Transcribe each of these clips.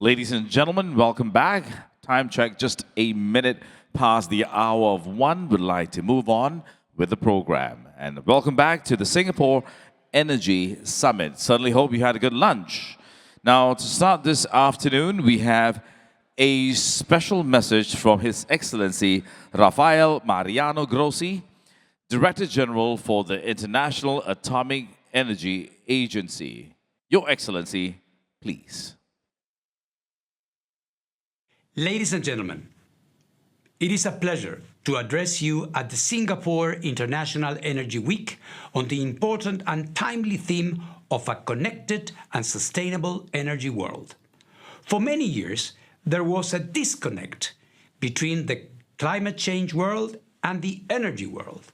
Ladies and gentlemen, welcome back. Time check just a minute past the hour of 1. Would like to move on with the program. And welcome back to the Singapore Energy Summit. Certainly hope you had a good lunch. Now, to start this afternoon, we have a special message from His Excellency Rafael Mariano Grossi, Director General for the International Atomic Energy Agency. Your Excellency, please. Ladies and gentlemen, it is a pleasure to address you at the Singapore International Energy Week on the important and timely theme of a connected and sustainable energy world. For many years, there was a disconnect between the climate change world and the energy world,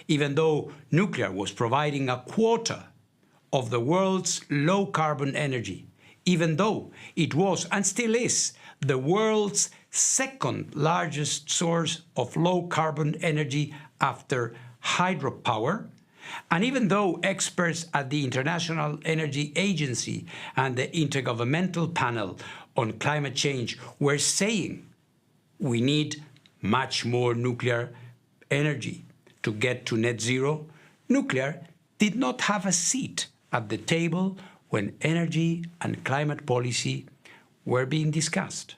even though nuclear was providing a quota of the world's low-carbon energy, even though it was and still is the world's second largest source of low-carbon energy after hydropower, and even though experts at the International Energy Agency and the Intergovernmental Panel on Climate Change were saying we need much more nuclear energy to get to net zero, nuclear did not have a seat at the table when energy and climate policy were being discussed.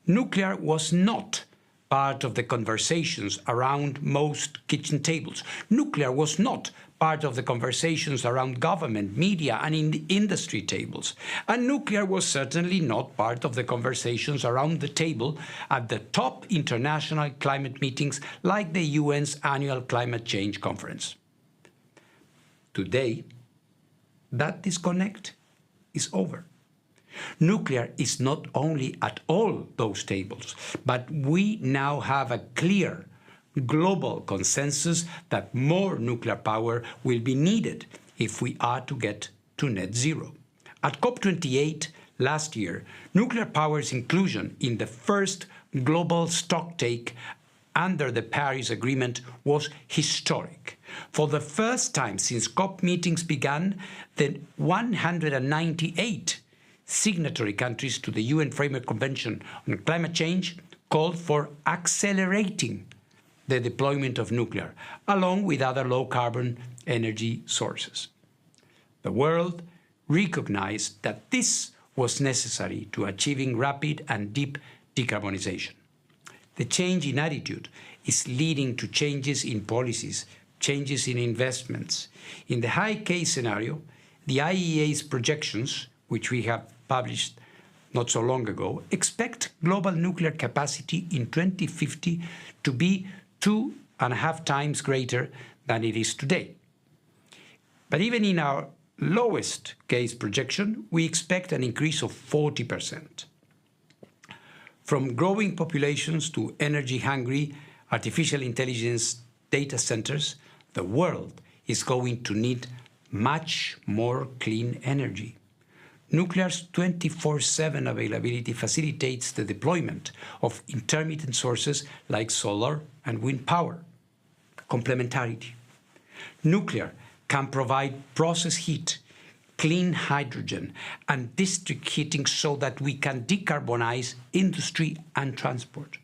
Nuclear was not part of the conversations around most kitchen tables. Nuclear was not part of the conversations around government, media, and in the industry tables. And nuclear was certainly not part of the conversations around the table at the top international climate meetings like the UN's annual Climate Change Conference. Today, that disconnect is over. Nuclear is not only at all those tables, but we now have a clear global consensus that more nuclear power will be needed if we are to get to net zero. At COP28 last year, nuclear power's inclusion in the first global stocktake under the Paris Agreement was historic. For the first time since COP meetings began, the 198 signatory countries to the UN Framework Convention on Climate Change called for accelerating the deployment of nuclear, along with other low-carbon energy sources. The world recognized that this was necessary to achieving rapid and deep decarbonization. The change in attitude is leading to changes in policies, changes in investments. In the high-case scenario, the IEA's projections, which we have published not so long ago, expect global nuclear capacity in 2050 to be 2.5 times greater than it is today. But even in our lowest case projection, we expect an increase of 40%. From growing populations to energy-hungry artificial intelligence data centers, the world is going to need much more clean energy. Nuclear's 24/7 availability facilitates the deployment of intermittent sources like solar and wind power. Complementarity. Nuclear can provide process heat, clean hydrogen, and district heating so that we can decarbonize industry and transport.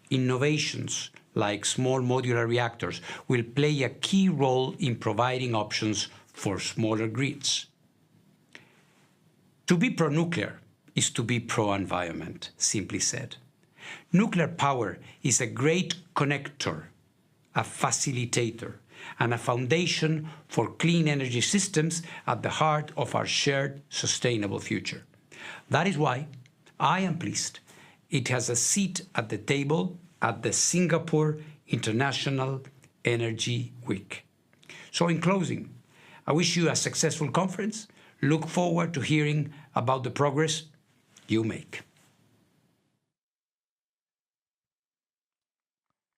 Innovations like small modular reactors will play a key role in providing options for smaller grids. To be pro-nuclear is to be pro-environment, simply said. Nuclear power is a great connector, a facilitator, and a foundation for clean energy systems at the heart of our shared sustainable future. That is why I am pleased it has a seat at the table at the Singapore International Energy Week. So in closing, I wish you a successful conference. Look forward to hearing about the progress you make.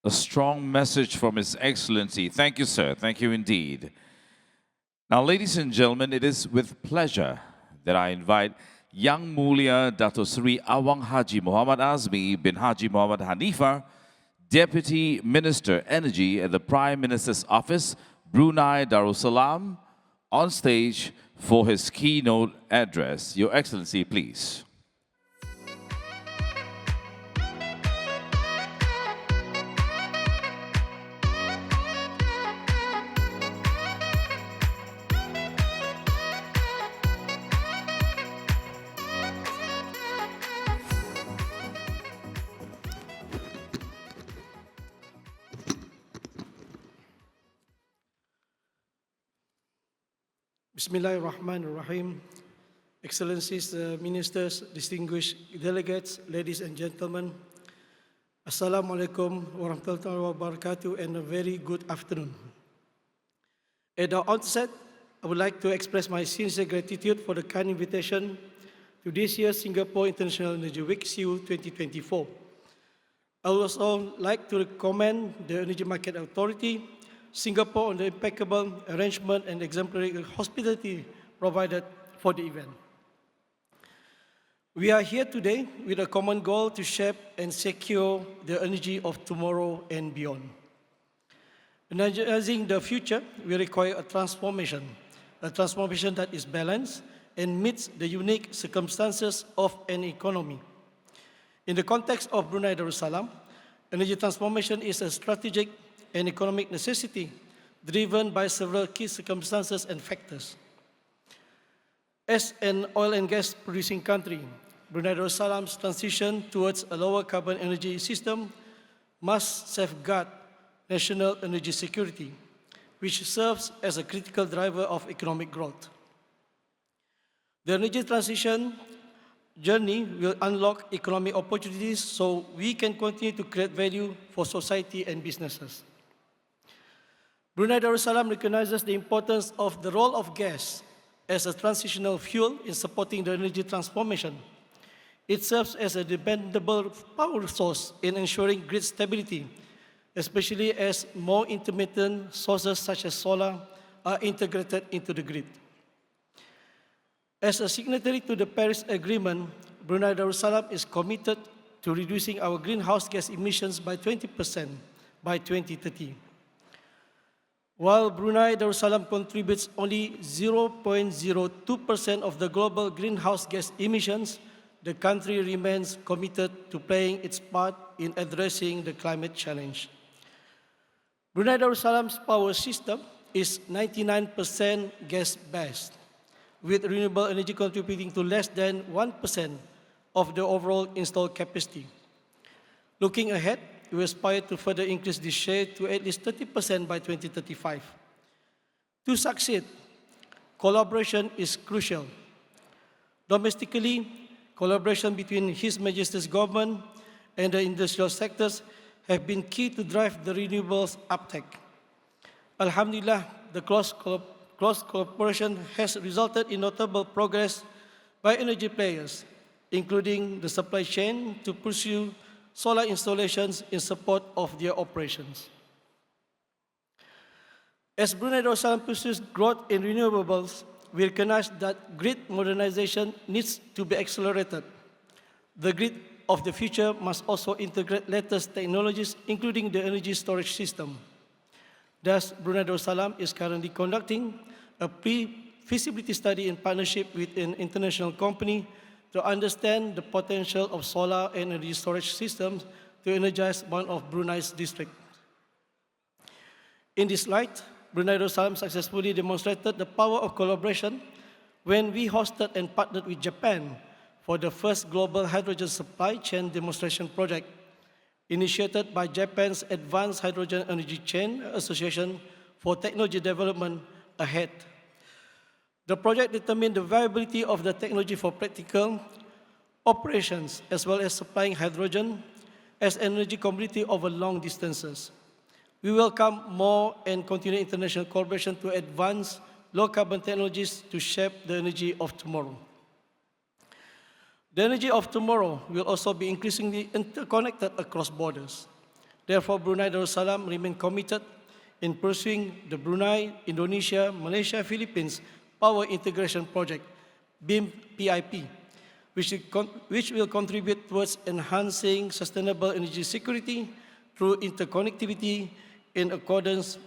A strong message from His Excellency. Thank you, sir. Thank you indeed. Now, ladies and gentlemen, it is with pleasure that I invite Yang Mulia Dato Sri Awang Haji Muhammad Azmi bin Haji Muhammad Hanifa, Deputy Minister Energy at the Prime Minister's Office, Brunei Darussalam, on stage for his keynote address. Your Excellency, please. Bismillahirrahmanirrahim. Excellencies, ministers, distinguished delegates, ladies and gentlemen, Assalamualaikum warahmatullahi wabarakatuh and a very good afternoon. At the onset, I would like to express my sincere gratitude for the kind invitation to this year's Singapore International Energy Week, SIEW 2024. I would also like to commend the Energy Market Authority, Singapore on the impeccable arrangement and exemplary hospitality provided for the event. We are here today with a common goal to shape and secure the energy of tomorrow and beyond. Energizing the future, we require a transformation that is balanced and meets the unique circumstances of an economy. In the context of Brunei Darussalam, energy transformation is a strategic and economic necessity driven by several key circumstances and factors. As an oil and gas producing country, Brunei Darussalam's transition towards a lower carbon energy system must safeguard national energy security, which serves as a critical driver of economic growth. The energy transition journey will unlock economic opportunities so we can continue to create value for society and businesses. Brunei Darussalam recognizes the importance of the role of gas as a transitional fuel in supporting the energy transformation. It serves as a dependable power source in ensuring grid stability, especially as more intermittent sources such as solar are integrated into the grid. As a signatory to the Paris Agreement, Brunei Darussalam is committed to reducing our greenhouse gas emissions by 20% by 2030. While Brunei Darussalam contributes only 0.02% of the global greenhouse gas emissions, the country remains committed to playing its part in addressing the climate challenge. Brunei Darussalam's power system is 99% gas-based, with renewable energy contributing to less than 1% of the overall installed capacity. Looking ahead, we aspire to further increase this share to at least 30% by 2035. To succeed, collaboration is crucial. Domestically, collaboration between His Majesty's government and the industrial sectors have been key to drive the renewables uptake. Alhamdulillah, the close cooperation has resulted in notable progress by energy players, including the supply chain, to pursue solar installations in support of their operations. As Brunei Darussalam pursues growth in renewables, we recognize that grid modernization needs to be accelerated. The grid of the future must also integrate latest technologies, including the energy storage system. Thus, Brunei Darussalam is currently conducting a pre-feasibility study in partnership with an international company to understand the potential of solar energy storage systems to energize one of Brunei's districts. In this light, Brunei Darussalam successfully demonstrated the power of collaboration when we hosted and partnered with Japan for the first global hydrogen supply chain demonstration project, initiated by Japan's Advanced Hydrogen Energy Chain Association for Technology Development AHEAD. The project determined the viability of the technology for practical operations, as well as supplying hydrogen as energy commodity over long distances. We welcome more and continued international collaboration to advance low-carbon technologies to shape the energy of tomorrow. The energy of tomorrow will also be increasingly interconnected across borders. Therefore, Brunei Darussalam remains committed in pursuing the Brunei, Indonesia, Malaysia, Philippines Power Integration Project, BIM-PIP, which will contribute towards enhancing sustainable energy security through interconnectivity in accordance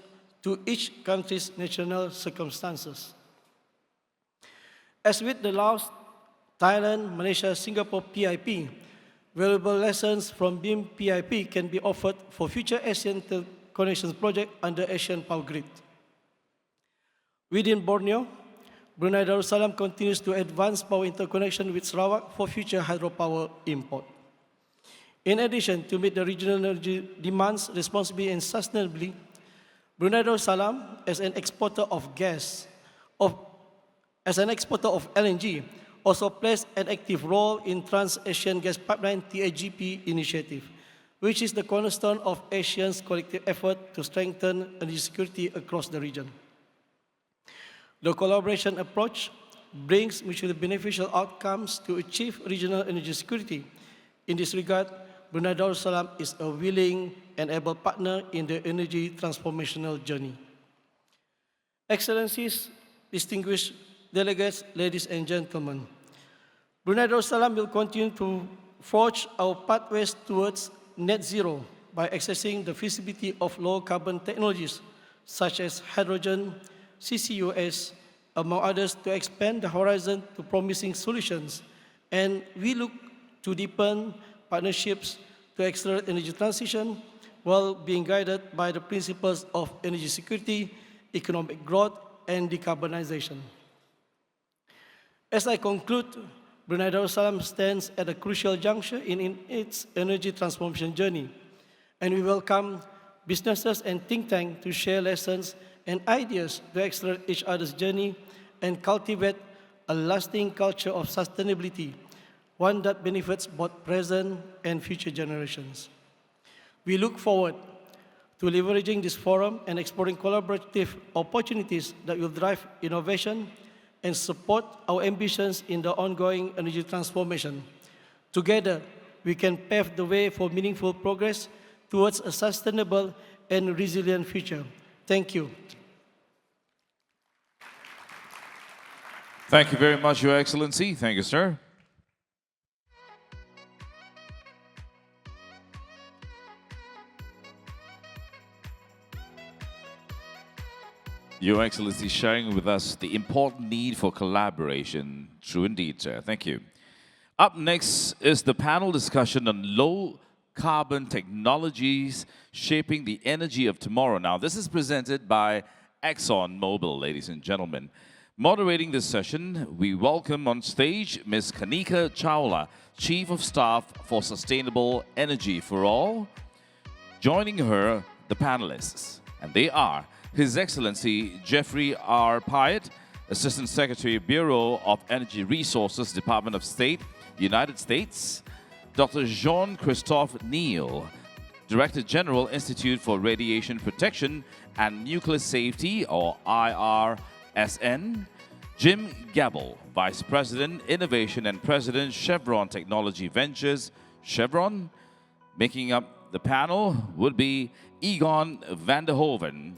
to each country's national circumstances. As with the Laos, Thailand, Malaysia, Singapore PIP, valuable lessons from BIM PIP can be offered for future Asian connections project under Asian Power Grid. Within Borneo, Brunei Darussalam continues to advance power interconnection with Sarawak for future hydropower import. In addition, to meet the regional energy demands responsibly and sustainably, Brunei Darussalam, as an exporter of LNG, also plays an active role in Trans-Asian Gas Pipeline TAGP initiative, which is the cornerstone of Asia's collective effort to strengthen energy security across the region. The collaboration approach brings mutually beneficial outcomes to achieve regional energy security. In this regard, Brunei Darussalam is a willing and able partner in the energy transformational journey. Excellencies, distinguished delegates, ladies and gentlemen, Brunei Darussalam will continue to forge our pathways towards net zero by accessing the feasibility of low carbon technologies such as hydrogen, CCUS, among others, to expand the horizon to promising solutions. And we look to deepen partnerships to accelerate energy transition while being guided by the principles of energy security, economic growth, and decarbonization. As I conclude, Brunei Darussalam stands at a crucial juncture in its energy transformation journey, and we welcome businesses and think tanks to share lessons and ideas to accelerate each other's journey and cultivate a lasting culture of sustainability, one that benefits both present and future generations. We look forward to leveraging this forum and exploring collaborative opportunities that will drive innovation and support our ambitions in the ongoing energy transformation. Together, we can pave the way for meaningful progress towards a sustainable and resilient future. Thank you. Thank you very much, Your Excellency. Thank you, sir. Your Excellency sharing with us the important need for collaboration. True indeed, sir. Thank you. Up next is the panel discussion on low carbon technologies shaping the energy of tomorrow. Now, this is presented by ExxonMobil, ladies and gentlemen. Moderating this session, we welcome on stage Ms. Kanika Chawla, Chief of Staff for Sustainable Energy for All. Joining her, the panelists, and they are His Excellency Jeffrey R. Pyatt, Assistant Secretary, Bureau of Energy Resources, Department of State, United States, Dr. Jean-Christophe Neal, Director General, Institute for Radiation Protection and Nuclear Safety, or IRSN, Jim Gabel, Vice President, Innovation and President, Chevron Technology Ventures, Chevron. Making up the panel would be Egon van der Hoven,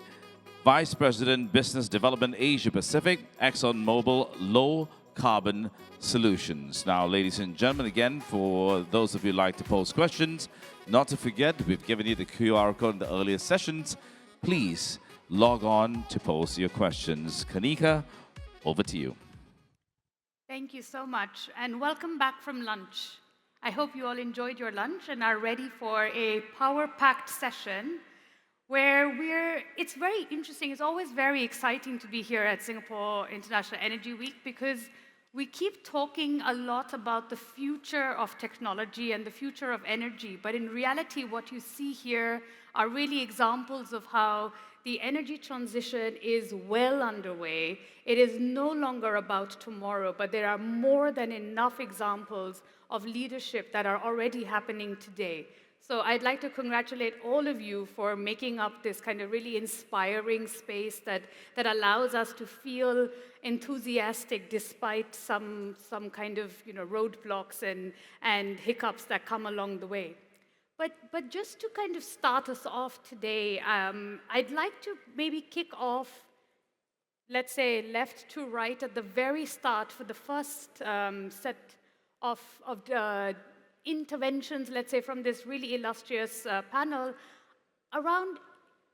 Vice President, Business Development, Asia Pacific, ExxonMobil Low Carbon Solutions. Now, ladies and gentlemen, again, for those of you who like to pose questions, not to forget, we've given you the QR code in the earlier sessions. Please log on to pose your questions. Kanika, over to you. Thank you so much, and welcome back from lunch. I hope you all enjoyed your lunch and are ready for a power-packed session where it's very interesting. It's always very exciting to be here at Singapore International Energy Week because we keep talking a lot about the future of technology and the future of energy, but in reality, what you see here are really examples of how the energy transition is well underway. It is no longer about tomorrow, but there are more than enough examples of leadership that are already happening today. So I'd like to congratulate all of you for making up this kind of really inspiring space that allows us to feel enthusiastic despite some kind of roadblocks and hiccups that come along the way. But just to kind of start us off today, I'd like to maybe kick off, let's say, left to right at the very start for the first set of interventions, let's say, from this really illustrious panel around,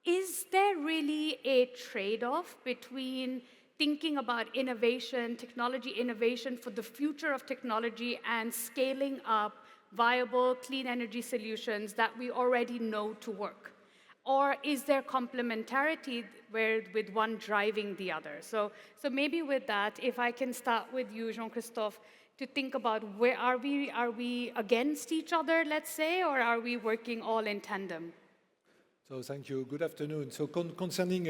is there really a trade-off between thinking about innovation, technology innovation for the future of technology and scaling up viable clean energy solutions that we already know to work? Or is there complementarity with one driving the other? So maybe with that, if I can start with you, Jean-Christophe, to think about where are we? Are we against each other, let's say, or are we working all in tandem? So thank you. Good afternoon. So concerning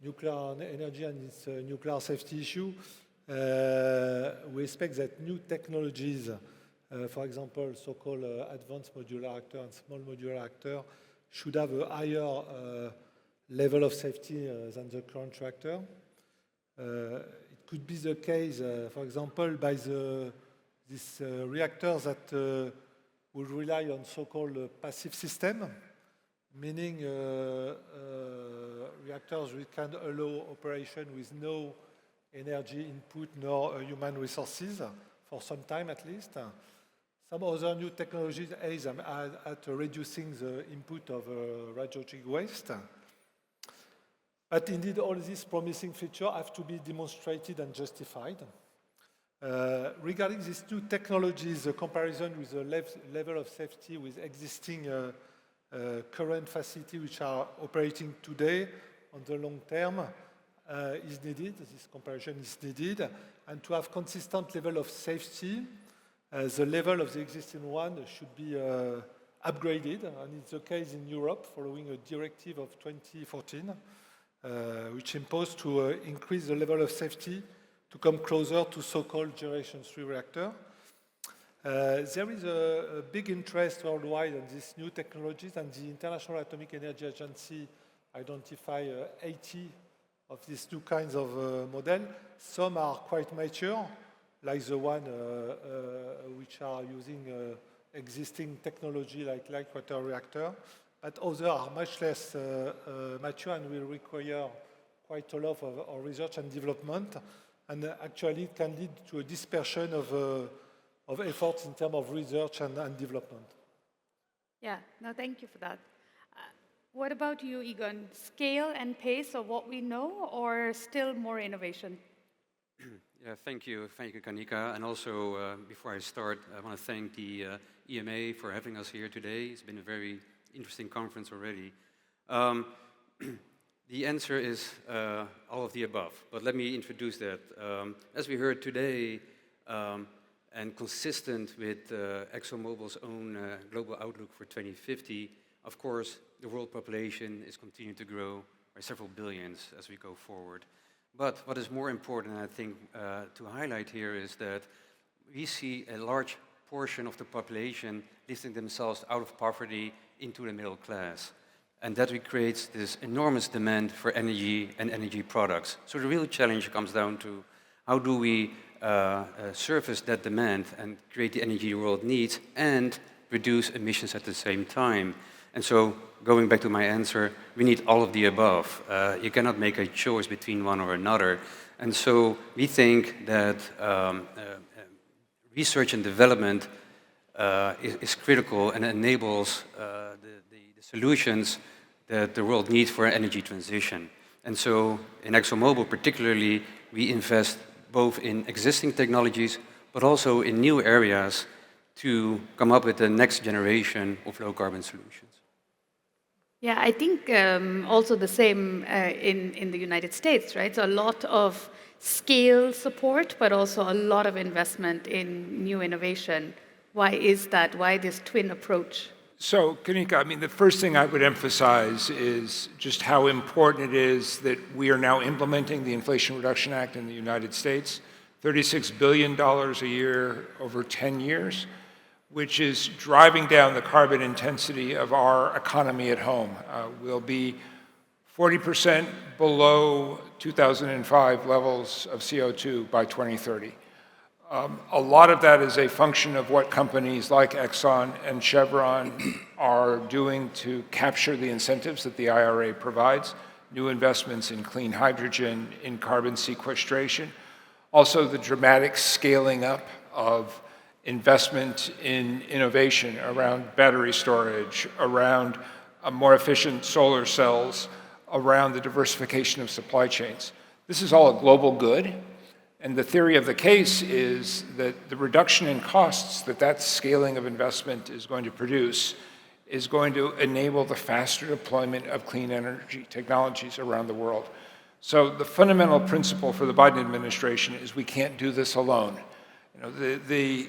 nuclear energy and its nuclear safety issue, we expect that new technologies, for example, so-called advanced modular reactor and small modular reactor, should have a higher level of safety than the current reactor. It could be the case, for example, by these reactors that will rely on so-called passive system, meaning reactors which can allow operation with no energy input nor human resources for some time at least. Some other new technologies aim at reducing the input of radioactive waste. But indeed, all these promising features have to be demonstrated and justified. Regarding these new technologies, the comparison with the level of safety with existing current facilities which are operating today on the long term is needed. This comparison is needed. And to have consistent level of safety, the level of the existing one should be upgraded. And it's the case in Europe following a directive of 2014, which imposed to increase the level of safety to come closer to so-called Generation 3 reactor. There is a big interest worldwide in these new technologies, and the International Atomic Energy Agency identify 80 of these new kinds of models. Some are quite mature, like the one which are using existing technology like light water reactor, but others are much less mature and will require quite a lot of research and development, and actually it can lead to a dispersion of efforts in terms of research and development. Yeah, no, thank you for that. What about you, Egon? Scale and pace of what we know, or still more innovation? Yeah, thank you, Kanika. And also, before I start, I want to thank the EMA for having us here today. It's been a very interesting conference already. The answer is all of the above, but let me introduce that. As we heard today, and consistent with ExxonMobil's own global outlook for 2050, of course, the world population is continuing to grow by several billions as we go forward. But what is more important, I think, to highlight here is that we see a large portion of the population lifting themselves out of poverty into the middle class. And that creates this enormous demand for energy and energy products. So the real challenge comes down to how do we surface that demand and create the energy the world needs and reduce emissions at the same time. And so, going back to my answer, we need all of the above. You cannot make a choice between one or another. And so, we think that research and development is critical and enables the solutions that the world needs for energy transition. And so, in ExxonMobil particularly, we invest both in existing technologies, but also in new areas to come up with the next generation of low-carbon solutions. Yeah, I think also the same in the United States, right? So a lot of scale support, but also a lot of investment in new innovation. Why is that? Why this twin approach? So, Kanika, I mean, the first thing I would emphasize is just how important it is that we are now implementing the Inflation Reduction Act in the United States, $36 billion a year over 10 years, which is driving down the carbon intensity of our economy at home. We'll be 40% below 2005 levels of CO2 by 2030. A lot of that is a function of what companies like Exxon and Chevron are doing to capture the incentives that the IRA provides, new investments in clean hydrogen, in carbon sequestration, also the dramatic scaling up of investment in innovation around battery storage, around more efficient solar cells, around the diversification of supply chains. This is all a global good, and the theory of the case is that the reduction in costs that that scaling of investment is going to produce is going to enable the faster deployment of clean energy technologies around the world. So the fundamental principle for the Biden administration is we can't do this alone. You know, the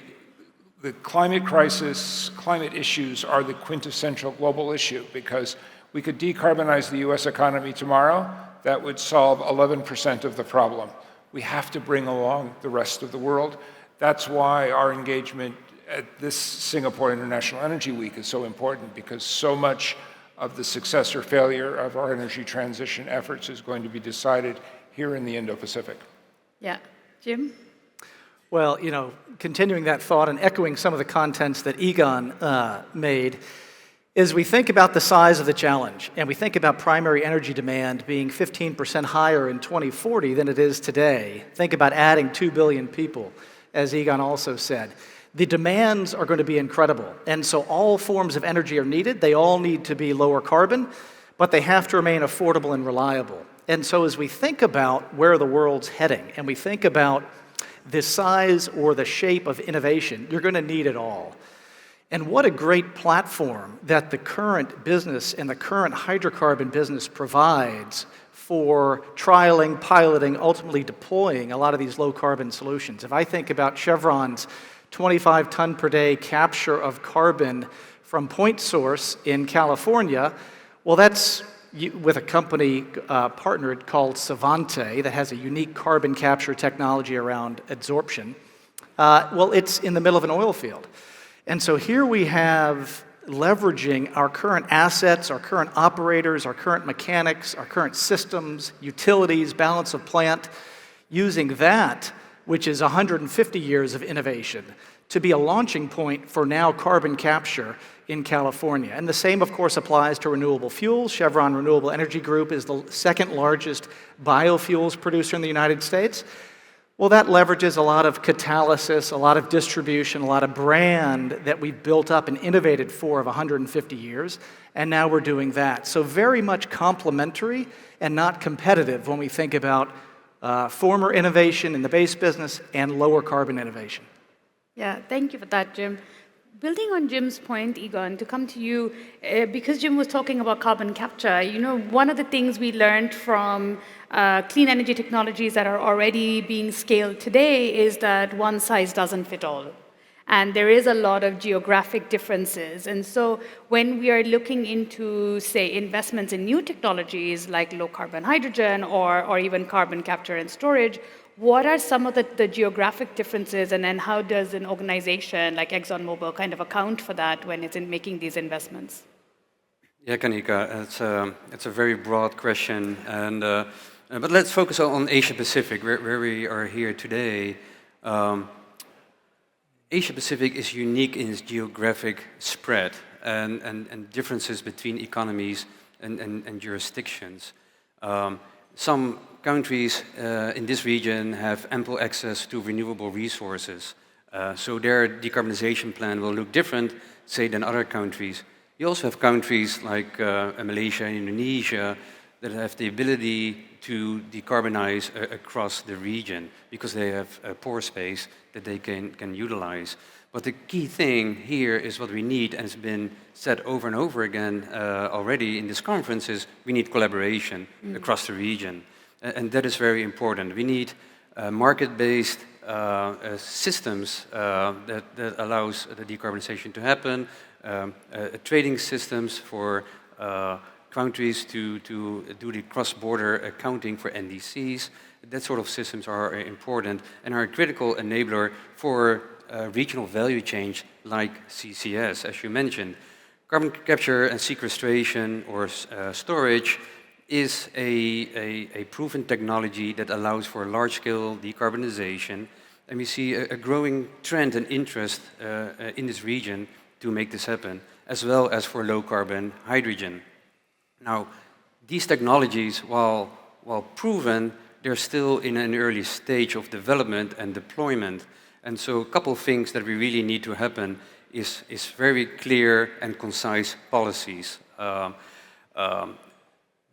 climate crisis, climate issues are the quintessential global issue because we could decarbonize the US economy tomorrow, that would solve 11% of the problem. We have to bring along the rest of the world. That's why our engagement at this Singapore International Energy Week is so important, because so much of the success or failure of our energy transition efforts is going to be decided here in the Indo-Pacific. Yeah. Jim? Well, you know, continuing that thought and echoing some of the contents that Egon made, is we think about the size of the challenge, and we think about primary energy demand being 15% higher in 2040 than it is today. Think about adding 2 billion people, as Egon also said. The demands are going to be incredible, and so all forms of energy are needed. They all need to be lower carbon, but they have to remain affordable and reliable. And so as we think about where the world's heading, and we think about the size or the shape of innovation, you're going to need it all. And what a great platform that the current business and the current hydrocarbon business provides for trialing, piloting, ultimately deploying a lot of these low-carbon solutions. If I think about Chevron's 25 ton per day capture of carbon from point source in California, well, that's with a company partnered called Savante that has a unique carbon capture technology around adsorption. Well, it's in the middle of an oil field. And so here we have leveraging our current assets, our current operators, our current mechanics, our current systems, utilities, balance of plant, using that, which is 150 years of innovation, to be a launching point for now carbon capture in California. And the same, of course, applies to renewable fuels. Chevron Renewable Energy Group is the second largest biofuels producer in the United States. Well, that leverages a lot of catalysis, a lot of distribution, a lot of brand that we've built up and innovated for 150 years, and now we're doing that. So very much complementary and not competitive when we think about former innovation in the base business and lower carbon innovation. Yeah, thank you for that, Jim. Building on Jim's point, Egon, to come to you, because Jim was talking about carbon capture, you know, one of the things we learned from clean energy technologies that are already being scaled today is that one size doesn't fit all. And there is a lot of geographic differences. And so when we are looking into, say, investments in new technologies like low carbon hydrogen or even carbon capture and storage, what are some of the geographic differences, and then how does an organization like ExxonMobil kind of account for that when it's in making these investments? Yeah, Kanika, it's a very broad question, and but let's focus on Asia Pacific, where we are here today. Asia Pacific is unique in its geographic spread and differences between economies and jurisdictions. Some countries in this region have ample access to renewable resources, so their decarbonization plan will look different, say, than other countries. You also have countries like Malaysia and Indonesia that have the ability to decarbonize across the region because they have pore space that they can utilize. But the key thing here is what we need, and it's been said over and over again already in this conference, is we need collaboration across the region. And that is very important. We need market-based systems that allows the decarbonization to happen, trading systems for countries to do the cross-border accounting for NDCs. That sort of systems are important and are a critical enabler for regional value change like CCS, as you mentioned. Carbon capture and sequestration or storage is a proven technology that allows for large-scale decarbonization, and we see a growing trend and interest in this region to make this happen, as well as for low-carbon hydrogen. Now, these technologies, while proven, they're still in an early stage of development and deployment, and so a couple of things that we really need to happen is very clear and concise policies.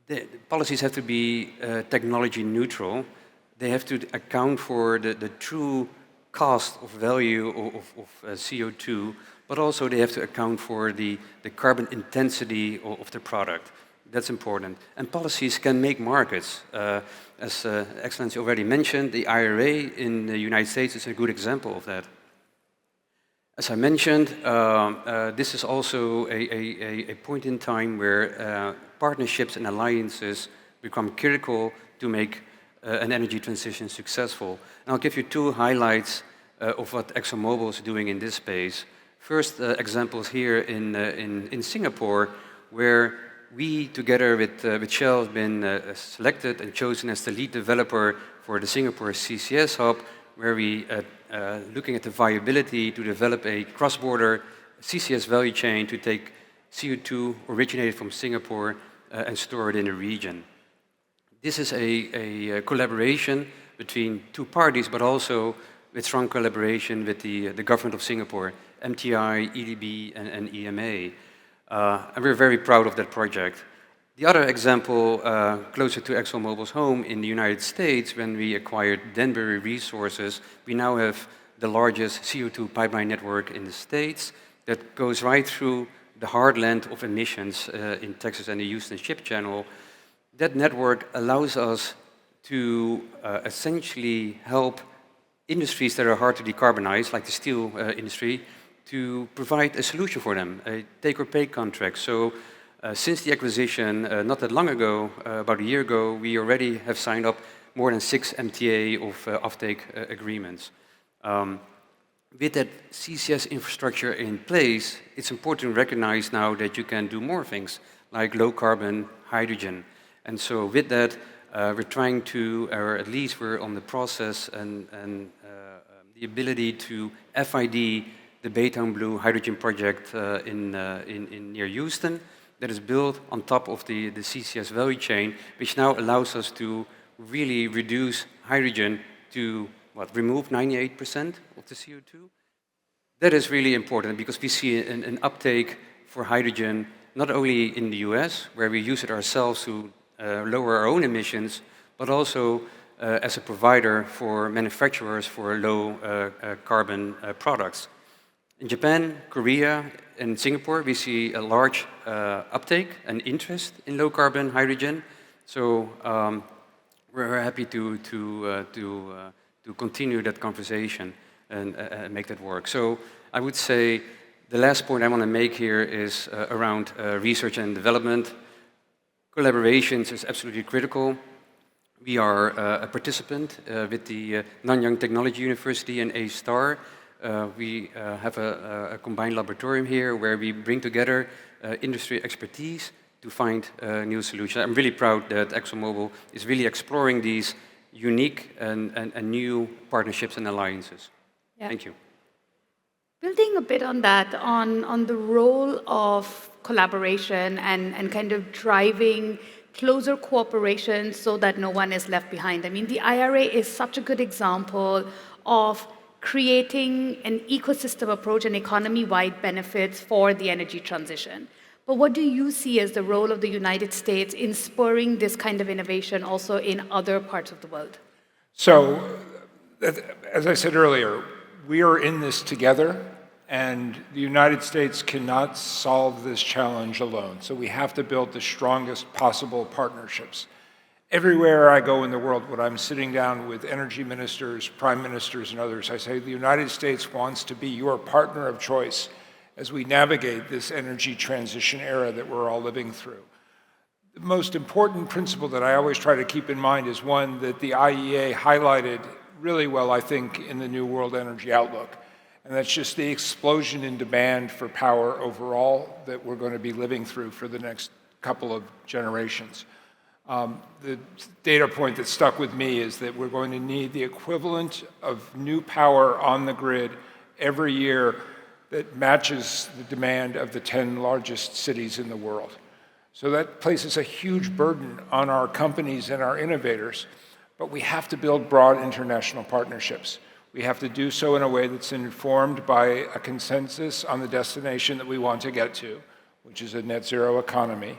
The policies have to be technology neutral, they have to account for the true cost of value of CO2, but also they have to account for the carbon intensity of the product. That's important. And policies can make markets. As Excellency already mentioned, the IRA in the United States is a good example of that. As I mentioned, this is also a point in time where partnerships and alliances become critical to make an energy transition successful. And I'll give you two highlights of what ExxonMobil is doing in this space. First examples here in Singapore, where we, together with Shell, have been selected and chosen as the lead developer for the Singapore CCS hub, where we looking at the viability to develop a cross-border CCS value chain to take CO2 originated from Singapore and store it in the region. This is a collaboration between two parties, but also with strong collaboration with the government of Singapore, MTI, EDB, and EMA. And we're very proud of that project. The other example, closer to ExxonMobil's home in the United States, when we acquired Denbury Resources, we now have the largest CO2 pipeline network in the States that goes right through the heartland of emissions in Texas and the Houston Ship Channel. That network allows us to essentially help industries that are hard to decarbonize, like the steel industry, to provide a solution for them, a take-or-pay contract. So since the acquisition, not that long ago, about a year ago, we already have signed up more than 6 MTA of offtake agreements. With that CCS infrastructure in place, it's important to recognize now that you can do more things, like low-carbon hydrogen. And so with that, we're trying to, or at least we're on the process and the ability to FID the Baytown Blue hydrogen project in near Houston, that is built on top of the CCS value chain, which now allows us to really reduce hydrogen to, remove 98% of the CO2? That is really important because we see an uptake for hydrogen, not only in the US, where we use it ourselves to lower our own emissions, but also as a provider for manufacturers for low carbon products. In Japan, Korea, and Singapore, we see a large uptake and interest in low-carbon hydrogen. So we're happy to continue that conversation and make that work. So I would say the last point I want to make here is around research and development. Collaborations is absolutely critical. We are a participant with the Nanyang Technology University and A-STAR. We have a combined laboratorium here where we bring together industry expertise to find new solutions. I'm really proud that ExxonMobil is really exploring these unique and new partnerships and alliances. Yeah. Thank you. Building a bit on that, on the role of collaboration and kind of driving closer cooperation so that no one is left behind. I mean, the IRA is such a good example of creating an ecosystem approach and economy-wide benefits for the energy transition. But what do you see as the role of the United States in spurring this kind of innovation also in other parts of the world? So, as I said earlier, we are in this together, and the United States cannot solve this challenge alone. So we have to build the strongest possible partnerships. Everywhere I go in the world, when I'm sitting down with energy ministers, prime ministers, and others, I say the United States wants to be your partner of choice as we navigate this energy transition era that we're all living through. The most important principle that I always try to keep in mind is one that the IEA highlighted really well, I think, in the New World Energy Outlook. And that's just the explosion in demand for power overall that we're going to be living through for the next couple of generations. The data point that stuck with me is that we're going to need the equivalent of new power on the grid every year that matches the demand of the 10 largest cities in the world. So that places a huge burden on our companies and our innovators, but we have to build broad international partnerships. We have to do so in a way that's informed by a consensus on the destination that we want to get to, which is a net zero economy,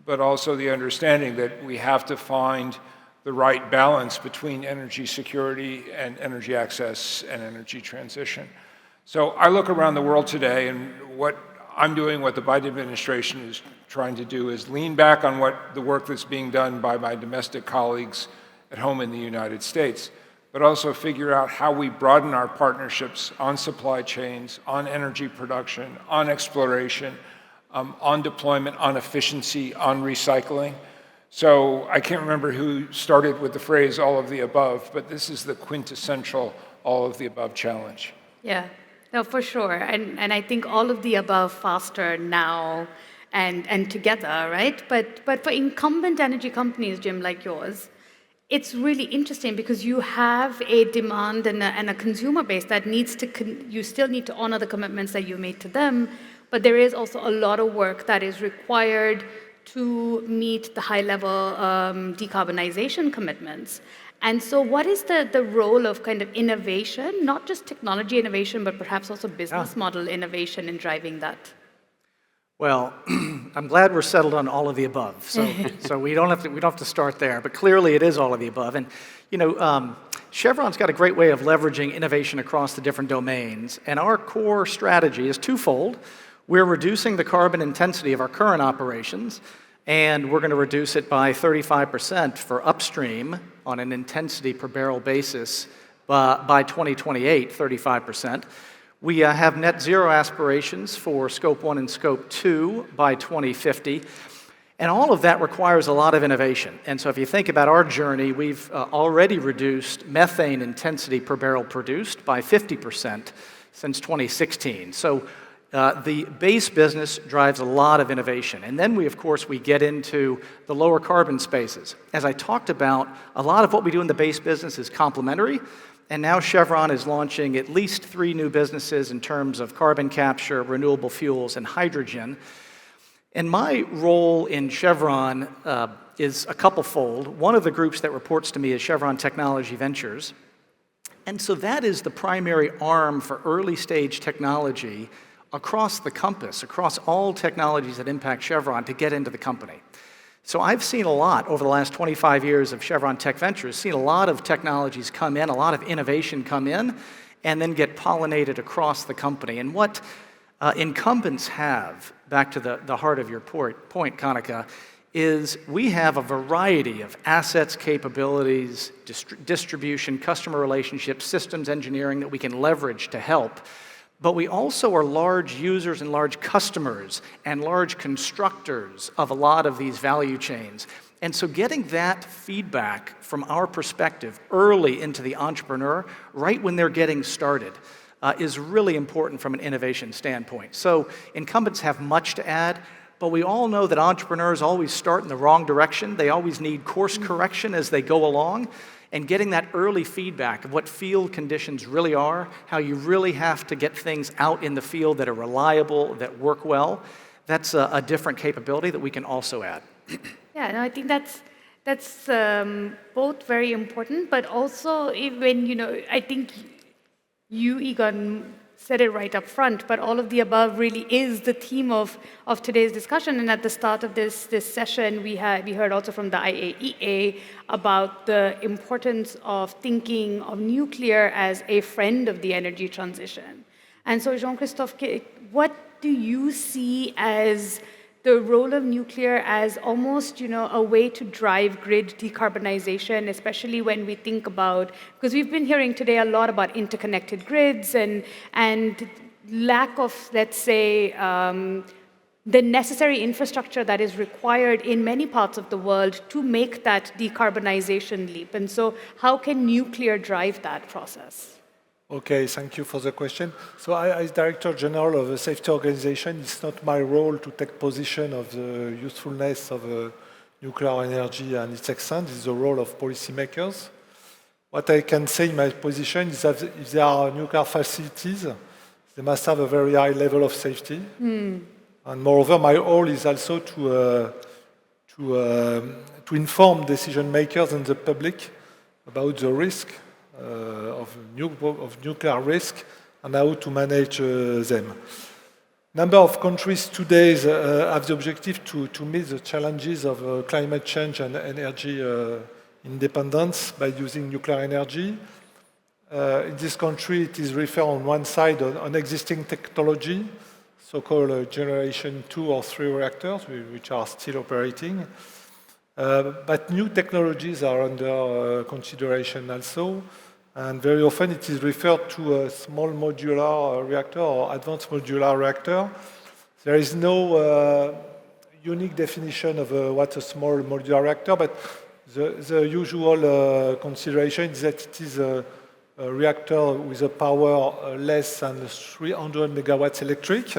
but also the understanding that we have to find the right balance between energy security and energy access and energy transition. So I look around the world today, and what I'm doing, what the Biden administration is trying to do, is lean back on the work that's being done by my domestic colleagues at home in the United States, but also figure out how we broaden our partnerships on supply chains, on energy production, on exploration, on deployment, on efficiency, on recycling. So I can't remember who started with the phrase all of the above, but this is the quintessential all of the above challenge. Yeah, no, for sure. And I think all of the above faster now and together, right? But for incumbent energy companies, Jim, like yours, it's really interesting because you have a demand and a consumer base that needs to, you still need to honor the commitments that you made to them, but there is also a lot of work that is required to meet the high-level decarbonization commitments. And so what is the role of kind of innovation, not just technology innovation, but perhaps also business model innovation in driving that? Well, I'm glad we're settled on all of the above. So we don't have to start there. But clearly, it is all of the above. And Chevron's got a great way of leveraging innovation across the different domains. And our core strategy is twofold. We're reducing the carbon intensity of our current operations, and we're going to reduce it by 35% for upstream on an intensity per barrel basis by 2028, 35%. We have net zero aspirations for Scope 1 and Scope 2 by 2050. And all of that requires a lot of innovation. And so if you think about our journey, we've already reduced methane intensity per barrel produced by 50% since 2016. So the base business drives a lot of innovation. And then of course, we get into the lower carbon spaces. As I talked about, a lot of what we do in the base business is complementary. And now Chevron is launching at least 3 new businesses in terms of carbon capture, renewable fuels, and hydrogen. And my role in Chevron is a couple-fold. One of the groups that reports to me is Chevron Technology Ventures. And so that is the primary arm for early-stage technology across the compass, across all technologies that impact Chevron to get into the company. So I've seen a lot over the last 25 years of Chevron Tech Ventures, seen a lot of technologies come in, a lot of innovation come in, and then get pollinated across the company. And what incumbents have, back to the heart of your point, Kanika, is we have a variety of assets, capabilities, distribution, customer relationships, systems engineering that we can leverage to help. But we also are large users and large customers and large constructors of a lot of these value chains. And so getting that feedback from our perspective early into the entrepreneur, right when they're getting started, is really important from an innovation standpoint. So incumbents have much to add, but we all know that entrepreneurs always start in the wrong direction. They always need course correction as they go along. And getting that early feedback of what field conditions really are, how you really have to get things out in the field that are reliable, that work well, that's a different capability that we can also add. Yeah, no, I think that's both very important, but also even, I think you, Egon, said it right up front, but all of the above really is the theme of today's discussion. And at the start of this session, we heard also from the IAEA about the importance of thinking of nuclear as a friend of the energy transition. And so, Jean-Christophe, what do you see as the role of nuclear as almost, a way to drive grid decarbonization, especially when we think about, because we've been hearing today a lot about interconnected grids and lack of, let's say, the necessary infrastructure that is required in many parts of the world to make that decarbonization leap. And so how can nuclear drive that process? Okay, thank you for the question. So as Director General of the Safety Organization, it's not my role to take position of the usefulness of nuclear energy and its extent. It's the role of policymakers. What I can say in my position is that if there are nuclear facilities, they must have a very high level of safety. And moreover, my role is also to inform decision makers and the public about the risk of nuclear risk and how to manage them. Number of countries today have the objective to meet the challenges of climate change and energy independence by using nuclear energy. In this country, it is referred on one side on existing technology, so-called generation 2 or 3 reactors, which are still operating. But new technologies are under consideration also, and very often it is referred to a small modular reactor or advanced modular reactor. There is no unique definition of what a small modular reactor, but the usual consideration is that it is a reactor with a power less than 300 megawatts electric.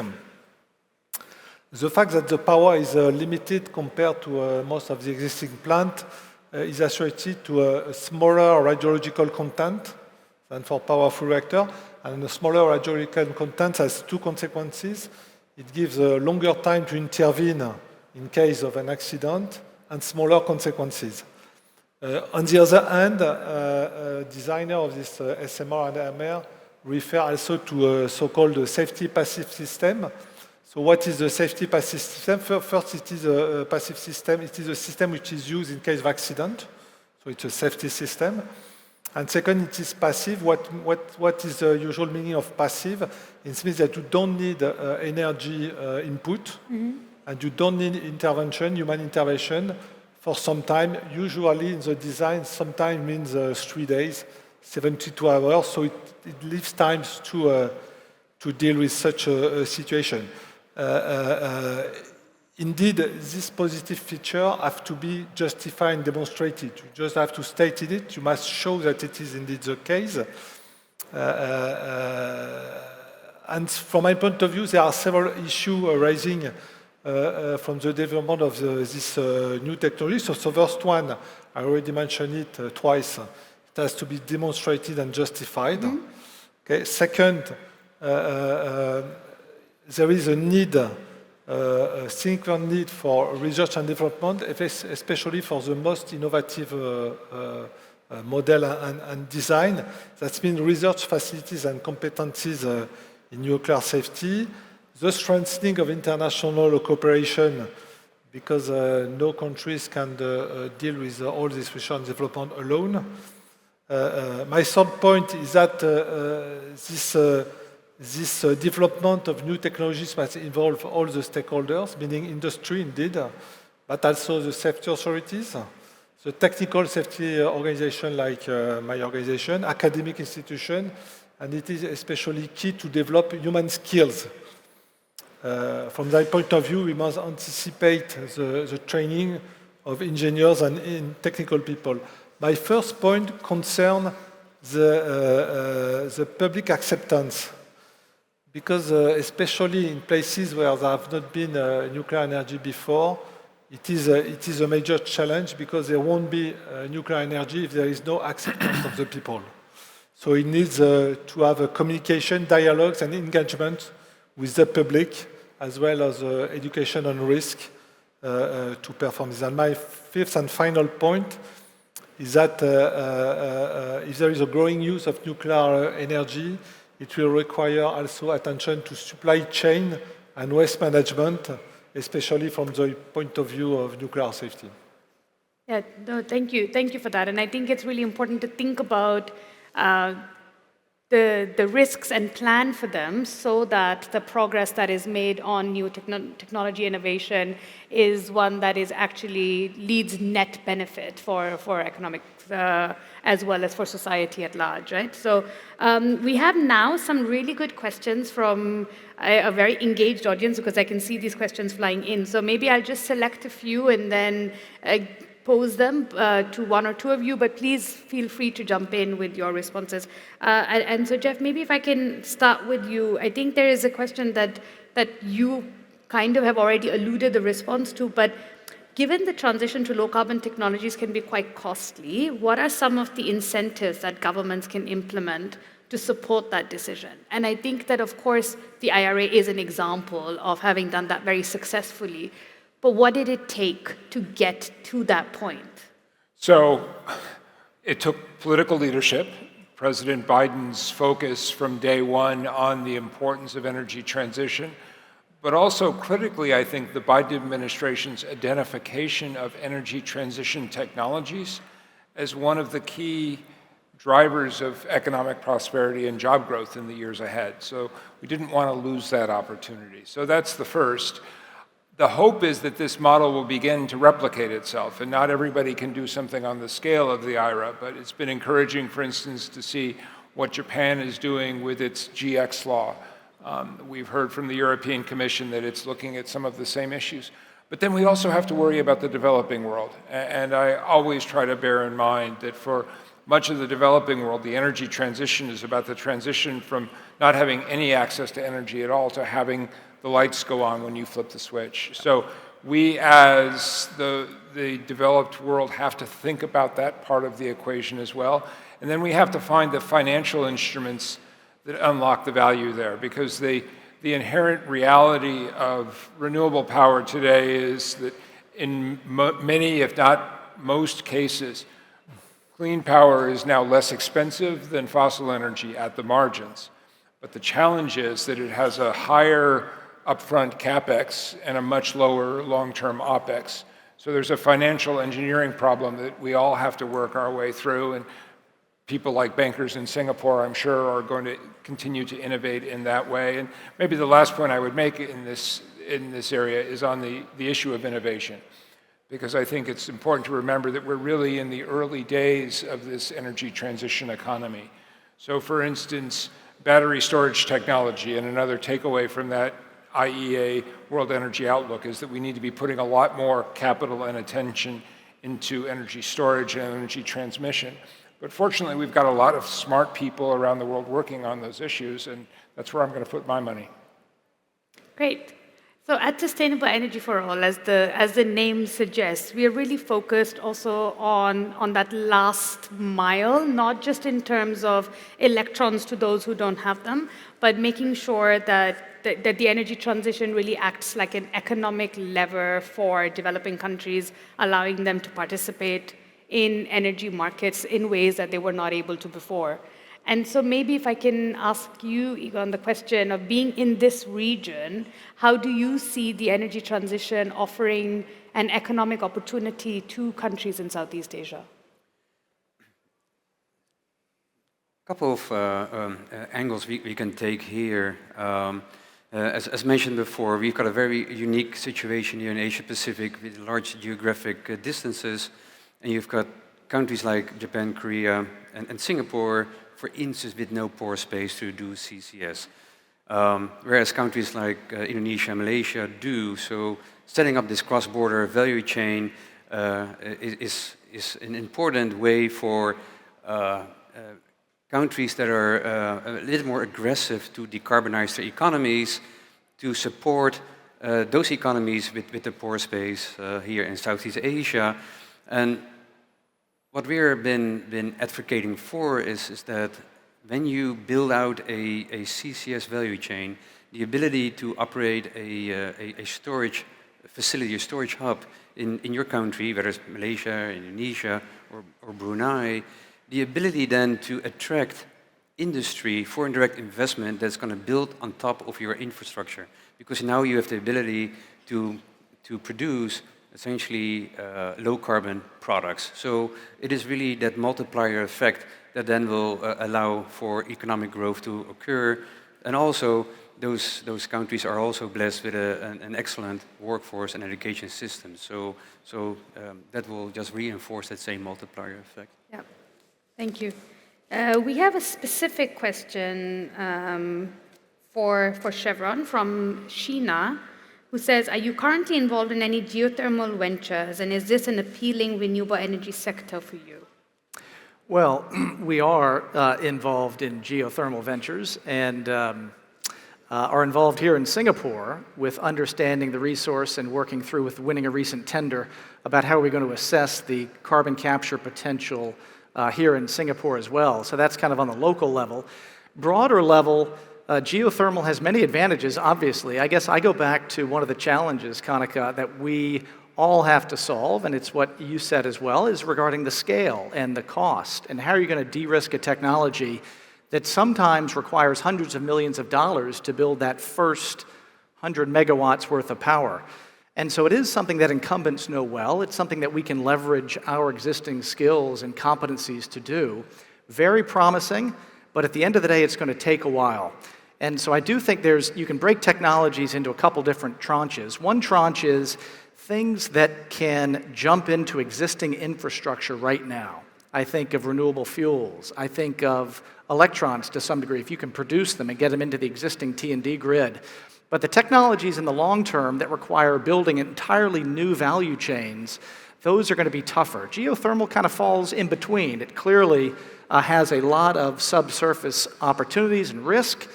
The fact that the power is limited compared to most of the existing plant is associated to a smaller radiological content than for powerful reactor, and a smaller radiological content has two consequences. It gives a longer time to intervene in case of an accident and smaller consequences. On the other hand, designer of this SMR and AMR refer also to a so-called safety passive system. So what is the safety passive system? First, it is a passive system. It is a system which is used in case of accident. So it's a safety system. And second, it is passive. What is the usual meaning of passive? It means that you don't need energy input, and you don't need intervention, human intervention, for some time. Usually in the design, sometimes means 3 days, 72 hours. So it leaves time to deal with such a situation. Indeed, this positive feature have to be justified and demonstrated. You just have to state it. You must show that it is indeed the case. And from my point of view, there are several issues arising from the development of this new technology. So the first one, I already mentioned it twice, it has to be demonstrated and justified. Okay. Second, there is a need, a significant need for research and development, especially for the most innovative model and design. That means research facilities and competencies in nuclear safety, the strengthening of international cooperation, because no countries can deal with all this research and development alone. My third point is that this development of new technologies must involve all the stakeholders, meaning industry indeed, but also the safety authorities, the technical safety organization like my organization, academic institution, and it is especially key to develop human skills. From that point of view, we must anticipate the training of engineers and technical people. My first point concerns the public acceptance, because especially in places where there have not been nuclear energy before, it is a major challenge, because there won't be nuclear energy if there is no acceptance of the people. So it needs to have a communication, dialogues, and engagement with the public, as well as education on risk to perform this. And my fifth and final point is that if there is a growing use of nuclear energy, it will require also attention to supply chain and waste management, especially from the point of view of nuclear safety. Yeah, no, thank you. Thank you for that. And I think it's really important to think about the risks and plan for them, so that the progress that is made on new technology innovation is one that is actually leads net benefit for economics as well as for society at large, right? So we have now some really good questions from a very engaged audience, because I can see these questions flying in. So maybe I'll just select a few and then pose them to one or two of you, but please feel free to jump in with your responses. And so, Jeff, maybe if I can start with you. I think there is a question that you kind of have already alluded the response to, but given the transition to low-carbon technologies can be quite costly, what are some of the incentives that governments can implement to support that decision? And I think that, of course, the IRA is an example of having done that very successfully. But what did it take to get to that point? So it took political leadership. President Biden's focus from day one on the importance of energy transition, but also critically, I think, the Biden administration's identification of energy transition technologies as one of the key drivers of economic prosperity and job growth in the years ahead. So we didn't want to lose that opportunity. So that's the first. The hope is that this model will begin to replicate itself, and not everybody can do something on the scale of the IRA, but it's been encouraging, for instance, to see what Japan is doing with its GX law. We've heard from the European Commission that it's looking at some of the same issues. But then we also have to worry about the developing world. And I always try to bear in mind that for much of the developing world, the energy transition is about the transition from not having any access to energy at all to having the lights go on when you flip the switch. So we, as the developed world, have to think about that part of the equation as well. And then we have to find the financial instruments that unlock the value there, because the inherent reality of renewable power today is that in many, if not most cases, clean power is now less expensive than fossil energy at the margins. But the challenge is that it has a higher upfront capex and a much lower long-term opex. So there's a financial engineering problem that we all have to work our way through, and people like bankers in Singapore, I'm sure, are going to continue to innovate in that way. And maybe the last point I would make in this area is on the issue of innovation, because I think it's important to remember that we're really in the early days of this energy transition economy. So for instance, battery storage technology, and another takeaway from that IEA World Energy Outlook is that we need to be putting a lot more capital and attention into energy storage and energy transmission. But fortunately, we've got a lot of smart people around the world working on those issues, and that's where I'm going to put my money. Great. So at Sustainable Energy for All, as the name suggests, we are really focused also on that last mile, not just in terms of electrons to those who don't have them, but making sure that the energy transition really acts like an economic lever for developing countries, allowing them to participate in energy markets in ways that they were not able to before. And so maybe if I can ask you, Egon, the question of being in this region, how do you see the energy transition offering an economic opportunity to countries in Southeast Asia? A couple of angles we can take here. As mentioned before, we've got a very unique situation here in Asia Pacific with large geographic distances, and you've got countries like Japan, Korea, and Singapore, for instance, with no pore space to do CCS. Whereas countries like Indonesia and Malaysia do. So setting up this cross-border value chain is an important way for countries that are a little more aggressive to decarbonize their economies, to support those economies with the pore space here in Southeast Asia. And what we've been advocating for is that when you build out a CCS value chain, the ability to operate a storage facility, a storage hub in your country, whether it's Malaysia, Indonesia, or Brunei, the ability then to attract industry, foreign direct investment that's going to build on top of your infrastructure. Because now you have the ability to produce essentially low carbon products. So it is really that multiplier effect that then will allow for economic growth to occur. And also those countries are also blessed with an excellent workforce and education system. So that will just reinforce that same multiplier effect. Yeah, thank you. We have a specific question for Chevron from Sheena, who says, are you currently involved in any geothermal ventures, and is this an appealing renewable energy sector for you? Well, we are involved in geothermal ventures and are involved here in Singapore with understanding the resource and working through with winning a recent tender about how we're going to assess the carbon capture potential here in Singapore as well. So that's kind of on the local level. Broader level, geothermal has many advantages, obviously. I guess I go back to one of the challenges, Kanika, that we all have to solve, and it's what you said as well, is regarding the scale and the cost, and how are you going to de-risk a technology that sometimes requires hundreds of millions of dollars to build that first 100 megawatts worth of power. And so it is something that incumbents know well. It's something that we can leverage our existing skills and competencies to do. Very promising, but at the end of the day, it's going to take a while. And so I do think you can break technologies into a couple different tranches. One tranche is things that can jump into existing infrastructure right now. I think of renewable fuels. I think of electrons to some degree, if you can produce them and get them into the existing T&D grid. But the technologies in the long term that require building entirely new value chains, those are going to be tougher. Geothermal kind of falls in between. It clearly has a lot of subsurface opportunities and risk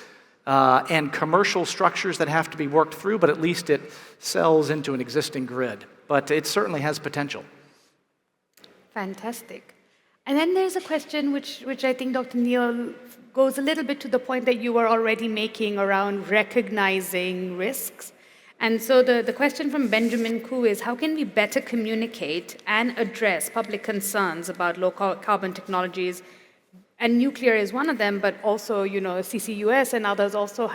and commercial structures that have to be worked through, but at least it sells into an existing grid. But it certainly has potential. Fantastic. And then there's a question which I think Dr. Neil goes a little bit to the point that you were already making around recognizing risks. And so the question from Benjamin Koo is, how can we better communicate and address public concerns about low carbon technologies? And nuclear is one of them, but also, CCUS and others also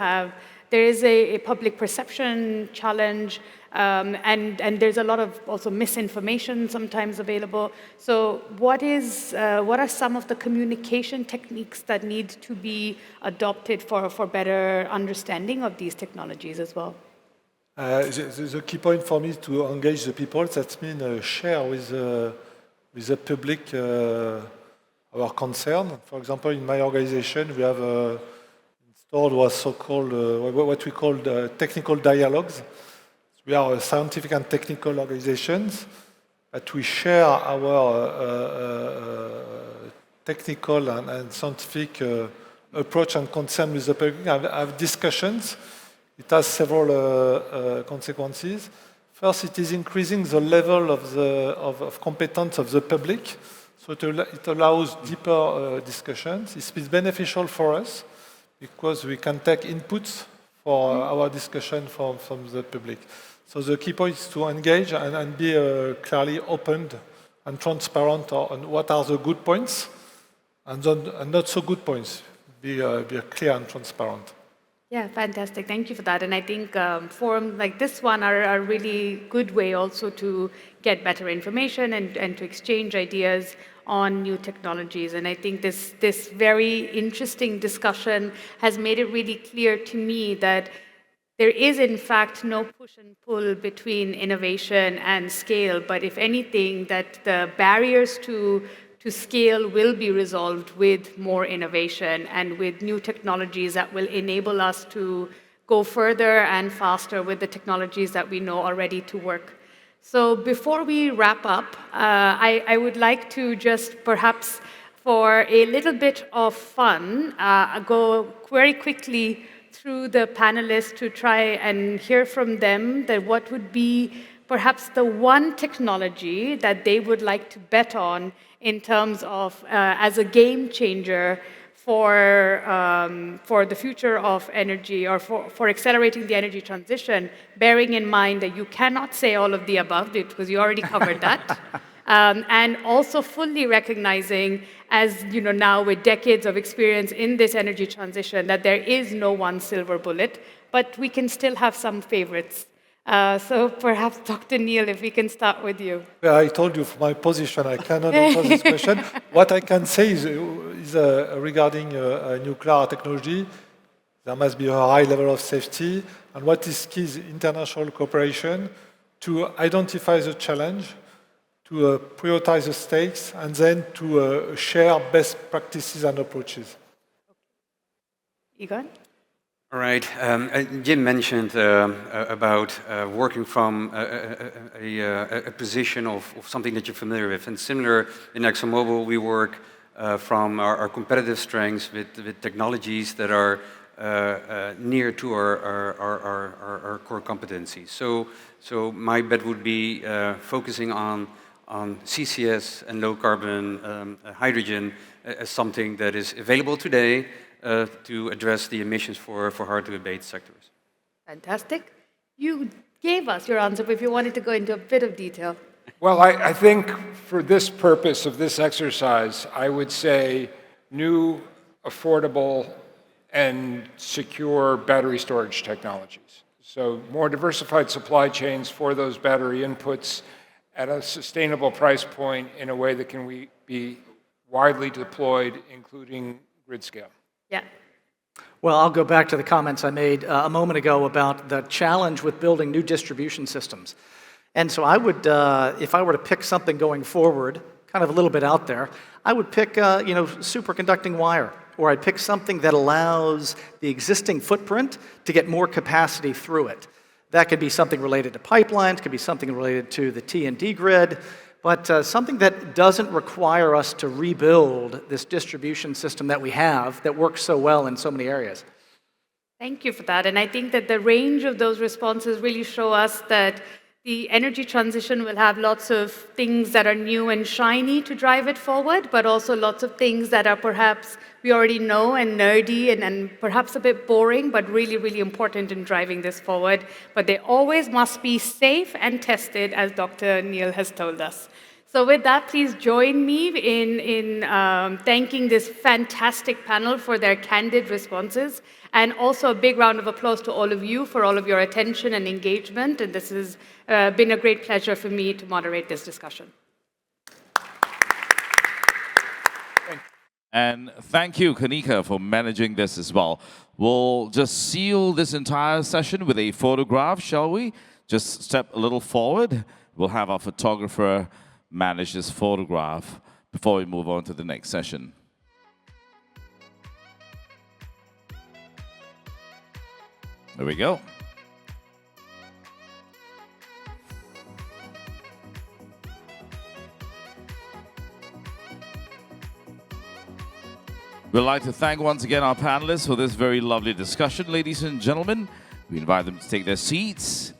there is a public perception challenge, and there's a lot of also misinformation sometimes available. So what are some of the communication techniques that need to be adopted for better understanding of these technologies as well? The key point for me is to engage the people. That means share with the public our concern. For example, in my organization, we have installed what we call technical dialogues. We are a scientific and technical organizations, but we share our technical and scientific approach and concern with the public. I have discussions. It has several consequences. First, it is increasing the level of competence of the public. So it allows deeper discussions. It's beneficial for us because we can take inputs for our discussion from the public. So the key point is to engage and be clearly open and transparent on what are the good points and not so good points. Be clear and transparent. Yeah, fantastic. Thank you for that. And I think forums like this one are a really good way also to get better information and to exchange ideas on new technologies. And I think this very interesting discussion has made it really clear to me that there is, in fact, no push and pull between innovation and scale, but if anything, that the barriers to scale will be resolved with more innovation and with new technologies that will enable us to go further and faster with the technologies that we know already to work. So before we wrap up, I would like to just perhaps, for a little bit of fun, go very quickly through the panelists to try and hear from them that what would be perhaps the one technology that they would like to bet on in terms of as a game changer for the future of energy or for accelerating the energy transition, bearing in mind that you cannot say all of the above because you already covered that. And also fully recognizing, as you know now with decades of experience in this energy transition, that there is no one silver bullet, but we can still have some favorites. So perhaps Dr. Neil, if we can start with you. Yeah, I told you from my position I cannot answer this question. What I can say is regarding nuclear technology, there must be a high level of safety, and what is key is international cooperation to identify the challenge, to prioritize the stakes, and then to share best practices and approaches. Egon? All right. Jim mentioned about working from a position of something that you're familiar with. And similar in ExxonMobil, we work from our competitive strengths with technologies that are near to our core competencies. So my bet would be focusing on CCS and low carbon hydrogen as something that is available today to address the emissions for hard-to-abate sectors. Fantastic. You gave us your answer, but if you wanted to go into a bit of detail. Well, I think for this purpose of this exercise, I would say new, affordable, and secure battery storage technologies. So more diversified supply chains for those battery inputs at a sustainable price point in a way that can be widely deployed, including grid scale. Yeah. Well, I'll go back to the comments I made a moment ago about the challenge with building new distribution systems. And so I would, if I were to pick something going forward, kind of a little bit out there, I would pick, superconducting wire, or I'd pick something that allows the existing footprint to get more capacity through it. That could be something related to pipelines, could be something related to the T&D grid, but something that doesn't require us to rebuild this distribution system that we have that works so well in so many areas. Thank you for that. And I think that the range of those responses really show us that the energy transition will have lots of things that are new and shiny to drive it forward, but also lots of things that are perhaps we already know and nerdy and perhaps a bit boring, but really, really important in driving this forward. But they always must be safe and tested, as Dr. Neil has told us. So with that, please join me in thanking this fantastic panel for their candid responses, and also a big round of applause to all of you for all of your attention and engagement. And this has been a great pleasure for me to moderate this discussion. And thank you, Kanika, for managing this as well. We'll just seal this entire session with a photograph, shall we? Just step a little forward. We'll have our photographer manage this photograph before we move on to the next session. There we go. We'd like to thank once again our panelists for this very lovely discussion, ladies and gentlemen. We invite them to take their seats.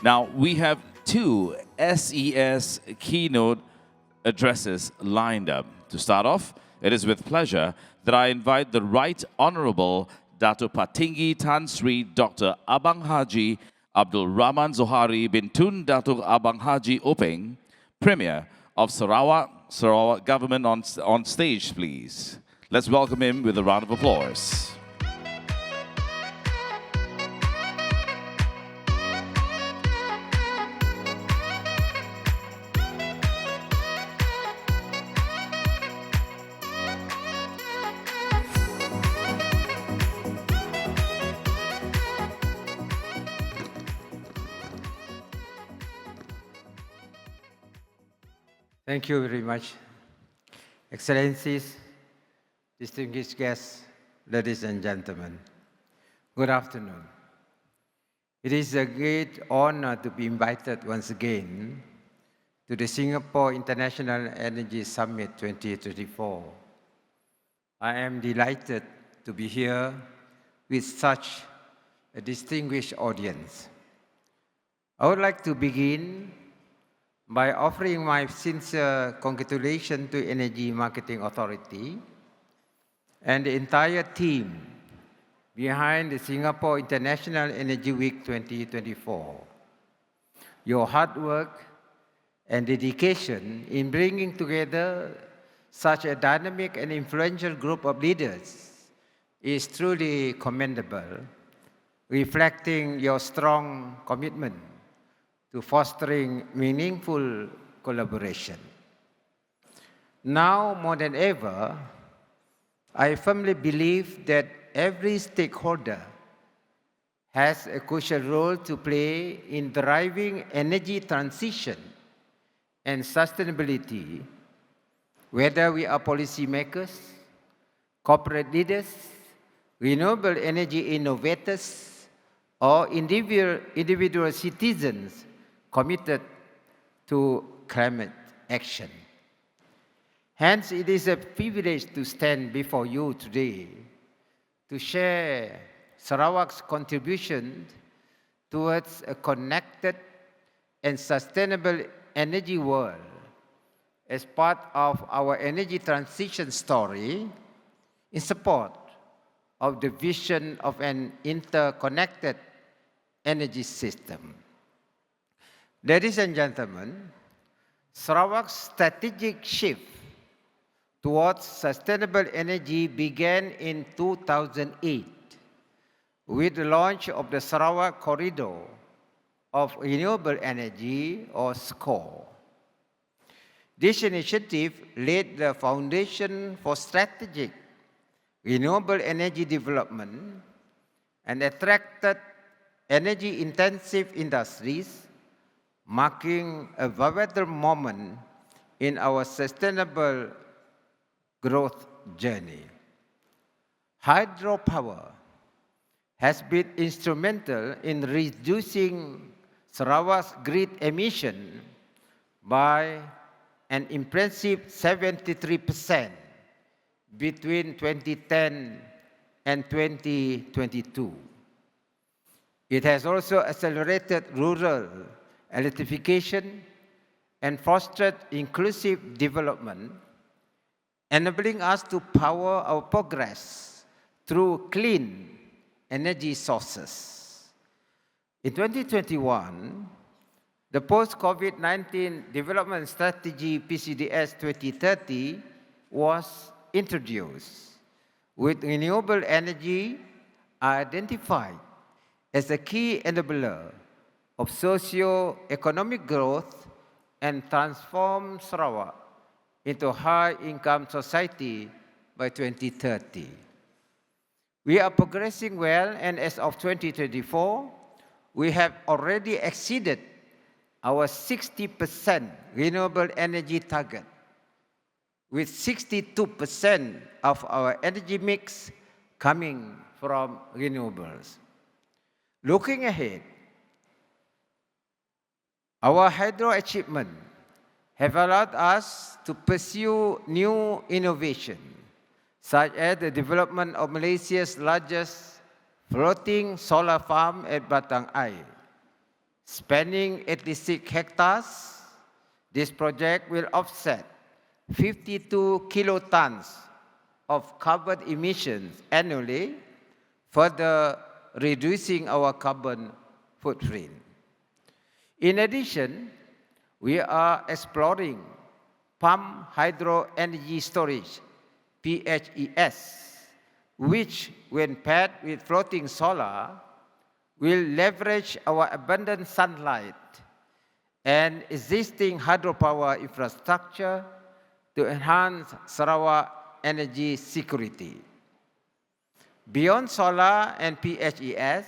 Now, we have two SES keynote addresses lined up. To start off, it is with pleasure that I invite the Right Honorable Dato Patinggi Tan Sri Dr. Abang Haji Abdul Rahman Zohari bin Tun Datuk Abang Haji Openg, Premier of Sarawak Government on stage, please. Let's welcome him with a round of applause. Thank you very much. Excellencies, distinguished guests, ladies and gentlemen, good afternoon. It is a great honor to be invited once again to the Singapore International Energy Summit 2024. I am delighted to be here with such a distinguished audience. I would like to begin by offering my sincere congratulations to Energy Marketing Authority and the entire team behind the Singapore International Energy Week 2024. Your hard work and dedication in bringing together such a dynamic and influential group of leaders is truly commendable, reflecting your strong commitment to fostering meaningful collaboration. Now more than ever, I firmly believe that every stakeholder has a crucial role to play in driving energy transition and sustainability, whether we are policymakers, corporate leaders, renewable energy innovators, or individual citizens committed to climate action. Hence, it is a privilege to stand before you today to share Sarawak's contribution towards a connected and sustainable energy world as part of our energy transition story in support of the vision of an interconnected energy system. Ladies and gentlemen, Sarawak's strategic shift towards sustainable energy began in 2008 with the launch of the Sarawak Corridor of Renewable Energy, or SCORE. This initiative laid the foundation for strategic renewable energy development and attracted energy-intensive industries, marking a pivotal moment in our sustainable growth journey. Hydropower has been instrumental in reducing Sarawak's grid emission by an impressive 73% between 2010 and 2022. It has also accelerated rural electrification and fostered inclusive development, enabling us to power our progress through clean energy sources. In 2021, the Post-COVID-19 Development Strategy PCDS 2030 was introduced, with renewable energy identified as a key enabler of socio-economic growth and transform Sarawak into a high-income society by 2030. We are progressing well, and as of 2024, we have already exceeded our 60% renewable energy target, with 62% of our energy mix coming from renewables. Looking ahead, our hydro achievements have allowed us to pursue new innovation, such as the development of Malaysia's largest floating solar farm at Batang Air. Spanning 86 hectares, this project will offset 52 kilotons of carbon emissions annually, further reducing our carbon footprint. In addition, we are exploring pumped hydro energy storage, PHES, which, when paired with floating solar, will leverage our abundant sunlight and existing hydropower infrastructure to enhance Sarawak energy security. Beyond solar and PHES,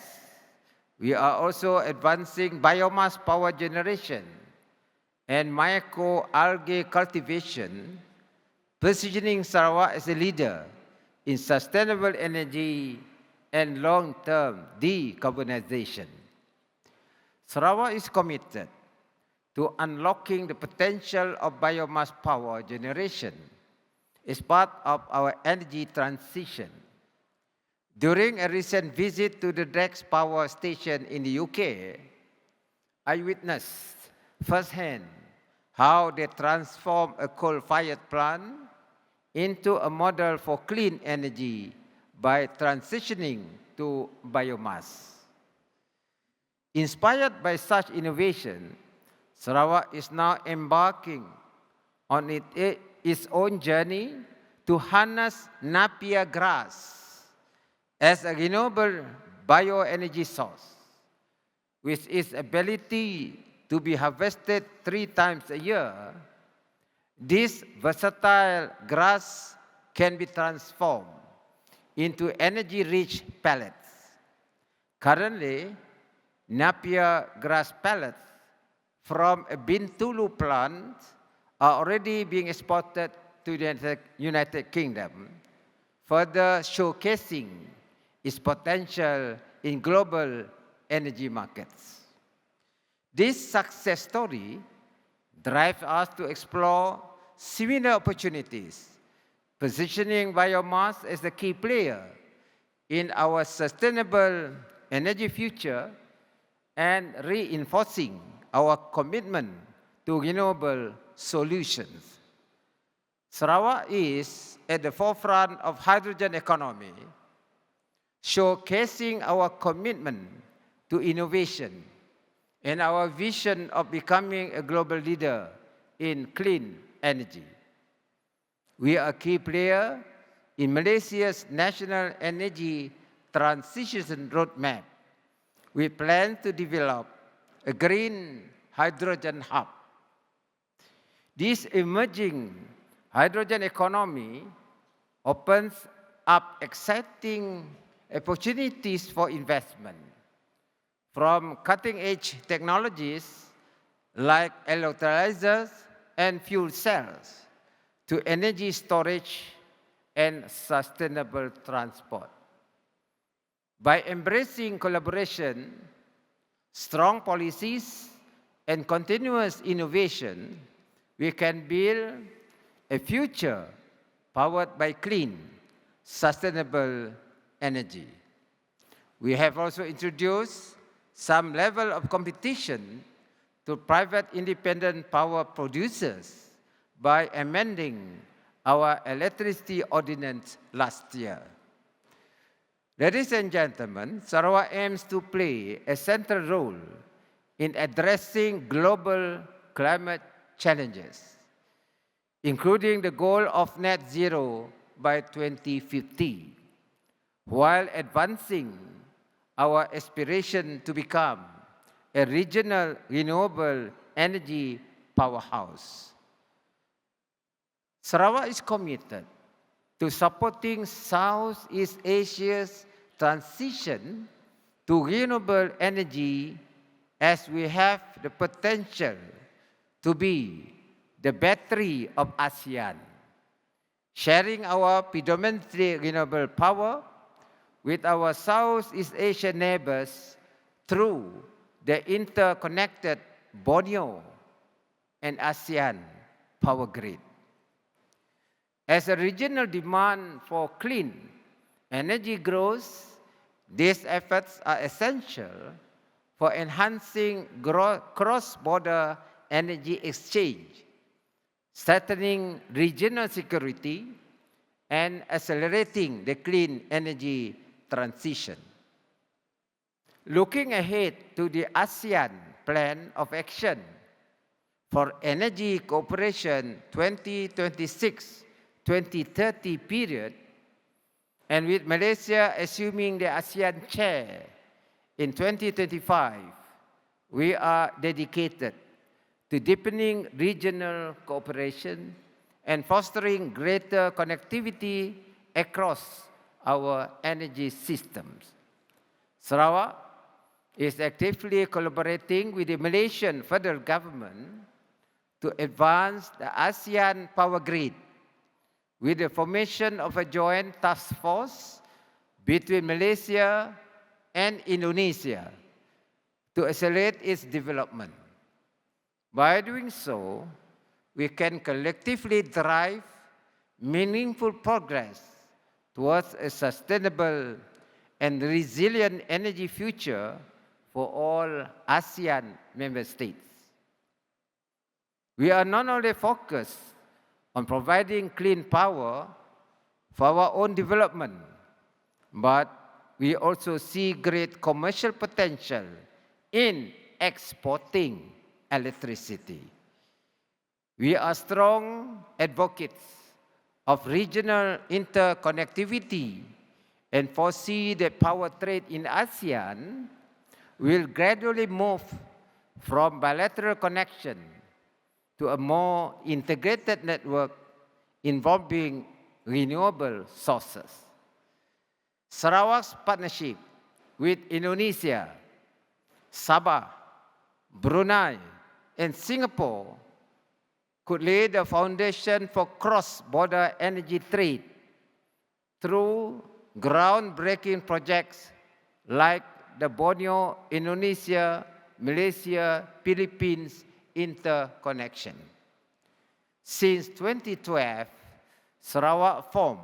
we are also advancing biomass power generation and microalgae cultivation, positioning Sarawak as a leader in sustainable energy and long-term decarbonization. Sarawak is committed to unlocking the potential of biomass power generation as part of our energy transition. During a recent visit to the Drax Power Station in the UK, I witnessed firsthand how they transform a coal-fired plant into a model for clean energy by transitioning to biomass. Inspired by such innovation, Sarawak is now embarking on its own journey to harness napier grass as a renewable bioenergy source. With its ability to be harvested 3 times a year, this versatile grass can be transformed into energy-rich pellets. Currently, napier grass pellets from a Bintulu plant are already being exported to the United Kingdom, further showcasing its potential in global energy markets. This success story drives us to explore similar opportunities, positioning biomass as a key player in our sustainable energy future and reinforcing our commitment to renewable solutions. Sarawak is at the forefront of hydrogen economy, showcasing our commitment to innovation and our vision of becoming a global leader in clean energy. We are a key player in Malaysia's national energy transition roadmap, we plan to develop a green hydrogen hub. This emerging hydrogen economy opens up exciting opportunities for investment, from cutting-edge technologies like electrolyzers and fuel cells to energy storage and sustainable transport. By embracing collaboration, strong policies, and continuous innovation, we can build a future powered by clean, sustainable energy. We have also introduced some level of competition to private independent power producers by amending our electricity ordinance last year. Ladies and gentlemen, Sarawak aims to play a central role in addressing global climate challenges, including the goal of net zero by 2050, while advancing our aspiration to become a regional renewable energy powerhouse. Sarawak is committed to supporting Southeast Asia's transition to renewable energy, as we have the potential to be the battery of ASEAN, sharing our predominantly renewable power with our Southeast Asian neighbors through the interconnected Borneo and ASEAN power grid. As a regional demand for clean energy grows, these efforts are essential for enhancing cross-border energy exchange, strengthening regional security, and accelerating the clean energy transition. Looking ahead to the ASEAN Plan of Action for Energy Cooperation 2026-2030 period, and with Malaysia assuming the ASEAN chair in 2025, we are dedicated to deepening regional cooperation and fostering greater connectivity across our energy systems. Sarawak is actively collaborating with the Malaysian federal government to advance the ASEAN power grid with the formation of a joint task force between Malaysia and Indonesia to accelerate its development. By doing so, we can collectively drive meaningful progress towards a sustainable and resilient energy future for all ASEAN member states. We are not only focused on providing clean power for our own development, but we also see great commercial potential in exporting electricity. We are strong advocates of regional interconnectivity and foresee that power trade in ASEAN will gradually move from bilateral connection to a more integrated network involving renewable sources. Sarawak's partnership with Indonesia, Sabah, Brunei, and Singapore could lay the foundation for cross-border energy trade through groundbreaking projects like the Borneo, Indonesia, Malaysia, Philippines interconnection. Since 2012, Sarawak formed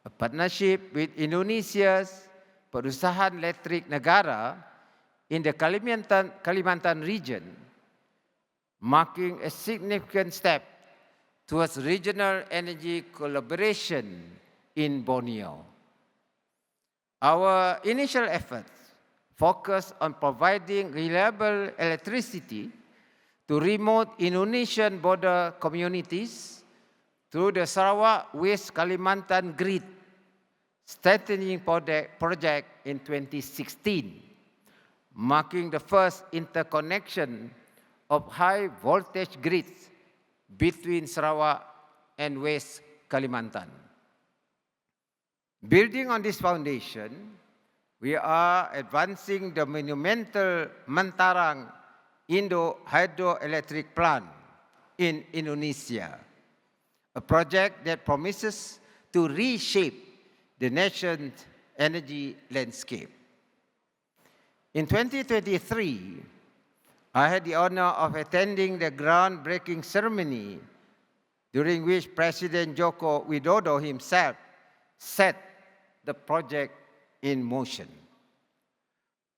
a partnership with Indonesia's Perusahaan Listrik Negara in the Kalimantan region, marking a significant step towards regional energy collaboration in Borneo. Our initial efforts focus on providing reliable electricity to remote Indonesian border communities through the Sarawak West Kalimantan Grid, strengthening project in 2016, marking the first interconnection of high voltage grids between Sarawak and West Kalimantan. Building on this foundation, we are advancing the monumental Mantarang Indo Hydroelectric Plant in Indonesia, a project that promises to reshape the nation's energy landscape. In 2023, I had the honor of attending the groundbreaking ceremony during which President Joko Widodo himself set the project in motion.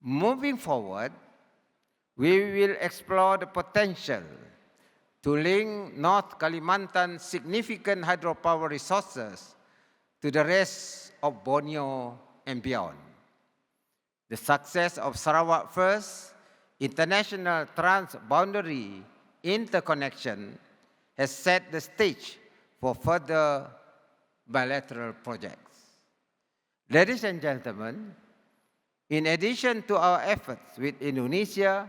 Moving forward, we will explore the potential to link North Kalimantan's significant hydropower resources to the rest of Borneo and beyond. The success of Sarawak First international transboundary interconnection has set the stage for further bilateral projects. Ladies and gentlemen, in addition to our efforts with Indonesia,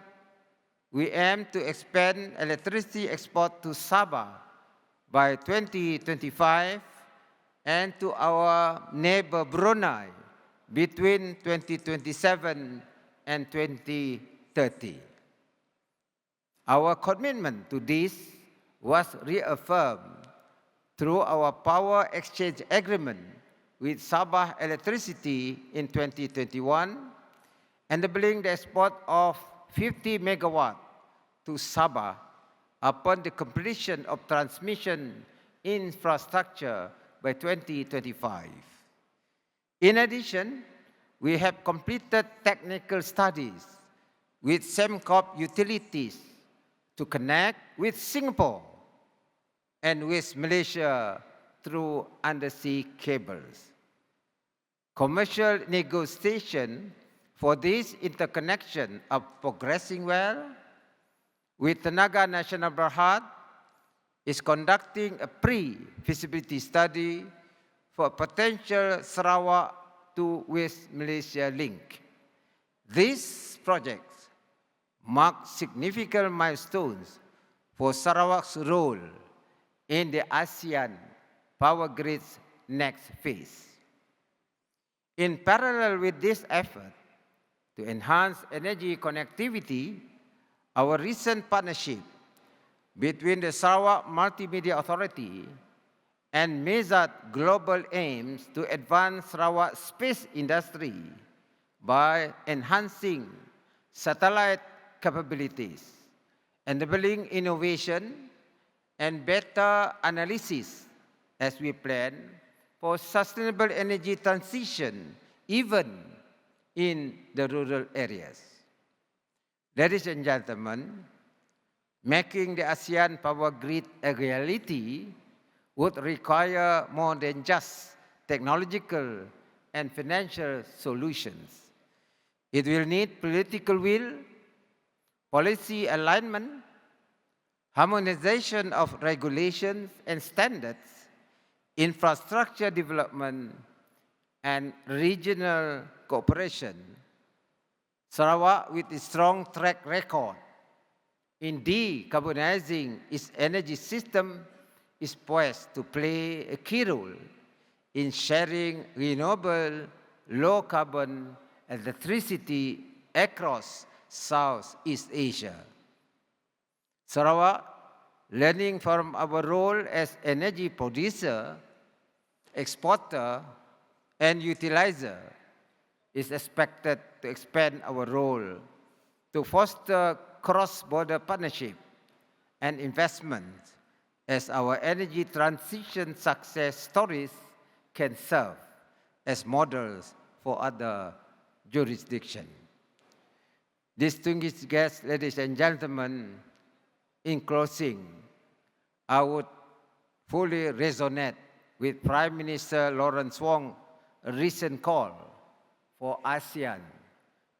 we aim to expand electricity export to Sabah by 2025 and to our neighbor Brunei between 2027 and 2030. Our commitment to this was reaffirmed through our power exchange agreement with Sabah Electricity in 2021, enabling the export of 50 megawatt to Sabah upon the completion of transmission infrastructure by 2025. In addition, we have completed technical studies with Sembcorp Utilities to connect with Singapore and with Malaysia through undersea cables. Commercial negotiations for this interconnection are progressing well, with Tenaga Nasional Berhad is conducting a pre-feasibility study for a potential Sarawak to West Malaysia link. These projects mark significant milestones for Sarawak's role in the ASEAN power grid's next phase. In parallel with this effort to enhance energy connectivity, our recent partnership between the Sarawak Multimedia Authority and MESAT Global aims to advance Sarawak's space industry by enhancing satellite capabilities, enabling innovation and better analysis as we plan for sustainable energy transition, even in the rural areas. Ladies and gentlemen, making the ASEAN power grid a reality would require more than just technological and financial solutions. It will need political will, policy alignment, harmonization of regulations and standards, infrastructure development, and regional cooperation. Sarawak, with its strong track record in decarbonizing its energy system, is poised to play a key role in sharing renewable, low-carbon electricity across Southeast Asia. Sarawak, learning from our role as energy producer, exporter, and utilizer, is expected to expand our role to foster cross-border partnership and investment as our energy transition success stories can serve as models for other jurisdictions. Distinguished guests, ladies and gentlemen, in closing, I would fully resonate with Prime Minister Lawrence Wong's recent call for ASEAN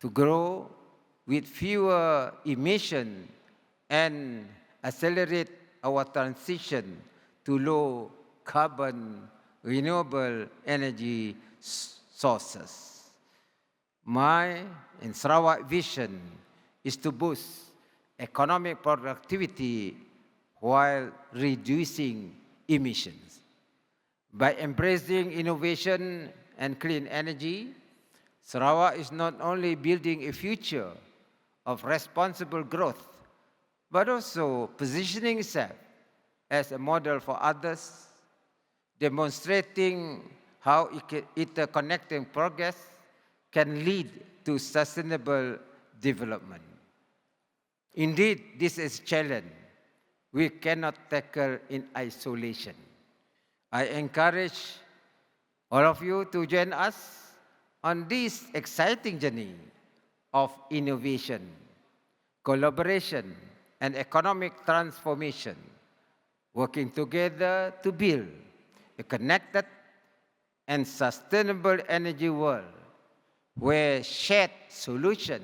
to grow with fewer emissions and accelerate our transition to low-carbon renewable energy sources. My and Sarawak vision is to boost economic productivity while reducing emissions. By embracing innovation and clean energy, Sarawak is not only building a future of responsible growth, but also positioning itself as a model for others, demonstrating how interconnecting progress can lead to sustainable development. Indeed, this is a challenge we cannot tackle in isolation. I encourage all of you to join us on this exciting journey of innovation, collaboration, and economic transformation, working together to build a connected and sustainable energy world where shared solutions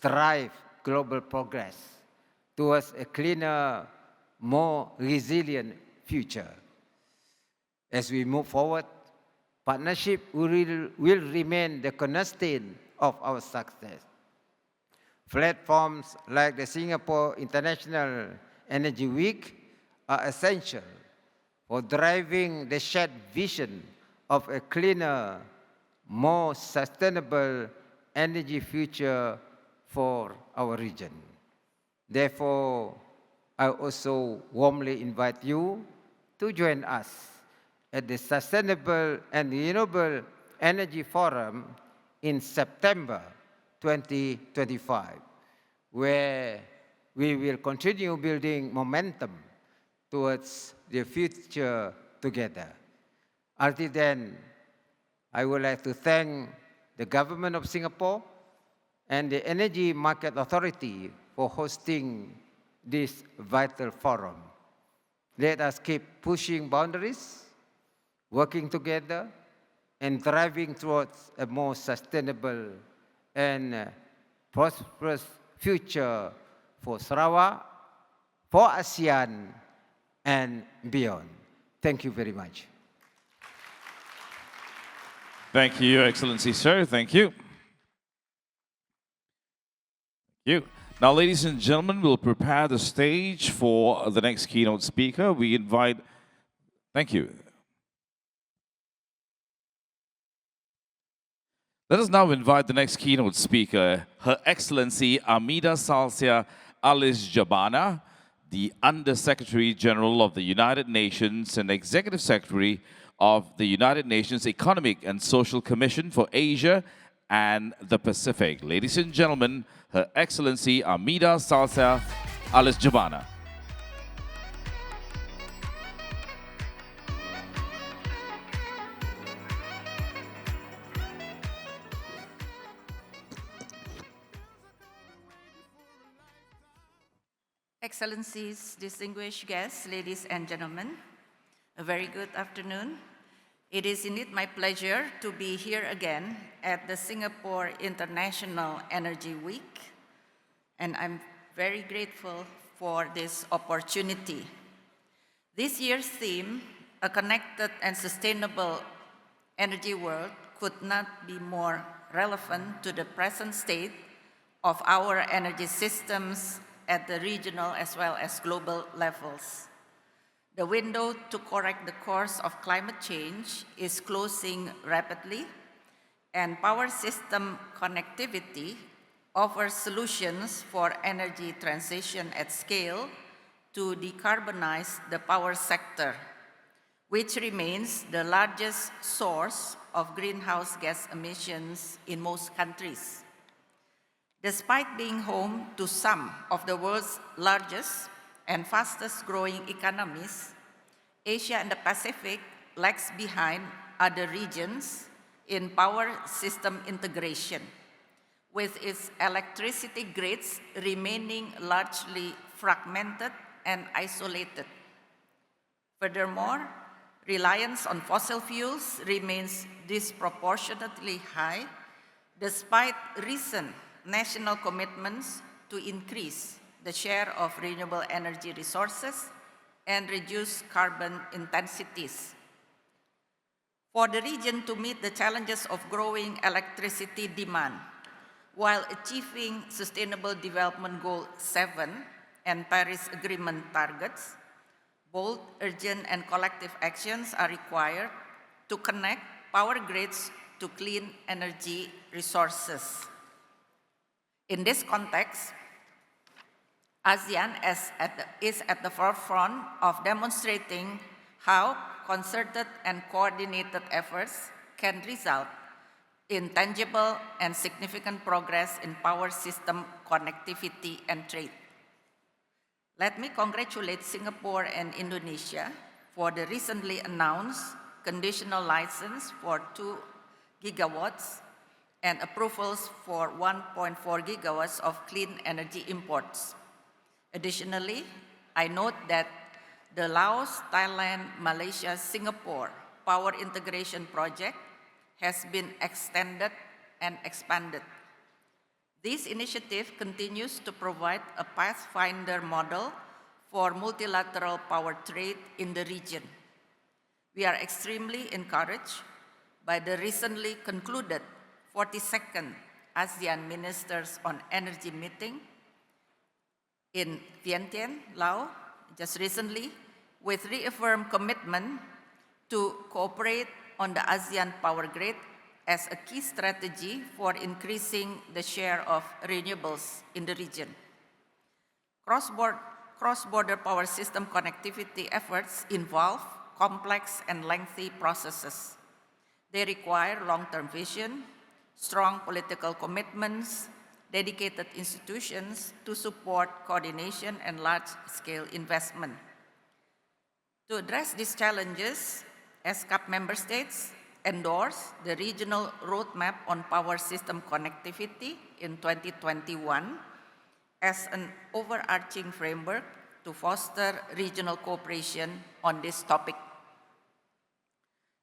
drive global progress towards a cleaner, more resilient future. As we move forward, partnership will remain the cornerstone of our success. Platforms like the Singapore International Energy Week are essential for driving the shared vision of a cleaner, more sustainable energy future for our region. Therefore, I also warmly invite you to join us at the Sustainable and Renewable Energy Forum in September 2025, where we will continue building momentum towards the future together. Until then, I would like to thank the government of Singapore and the Energy Market Authority for hosting this vital forum. Let us keep pushing boundaries, working together, and driving towards a more sustainable and prosperous future for Sarawak, for ASEAN, and beyond. Thank you very much. Thank you, Your Excellency, sir. Thank you. Thank you. Now, ladies and gentlemen, we'll prepare the stage for the next keynote speaker. We invite, thank you. Let us now invite the next keynote speaker, Her Excellency Amida Salsia Alice Jabana, the Under-Secretary General of the United Nations and Executive Secretary of the United Nations Economic and Social Commission for Asia and the Pacific. Ladies and gentlemen, Her Excellency Amida Salsia Alice Jabana. Excellencies, distinguished guests, ladies and gentlemen, a very good afternoon. It is indeed my pleasure to be here again at the Singapore International Energy Week, and I'm very grateful for this opportunity. This year's theme, A Connected and Sustainable Energy World, could not be more relevant to the present state of our energy systems at the regional as well as global levels. The window to correct the course of climate change is closing rapidly, and power system connectivity offers solutions for energy transition at scale to decarbonize the power sector, which remains the largest source of greenhouse gas emissions in most countries. Despite being home to some of the world's largest and fastest growing economies, Asia and the Pacific lags behind other regions in power system integration, with its electricity grids remaining largely fragmented and isolated. Furthermore, reliance on fossil fuels remains disproportionately high, despite recent national commitments to increase the share of renewable energy resources and reduce carbon intensities. For the region to meet the challenges of growing electricity demand while achieving Sustainable Development Goal 7 and Paris Agreement targets, bold, urgent, and collective actions are required to connect power grids to clean energy resources. In this context, ASEAN is at the forefront of demonstrating how concerted and coordinated efforts can result in tangible and significant progress in power system connectivity and trade. Let me congratulate Singapore and Indonesia for the recently announced conditional license for 2 gigawatts and approvals for 1.4 gigawatts of clean energy imports. Additionally, I note that the Laos, Thailand, Malaysia, Singapore Power Integration Project has been extended and expanded. This initiative continues to provide a pathfinder model for multilateral power trade in the region. We are extremely encouraged by the recently concluded 42nd ASEAN Ministers on Energy meeting in Vientiane, Laos, just recently, with reaffirmed commitment to cooperate on the ASEAN power grid as a key strategy for increasing the share of renewables in the region. Cross-border power system connectivity efforts involve complex and lengthy processes. They require long-term vision, strong political commitments, dedicated institutions to support coordination and large-scale investment. To address these challenges, SCAP member states endorsed the Regional Roadmap on Power System Connectivity in 2021 as an overarching framework to foster regional cooperation on this topic.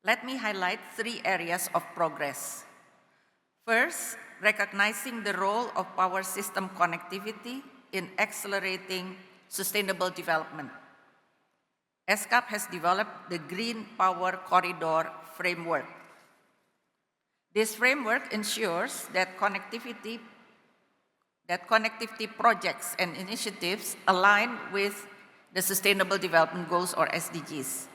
Let me highlight 3 areas of progress. First, recognizing the role of power system connectivity in accelerating sustainable development. SCAP has developed the Green Power Corridor Framework. This framework ensures that connectivity projects and initiatives align with the Sustainable Development Goals or SDGs.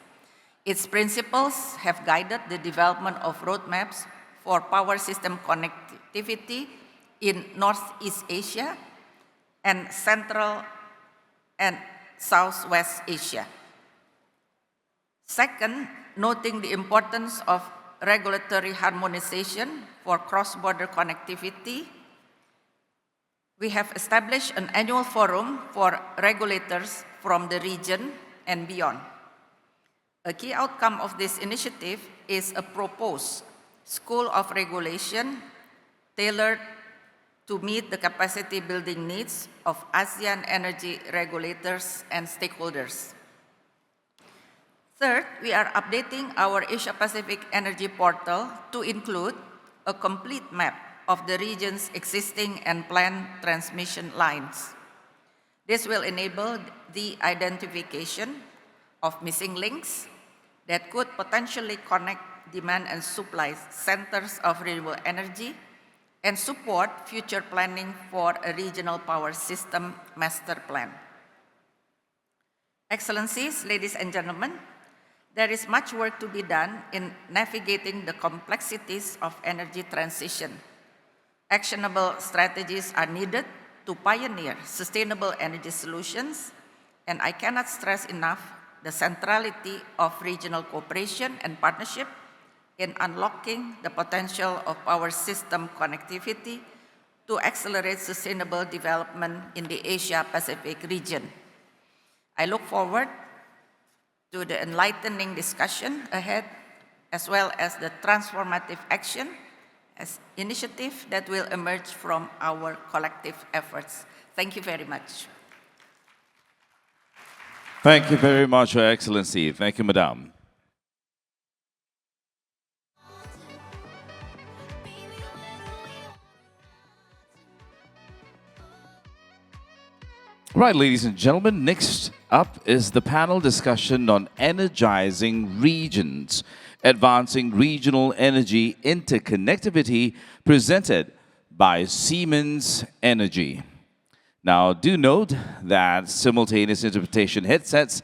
Its principles have guided the development of roadmaps for power system connectivity in Northeast Asia and Central and Southwest Asia. Second, noting the importance of regulatory harmonization for cross-border connectivity, we have established an annual forum for regulators from the region and beyond. A key outcome of this initiative is a proposed School of Regulation tailored to meet the capacity building needs of ASEAN energy regulators and stakeholders. Third, we are updating our Asia-Pacific Energy Portal to include a complete map of the region's existing and planned transmission lines. This will enable the identification of missing links that could potentially connect demand and supply centers of renewable energy and support future planning for a regional power system master plan. Excellencies, ladies and gentlemen, there is much work to be done in navigating the complexities of energy transition. Actionable strategies are needed to pioneer sustainable energy solutions, and I cannot stress enough the centrality of regional cooperation and partnership in unlocking the potential of power system connectivity to accelerate sustainable development in the Asia-Pacific region. I look forward to the enlightening discussion ahead, as well as the transformative action as initiative that will emerge from our collective efforts. Thank you very much. Thank you very much, Your Excellency. Thank you, Madam. Right, ladies and gentlemen, next up is the panel discussion on energizing regions, advancing regional energy interconnectivity, presented by Siemens Energy. Now, do note that simultaneous interpretation headsets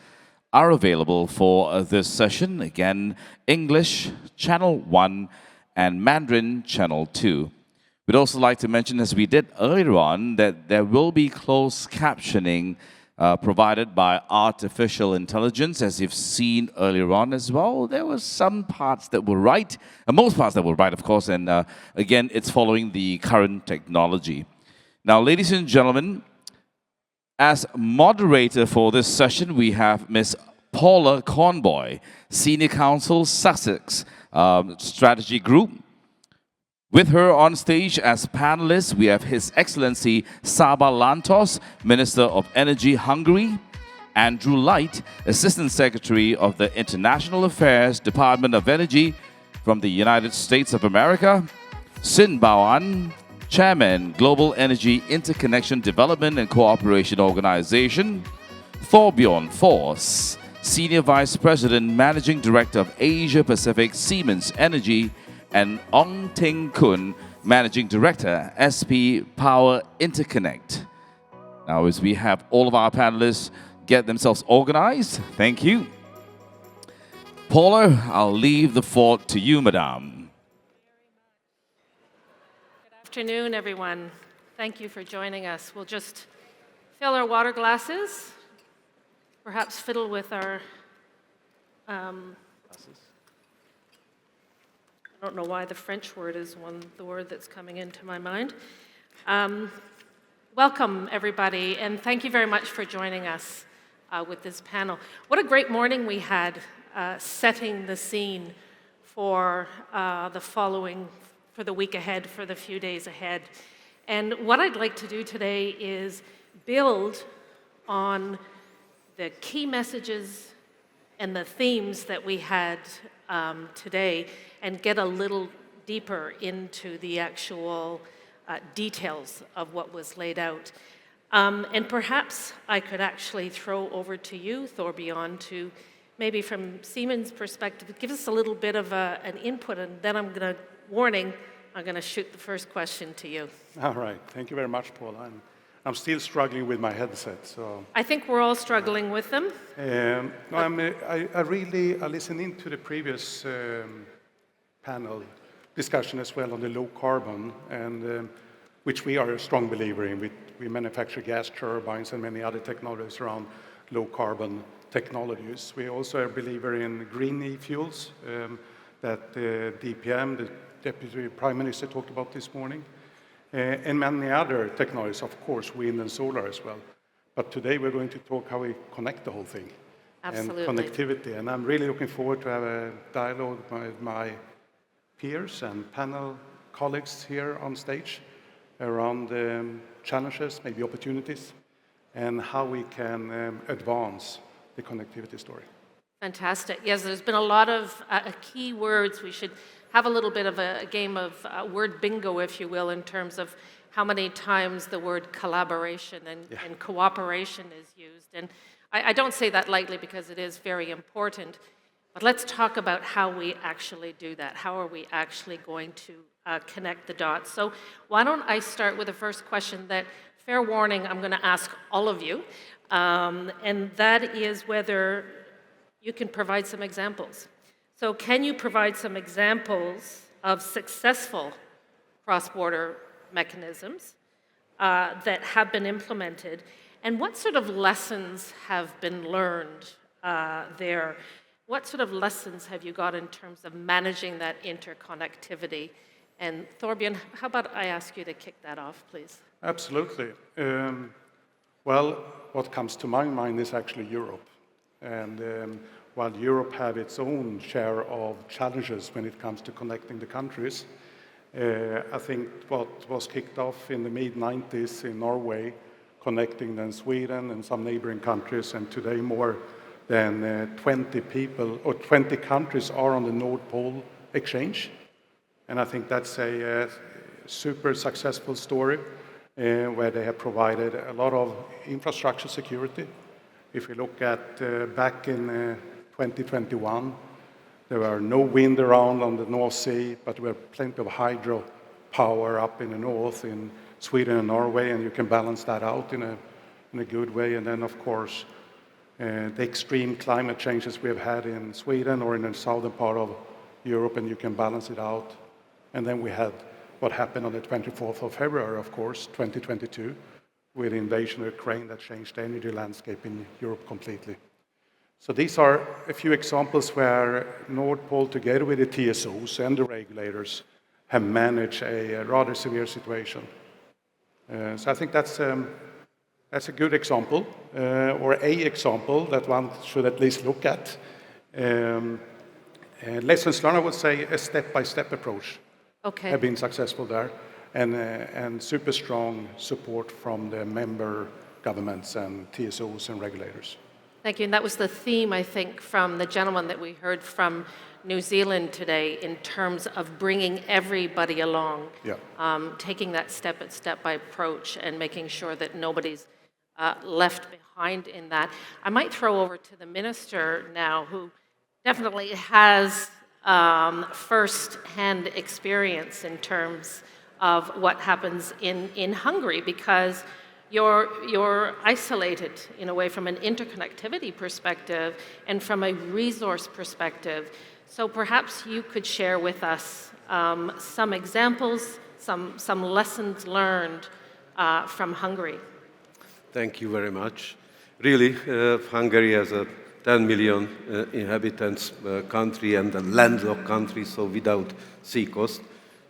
are available for this session. Again, English, Channel 1, and Mandarin, Channel 2. We'd also like to mention, as we did earlier on, that there will be closed captioning provided by artificial intelligence, as you've seen earlier on as well. There were some parts that were right, most parts that were right, of course, and again, it's following the current technology. Now, ladies and gentlemen, as moderator for this session, we have Ms. Paula Conboy, Senior Counsel, Sussex Strategy Group. With her on stage as panelists, we have His Excellency Saba Lantos, Minister of Energy, Hungary, Andrew Light, Assistant Secretary of the International Affairs Department of Energy from the United States of America, Sin Baoan, Chairman, Global Energy Interconnection Development and Cooperation Organization, Thorbjorn Fors, Senior Vice President, Managing Director of Asia Pacific Siemens Energy, and Ong Ting Kun, Managing Director, SP Power Interconnect. Now, as we have all of our panelists get themselves organized, thank you. Paula, I'll leave the floor to you, madam. Good afternoon, everyone. Thank you for joining us. We'll just fill our water glasses, perhaps fiddle with our I don't know why the French word is the word that's coming into my mind. Welcome, everybody, and thank you very much for joining us with this panel. What a great morning we had setting the scene for the week ahead, for the few days ahead. And what I'd like to do today is build on the key messages and the themes that we had today and get a little deeper into the actual details of what was laid out. And perhaps I could actually throw over to you, Thorbjorn, to maybe from Siemens' perspective, give us a little bit of an input, and then I'm going to shoot the first question to you. All right. Thank you very much, Paul. I'm still struggling with my headset, so... I think we're all struggling with them. I listened into the previous panel discussion as well on the low carbon, and which we are a strong believer in. We manufacture gas turbines and many other technologies around low carbon technologies. We also are a believer in green e-fuels that DPM, the Deputy Prime Minister, talked about this morning. And many other technologies, of course, wind and solar as well. But today we're going to talk how we connect the whole thing. Absolutely. And connectivity. And I'm really looking forward to have a dialogue with my peers and panel colleagues here on stage around challenges, maybe opportunities, and how we can advance the connectivity story. Fantastic. Yes, there's been a lot of key words. We should have a little bit of a game of word bingo, if you will, in terms of how many times the word collaboration and cooperation is used. And I don't say that lightly because it is very important, but let's talk about how we actually do that. How are we actually going to connect the dots? So why don't I start with the first question that, fair warning, I'm going to ask all of you, and that is whether you can provide some examples. So can you provide some examples of successful cross-border mechanisms that have been implemented, and what sort of lessons have been learned there? What sort of lessons have you got in terms of managing that interconnectivity? And Thorbjorn, how about I ask you to kick that off, please? Absolutely. Well, what comes to my mind is actually Europe. And while Europe have its own share of challenges when it comes to connecting the countries, I think what was kicked off in the mid-90s in Norway, connecting then Sweden and some neighboring countries, and today more than 20 people or 20 countries are on the Nord Pole exchange. And I think that's a super successful story. where they have provided a lot of infrastructure security. If we look at back in 2021, there were no wind around on the North Sea, but there were plenty of hydro power up in the north in Sweden and Norway, and you can balance that out in a good way. And then, of course, the extreme climate changes we have had in Sweden or in the southern part of Europe, and you can balance it out. And then we had what happened on the 24th of February, of course, 2022, with the invasion of Ukraine that changed the energy landscape in Europe completely. So these are a few examples where Nord Pool, together with the TSOs and the regulators, have managed a rather severe situation. So I think that's a good example, or a example that one should at least look at. Lessons learned, I would say, a step-by-step approach have been successful there, and super strong support from the member governments and TSOs and regulators. Thank you. And that was the theme, I think, from the gentleman that we heard from New Zealand today in terms of bringing everybody along, taking that step-by-step approach and making sure that nobody's left behind in that. I might throw over to the minister now, who definitely has first-hand experience in terms of what happens in Hungary, because you're isolated in a way from an interconnectivity perspective and from a resource perspective. So perhaps you could share with us some examples, some lessons learned from Hungary. Thank you very much. Really, Hungary has a 10 million inhabitants country and a landlocked country, so without sea coast.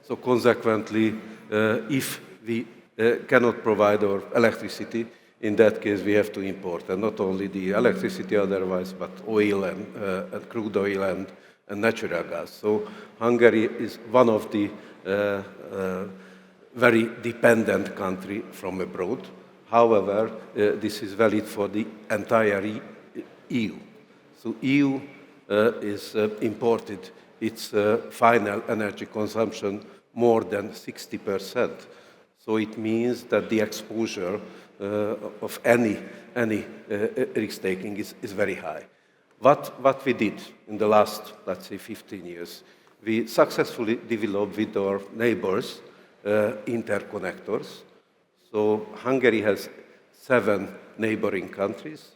So consequently, if we cannot provide our electricity, in that case we have to import, and not only the electricity otherwise, but oil and crude oil and natural gas. So Hungary is one of the very dependent country from abroad. However, this is valid for the entire EU. So EU is imported its final energy consumption more than 60%. So it means that the exposure of any risk-taking is very high. What we did in the last, let's say, 15 years, we successfully developed with our neighbors interconnectors. So Hungary has 7 neighboring countries,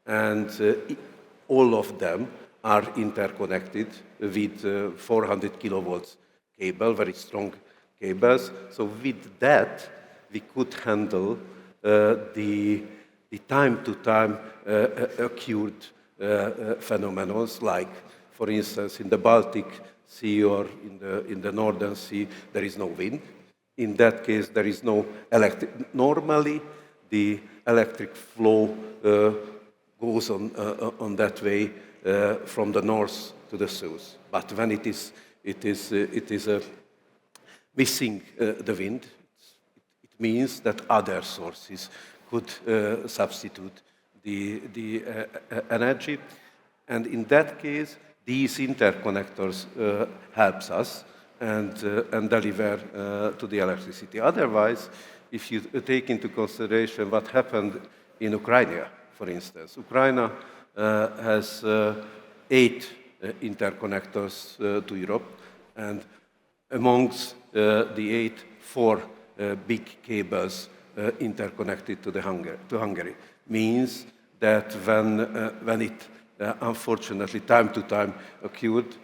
and all of them are interconnected with 400 kilovolts cable, very strong cables. So with that, we could handle the time-to-time occurred phenomena, like, for instance, in the Baltic Sea or in the Northern Sea, there is no wind. In that case, there is no electric. Normally, the electric flow goes on that way from the north to the south. But when it is missing the wind, it means that other sources could substitute the energy. And in that case, these interconnectors helps us and deliver to the electricity. Otherwise, if you take into consideration what happened in Ukraine, for instance, Ukraine has 8 interconnectors to Europe, and amongst the 8, 4 big cables interconnected to Hungary. Means that when it unfortunately time to time occurred,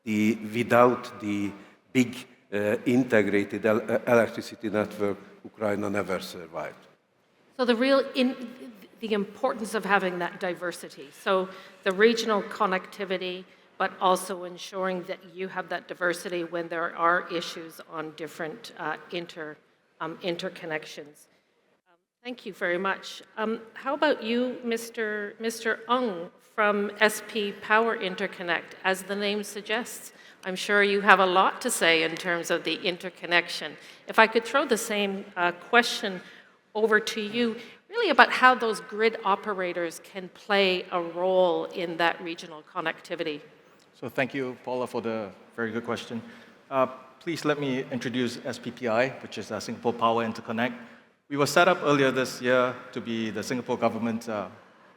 without the big integrated electricity network, Ukraine never survived. So the importance of having that diversity. So the regional connectivity, but also ensuring that you have that diversity when there are issues on different interconnections. Thank you very much. How about you, Mr. Ung from SP Power Interconnect? As the name suggests, I'm sure you have a lot to say in terms of the interconnection. If I could throw the same question over to you, really about how those grid operators can play a role in that regional connectivity. So thank you, Paula, for the very good question. Please let me introduce SPPI, which is Singapore Power Interconnect. We were set up earlier this year to be the Singapore government's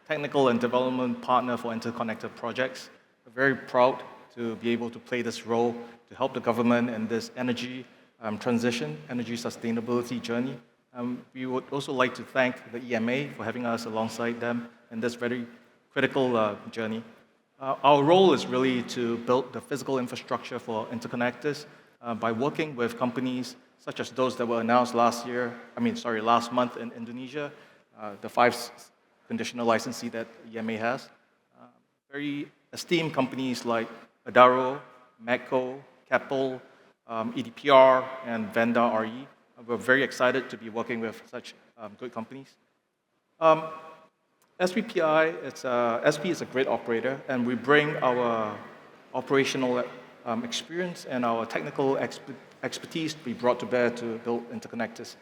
technical and development partner for interconnected projects. We're very proud to be able to play this role to help the government in this energy transition, energy sustainability journey. We would also like to thank the EMA for having us alongside them in this very critical journey. Our role is really to build the physical infrastructure for interconnectors by working with companies such as those that were announced last month in Indonesia, the 5 conditional licensee that EMA has. Very esteemed companies like Adaro, Medco, Keppel, EDPR, and Vanda RE. We're very excited to be working with such good companies. SPPI, SP is a great operator, and we bring our operational experience and our technical expertise to be brought to bear to build interconnectors.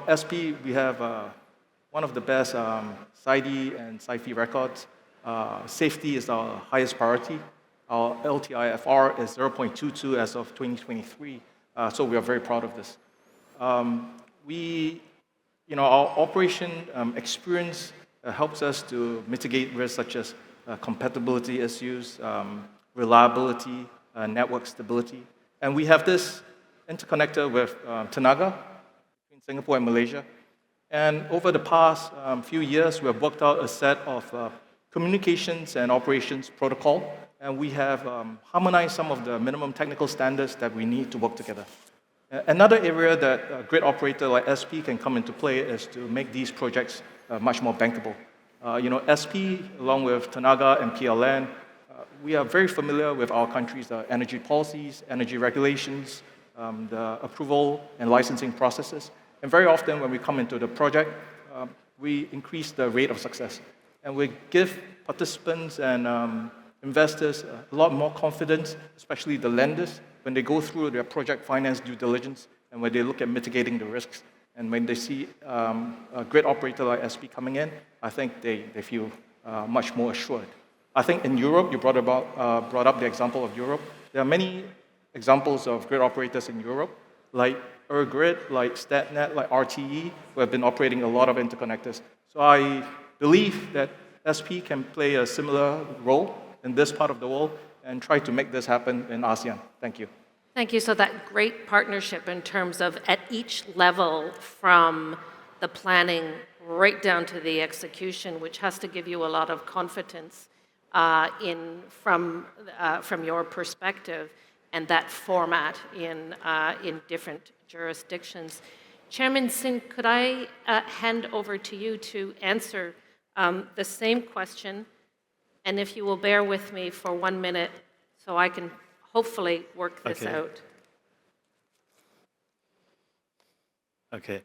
SP, we have one of the best SIEW and SIFI records. Safety is our highest priority. Our LTIFR is 0.22 as of 2023, so we are very proud of this. Our operation experience helps us to mitigate risks such as compatibility issues, reliability, network stability. And we have this interconnector with Tenaga between Singapore and Malaysia. And over the past few years, we have worked out a set of communications and operations protocol, and we have harmonized some of the minimum technical standards that we need to work together. Another area that a great operator like SP can come into play is to make these projects much more bankable. SP, along with Tenaga and PLN, we are very familiar with our country's energy policies, energy regulations, the approval and licensing processes. And very often when we come into the project, we increase the rate of success. And we give participants and investors a lot more confidence, especially the lenders, when they go through their project finance due diligence and when they look at mitigating the risks. And when they see a great operator like SP coming in, I think they feel much more assured. I think in Europe, you brought up the example of Europe. There are many examples of great operators in Europe, like ERGRID, like StatNet, like RTE, who have been operating a lot of interconnectors. So I believe that SP can play a similar role in this part of the world and try to make this happen in ASEAN. Thank you. Thank you. So that great partnership in terms of at each level, from the planning right down to the execution, which has to give you a lot of confidence from your perspective, and that format in different jurisdictions. Chairman Singh, could I hand over to you to answer the same question, and if you will bear with me for 1 minute so I can hopefully work this out. OK，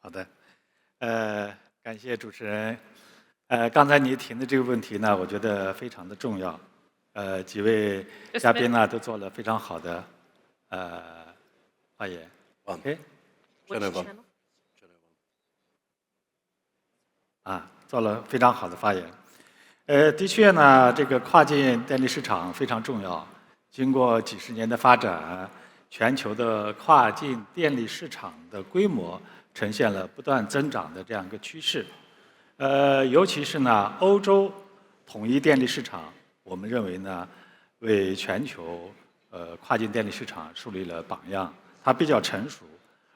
好的，感谢主持人。刚才你提的这个问题呢，我觉得非常的重要。几位嘉宾呢都做了非常好的发言。OK， 做了非常好的发言。的确呢，这个跨境电力市场非常重要。经过几十年的发展，全球的跨境电力市场的规模呈现了不断增长的这样一个趋势。尤其是呢，欧洲统一电力市场，我们认为呢，为全球跨境电力市场树立了榜样。它比较成熟，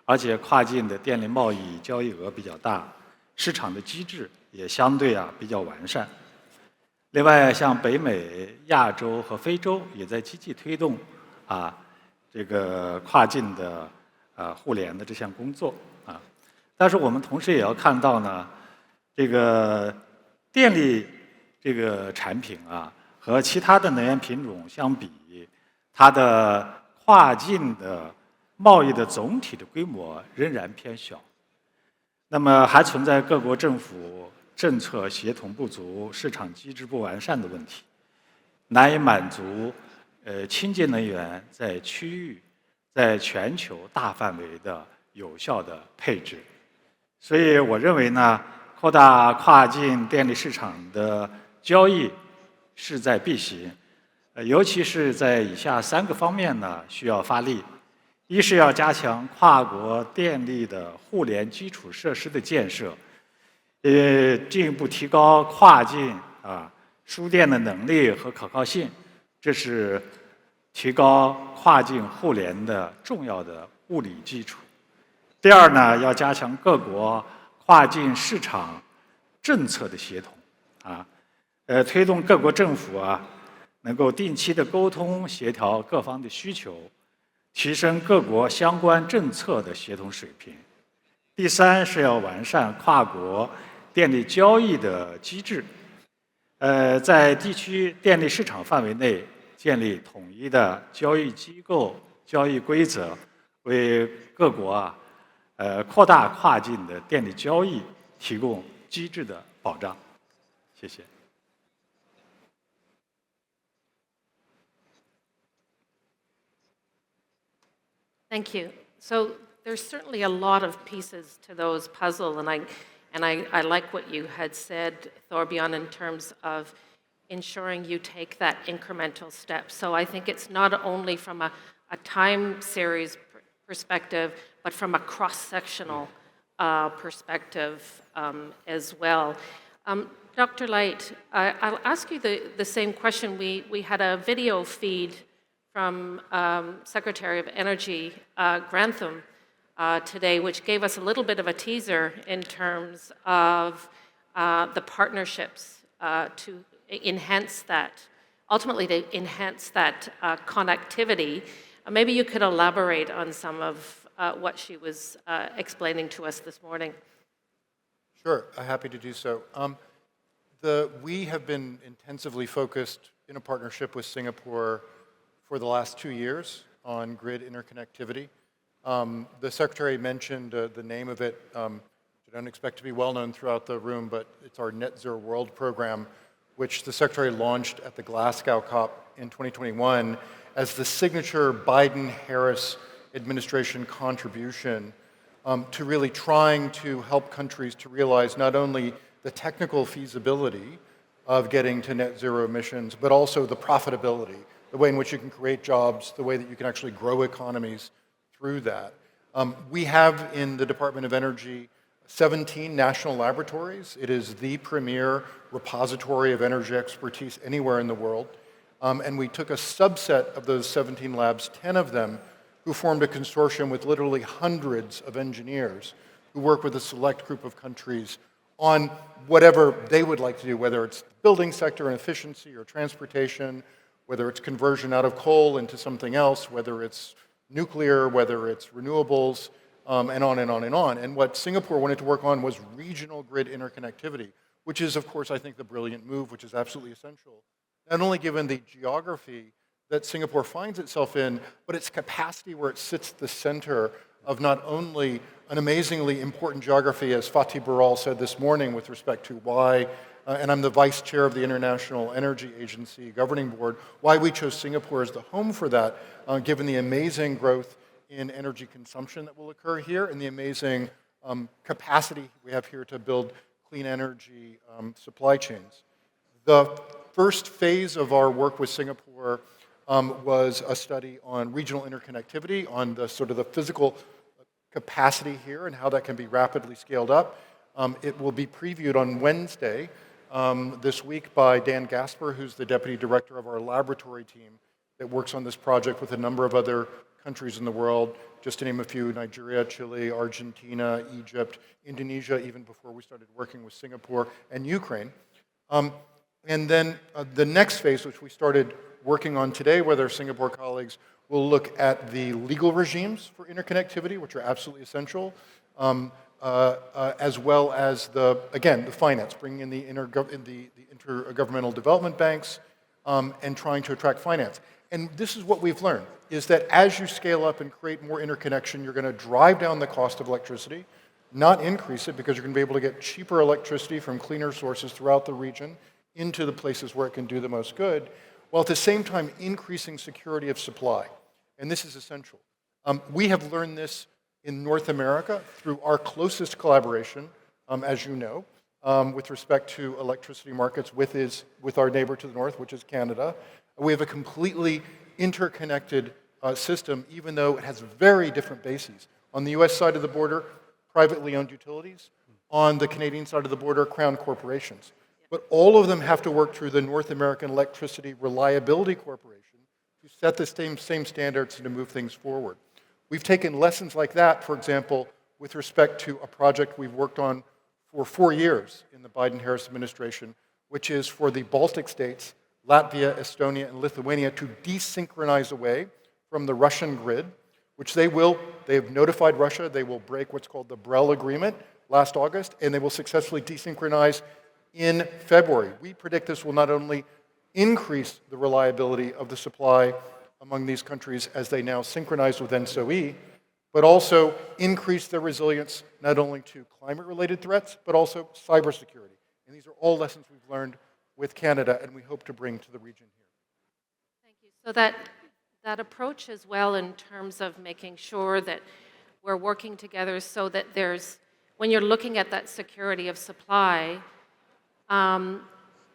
而且跨境的电力贸易交易额比较大，市场的机制也相对比较完善。另外，像北美、亚洲和非洲也在积极推动这个跨境的互联的这项工作但是我们同时也要看到呢，这个电力这个产品和其他的能源品种相比，它的跨境的贸易的总体的规模仍然偏小。那么还存在各国政府政策协同不足、市场机制不完善的问题，难以满足清洁能源在区域、在全球大范围的有效的配置。所以我认为呢，扩大跨境电力市场的交易势在必行。尤其是在以下3个方面呢需要发力。一是要加强跨国电力的互联基础设施的建设，进一步提高跨境输电的能力和可靠性，这是提高跨境互联的重要的物理基础。第二呢，要加强各国跨境市场政策的协同，推动各国政府能够定期的沟通协调各方的需求，提升各国相关政策的协同水平。第三是要完善跨国电力交易的机制，在地区电力市场范围内建立统一的交易机构、交易规则，为各国扩大跨境的电力交易提供机制的保障。谢谢。Thank you. So there's certainly a lot of pieces to those puzzle, and I like what you had said, Thorbjørn, in terms of ensuring you take that incremental step. So I think it's not only from a time series perspective, but from a cross-sectional perspective as well. Dr. Light, I'll ask you the same question. We had a video feed from Secretary of Energy Grantham today, which gave us a little bit of a teaser in terms of the partnerships to enhance that, ultimately to enhance that connectivity. Maybe you could elaborate on some of what she was explaining to us this morning. Sure, happy to do so. We have been intensively focused in a partnership with Singapore for the last 2 years on grid interconnectivity. The Secretary mentioned the name of it, which I don't expect to be well known throughout the room, but it's our Net Zero World program, which the Secretary launched at the Glasgow COP in 2021 as the signature Biden-Harris administration contribution to really trying to help countries to realize not only the technical feasibility of getting to net zero emissions, but also the profitability, the way in which you can create jobs, the way that you can actually grow economies through that. We have in the Department of Energy 17 national laboratories. It is the premier repository of energy expertise anywhere in the world. And we took a subset of those 17 labs, 10 of them, who formed a consortium with literally hundreds of engineers who work with a select group of countries on whatever they would like to do, whether it's the building sector and efficiency or transportation, whether it's conversion out of coal into something else, whether it's nuclear, whether it's renewables, and on and on and on. And what Singapore wanted to work on was regional grid interconnectivity, which is, of course, I think the brilliant move, which is absolutely essential, not only given the geography that Singapore finds itself in, but its capacity where it sits at the center of not only an amazingly important geography, as Fatih Birol said this morning with respect to why, and I'm the vice chair of the International Energy Agency Governing Board, why we chose Singapore as the home for that, given the amazing growth in energy consumption that will occur here and the amazing capacity we have here to build clean energy supply chains. The first phase of our work with Singapore was a study on regional interconnectivity, on the sort of the physical capacity here and how that can be rapidly scaled up. It will be previewed on Wednesday this week by Dan Gasper, who's the deputy director of our laboratory team that works on this project with a number of other countries in the world, just to name a few: Nigeria, Chile, Argentina, Egypt, Indonesia, even before we started working with Singapore, and Ukraine. And then the next phase, which we started working on today with our Singapore colleagues, will look at the legal regimes for interconnectivity, which are absolutely essential, as well as the finance, bringing in the intergovernmental development banks and trying to attract finance. And this is what we've learned, is that as you scale up and create more interconnection, you're going to drive down the cost of electricity, not increase it, because you're going to be able to get cheaper electricity from cleaner sources throughout the region into the places where it can do the most good, while at the same time increasing security of supply. And this is essential. We have learned this in North America through our closest collaboration, as you know, with respect to electricity markets with our neighbor to the north, which is Canada. We have a completely interconnected system, even though it has very different bases. On the US side of the border, privately owned utilities. On the Canadian side of the border, crown corporations. But all of them have to work through the North American Electricity Reliability Corporation to set the same standards and to move things forward. We've taken lessons like that, for example, with respect to a project we've worked on for 4 years in the Biden-Harris administration, which is for the Baltic states, Latvia, Estonia, and Lithuania to desynchronize away from the Russian grid, which they have notified Russia they will break what's called the Brel Agreement last August, and they will successfully desynchronize in February. We predict this will not only increase the reliability of the supply among these countries as they now synchronize with SIEW, but also increase their resilience not only to climate-related threats, but also cybersecurity. And these are all lessons we've learned with Canada, and we hope to bring to the region here. Thank you. So that approach as well in terms of making sure that we're working together so that when you're looking at that security of supply,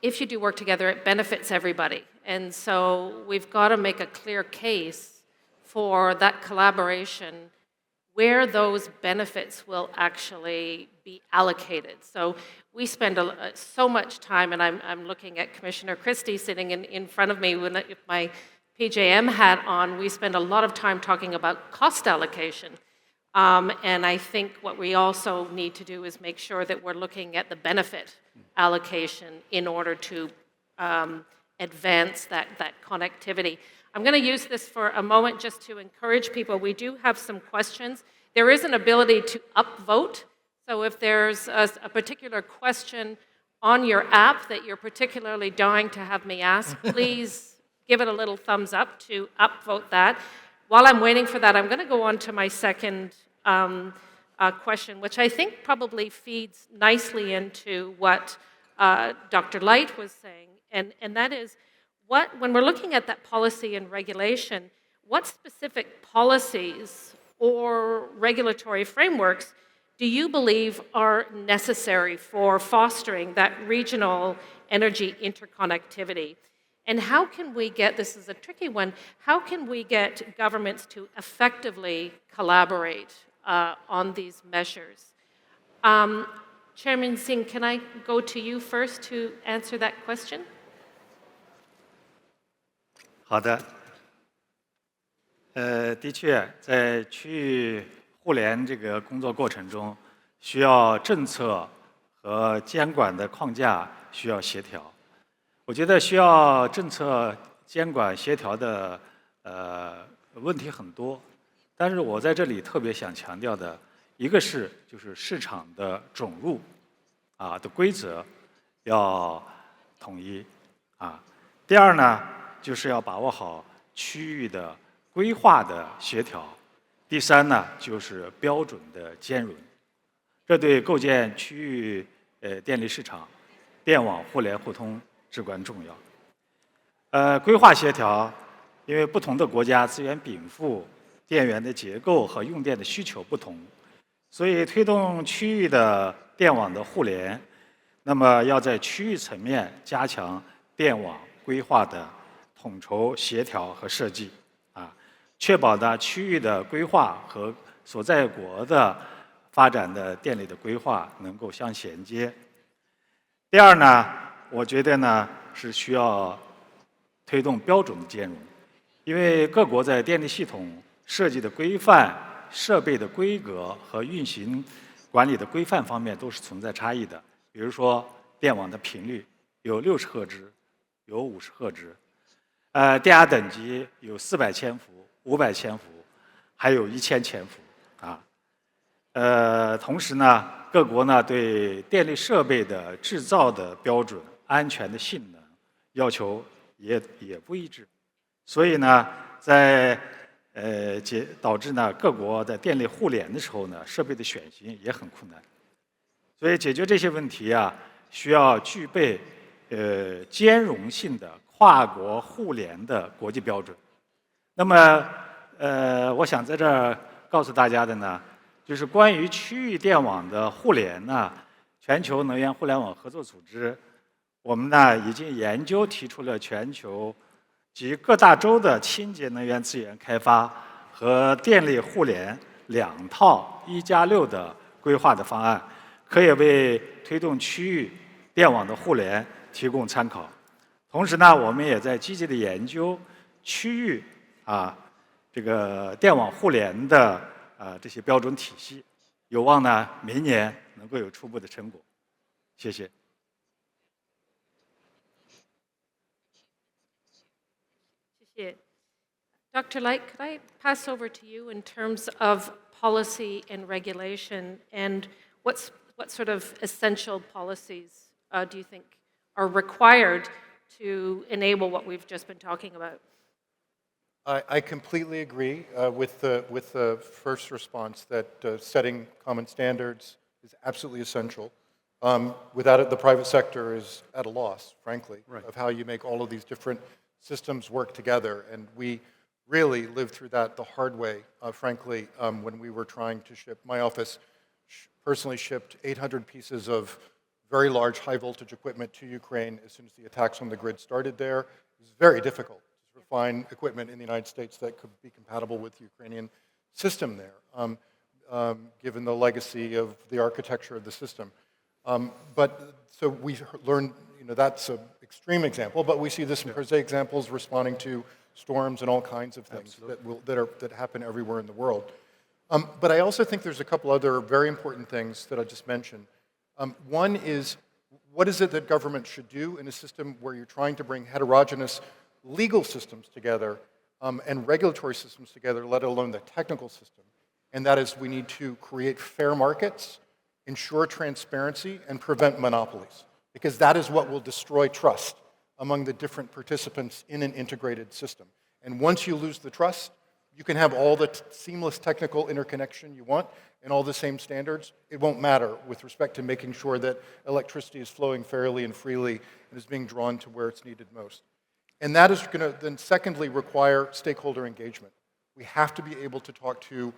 if you do work together, it benefits everybody. And so we've got to make a clear case for that collaboration where those benefits will actually be allocated. So we spend so much time, and I'm looking at Commissioner Christie sitting in front of me with my PJM hat on. We spend a lot of time talking about cost allocation. And I think what we also need to do is make sure that we're looking at the benefit allocation in order to advance that connectivity. I'm going to use this for a moment just to encourage people. We do have some questions. There is an ability to upvote. So if there's a particular question on your app that you're particularly dying to have me ask, please give it a little thumbs up to upvote that. While I'm waiting for that, I'm going to go on to my second question, which I think probably feeds nicely into what Dr. Light was saying, and that is, when we're looking at that policy and regulation, what specific policies or regulatory frameworks do you believe are necessary for fostering that regional energy interconnectivity? And how can we get, this is a tricky one, how can we get governments to effectively collaborate on these measures? Chairman Singh, can I go to you first to answer that question? 好的，的确，在区域互联这个工作过程中，需要政策和监管的框架需要协调。我觉得需要政策监管协调的问题很多，但是我在这里特别想强调的，一个就是市场的准入的规则要统一第二呢，就是要把握好区域的规划的协调。第三呢，就是标准的兼容，这对构建区域电力市场、电网互联互通至关重要。规划协调，因为不同的国家资源禀赋、电源的结构和用电的需求不同，所以推动区域的电网的互联，那么要在区域层面加强电网规划的统筹协调和设计确保呢区域的规划和所在国的发展的电力的规划能够相衔接。第二呢，我觉得呢是需要推动标准的兼容，因为各国在电力系统设计的规范、设备的规格和运行管理的规范方面都是存在差异的。比如说电网的频率有60赫兹，有50赫兹，电压等级有400千伏、500千伏，还有1000千伏同时呢，各国呢对电力设备的制造的标准、安全的性能要求也不一致，所以呢，导致呢各国在电力互联的时候呢，设备的选型也很困难。所以解决这些问题需要具备兼容性的跨国互联的国际标准。那么我想在这儿告诉大家的呢，就是关于区域电网的互联呢，全球能源互联网合作组织，我们呢已经研究提出了全球及各大洲的清洁能源资源开发和电力互联2套1+6的规划的方案，可以为推动区域电网的互联提供参考。同时呢，我们也在积极的研究区域这个电网互联的这些标准体系，有望呢明年能够有初步的成果。谢谢。谢谢。Dr. Light, could I pass over to you in terms of policy and regulation, and what sort of essential policies do you think are required to enable what we've just been talking about? I completely agree with the first response that setting common standards is absolutely essential. Without it, the private sector is at a loss, frankly, of how you make all of these different systems work together. And we really lived through that the hard way, frankly, when we were trying to ship. My office personally shipped 800 pieces of very large high voltage equipment to Ukraine as soon as the attacks on the grid started there. It was very difficult to find equipment in the United States that could be compatible with the Ukrainian system there, given the legacy of the architecture of the system. But so we learned, that's an extreme example, but we see this in per se examples responding to storms and all kinds of things that happen everywhere in the world. But I also think there's a couple other very important things that I just mentioned. One is, what is it that government should do in a system where you're trying to bring heterogeneous legal systems together and regulatory systems together, let alone the technical system? And that is, we need to create fair markets, ensure transparency, and prevent monopolies, because that is what will destroy trust among the different participants in an integrated system. And once you lose the trust, you can have all the seamless technical interconnection you want and all the same standards. It won't matter with respect to making sure that electricity is flowing fairly and freely and is being drawn to where it's needed most. And that is going to then secondly require stakeholder engagement. We have to be able to talk to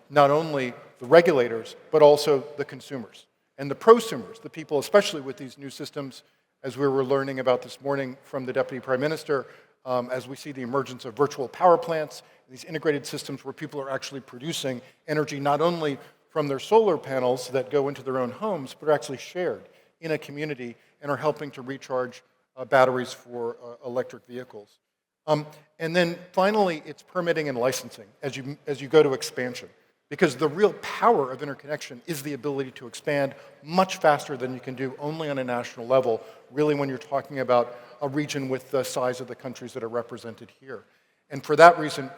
not only the regulators, but also the consumers. And the prosumers, the people, especially with these new systems, as we were learning about this morning from the Deputy Prime Minister, as we see the emergence of virtual power plants, these integrated systems where people are actually producing energy not only from their solar panels that go into their own homes, but are actually shared in a community and are helping to recharge batteries for electric vehicles. And then finally, it's permitting and licensing as you go to expansion. Because the real power of interconnection is the ability to expand much faster than you can do only on a national level, really when you're talking about a region with the size of the countries that are represented here. And for that reason,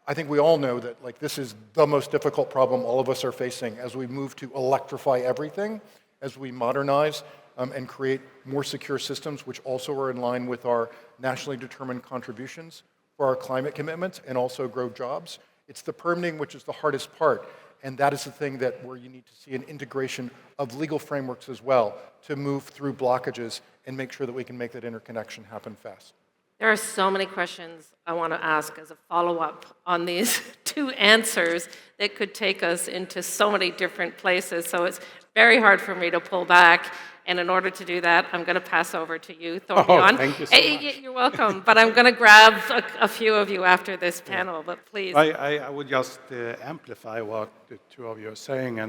I think we all know that this is the most difficult problem all of us are facing as we move to electrify everything, as we modernize and create more secure systems, which also are in line with our nationally determined contributions for our climate commitments and also grow jobs. It's the permitting which is the hardest part, and that is the thing where you need to see an integration of legal frameworks as well to move through blockages and make sure that we can make that interconnection happen fast. There are so many questions I want to ask as a follow-up on these two answers that could take us into so many different places, so it's very hard for me to pull back. And in order to do that, I'm going to pass over to you, Thorbjørn. Thank you so much. You're welcome, but I'm going to grab a few of you after this panel, but please. I would just amplify what the two of you are saying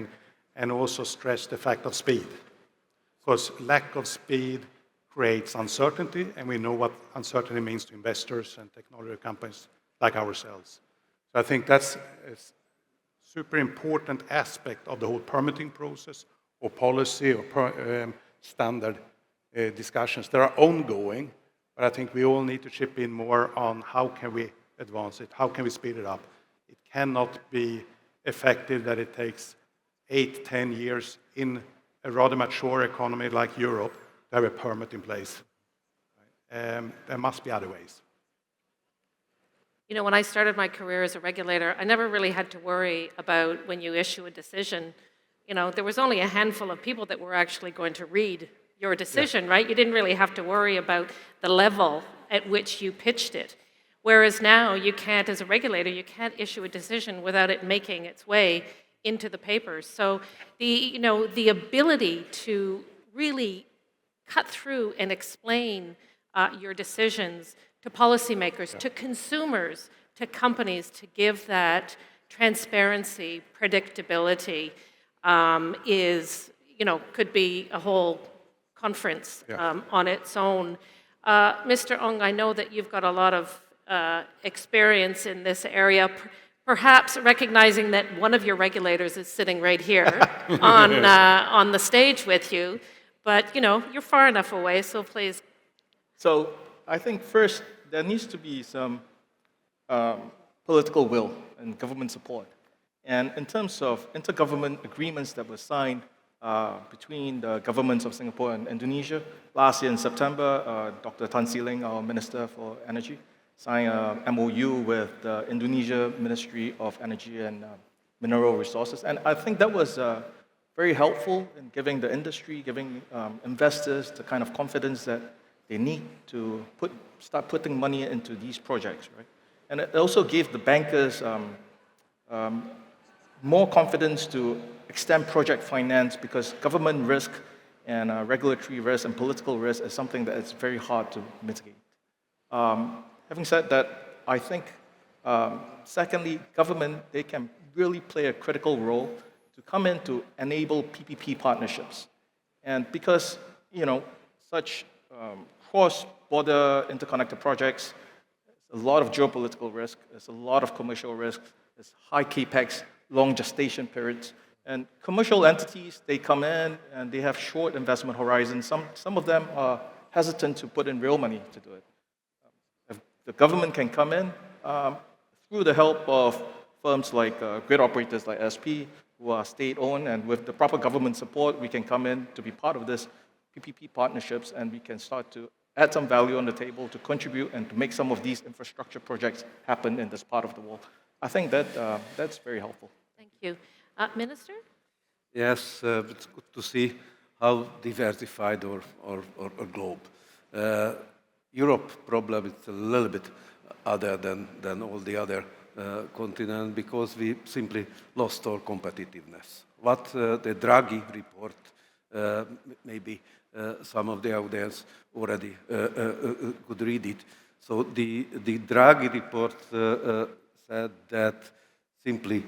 and also stress the fact of speed. Because lack of speed creates uncertainty, and we know what uncertainty means to investors and technology companies like ourselves. So I think that's a super important aspect of the whole permitting process or policy or standard discussions that are ongoing, but I think we all need to chip in more on how can we advance it, how can we speed it up. It cannot be effective that it takes 8-10 years in a rather mature economy like Europe to have a permit in place. There must be other ways. You know, when I started my career as a regulator, I never really had to worry about when you issue a decision. You know, there was only a handful of people that were actually going to read your decision, right? You didn't really have to worry about the level at which you pitched it. Whereas now, you can't, as a regulator, you can't issue a decision without it making its way into the papers. So the ability to really cut through and explain your decisions to policymakers, to consumers, to companies, to give that transparency, predictability is, could be a whole conference on its own. Mr. Ong, I know that you've got a lot of experience in this area, perhaps recognizing that one of your regulators is sitting right here on the stage with you, but you're far enough away, so please. So I think first there needs to be some political will and government support. And in terms of intergovernment agreements that were signed between the governments of Singapore and Indonesia, last year in September, Dr. Tan See Leng, our Minister for Energy, signed a MOU with the Indonesia Ministry of Energy and Mineral Resources. And I think that was very helpful in giving the industry, giving investors the kind of confidence that they need to start putting money into these projects, right? And it also gave the bankers more confidence to extend project finance, because government risk and regulatory risk and political risk is something that is very hard to mitigate. Having said that, I think, secondly, government, they can really play a critical role to come in to enable PPP partnerships. And because, such cross-border interconnected projects, there's a lot of geopolitical risk, there's a lot of commercial risk, there's high capex, long gestation periods. And commercial entities, they come in and they have short investment horizons. Some of them are hesitant to put in real money to do it. If the government can come in through the help of firms like grid operators like SP, who are state-owned, and with the proper government support, we can come in to be part of this PPP partnerships, and we can start to add some value on the table to contribute and to make some of these infrastructure projects happen in this part of the world. I think that that's very helpful. Thank you. Minister? Yes, it's good to see how diversified our globe. Europe problem is a little bit other than all the other continents, because we simply lost our competitiveness. What the Draghi report, maybe some of the audience already could read it. So the Draghi report said that simply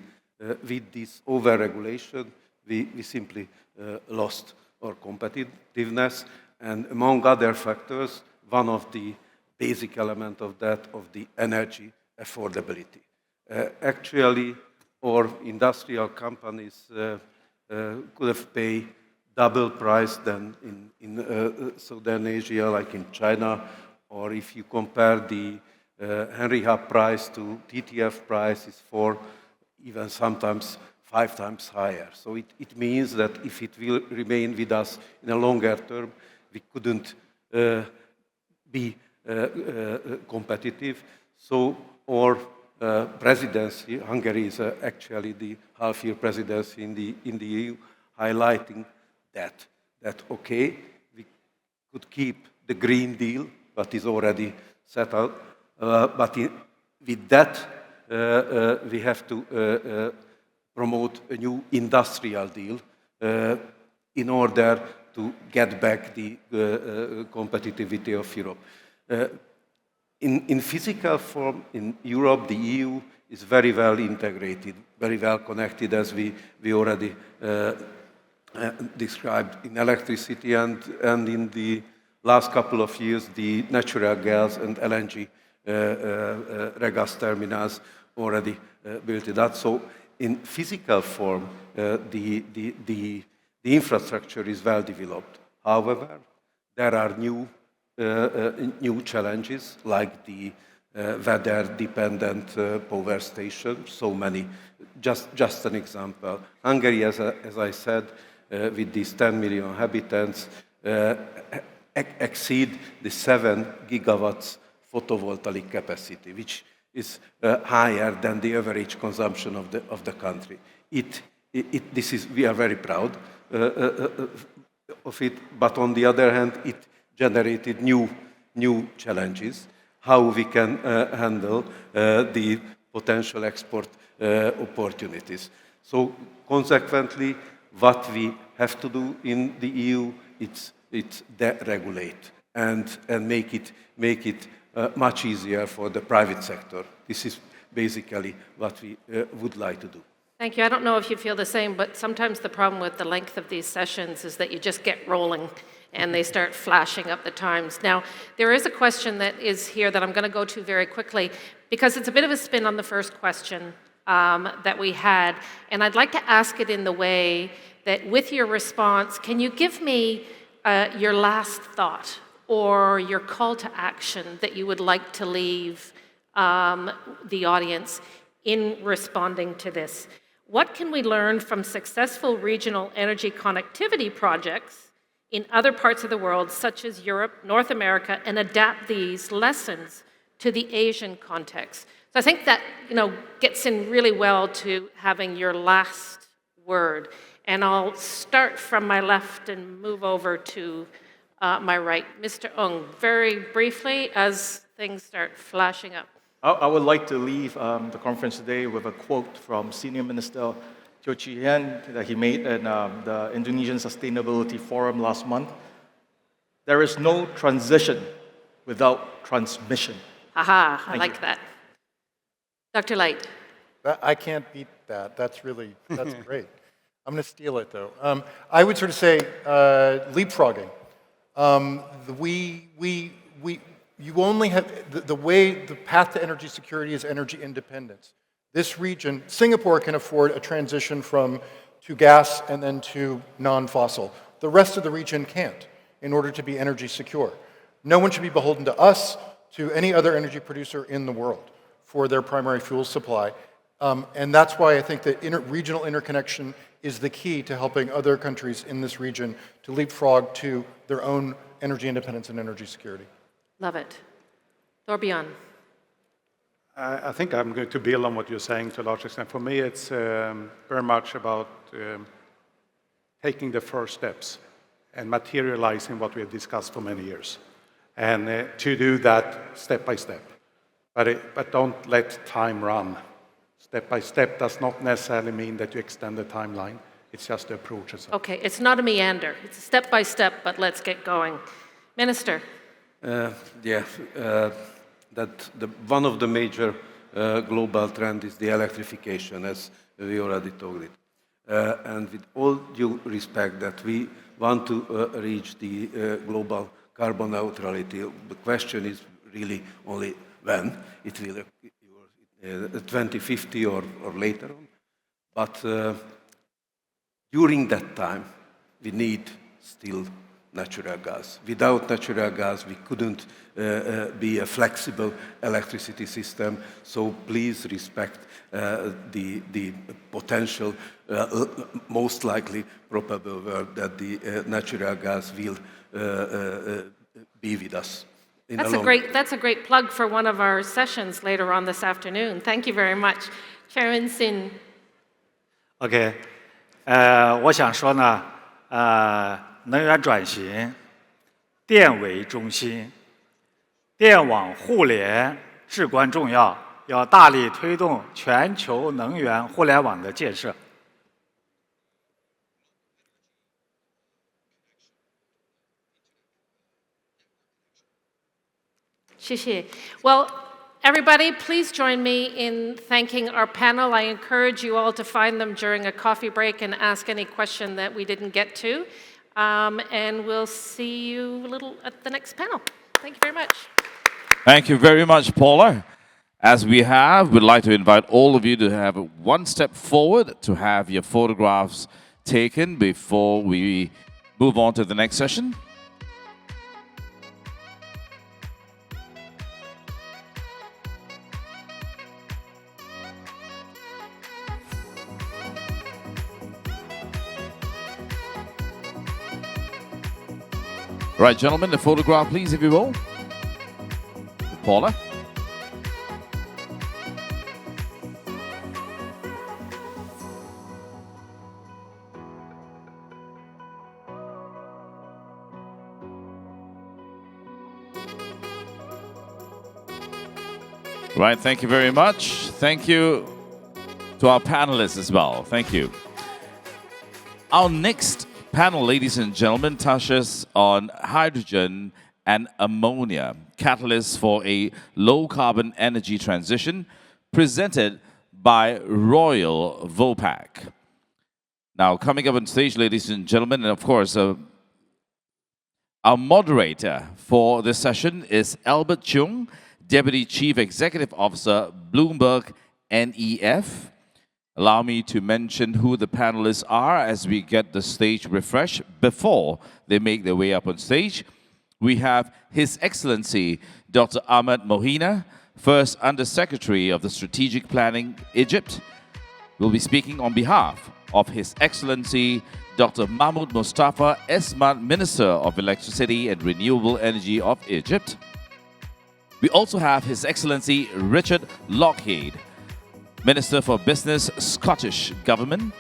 with this over-regulation, we simply lost our competitiveness. And among other factors, one of the basic elements of that, of the energy affordability. Actually, our industrial companies could have paid double price than in Southern Asia, like in China, or if you compare the Henry Hub price to TTF price, is 4, even sometimes 5 times higher. So it means that if it will remain with us in a longer term, we couldn't be competitive. So our presidency, Hungary is actually the half-year presidency in the EU, highlighting that okay, we could keep the Green Deal, but is already settled, but with that, we have to promote a new industrial deal in order to get back the competitivity of Europe. In physical form, in Europe, the EU is very well integrated, very well connected, as we already described in electricity, and in the last couple of years, the natural gas and LNG regas terminals already built it up. So in physical form, the infrastructure is well developed. However, there are new challenges, like the weather-dependent power stations. So many. Just an example. Hungary, as I said, with these 10 million inhabitants, exceed the 7 gigawatts photovoltaic capacity, which is higher than the average consumption of the country. We are very proud of it, but on the other hand, it generated new challenges. How we can handle the potential export opportunities. So consequently, what we have to do in the EU, it's deregulate and make it much easier for the private sector. This is basically what we would like to do. Thank you. I don't know if you feel the same, but sometimes the problem with the length of these sessions is that you just get rolling and they start flashing up the times. Now, there is a question that is here that I'm going to go to very quickly because it's a bit of a spin on the first question that we had. And I'd like to ask it in the way that with your response, can you give me your last thought or your call to action that you would like to leave the audience in responding to this? What can we learn from successful regional energy connectivity projects in other parts of the world, such as Europe, North America, and adapt these lessons to the Asian context? So I think that gets in really well to having your last word. And I'll start from my left and move over to my right. Mr. Ung, very briefly, as things start flashing up. I would like to leave the conference today with a quote from Senior Minister Teo Chee Hean that he made at the Indonesian Sustainability Forum last month. There is no transition without transmission. Aha, I like that. Dr. Light. I can't beat that. That's great. I'm going to steal it, though. I would sort of say leapfrogging. You only have, the path to energy security is energy independence. This region, Singapore can afford a transition to gas and then to non-fossil. The rest of the region can't in order to be energy secure. No one should be beholden to us, to any other energy producer in the world for their primary fuel supply. And that's why I think that regional interconnection is the key to helping other countries in this region to leapfrog to their own energy independence and energy security. Love it. Torbjörn. I think I'm going to build on what you're saying to a large extent. For me, it's very much about taking the first steps and materializing what we have discussed for many years. And to do that step by step. But don't let time run. Step by step does not necessarily mean that you extend the timeline. It's just the approach itself. Okay, it's not a meander. It's step by step, but let's get going. Minister. One of the major global trends is the electrification, as we already told it. And with all due respect that we want to reach the global carbon neutrality, the question is really only when it will occur, 2050 or later on. But during that time, we need still natural gas. Without natural gas, we couldn't be a flexible electricity system. So please respect the potential, most likely probable world that the natural gas will be with us. That's a great plug for one of our sessions later on this afternoon. Thank you very much. Chairman Sin. OK，我想说呢，能源转型，电为中心，电网互联至关重要，要大力推动全球能源互联网的建设。谢谢。Well, everybody, please join me in thanking our panel. I encourage you all to find them during a coffee break and ask any question that we didn't get to. And we'll see you at the next panel. Thank you very much. Thank you very much, Paula. As we'd like to invite all of you to have one step forward to have your photographs taken before we move on to the next session. Right, gentlemen, the photograph, please, if you will. Paula. Right, thank you very much. Thank you to our panelists as well. Thank you. Our next panel, ladies and gentlemen, touches on hydrogen and ammonia, catalysts for a low-carbon energy transition, presented by Royal Vopak. Now, coming up on stage, ladies and gentlemen, and of course, our moderator for this session is Albert Chung, Deputy Chief Executive Officer, Bloomberg NEF. Allow me to mention who the panelists are as we get the stage refreshed before they make their way up on stage. We have His Excellency Dr. Ahmed Mohina, First Under-Secretary of the Strategic Planning, Egypt, will be speaking on behalf of His Excellency Dr. Mahmoud Mustafa Esmat, Minister of Electricity and Renewable Energy of Egypt. We also have His Excellency Richard Lockheed, Minister for Business, Scottish Government.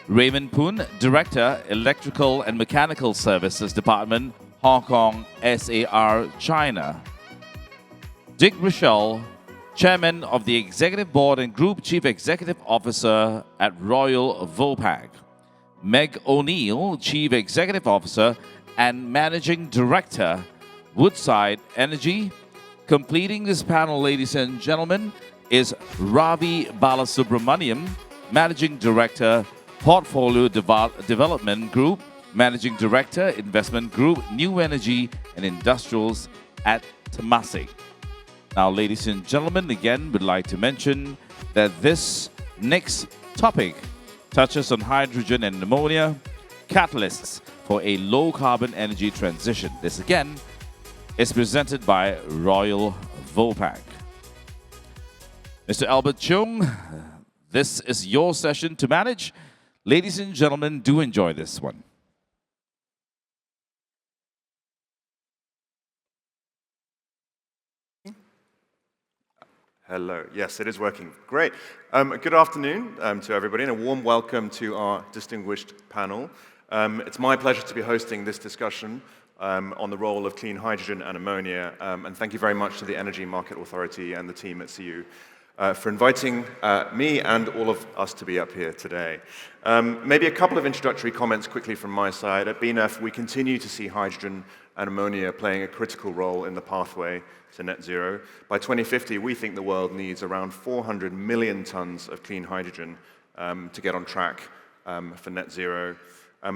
Raymond Poon, Director, Electrical and Mechanical Services Department, Hong Kong SAR, China. Dick Rochelle, Chairman of the Executive Board and Group Chief Executive Officer at Royal Vopak. Meg O'Neill, Chief Executive Officer and Managing Director, Woodside Energy. Completing this panel, ladies and gentlemen, is Ravi Balasubramaniam, Managing Director, Portfolio Development Group, Managing Director, Investment Group, New Energy and Industrials at Temasek. Now, ladies and gentlemen, again, we'd like to mention that this next topic touches on hydrogen and ammonia, catalysts for a low-carbon energy transition. This, again, is presented by Royal Vopak. Mr. Albert Chung, this is your session to manage. Ladies and gentlemen, do enjoy this one. Hello. Yes, it is working. Great. Good afternoon to everybody, and a warm welcome to our distinguished panel. It's my pleasure to be hosting this discussion on the role of clean hydrogen and ammonia, and thank you very much to the Energy Market Authority and the team at SIEW for inviting me and all of us to be up here today. Maybe a couple of introductory comments quickly from my side. At BNEF, we continue to see hydrogen and ammonia playing a critical role in the pathway to net zero. By 2050, we think the world needs around 400 million tons of clean hydrogen to get on track for net zero.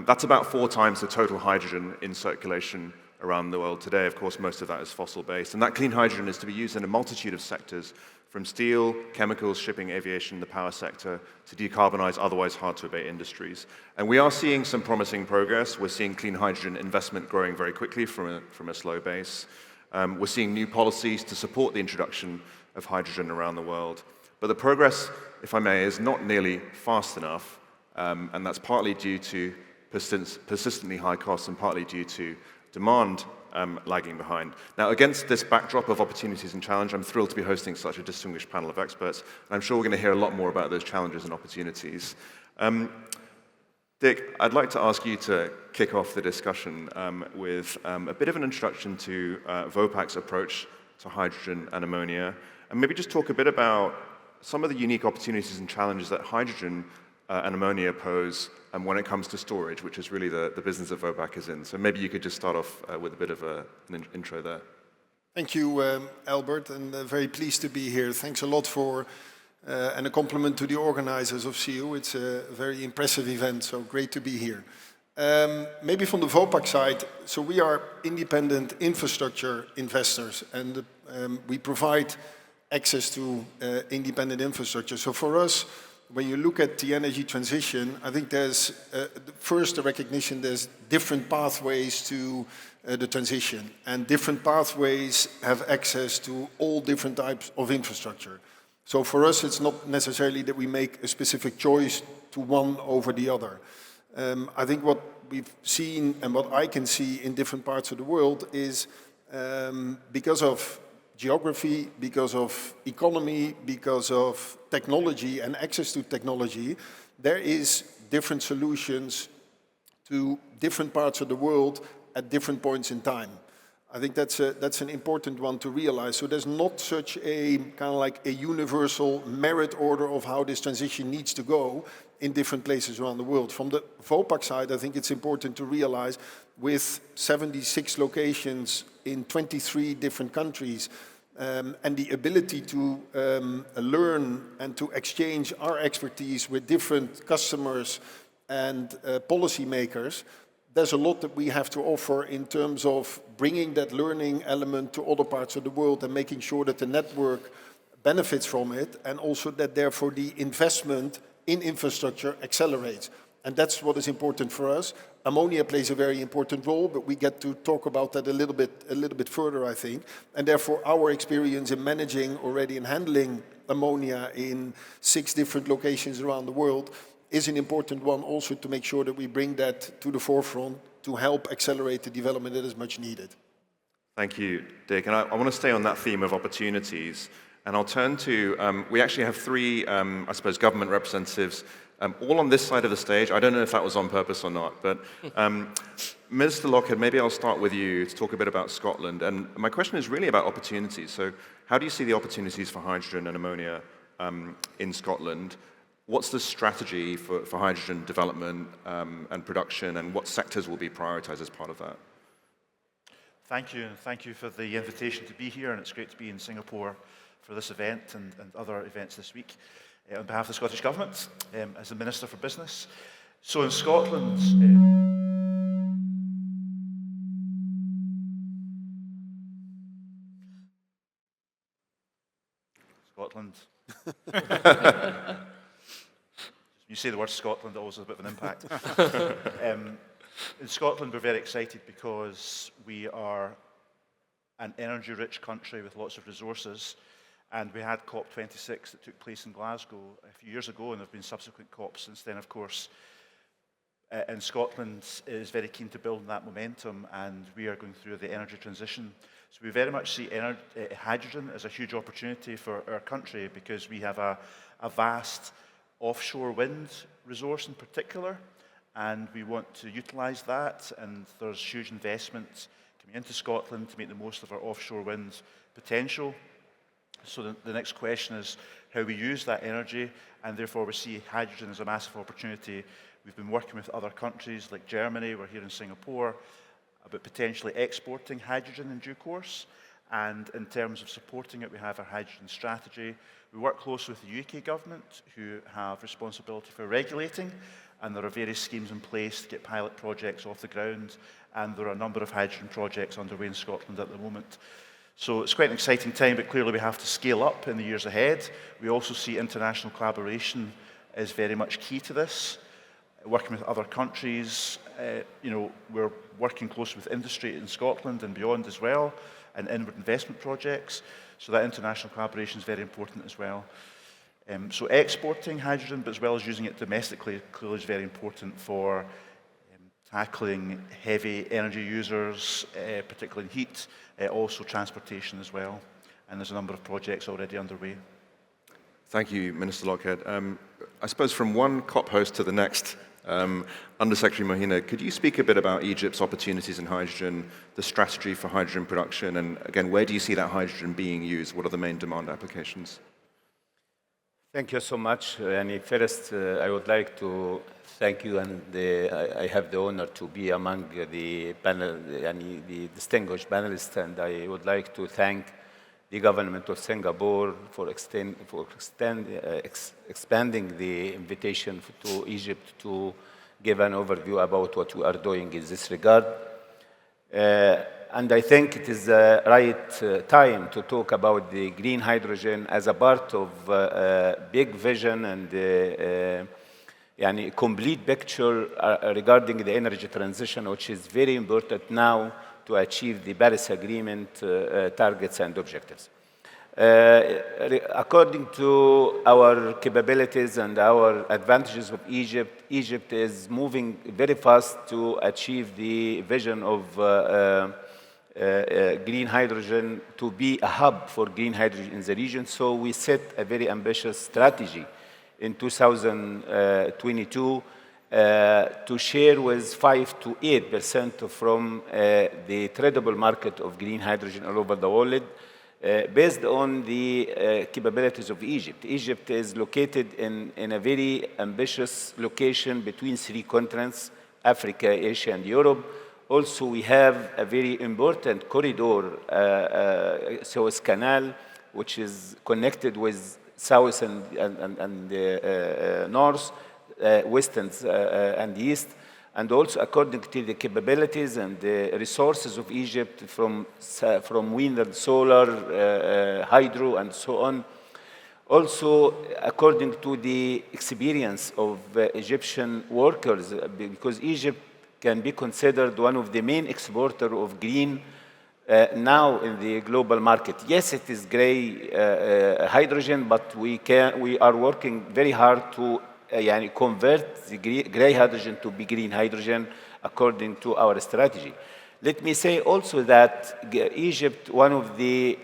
That's about 4 times the total hydrogen in circulation around the world today. Of course, most of that is fossil-based. And that clean hydrogen is to be used in a multitude of sectors, from steel, chemicals, shipping, aviation, the power sector, to decarbonize otherwise hard-to-abate industries. And we are seeing some promising progress. We're seeing clean hydrogen investment growing very quickly from a slow base. We're seeing new policies to support the introduction of hydrogen around the world. But the progress, if I may, is not nearly fast enough, and that's partly due to persistently high costs and partly due to demand lagging behind. Now, against this backdrop of opportunities and challenge, I'm thrilled to be hosting such a distinguished panel of experts, and I'm sure we're going to hear a lot more about those challenges and opportunities. Dick, I'd like to ask you to kick off the discussion with a bit of an introduction to Vopak's approach to hydrogen and ammonia, and maybe just talk a bit about some of the unique opportunities and challenges that hydrogen and ammonia pose when it comes to storage, which is really the business that Vopak is in. So maybe you could just start off with a bit of an intro there. Thank you, Albert, and very pleased to be here. Thanks a lot for, and a compliment to the organizers of SIEW. It's a very impressive event, so great to be here. Maybe from the Vopak side, so we are independent infrastructure investors, and we provide access to independent infrastructure. So for us, when you look at the energy transition, I think there's first a recognition there's different pathways to the transition, and different pathways have access to all different types of infrastructure. So for us, it's not necessarily that we make a specific choice to one over the other. I think what we've seen and what I can see in different parts of the world is because of geography, because of economy, because of technology and access to technology, there is different solutions to different parts of the world at different points in time. I think that's an important one to realize. So there's not such a kind of like a universal merit order of how this transition needs to go in different places around the world. From the Vopak side, I think it's important to realize with 76 locations in 23 different countries, and the ability to learn and to exchange our expertise with different customers and policymakers, there's a lot that we have to offer in terms of bringing that learning element to other parts of the world and making sure that the network benefits from it, and also that therefore the investment in infrastructure accelerates. And that's what is important for us. Ammonia plays a very important role, but we get to talk about that a little bit further, I think. And therefore, our experience in managing already and handling ammonia in 6 different locations around the world is an important one also to make sure that we bring that to the forefront to help accelerate the development that is much needed. Thank you, Dick. And I want to stay on that theme of opportunities. And I'll turn to, we actually have 3, I suppose, government representatives all on this side of the stage. I don't know if that was on purpose or not, but Mr. Lockhead, maybe I'll start with you to talk a bit about Scotland. And my question is really about opportunities. So how do you see the opportunities for hydrogen and ammonia in Scotland? What's the strategy for hydrogen development and production, and what sectors will be prioritized as part of that? Thank you, and thank you for the invitation to be here, and it's great to be in Singapore for this event and other events this week. On behalf of the Scottish Government, as the Minister for Business. So in Scotland, you say the word Scotland, it always has a bit of an impact. In Scotland, we're very excited because we are an energy-rich country with lots of resources. And we had COP26 that took place in Glasgow a few years ago, and there have been subsequent COPs since then, of course. And Scotland is very keen to build on that momentum, and we are going through the energy transition. So we very much see hydrogen as a huge opportunity for our country because we have a vast offshore wind resource in particular, and we want to utilise that, and there's huge investment coming into Scotland to make the most of our offshore wind potential. So the next question is how we use that energy, and therefore we see hydrogen as a massive opportunity. We've been working with other countries like Germany, we're here in Singapore, about potentially exporting hydrogen in due course. And in terms of supporting it, we have our hydrogen strategy. We work closely with the UK government, who have responsibility for regulating, and there are various schemes in place to get pilot projects off the ground, and there are a number of hydrogen projects underway in Scotland at the moment. So it's quite an exciting time, but clearly we have to scale up in the years ahead. We also see international collaboration as very much key to this. Working with other countries, we're working closely with industry in Scotland and beyond as well, and inward investment projects. So that international collaboration is very important as well. So exporting hydrogen, but as well as using it domestically, clearly is very important for tackling heavy energy users, particularly in heat, also transportation as well. And there's a number of projects already underway. Thank you, Minister Lockhead. I suppose from one COP host to the next, Undersecretary Mohina, could you speak a bit about Egypt's opportunities in hydrogen, the strategy for hydrogen production, and again, where do you see that hydrogen being used? What are the main demand applications? Thank you so much. And first, I would like to thank you, and I have the honor to be among the panel, the distinguished panelists, and I would like to thank the government of Singapore for expanding the invitation to Egypt to give an overview about what we are doing in this regard. And I think it is the right time to talk about the green hydrogen as a part of a big vision and a complete picture regarding the energy transition, which is very important now to achieve the Paris Agreement targets and objectives. According to our capabilities and our advantages of Egypt, Egypt is moving very fast to achieve the vision of green hydrogen, to be a hub for green hydrogen in the region. So we set a very ambitious strategy in 2022 to share with 5 to 8% from the tradable market of green hydrogen all over the world, based on the capabilities of Egypt. Egypt is located in a very ambitious location between 3 continents, Africa, Asia, and Europe, Also, we have a very important corridor, Suez Canal, which is connected with south and north, west and east. And also, according to the capabilities and the resources of Egypt from wind and solar, hydro, and so on. Also, according to the experience of Egyptian workers, because Egypt can be considered one of the main exporters of green now in the global market. Yes, it is gray hydrogen, but we are working very hard to convert the gray hydrogen to be green hydrogen according to our strategy. Let me say also that Egypt, one of the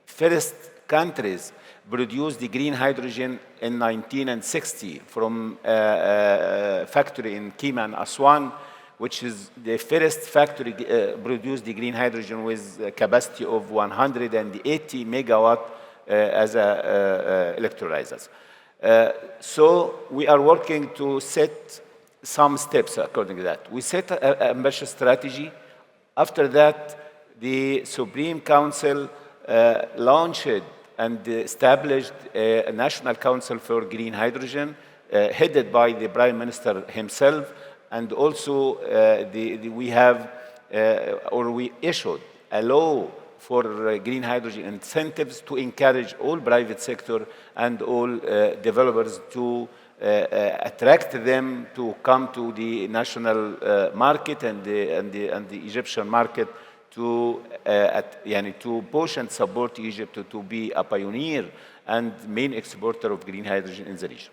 first countries, produced the green hydrogen in 1960 from a factory in Kima and Aswan, which is the first factory produced the green hydrogen with a capacity of 180 megawatt as electrolyzers. So we are working to set some steps according to that. We set an ambitious strategy. After that, the Supreme Council launched and established a National Council for Green Hydrogen, headed by the Prime Minister himself. And also, we issued a law for green hydrogen incentives to encourage all private sector and all developers to attract them to come to the national market and the Egyptian market to push and support Egypt to be a pioneer and main exporter of green hydrogen in the region.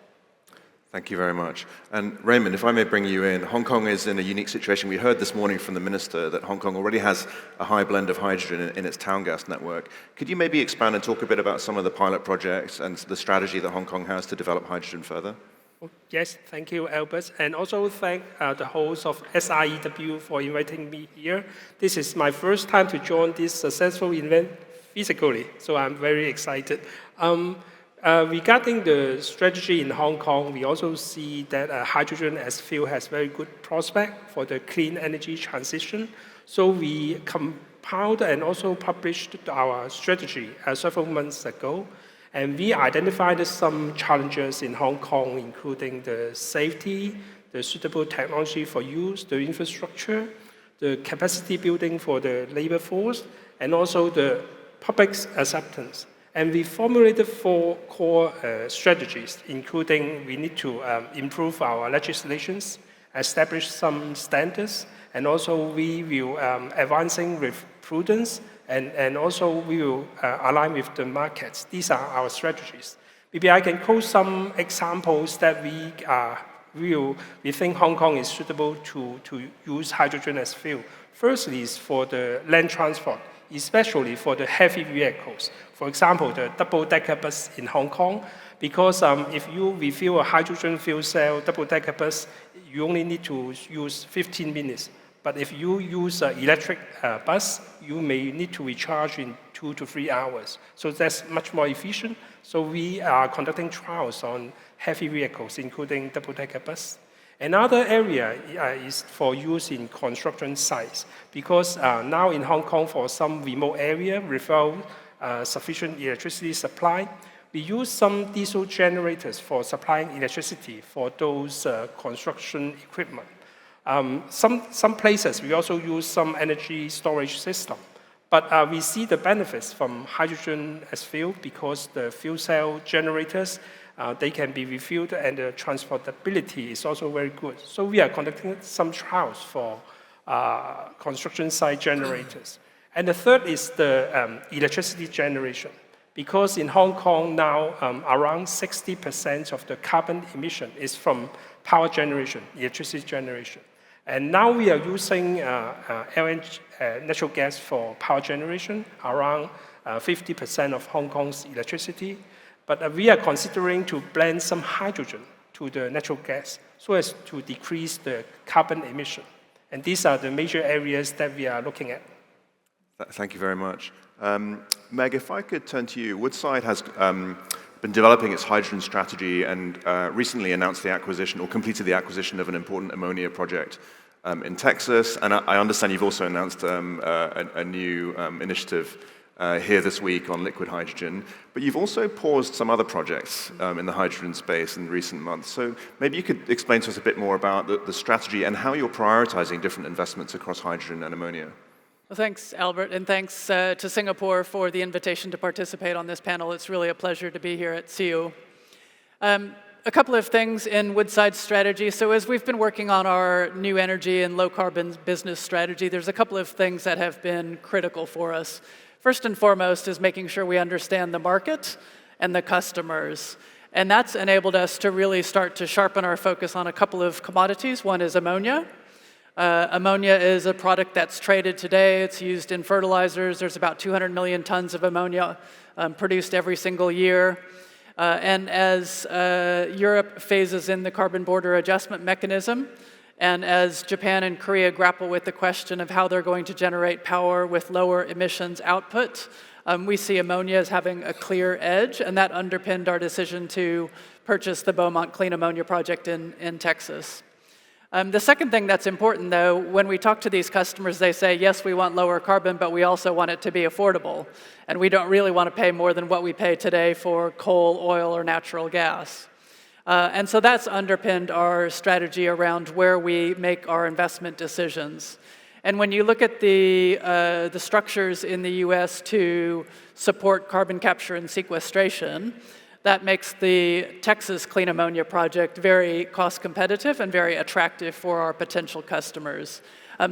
Thank you very much. And Raymond, if I may bring you in, Hong Kong is in a unique situation. We heard this morning from the minister that Hong Kong already has a high blend of hydrogen in its town gas network. Could you maybe expand and talk a bit about some of the pilot projects and the strategy that Hong Kong has to develop hydrogen further? Yes, thank you, Albert. And also thank the host of SIEW for inviting me here. This is my first time to join this successful event physically, so I'm very excited. Regarding the strategy in Hong Kong, we also see that hydrogen as fuel has very good prospect for the clean energy transition. So we compiled and also published our strategy several months ago. And we identified some challenges in Hong Kong, including the safety, the suitable technology for use, the infrastructure, the capacity building for the labor force, and also the public acceptance. And we formulated 4 core strategies, including we need to improve our legislations, establish some standards, and also we will advancing with prudence, and also we will align with the markets. These are our strategies. Maybe I can quote some examples that we think Hong Kong is suitable to use hydrogen as fuel. Firstly is for the land transport, especially for the heavy vehicles. For example, the double-decker bus in Hong Kong, because if you refill a hydrogen fuel cell double-decker bus, you only need to use 15 minutes. But if you use an electric bus, you may need to recharge in 2 to 3 hours. So that's much more efficient. So we are conducting trials on heavy vehicles, including double-decker bus. Another area is for use in construction sites, because now in Hong Kong, for some remote area without sufficient electricity supply, we use some diesel generators for supplying electricity for those construction equipment. Some places, we also use some energy storage system. But we see the benefits from hydrogen as fuel because the fuel cell generators, they can be refilled and the transportability is also very good. So we are conducting some trials for construction site generators. And the third is the electricity generation. Because in Hong Kong now, around 60% of the carbon emission is from power generation, electricity generation. And now we are using LNG, natural gas for power generation, around 50% of Hong Kong's electricity. But we are considering to blend some hydrogen to the natural gas so as to decrease the carbon emission. And these are the major areas that we are looking at. Thank you very much. Meg, if I could turn to you. Woodside has been developing its hydrogen strategy and recently announced the acquisition or completed the acquisition of an important ammonia project in Texas, and I understand you've also announced a new initiative here this week on liquid hydrogen, but you've also paused some other projects in the hydrogen space in recent months. So maybe you could explain to us a bit more about the strategy and how you're prioritizing different investments across hydrogen and ammonia. Well, thanks, Albert, and thanks to Singapore for the invitation to participate on this panel. It's really a pleasure to be here at SIEW. A couple of things in Woodside's strategy. So as we've been working on our new energy and low carbon business strategy, there's a couple of things that have been critical for us. First and foremost is making sure we understand the market and the customers. And that's enabled us to really start to sharpen our focus on a couple of commodities. One is ammonia. Ammonia is a product that's traded today. It's used in fertilizers. There's about 200 million tons of ammonia produced every single year. And as Europe phases in the carbon border adjustment mechanism, and as Japan and Korea grapple with the question of how they're going to generate power with lower emissions output, we see ammonia as having a clear edge, and that underpinned our decision to purchase the Beaumont Clean Ammonia project in Texas. The second thing that's important, though, when we talk to these customers, they say, yes, we want lower carbon, but we also want it to be affordable. And we don't really want to pay more than what we pay today for coal, oil, or natural gas. And so that's underpinned our strategy around where we make our investment decisions. And when you look at the structures in the US to support carbon capture and sequestration, that makes the Texas Clean Ammonia project very cost competitive and very attractive for our potential customers.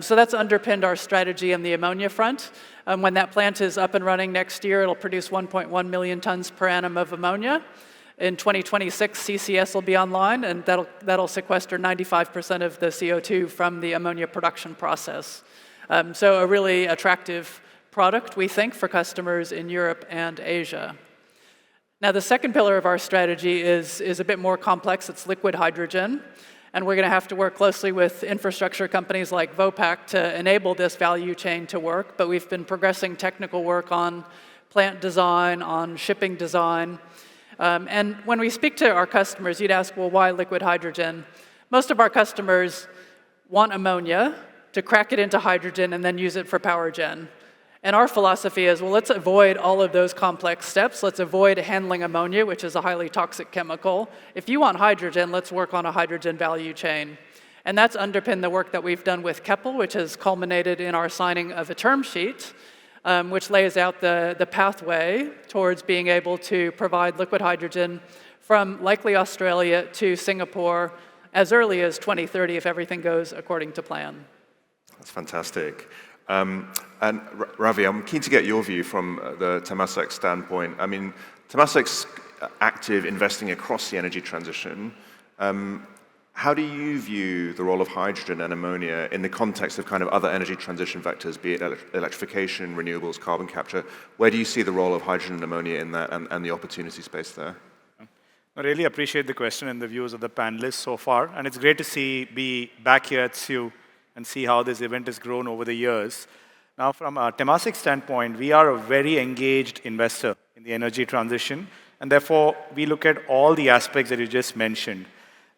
So that's underpinned our strategy on the ammonia front. When that plant is up and running next year, it'll produce 1.1 million tons per annum of ammonia. In 2026, CCS will be online, and that'll sequester 95% of the CO2 from the ammonia production process. So a really attractive product, we think, for customers in Europe and Asia. Now, the second pillar of our strategy is a bit more complex. It's liquid hydrogen. And we're going to have to work closely with infrastructure companies like Vopak to enable this value chain to work. But we've been progressing technical work on plant design, on shipping design. And when we speak to our customers, you'd ask, well, why liquid hydrogen? Most of our customers want ammonia to crack it into hydrogen and then use it for power gen. And our philosophy is, well, let's avoid all of those complex steps. Let's avoid handling ammonia, which is a highly toxic chemical. If you want hydrogen, let's work on a hydrogen value chain. And that's underpinned the work that we've done with Keppel, which has culminated in our signing of a term sheet, which lays out the pathway towards being able to provide liquid hydrogen from likely Australia to Singapore as early as 2030 if everything goes according to plan. That's fantastic. And Ravi, I'm keen to get your view from the Temasek standpoint. I mean, Temasek's active investing across the energy transition. How do you view the role of hydrogen and ammonia in the context of kind of other energy transition vectors, be it electrification, renewables, carbon capture? Where do you see the role of hydrogen and ammonia in that and the opportunity space there? I really appreciate the question and the views of the panelists so far. And it's great to be back here at SIEW and see how this event has grown over the years. Now, from a Temasek standpoint, we are a very engaged investor in the energy transition, and therefore, we look at all the aspects that you just mentioned.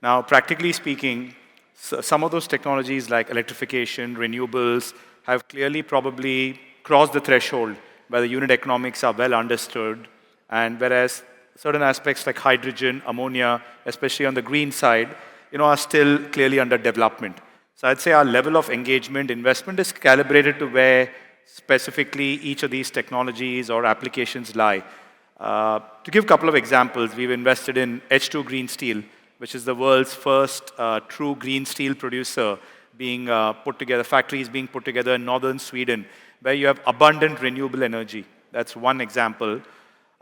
Now, practically speaking, some of those technologies like electrification, renewables, have clearly probably crossed the threshold where the unit economics are well understood, and whereas certain aspects like hydrogen, ammonia, especially on the green side, are still clearly under development. So I'd say our level of engagement, investment is calibrated to where specifically each of these technologies or applications lie. To give a couple of examples, we've invested in H2 Green Steel, which is the world's first true green steel producer being put together, factories being put together in northern Sweden, where you have abundant renewable energy. That's one example.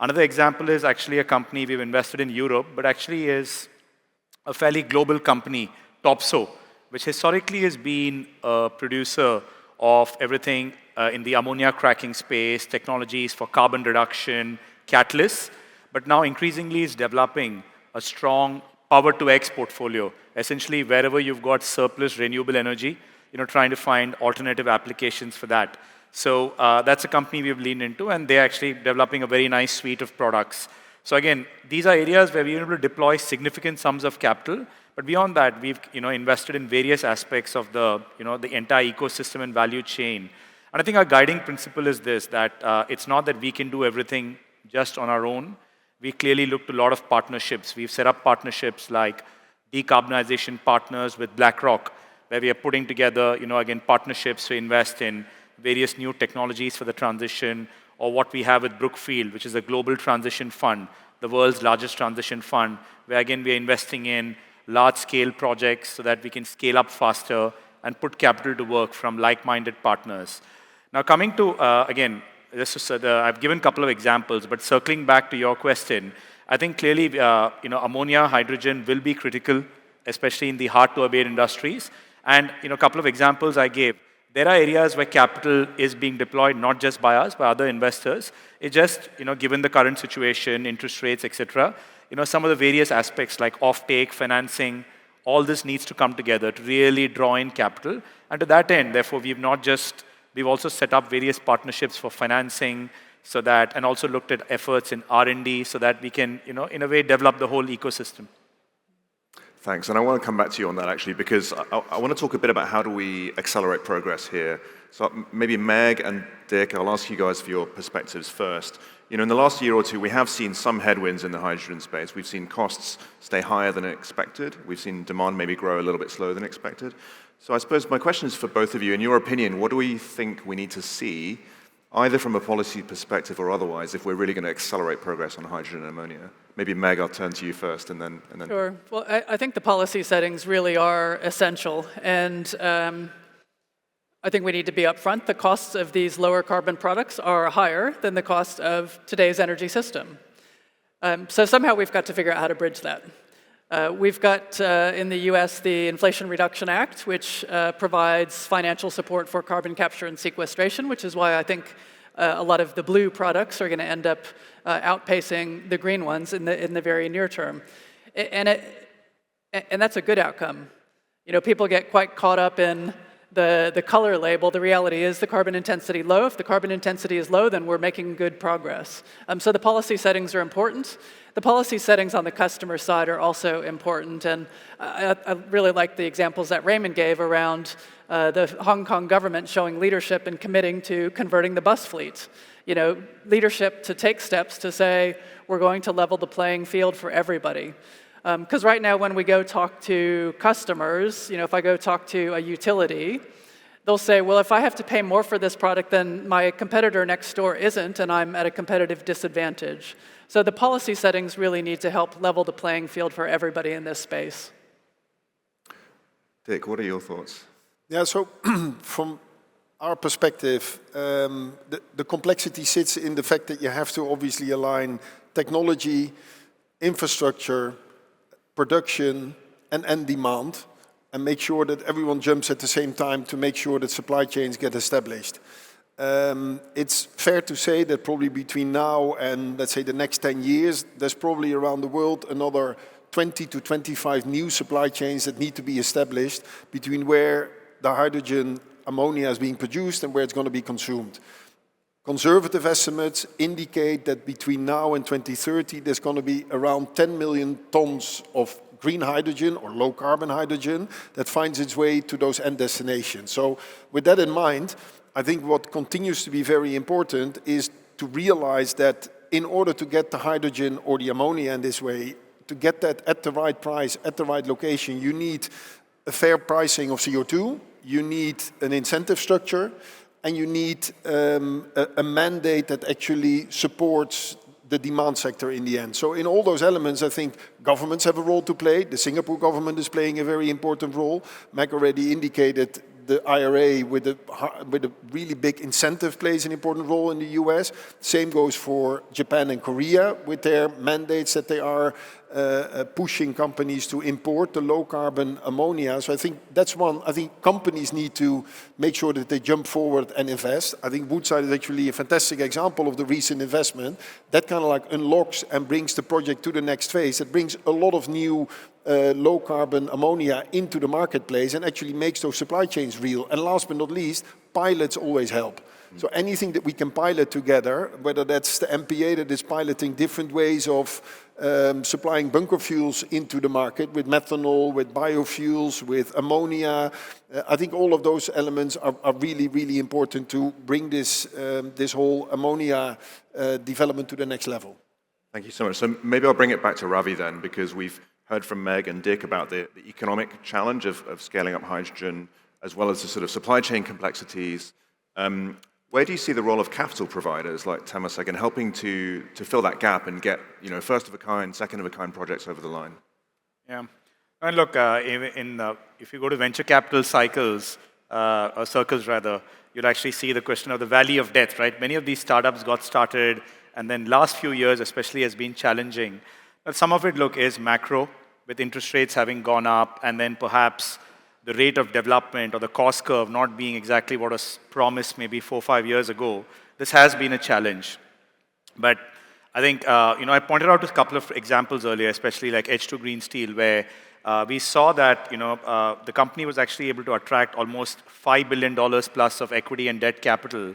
Another example is actually a company we've invested in Europe, but actually is a fairly global company, Topsoe, which historically has been a producer of everything in the ammonia cracking space, technologies for carbon reduction, catalysts, but now increasingly is developing a strong power-to-X portfolio, essentially wherever you've got surplus renewable energy, trying to find alternative applications for that. So that's a company we've leaned into, and they're actually developing a very nice suite of products. So again, these are areas where we're able to deploy significant sums of capital, But beyond that, we've invested in various aspects of the entire ecosystem and value chain. And I think our guiding principle is this, that it's not that we can do everything just on our own. We clearly looked at a lot of partnerships. We've set up partnerships like decarbonization partners with BlackRock, where we are putting together, again, partnerships to invest in various new technologies for the transition, or what we have with Brookfield, which is a global transition fund, the world's largest transition fund, where again, we are investing in large-scale projects so that we can scale up faster and put capital to work from like-minded partners. Now, coming to, again, I've given a couple of examples, but circling back to your question, I think clearly, ammonia, hydrogen will be critical, especially in the hard-to-abate industries. And, a couple of examples I gave. There are areas where capital is being deployed, not just by us, by other investors. It's just, given the current situation, interest rates, etc., some of the various aspects like offtake, financing, all this needs to come together to really draw in capital. And to that end, therefore, we've also set up various partnerships for financing, so that, and also looked at efforts in R&D so that we can, in a way, develop the whole ecosystem. Thanks, and I want to come back to you on that actually, because I want to talk a bit about how do we accelerate progress here. So maybe Meg and Dick, I'll ask you guys for your perspectives first. In the last year or two, we have seen some headwinds in the hydrogen space. We've seen costs stay higher than expected. We've seen demand maybe grow a little bit slower than expected. So I suppose my question is for both of you. In your opinion, what do we think we need to see, either from a policy perspective or otherwise, if we're really going to accelerate progress on hydrogen and ammonia? Maybe Meg, I'll turn to you first, and then. Sure. Well, I think the policy settings really are essential, and I think we need to be upfront. The costs of these lower carbon products are higher than the cost of today's energy system. So somehow we've got to figure out how to bridge that. We've got in the US the Inflation Reduction Act, which provides financial support for carbon capture and sequestration, which is why I think a lot of the blue products are going to end up outpacing the green ones in the very near term. And that's a good outcome. People get quite caught up in the color label. The reality is the carbon intensity low. If the carbon intensity is low, then we're making good progress. So the policy settings are important. The policy settings on the customer side are also important. And I really like the examples that Raymond gave around the Hong Kong government showing leadership and committing to converting the bus fleet. Leadership to take steps to say, we're going to level the playing field for everybody. Because right now, when we go talk to customers, if I go talk to a utility, they'll say, well, if I have to pay more for this product than my competitor next door isn't, and I'm at a competitive disadvantage. So the policy settings really need to help level the playing field for everybody in this space. Dick, what are your thoughts? Yeah, so from our perspective, the complexity sits in the fact that you have to obviously align technology, infrastructure, production, and demand, and make sure that everyone jumps at the same time to make sure that supply chains get established. It's fair to say that probably between now and, let's say, the next 10 years, there's probably around the world another 20 to 25 new supply chains that need to be established between where the hydrogen ammonia is being produced and where it's going to be consumed. Conservative estimates indicate that between now and 2030, there's going to be around 10 million tons of green hydrogen or low carbon hydrogen that finds its way to those end destinations. So with that in mind, I think what continues to be very important is to realize that in order to get the hydrogen or the ammonia in this way, to get that at the right price, at the right location, you need a fair pricing of CO2, you need an incentive structure, and you need a mandate that actually supports the demand sector in the end. So in all those elements, I think governments have a role to play. The Singapore government is playing a very important role. Meg already indicated the IRA with a really big incentive plays an important role in the US. Same goes for Japan and Korea with their mandates that they are pushing companies to import the low carbon ammonia. So I think that's one. I think companies need to make sure that they jump forward and invest. I think Woodside is actually a fantastic example of the recent investment that kind of like unlocks and brings the project to the next phase. It brings a lot of new low carbon ammonia into the marketplace and actually makes those supply chains real. And last but not least, pilots always help. So anything that we can pilot together, whether that's the MPA that is piloting different ways of supplying bunker fuels into the market with methanol, with biofuels, with ammonia. I think all of those elements are really, really important to bring this, this whole ammonia development to the next level. Thank you so much. So maybe I'll bring it back to Ravi then, because we've heard from Meg and Dick about the economic challenge of scaling up hydrogen, as well as the sort of supply chain complexities. Where do you see the role of capital providers like Temasek in helping to fill that gap and get, you know, first of a kind, second of a kind projects over the line? Yeah, and look, if you go to venture capital cycles, or circles rather, you'll actually see the question of the valley of death, right? Many of these startups got started, and then last few years especially has been challenging. But some of it, look, is macro, with interest rates having gone up, and then perhaps the rate of development or the cost curve not being exactly what was promised maybe 4 or 5 years ago. This has been a challenge. But I think, you know, I pointed out a couple of examples earlier, especially like H2 Green Steel, where we saw that, you know, the company was actually able to attract almost $5 billion plus of equity and debt capital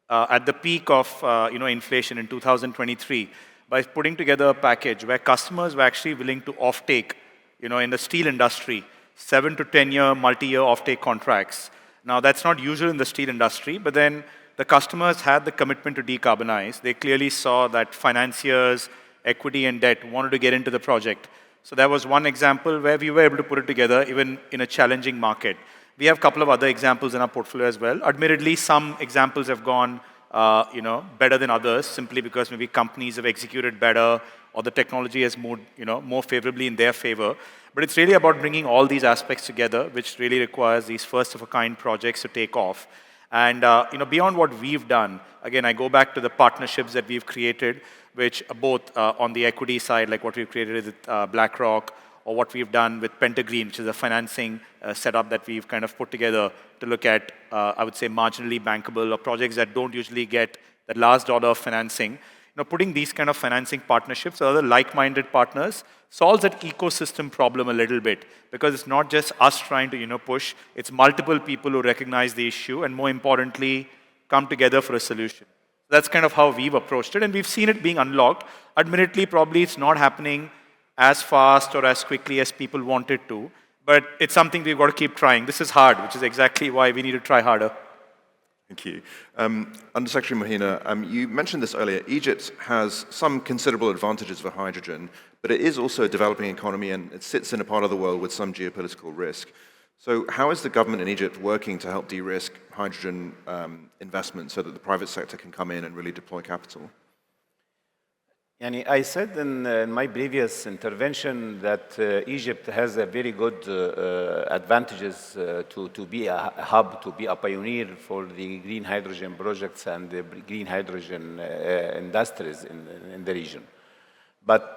at the peak of, you know, inflation in 2023 by putting together a package where customers were actually willing to offtake, you know, in the steel industry, 7 to 10-year, multi-year offtake contracts. Now, that's not usual in the steel industry, but then the customers had the commitment to decarbonize. They clearly saw that financiers, equity and debt wanted to get into the project. So that was one example where we were able to put it together, even in a challenging market. We have a couple of other examples in our portfolio as well. Admittedly, some examples have gone, you know, better than others, simply because maybe companies have executed better or the technology has moved, you know, more favorably in their favor. But it's really about bringing all these aspects together, which really requires these first-of-a-kind projects to take off. And you know, beyond what we've done, again, I go back to the partnerships that we've created, which are both on the equity side, like what we've created with BlackRock, or what we've done with Pentagreen, which is a financing setup that we've kind of put together to look at, I would say, marginally bankable or projects that don't usually get that last dollar of financing. You know, putting these kind of financing partnerships or other like-minded partners solves that ecosystem problem a little bit, because it's not just us trying to, you know, push, it's multiple people who recognize the issue and more importantly, come together for a solution. That's kind of how we've approached it, and we've seen it being unlocked. Admittedly, probably it's not happening as fast or as quickly as people want it to, but it's something we've got to keep trying. This is hard, which is exactly why we need to try harder. Thank you. Undersecretary Mohina, you mentioned this earlier. Egypt has some considerable advantages for hydrogen, but it is also a developing economy and it sits in a part of the world with some geopolitical risk. So how is the government in Egypt working to help de-risk hydrogen investment so that the private sector can come in and really deploy capital? I said in my previous intervention that Egypt has a very good advantages to be a hub, to be a pioneer for the green hydrogen projects and the green hydrogen industries in the region. But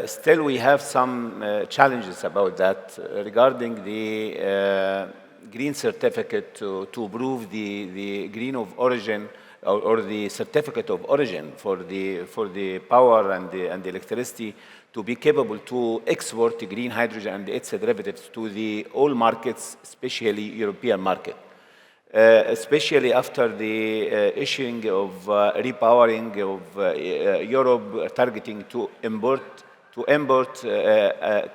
still we have some challenges about that regarding the green certificate to prove the green of origin or the certificate of origin for the power and the electricity to be capable to export the green hydrogen and its derivatives to the all markets, especially European market. Especially after the issuing of repowering of Europe targeting to import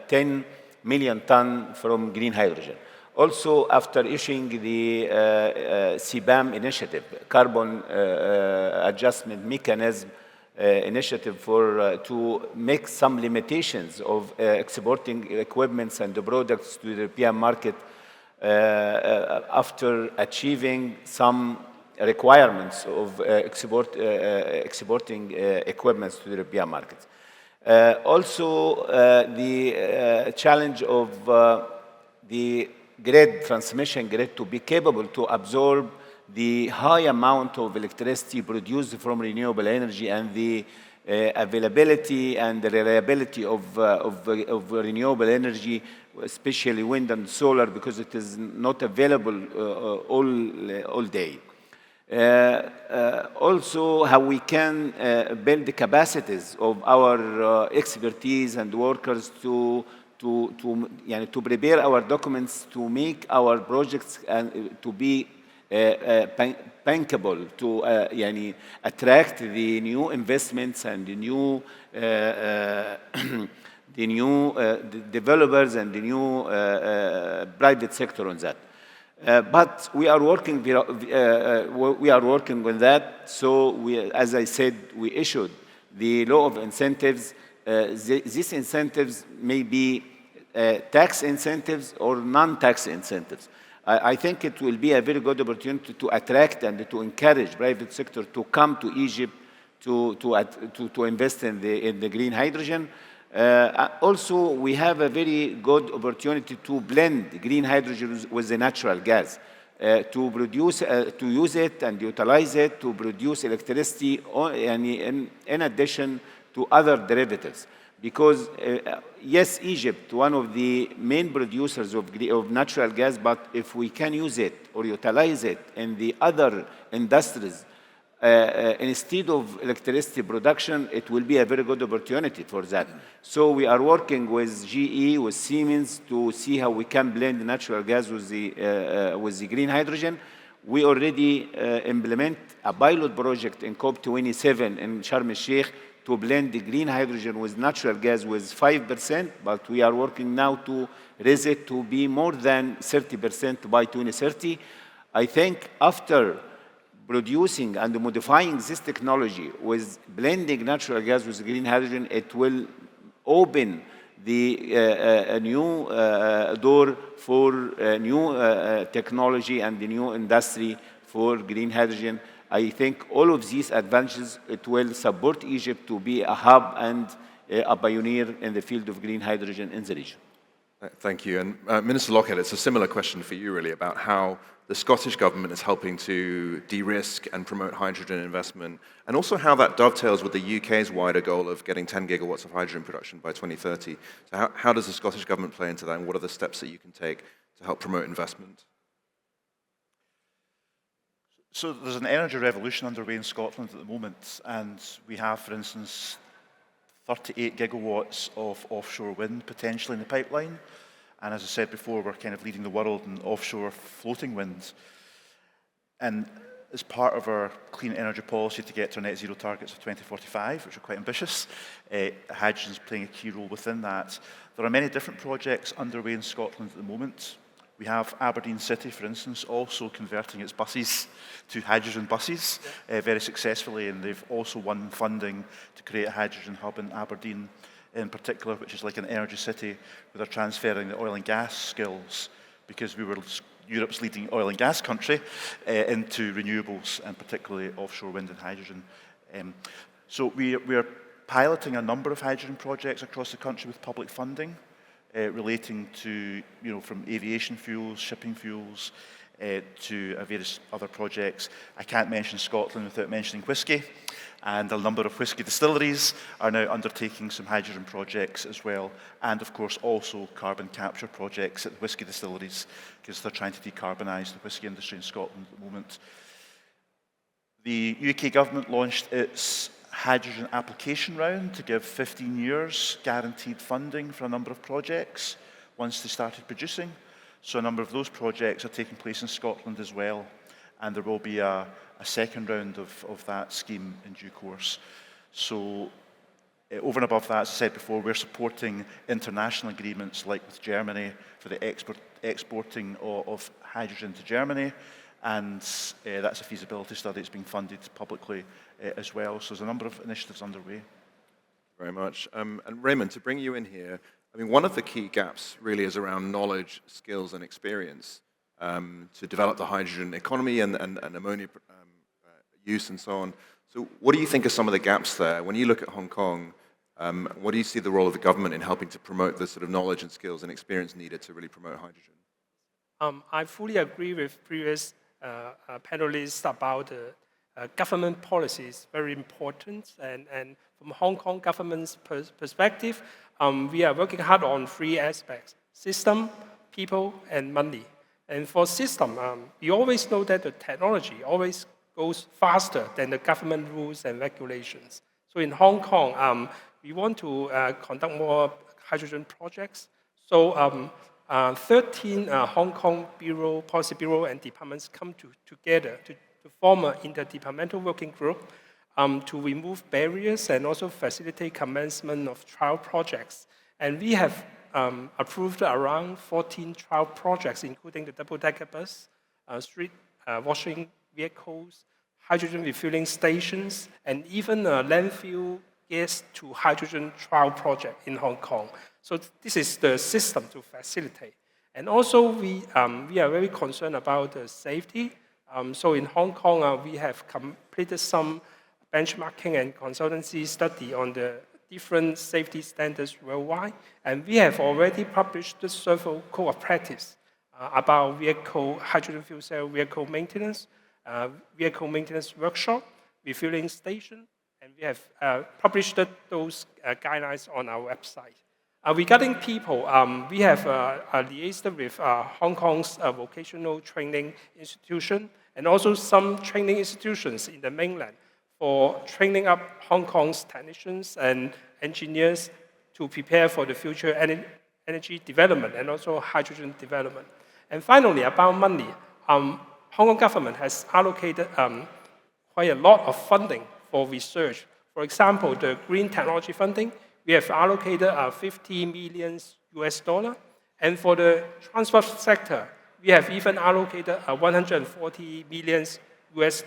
10 million ton from green hydrogen. Also, after issuing the CBAM initiative, Carbon Adjustment Mechanism initiative to make some limitations of exporting equipments and the products to the European market after achieving some requirements of exporting equipments to the European market. Also, the challenge of the transmission grid to be capable to absorb the high amount of electricity produced from renewable energy and the availability and the reliability of renewable energy, especially wind and solar, because it is not available all day. Also, how we can build the capacities of our expertise and workers to prepare our documents to make our projects and to be bankable to يعني attract the new investments and the new the new developers and the new private sector on that. But we are working on that. So as I said, we issued the law of incentives. These incentives may be tax incentives or non-tax incentives. I think it will be a very good opportunity to attract and to encourage private sector to come to Egypt to invest in the green hydrogen. Also, we have a very good opportunity to blend green hydrogen with the natural gas, to produce, to use it and utilize it to produce electricity in addition to other derivatives. Because yes, Egypt, one of the main producers of natural gas, but if we can use it or utilize it in the other industries, instead of electricity production, it will be a very good opportunity for that. So we are working with GE, with Siemens, to see how we can blend natural gas with the green hydrogen. We already implement a pilot project in COP27 in Sharm el-Sheikh to blend the green hydrogen with natural gas with 5%, but we are working now to raise it to be more than 30% by 2030. I think after producing and modifying this technology with blending natural gas with green hydrogen, it will open a new door for new technology and the new industry for green hydrogen. I think all of these advantages, it will support Egypt to be a hub and a pioneer in the field of green hydrogen in the region. Thank you. And Minister Lockhead, it's a similar question for you really about how the Scottish government is helping to de-risk and promote hydrogen investment, and also how that dovetails with the UK's wider goal of getting 10 gigawatts of hydrogen production by 2030. So how does the Scottish government play into that, and what are the steps that you can take to help promote investment? So there's an energy revolution underway in Scotland at the moment, and we have, for instance, 38 gigawatts of offshore wind potentially in the pipeline. And as I said before, we're kind of leading the world in offshore floating wind. And as part of our clean energy policy to get to our net zero targets of 2045, which are quite ambitious, hydrogen is playing a key role within that. There are many different projects underway in Scotland at the moment. We have Aberdeen City, for instance, also converting its buses to hydrogen buses very successfully, and they've also won funding to create a hydrogen hub in Aberdeen in particular, which is like an energy city where they're transferring the oil and gas skills, because we were Europe's leading oil and gas country, into renewables, and particularly offshore wind and hydrogen. So we are piloting a number of hydrogen projects across the country with public funding, relating to, from aviation fuels, shipping fuels, to various other projects. I can't mention Scotland without mentioning whisky, and a number of whisky distilleries are now undertaking some hydrogen projects as well, and of course also carbon capture projects at the whisky distilleries, because they're trying to decarbonise the whisky industry in Scotland at the moment. The UK government launched its hydrogen application round to give 15 years guaranteed funding for a number of projects once they started producing. So a number of those projects are taking place in Scotland as well, and there will be a second round of that scheme in due course. So over and above that, as I said before, we're supporting international agreements like with Germany for the exporting of hydrogen to Germany, and that's a feasibility study that's being funded publicly as well. So there's a number of initiatives underway. Very much. And Raymond, to bring you in here, I mean, one of the key gaps really is around knowledge, skills, and experience to develop the hydrogen economy and ammonia use and so on. So what do you think are some of the gaps there? When you look at Hong Kong, what do you see the role of the government in helping to promote the sort of knowledge and skills and experience needed to really promote hydrogen? I fully agree with previous panelists about government policies, very important. And from Hong Kong government's perspective, we are working hard on three aspects: system, people, and money. And for system, we always know that the technology always goes faster than the government rules and regulations. So in Hong Kong, we want to conduct more hydrogen projects. So 13 Hong Kong bureau, policy bureau and departments come together to form an interdepartmental working group to remove barriers and also facilitate commencement of trial projects. And we have approved around 14 trial projects, including the double-decker bus, street washing vehicles, hydrogen refueling stations, and even a landfill gas to hydrogen trial project in Hong Kong. So this is the system to facilitate. And also we are very concerned about the safety. So in Hong Kong, we have completed some benchmarking and consultancy study on the different safety standards worldwide. And we have already published several code of practice about hydrogen fuel cell vehicle maintenance workshop, refueling station, and we have published those guidelines on our website. Regarding people, we have liaised with Hong Kong's vocational training institution and also some training institutions in the mainland for training up Hong Kong's technicians and engineers to prepare for the future energy development and also hydrogen development. And finally, about money, Hong Kong government has allocated quite a lot of funding for research. For example, the green technology funding, we have allocated $50 million US. And for the transport sector, we have even allocated $140 million US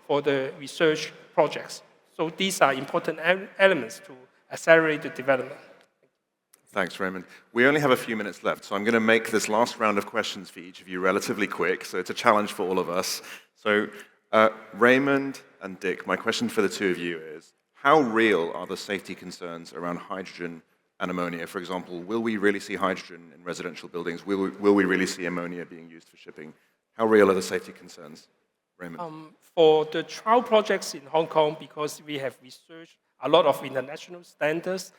for the research projects. So these are important elements to accelerate the development. Thanks, Raymond. We only have a few minutes left, so I'm going to make this last round of questions for each of you relatively quick, so it's a challenge for all of us. So Raymond and Dick, my question for the two of you is, how real are the safety concerns around hydrogen and ammonia? For example, will we really see hydrogen in residential buildings? Will we really see ammonia being used for shipping? How real are the safety concerns? Raymond. For the trial projects in Hong Kong, because we have researched a lot of international standards,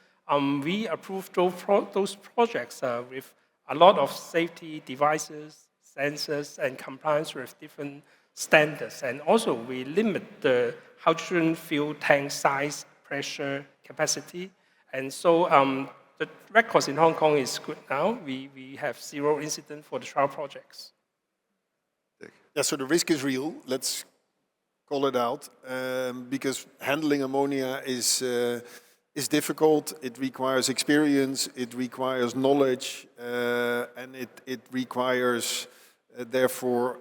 we approved those projects with a lot of safety devices, sensors, and compliance with different standards. And also, we limit the hydrogen fuel tank size, pressure, capacity. And so the records in Hong Kong is good now. We have 0 incident for the trial projects. Yeah, so the risk is real. Let's call it out, because handling ammonia is difficult. It requires experience, it requires knowledge, and it requires, therefore,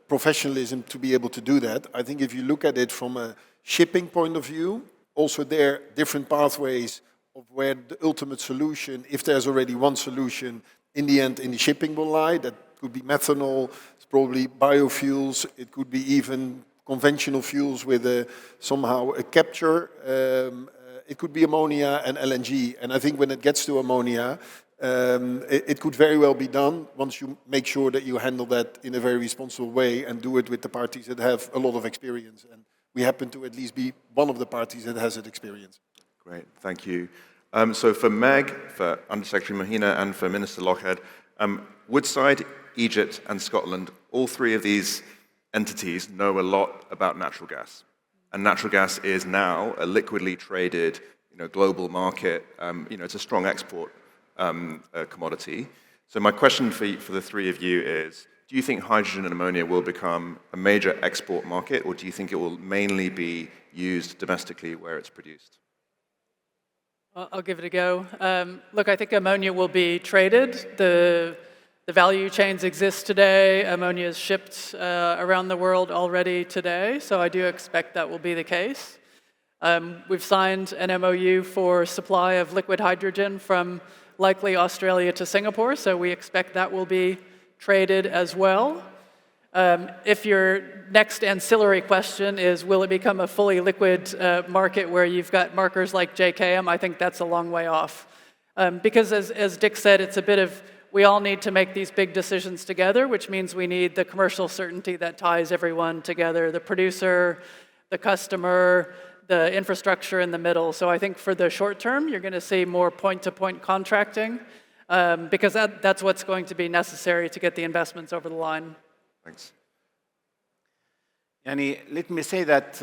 professionalism to be able to do that. I think if you look at it from a shipping point of view, also there are different pathways of where the ultimate solution, if there's already one solution, in the end in the shipping will lie. That could be methanol, it's probably biofuels, it could be even conventional fuels with somehow a capture. It could be ammonia and LNG. And I think when it gets to ammonia, it could very well be done once you make sure that you handle that in a very responsible way and do it with the parties that have a lot of experience. And we happen to at least be one of the parties that has that experience. Great, thank you. So for Meg, for Undersecretary Mahina, and for Minister Lochhead, Woodside, Egypt, and Scotland, all three of these entities know a lot about natural gas. And natural gas is now a liquidly traded, global market. It's a strong export commodity. So my question for the three of you is, do you think hydrogen and ammonia will become a major export market, or do you think it will mainly be used domestically where it's produced? I'll give it a go. Look, I think ammonia will be traded. The value chains exist today. Ammonia is shipped around the world already today, so I do expect that will be the case. We've signed an MOU for supply of liquid hydrogen from likely Australia to Singapore, so we expect that will be traded as well. If your next ancillary question is, will it become a fully liquid market where you've got markers like JKM, I think that's a long way off. Because as Dick said, it's a bit of, we all need to make these big decisions together, which means we need the commercial certainty that ties everyone together, the producer, the customer, the infrastructure in the middle. So I think for the short term, you're going to see more point-to-point contracting, because that's what's going to be necessary to get the investments over the line. Thanks. Let me say that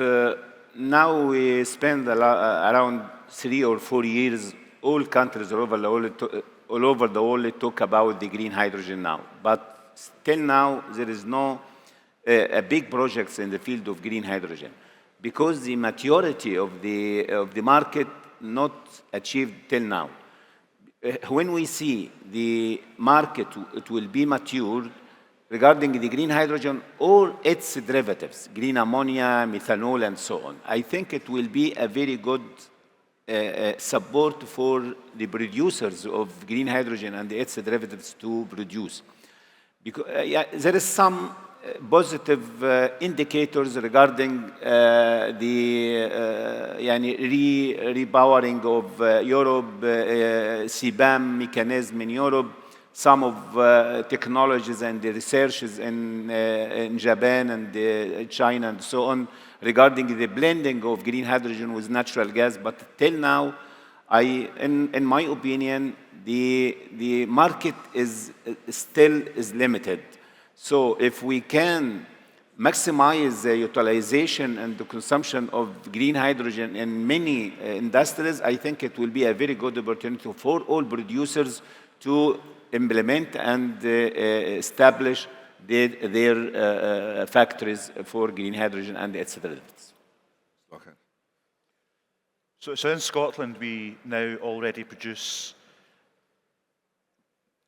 now we spend around 3 or 4 years, all countries all over the world all over the world talk about the green hydrogen now. But still now, there is no a big projects in the field of green hydrogen because the maturity of the market not achieved till now. When we see the market, it will be matured regarding the green hydrogen or its derivatives, green ammonia, methanol, and so on. I think it will be a very good support for the producers of green hydrogen and its derivatives to produce. Because there is some positive indicators regarding the repowering of Europe, CBAM mechanism in Europe, some of technologies and the researches in Japan and China and so on regarding the blending of green hydrogen with natural gas. But till now, in my opinion, the market is still limited. So if we can maximize the utilization and the consumption of green hydrogen in many industries, I think it will be a very good opportunity for all producers to implement and establish their factories for green hydrogen and its derivatives. Okay. So in Scotland, we now already produce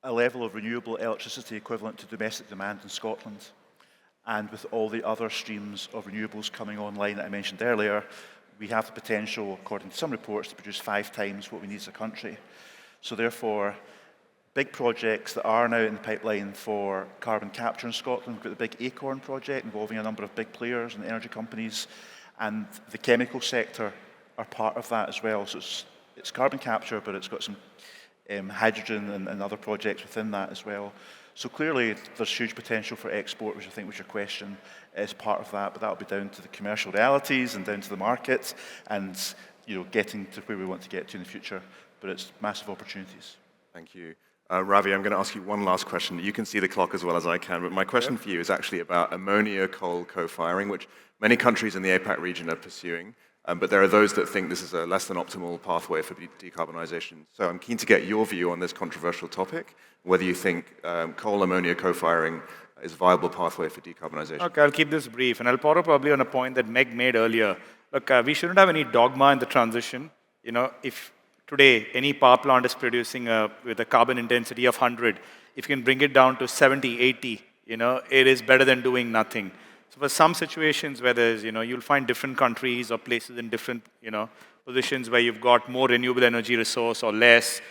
a level of renewable electricity equivalent to domestic demand in Scotland. And with all the other streams of renewables coming online that I mentioned earlier, we have the potential, according to some reports, to produce 5 times what we need as a country. So therefore, big projects that are now in the pipeline for carbon capture in Scotland, we've got the big Acorn project involving a number of big players and energy companies, and the chemical sector are part of that as well. So it's carbon capture, but it's got some hydrogen and other projects within that as well. So clearly there's huge potential for export, which I think was your question, as part of that, but that'll be down to the commercial realities and down to the markets and getting to where we want to get to in the future, but it's massive opportunities. Thank you. Ravi, I'm going to ask you one last question. You can see the clock as well as I can, but my question for you is actually about ammonia coal co-firing, which many countries in the APAC region are pursuing. But there are those that think this is a less than optimal pathway for decarbonization. So I'm keen to get your view on this controversial topic, whether you think coal ammonia co-firing is a viable pathway for decarbonization. Okay, I'll keep this brief, and I'll follow probably on a point that Meg made earlier. Look, we shouldn't have any dogma in the transition. If today any power plant is producing with a carbon intensity of 100, if you can bring it down to 70, 80, it is better than doing nothing. So for some situations where there's, you'll find different countries or places in different, positions where you've got more renewable energy resource or less,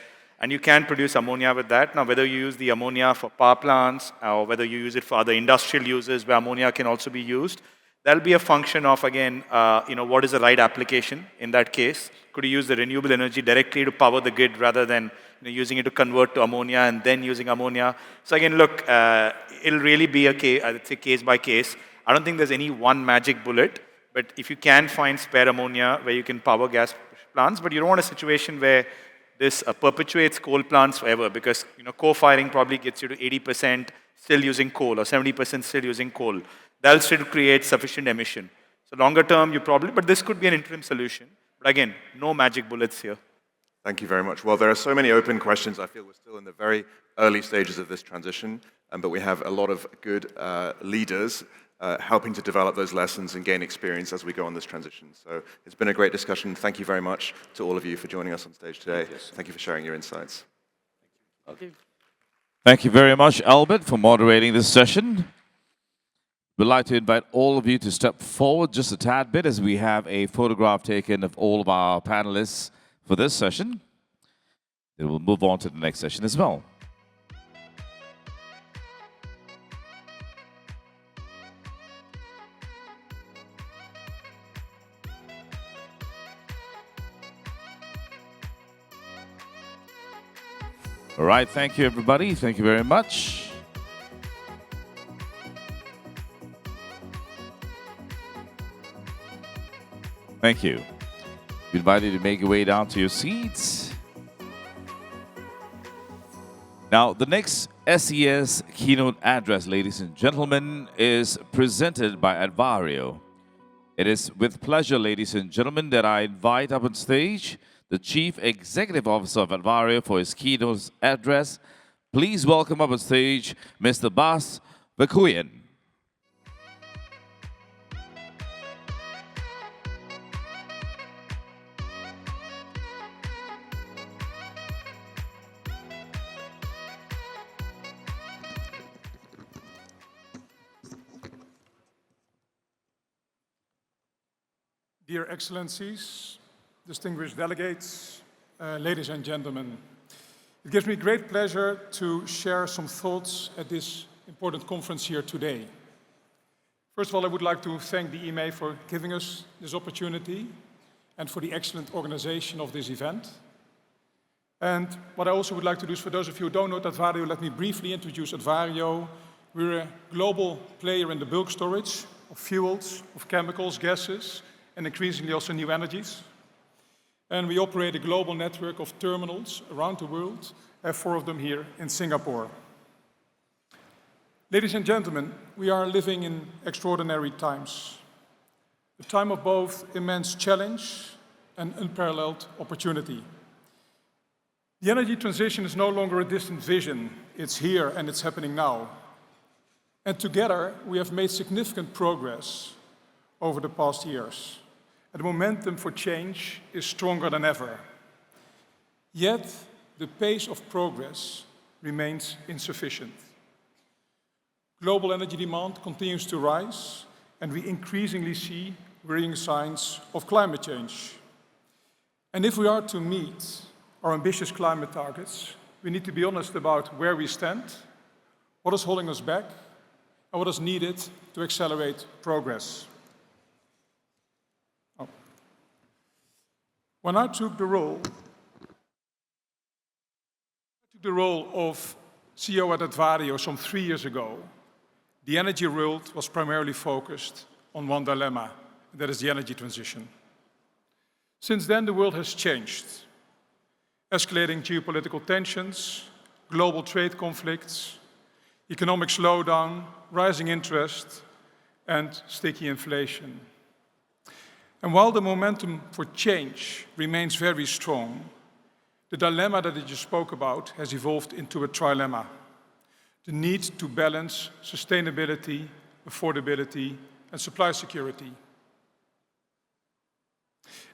and you can produce ammonia with that. Now, whether you use the ammonia for power plants or whether you use it for other industrial uses where ammonia can also be used, that'll be a function of, again, what is the right application in that case. Could you use the renewable energy directly to power the grid rather than using it to convert to ammonia and then using ammonia? So again, look, it'll really be I'd say case by case. I don't think there's any one magic bullet, but if you can find spare ammonia where you can power gas plants, but you don't want a situation where this perpetuates coal plants forever because co-firing probably gets you to 80% still using coal or 70% still using coal. That'll still create sufficient emission. So longer term, but this could be an interim solution. But again, no magic bullets here. Thank you very much. Well, there are so many open questions. I feel we're still in the very early stages of this transition, but we have a lot of good leaders helping to develop those lessons and gain experience as we go on this transition. So it's been a great discussion. Thank you very much to all of you for joining us on stage today. Thank you for sharing your insights. Okay. Thank you very much, Albert, for moderating this session. We'd like to invite all of you to step forward just a tad bit as we have a photograph taken of all of our panelists for this session. Then we'll move on to the next session as well. All right, thank you, everybody. Thank you very much. Thank you. We invite you to make your way down to your seats. Now, the next SES keynote address, ladies and gentlemen, is presented by Advario. It is with pleasure, ladies and gentlemen, that I invite up on stage the Chief Executive Officer of Advario, for his keynote address. Please welcome up on stage Mr. Bas Verkuyen. Dear Excellencies, distinguished delegates, ladies and gentlemen, it gives me great pleasure to share some thoughts at this important conference here today. First of all, I would like to thank the EMA for giving us this opportunity and for the excellent organization of this event. And what I also would like to do is, for those of you who don't know Advario, let me briefly introduce Advario. We're a global player in the bulk storage of fuels, of chemicals, gases, and increasingly also new energies. And we operate a global network of terminals around the world, have 4 of them here in Singapore. Ladies and gentlemen, we are living in extraordinary times, a time of both immense challenge and unparalleled opportunity. The energy transition is no longer a distant vision. It's here and it's happening now. And together, we have made significant progress over the past years. The momentum for change is stronger than ever. Yet, the pace of progress remains insufficient. Global energy demand continues to rise, and we increasingly see worrying signs of climate change. And if we are to meet our ambitious climate targets, we need to be honest about where we stand, what is holding us back, and what is needed to accelerate progress. When I took the role of CEO at Advario some 3 years ago, the energy world was primarily focused on one dilemma, and that is the energy transition. Since then, the world has changed. Escalating geopolitical tensions, global trade conflicts, economic slowdown, rising interest, and sticky inflation. And while the momentum for change remains very strong, the dilemma that I just spoke about has evolved into a trilemma: the need to balance sustainability, affordability, and supply security.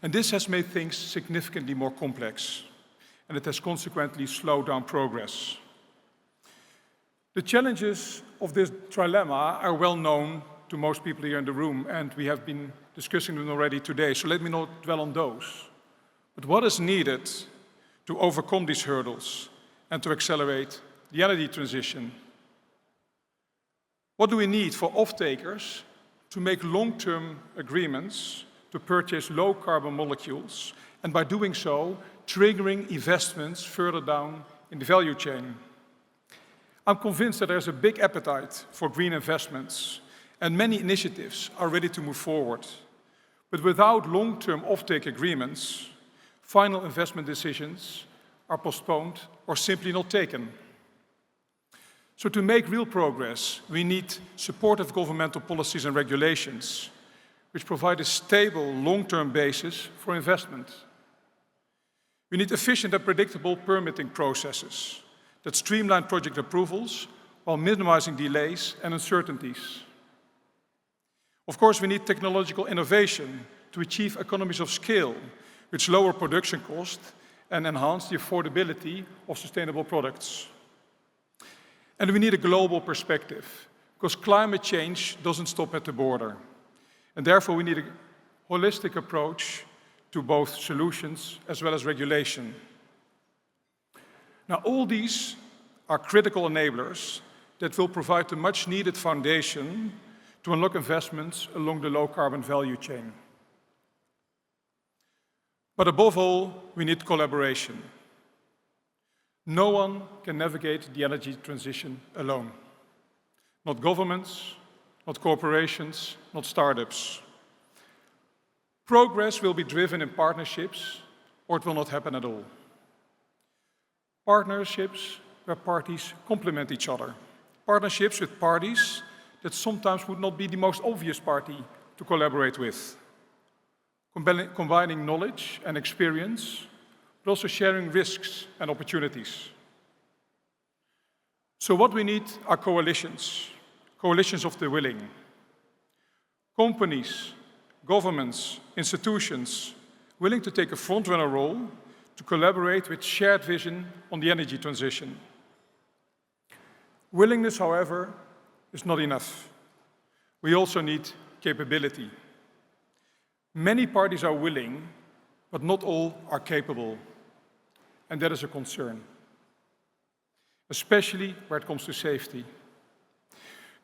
And this has made things significantly more complex, and it has consequently slowed down progress. The challenges of this trilemma are well known to most people here in the room, and we have been discussing them already today, so let me not dwell on those. But what is needed to overcome these hurdles and to accelerate the energy transition? What do we need for off-takers to make long-term agreements to purchase low-carbon molecules, and by doing so, triggering investments further down in the value chain? I'm convinced that there's a big appetite for green investments, and many initiatives are ready to move forward. But without long-term offtake agreements, final investment decisions are postponed or simply not taken. So to make real progress, we need supportive governmental policies and regulations which provide a stable, long-term basis for investment. We need efficient and predictable permitting processes that streamline project approvals while minimizing delays and uncertainties. Of course, we need technological innovation to achieve economies of scale, which lower production costs and enhance the affordability of sustainable products. And we need a global perspective, because climate change doesn't stop at the border. And therefore, we need a holistic approach to both solutions as well as regulation. Now, all these are critical enablers that will provide the much-needed foundation to unlock investments along the low-carbon value chain. But above all, we need collaboration. No one can navigate the energy transition alone. Not governments, not corporations, not startups. Progress will be driven in partnerships, or it will not happen at all. Partnerships where parties complement each other. Partnerships with parties that sometimes would not be the most obvious party to collaborate with. Combining knowledge and experience but also sharing risks and opportunities. So what we need are coalitions, coalitions of the willing. Companies, governments, institutions willing to take a front-runner role to collaborate with shared vision on the energy transition. Willingness, however, is not enough. We also need capability. Many parties are willing, but not all are capable. And that is a concern, especially where it comes to safety.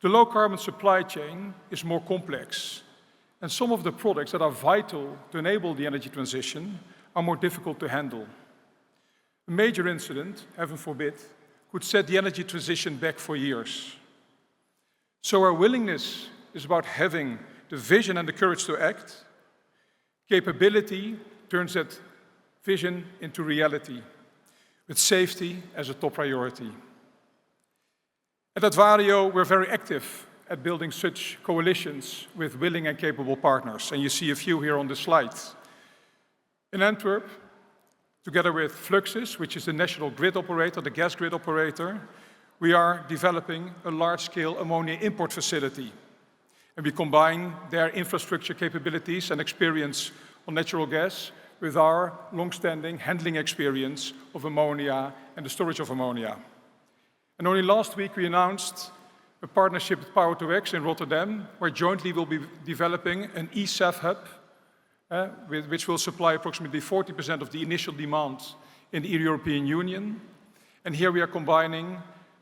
The low-carbon supply chain is more complex, and some of the products that are vital to enable the energy transition are more difficult to handle. A major incident, heaven forbid, could set the energy transition back for years. So our willingness is about having the vision and the courage to act. Capability turns that vision into reality, with safety as a top priority. At Advario, we're very active at building such coalitions with willing and capable partners, and you see a few here on the slide. In Antwerp, together with Fluxys, which is the national grid operator, the gas grid operator, we are developing a large-scale ammonia import facility. And we combine their infrastructure capabilities and experience on natural gas with our long-standing handling experience of ammonia and the storage of ammonia. And only last week we announced a partnership with Power2X in Rotterdam, where jointly we'll be developing an eSAF hub, which will supply approximately 40% of the initial demand in the European Union. And here we are combining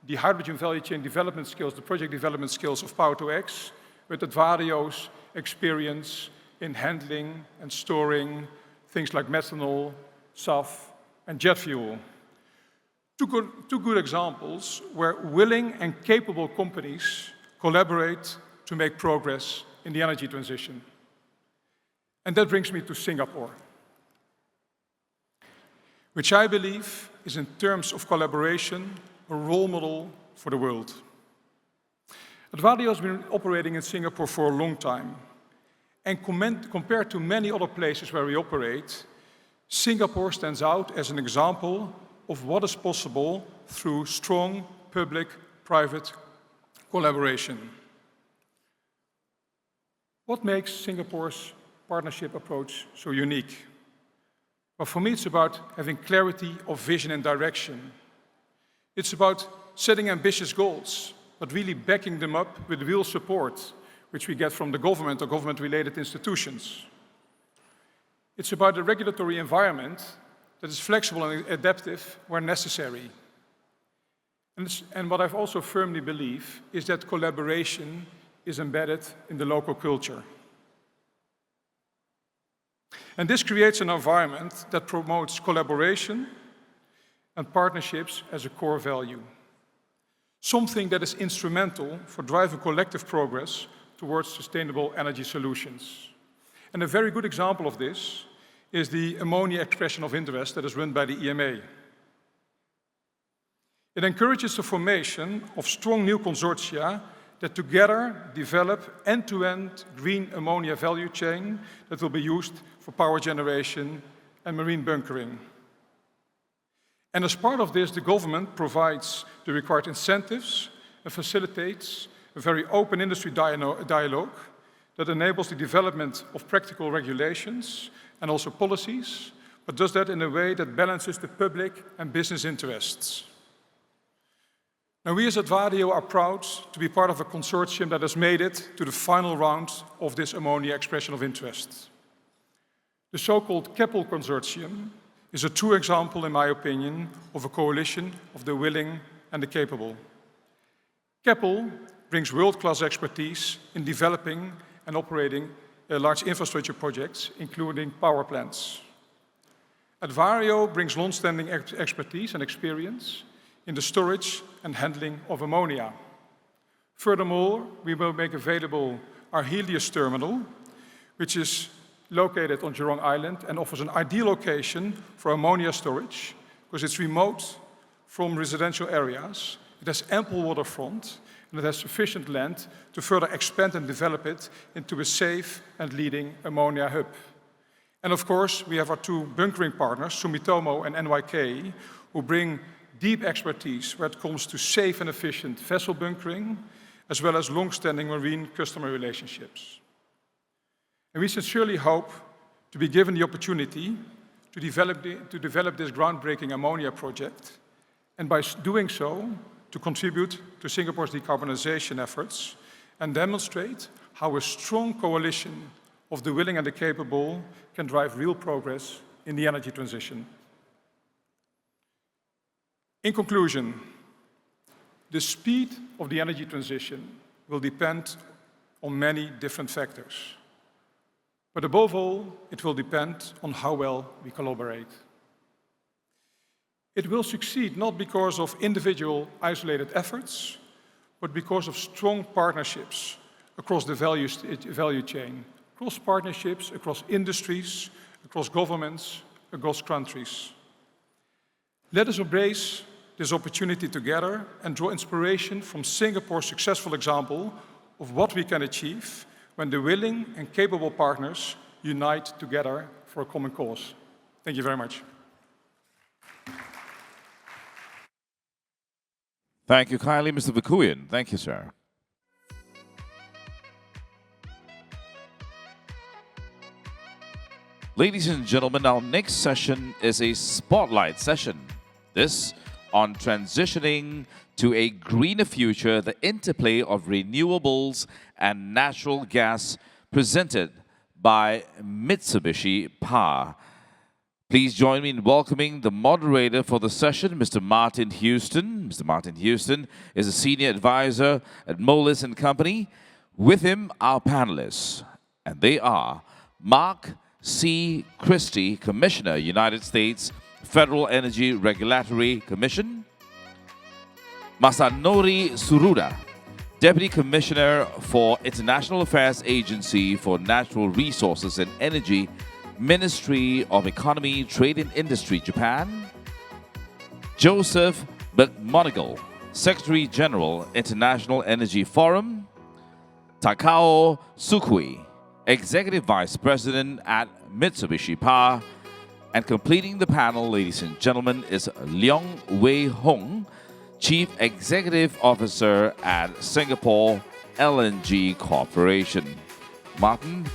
the hydrogen value chain development skills, the project development skills of Power2X, with Advario's experience in handling and storing things like methanol, SAF, and jet fuel. Two good examples where willing and capable companies collaborate to make progress in the energy transition. And that brings me to Singapore, which I believe is, in terms of collaboration, a role model for the world. Advario has been operating in Singapore for a long time. And compared to many other places where we operate, Singapore stands out as an example of what is possible through strong public-private collaboration. What makes Singapore's partnership approach so unique? Well, for me, it's about having clarity of vision and direction. It's about setting ambitious goals, but really backing them up with real support, which we get from the government or government-related institutions. It's about a regulatory environment that is flexible and adaptive where necessary. And what I also firmly believe is that collaboration is embedded in the local culture. And this creates an environment that promotes collaboration and partnerships as a core value, something that is instrumental for driving collective progress towards sustainable energy solutions. And a very good example of this is the ammonia expression of interest that is run by the EMA. It encourages the formation of strong new consortia that together develop end-to-end green ammonia value chain that will be used for power generation and marine bunkering. And as part of this, the government provides the required incentives and facilitates a very open industry dialogue that enables the development of practical regulations and also policies, but does that in a way that balances the public and business interests. Now, we as Advario are proud to be part of a consortium that has made it to the final round of this ammonia expression of interest. The so-called Keppel Consortium is a true example, in my opinion, of a coalition of the willing and the capable. Keppel brings world-class expertise in developing and operating large infrastructure projects, including power plants. Advario brings long-standing expertise and experience in the storage and handling of ammonia. Furthermore, we will make available our Helios terminal, which is located on Jurong Island and offers an ideal location for ammonia storage because it's remote from residential areas, it has ample waterfront, and it has sufficient land to further expand and develop it into a safe and leading ammonia hub. And of course, we have our two bunkering partners, Sumitomo and NYK, who bring deep expertise when it comes to safe and efficient vessel bunkering, as well as long-standing marine customer relationships. And we sincerely hope to be given the opportunity to develop this groundbreaking ammonia project, and by doing so, to contribute to Singapore's decarbonization efforts and demonstrate how a strong coalition of the willing and the capable can drive real progress in the energy transition. In conclusion, the speed of the energy transition will depend on many different factors. But above all, it will depend on how well we collaborate. It will succeed not because of individual isolated efforts, but because of strong partnerships across the value chain, across partnerships, across industries, across governments, across countries. Let us embrace this opportunity together and draw inspiration from Singapore's successful example of what we can achieve when the willing and capable partners unite together for a common cause. Thank you very much. Thank you kindly, Mr. Vakuyan. Thank you, sir. Ladies and gentlemen, our next session is a spotlight session. This on transitioning to a greener future, the interplay of renewables and natural gas, presented by Mitsubishi Power. Please join me in welcoming the moderator for the session, Mr. Martin Houston. Mr. Martin Houston is a senior advisor at Moelis & Company. With him, our panelists, and they are Mark C. Christie, Commissioner, United States Federal Energy Regulatory Commission; Masanori Suruda, Deputy Commissioner for International Affairs Agency for Natural Resources and Energy, Ministry of Economy, Trade and Industry, Japan; Joseph McMonigal, Secretary General, International Energy Forum; Takao Sukui, Executive Vice President at Mitsubishi Power; and completing the panel, ladies and gentlemen, is Leong Wei Hong, Chief Executive Officer at Singapore LNG Corporation. Martin,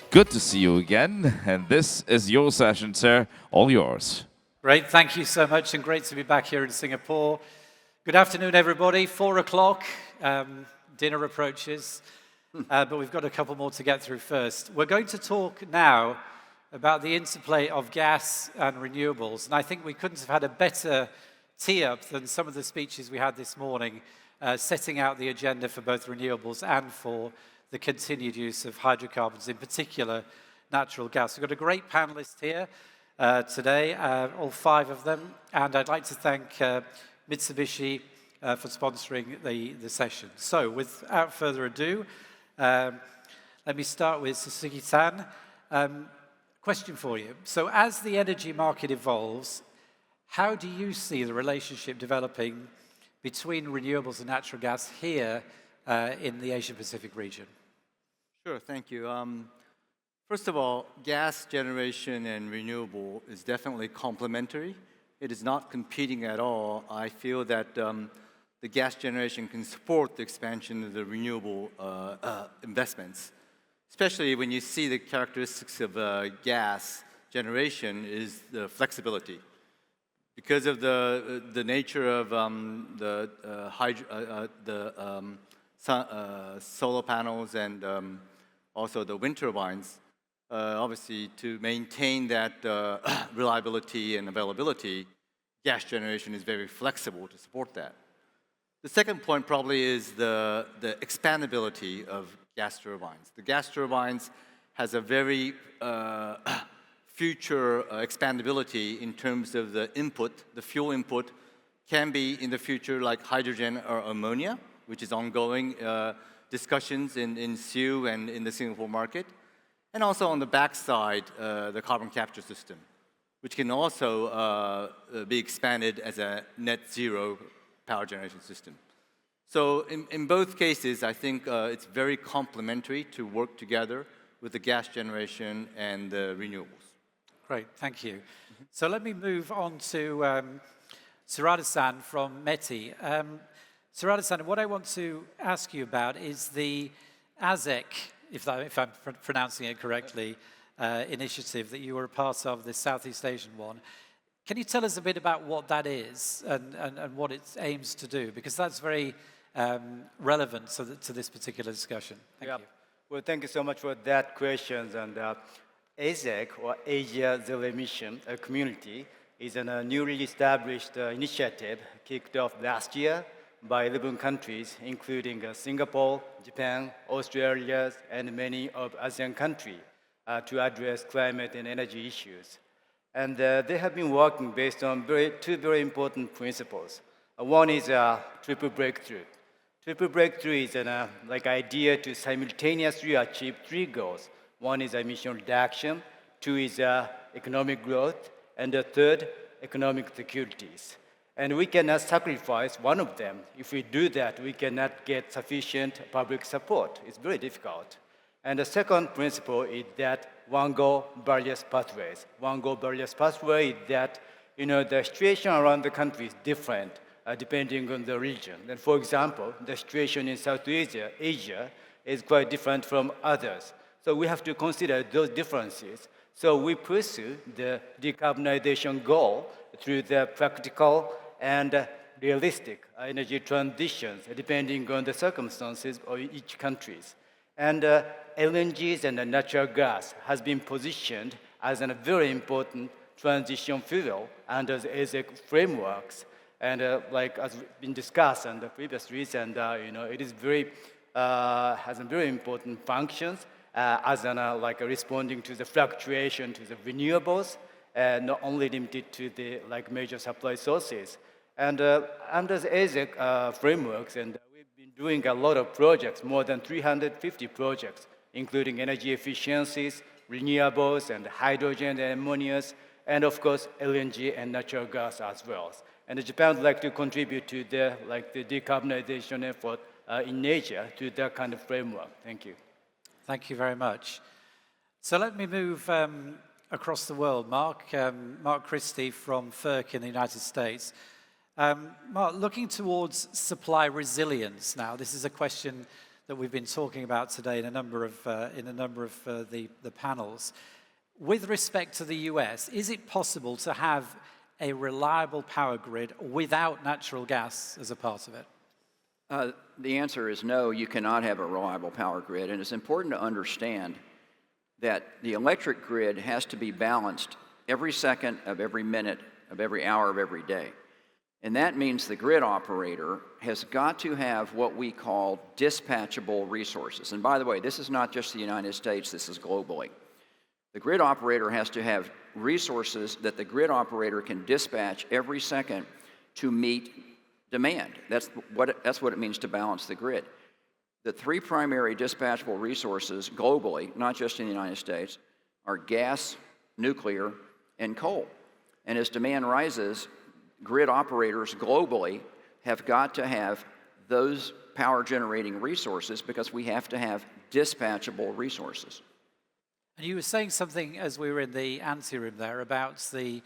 good to see you again, and this is your session, sir. All yours. Great, thank you so much, and great to be back here in Singapore. Good afternoon, everybody. 4 o'clock, dinner approaches, but we've got a couple more to get through first. We're going to talk now about the interplay of gas and renewables, and I think we couldn't have had a better tee-up than some of the speeches we had this morning, setting out the agenda for both renewables and for the continued use of hydrocarbons, in particular natural gas. We've got a great panelist here today, all 5 of them, and I'd like to thank Mitsubishi for sponsoring the session. So, without further ado, let me start with Suzuki-san. Question for you. So, as the energy market evolves, how do you see the relationship developing between renewables and natural gas here in the Asia-Pacific region? Sure, thank you. First of all, gas generation and renewable is definitely complementary. It is not competing at all. I feel that the gas generation can support the expansion of the renewable investments, especially when you see the characteristics of gas generation is the flexibility. Because of the nature of solar panels and also the wind turbines, obviously to maintain that reliability and availability, gas generation is very flexible to support that. The second point probably is the expandability of gas turbines. The gas turbines has a very future expandability in terms of the input. The fuel input can be in the future like hydrogen or ammonia, which is ongoing discussions in SIEW and in the Singapore market. And also on the backside, the carbon capture system, which can also be expanded as a net zero power generation system. So in both cases, I think it's very complementary to work together with the gas generation and the renewables. Great, thank you. So let me move on to Sarada-san from METI. Sarada-san, what I want to ask you about is the ASEC, if I'm pronouncing it correctly, initiative that you were a part of, the Southeast Asian one. Can you tell us a bit about what that is and what it aims to do? Because that's very relevant to this particular discussion. Thank you. Well, thank you so much for that question. And ASEC, or Asia Zero Emission Community, is a newly established initiative kicked off last year by 11 countries, including Singapore, Japan, Australia, and many of ASEAN countries to address climate and energy issues. And they have been working based on two very important principles. One is triple breakthrough. Triple breakthrough is an idea to simultaneously achieve three goals. One is emission reduction, two is economic growth, and the third, economic securities. And we cannot sacrifice one of them. If we do that, we cannot get sufficient public support. It's very difficult. And the second principle is that one goal, various pathways. One goal, various pathway is that the situation around the country is different depending on the region. And for example, the situation in Southeast Asia is quite different from others. So we have to consider those differences. So we pursue the decarbonization goal through the practical and realistic energy transitions depending on the circumstances of each country. And LNGs and natural gas has been positioned as a very important transition fuel under the ASEC frameworks. And as been discussed in the previous reason, it is has a very important functions as responding to the fluctuation to the renewables, not only limited to the major supply sources. And under the ASEC frameworks, and we've been doing a lot of projects, more than 350 projects, including energy efficiencies, renewables, and hydrogen and ammonia, and of course LNG and natural gas as well. And Japan would like to contribute to the decarbonization effort in Asia to that kind of framework. Thank you. Thank you very much. So let me move across the world. Mark Christie from FERC in the United States. Mark, looking towards supply resilience now, this is a question that we've been talking about today in a number of the panels. With respect to the US, is it possible to have a reliable power grid without natural gas as a part of it? The answer is no, you cannot have a reliable power grid. And it's important to understand that the electric grid has to be balanced every second of every minute of every hour of every day. And that means the grid operator has got to have what we call dispatchable resources. And by the way, this is not just the United States, this is globally. The grid operator has to have resources that the grid operator can dispatch every second to meet demand. That's what it means to balance the grid. The three primary dispatchable resources globally, not just in the United States, are gas, nuclear, and coal. And as demand rises, grid operators globally have got to have those power generating resources because we have to have dispatchable resources. And you were saying something as we were in the anteroom there about the,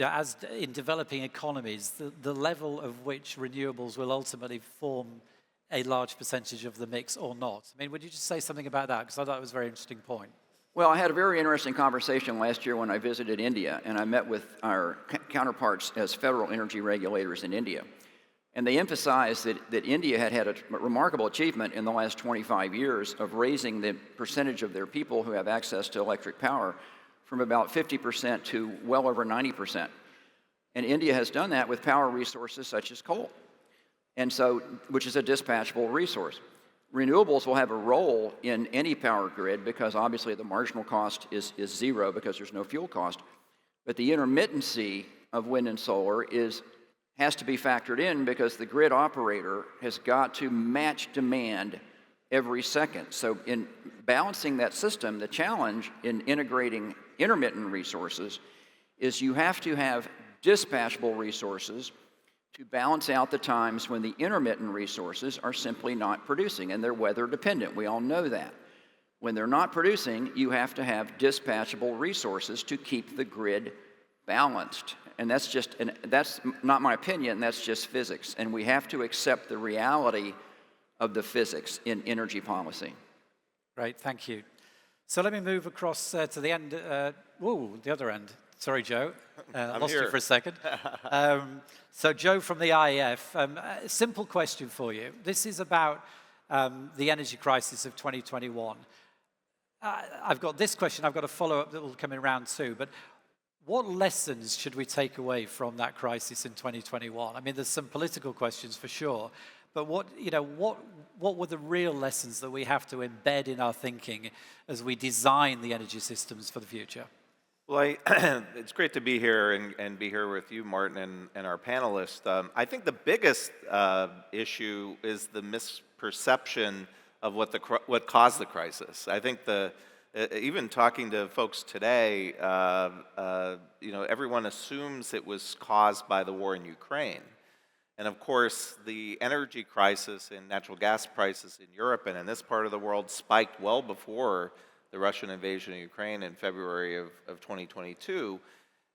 as in developing economies, the level of which renewables will ultimately form a large percentage of the mix or not. I mean, would you just say something about that? Because I thought it was a very interesting point. Well, I had a very interesting conversation last year when I visited India, and I met with our counterparts as federal energy regulators in India. And they emphasized that India had a remarkable achievement in the last 25 years of raising the percentage of their people who have access to electric power from about 50% to well over 90%. And India has done that with power resources such as coal, and so, which is a dispatchable resource. Renewables will have a role in any power grid because obviously the marginal cost is zero because there's no fuel cost. But the intermittency of wind and solar has to be factored in because the grid operator has got to match demand every second. So in balancing that system, the challenge in integrating intermittent resources is you have to have dispatchable resources to balance out the times when the intermittent resources are simply not producing, and they're weather dependent. We all know that. When they're not producing, you have to have dispatchable resources to keep the grid balanced. And that's not my opinion, that's just physics. And we have to accept the reality of the physics in energy policy. Great, thank you. So let me move across to the end, the other end. Sorry, Joe, lost you for a second. So Joe from the IEF, a simple question for you. This is about the energy crisis of 2021. I've got this question, I've got a follow-up that will come in round two, but what lessons should we take away from that crisis in 2021? I mean, there's some political questions for sure, but what were the real lessons that we have to embed in our thinking as we design the energy systems for the future? Well, it's great to be here and be here with you, Martin, and our panelists. I think the biggest issue is the misperception of what caused the crisis. I think even talking to folks today, everyone assumes it was caused by the war in Ukraine. And of course, the energy crisis and natural gas prices in Europe and in this part of the world spiked well before the Russian invasion of Ukraine in February of 2022.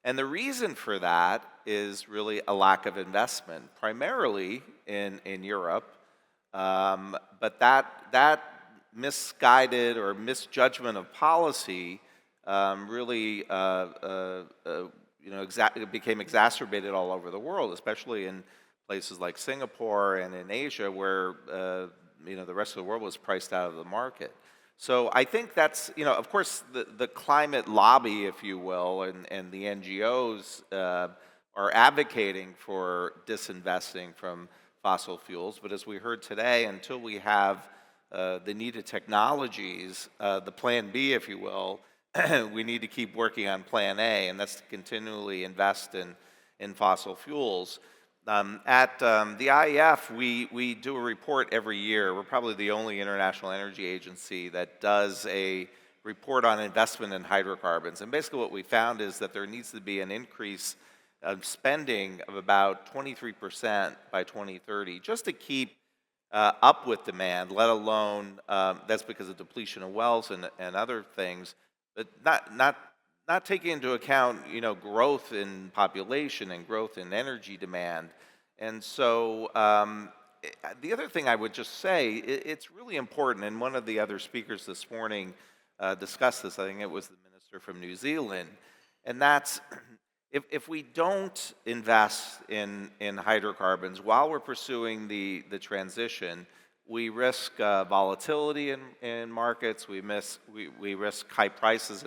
And the reason for that is really a lack of investment, primarily in Europe. But that misguided or misjudgment of policy really became exacerbated all over the world, especially in places like Singapore and in Asia, where the rest of the world was priced out of the market. So I think that's, of course, the climate lobby, if you will, and the NGOs are advocating for disinvesting from fossil fuels. But as we heard today, until we have the needed technologies, the plan B, if you will, we need to keep working on plan A, and that's to continually invest in fossil fuels. At the IEF, we do a report every year. We're probably the only international energy agency that does a report on investment in hydrocarbons. And basically what we found is that there needs to be an increase of spending of about 23% by 2030 just to keep up with demand, let alone, that's because of depletion of wells and other things, but not taking into account, growth in population and growth in energy demand. And so the other thing I would just say, it's really important, and one of the other speakers this morning discussed this, I think it was the minister from New Zealand, and that's if we don't invest in hydrocarbons while we're pursuing the transition, we risk volatility in markets, we risk high prices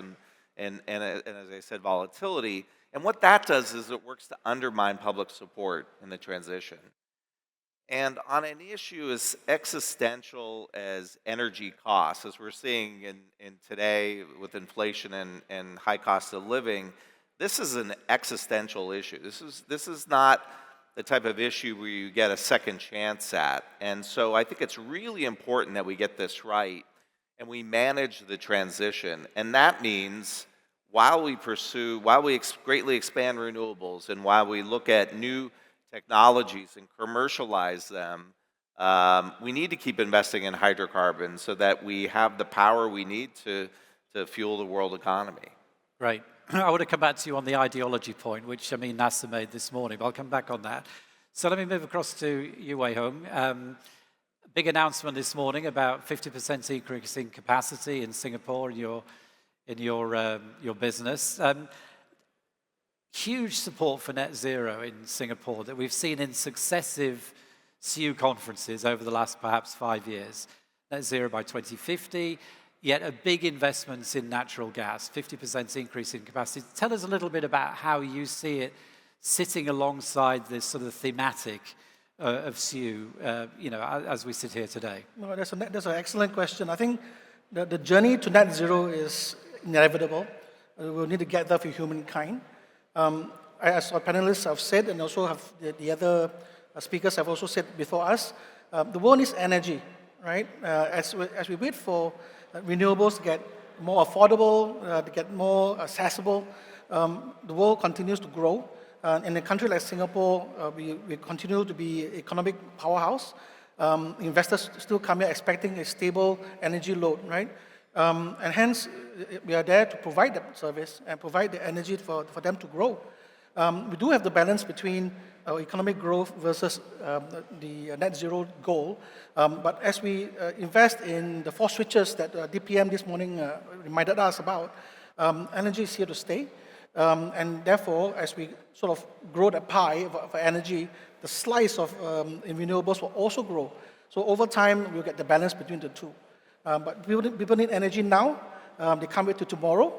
and as I said, volatility. And what that does is it works to undermine public support in the transition. And on an issue as existential as energy costs, as we're seeing in today with inflation and high cost of living, this is an existential issue. This is not the type of issue where you get a second chance at. And so I think it's really important that we get this right and we manage the transition. And that means while we greatly expand renewables and while we look at new technologies and commercialize them, we need to keep investing in hydrocarbons so that we have the power we need to fuel the world economy. Right. I want to come back to you on the ideology point, which NASA made this morning, but I'll come back on that. So let me move across to you, Wei Hong. Big announcement this morning about 50% increase in capacity in Singapore in your business. Huge support for net zero in Singapore that we've seen in successive SIEW conferences over the last perhaps 5 years. Net zero by 2050, yet a big investment in natural gas, 50% increase in capacity. Tell us a little bit about how you see it sitting alongside this sort of thematic of SIEW, as we sit here today. No, that's an excellent question. I think the journey to net zero is inevitable. We'll need to get there for humankind. As our panelists have said, and also have the other speakers have also said before us, the world needs energy, right? As we wait for renewables to get more affordable, to get more accessible, the world continues to grow. In a country like Singapore, we continue to be an economic powerhouse. Investors still come here expecting a stable energy load, right? And hence, we are there to provide that service and provide the energy for them to grow. We do have the balance between economic growth versus the net zero goal. But as we invest in the 4 switches that DPM this morning reminded us about, energy is here to stay. And therefore, as we sort of grow the pie for energy, the slice of in renewables will also grow. So over time, we'll get the balance between the two. But people need energy now. They can't wait till tomorrow.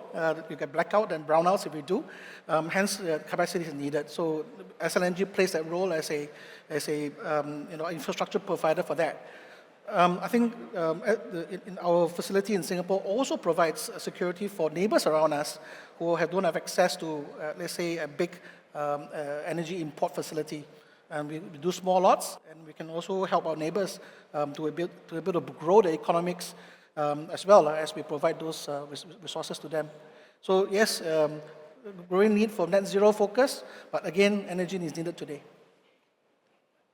You get blackout and brownouts if we do. Hence, capacity is needed. So SLNG plays that role as a infrastructure provider for that. I think in our facility in Singapore also provides security for neighbors around us who don't have access to, let's say, a big energy import facility. And we do small lots, and we can also help our neighbors to be able to grow the economics as well as we provide those resources to them. So yes, growing need for net zero focus, but again, energy is needed today.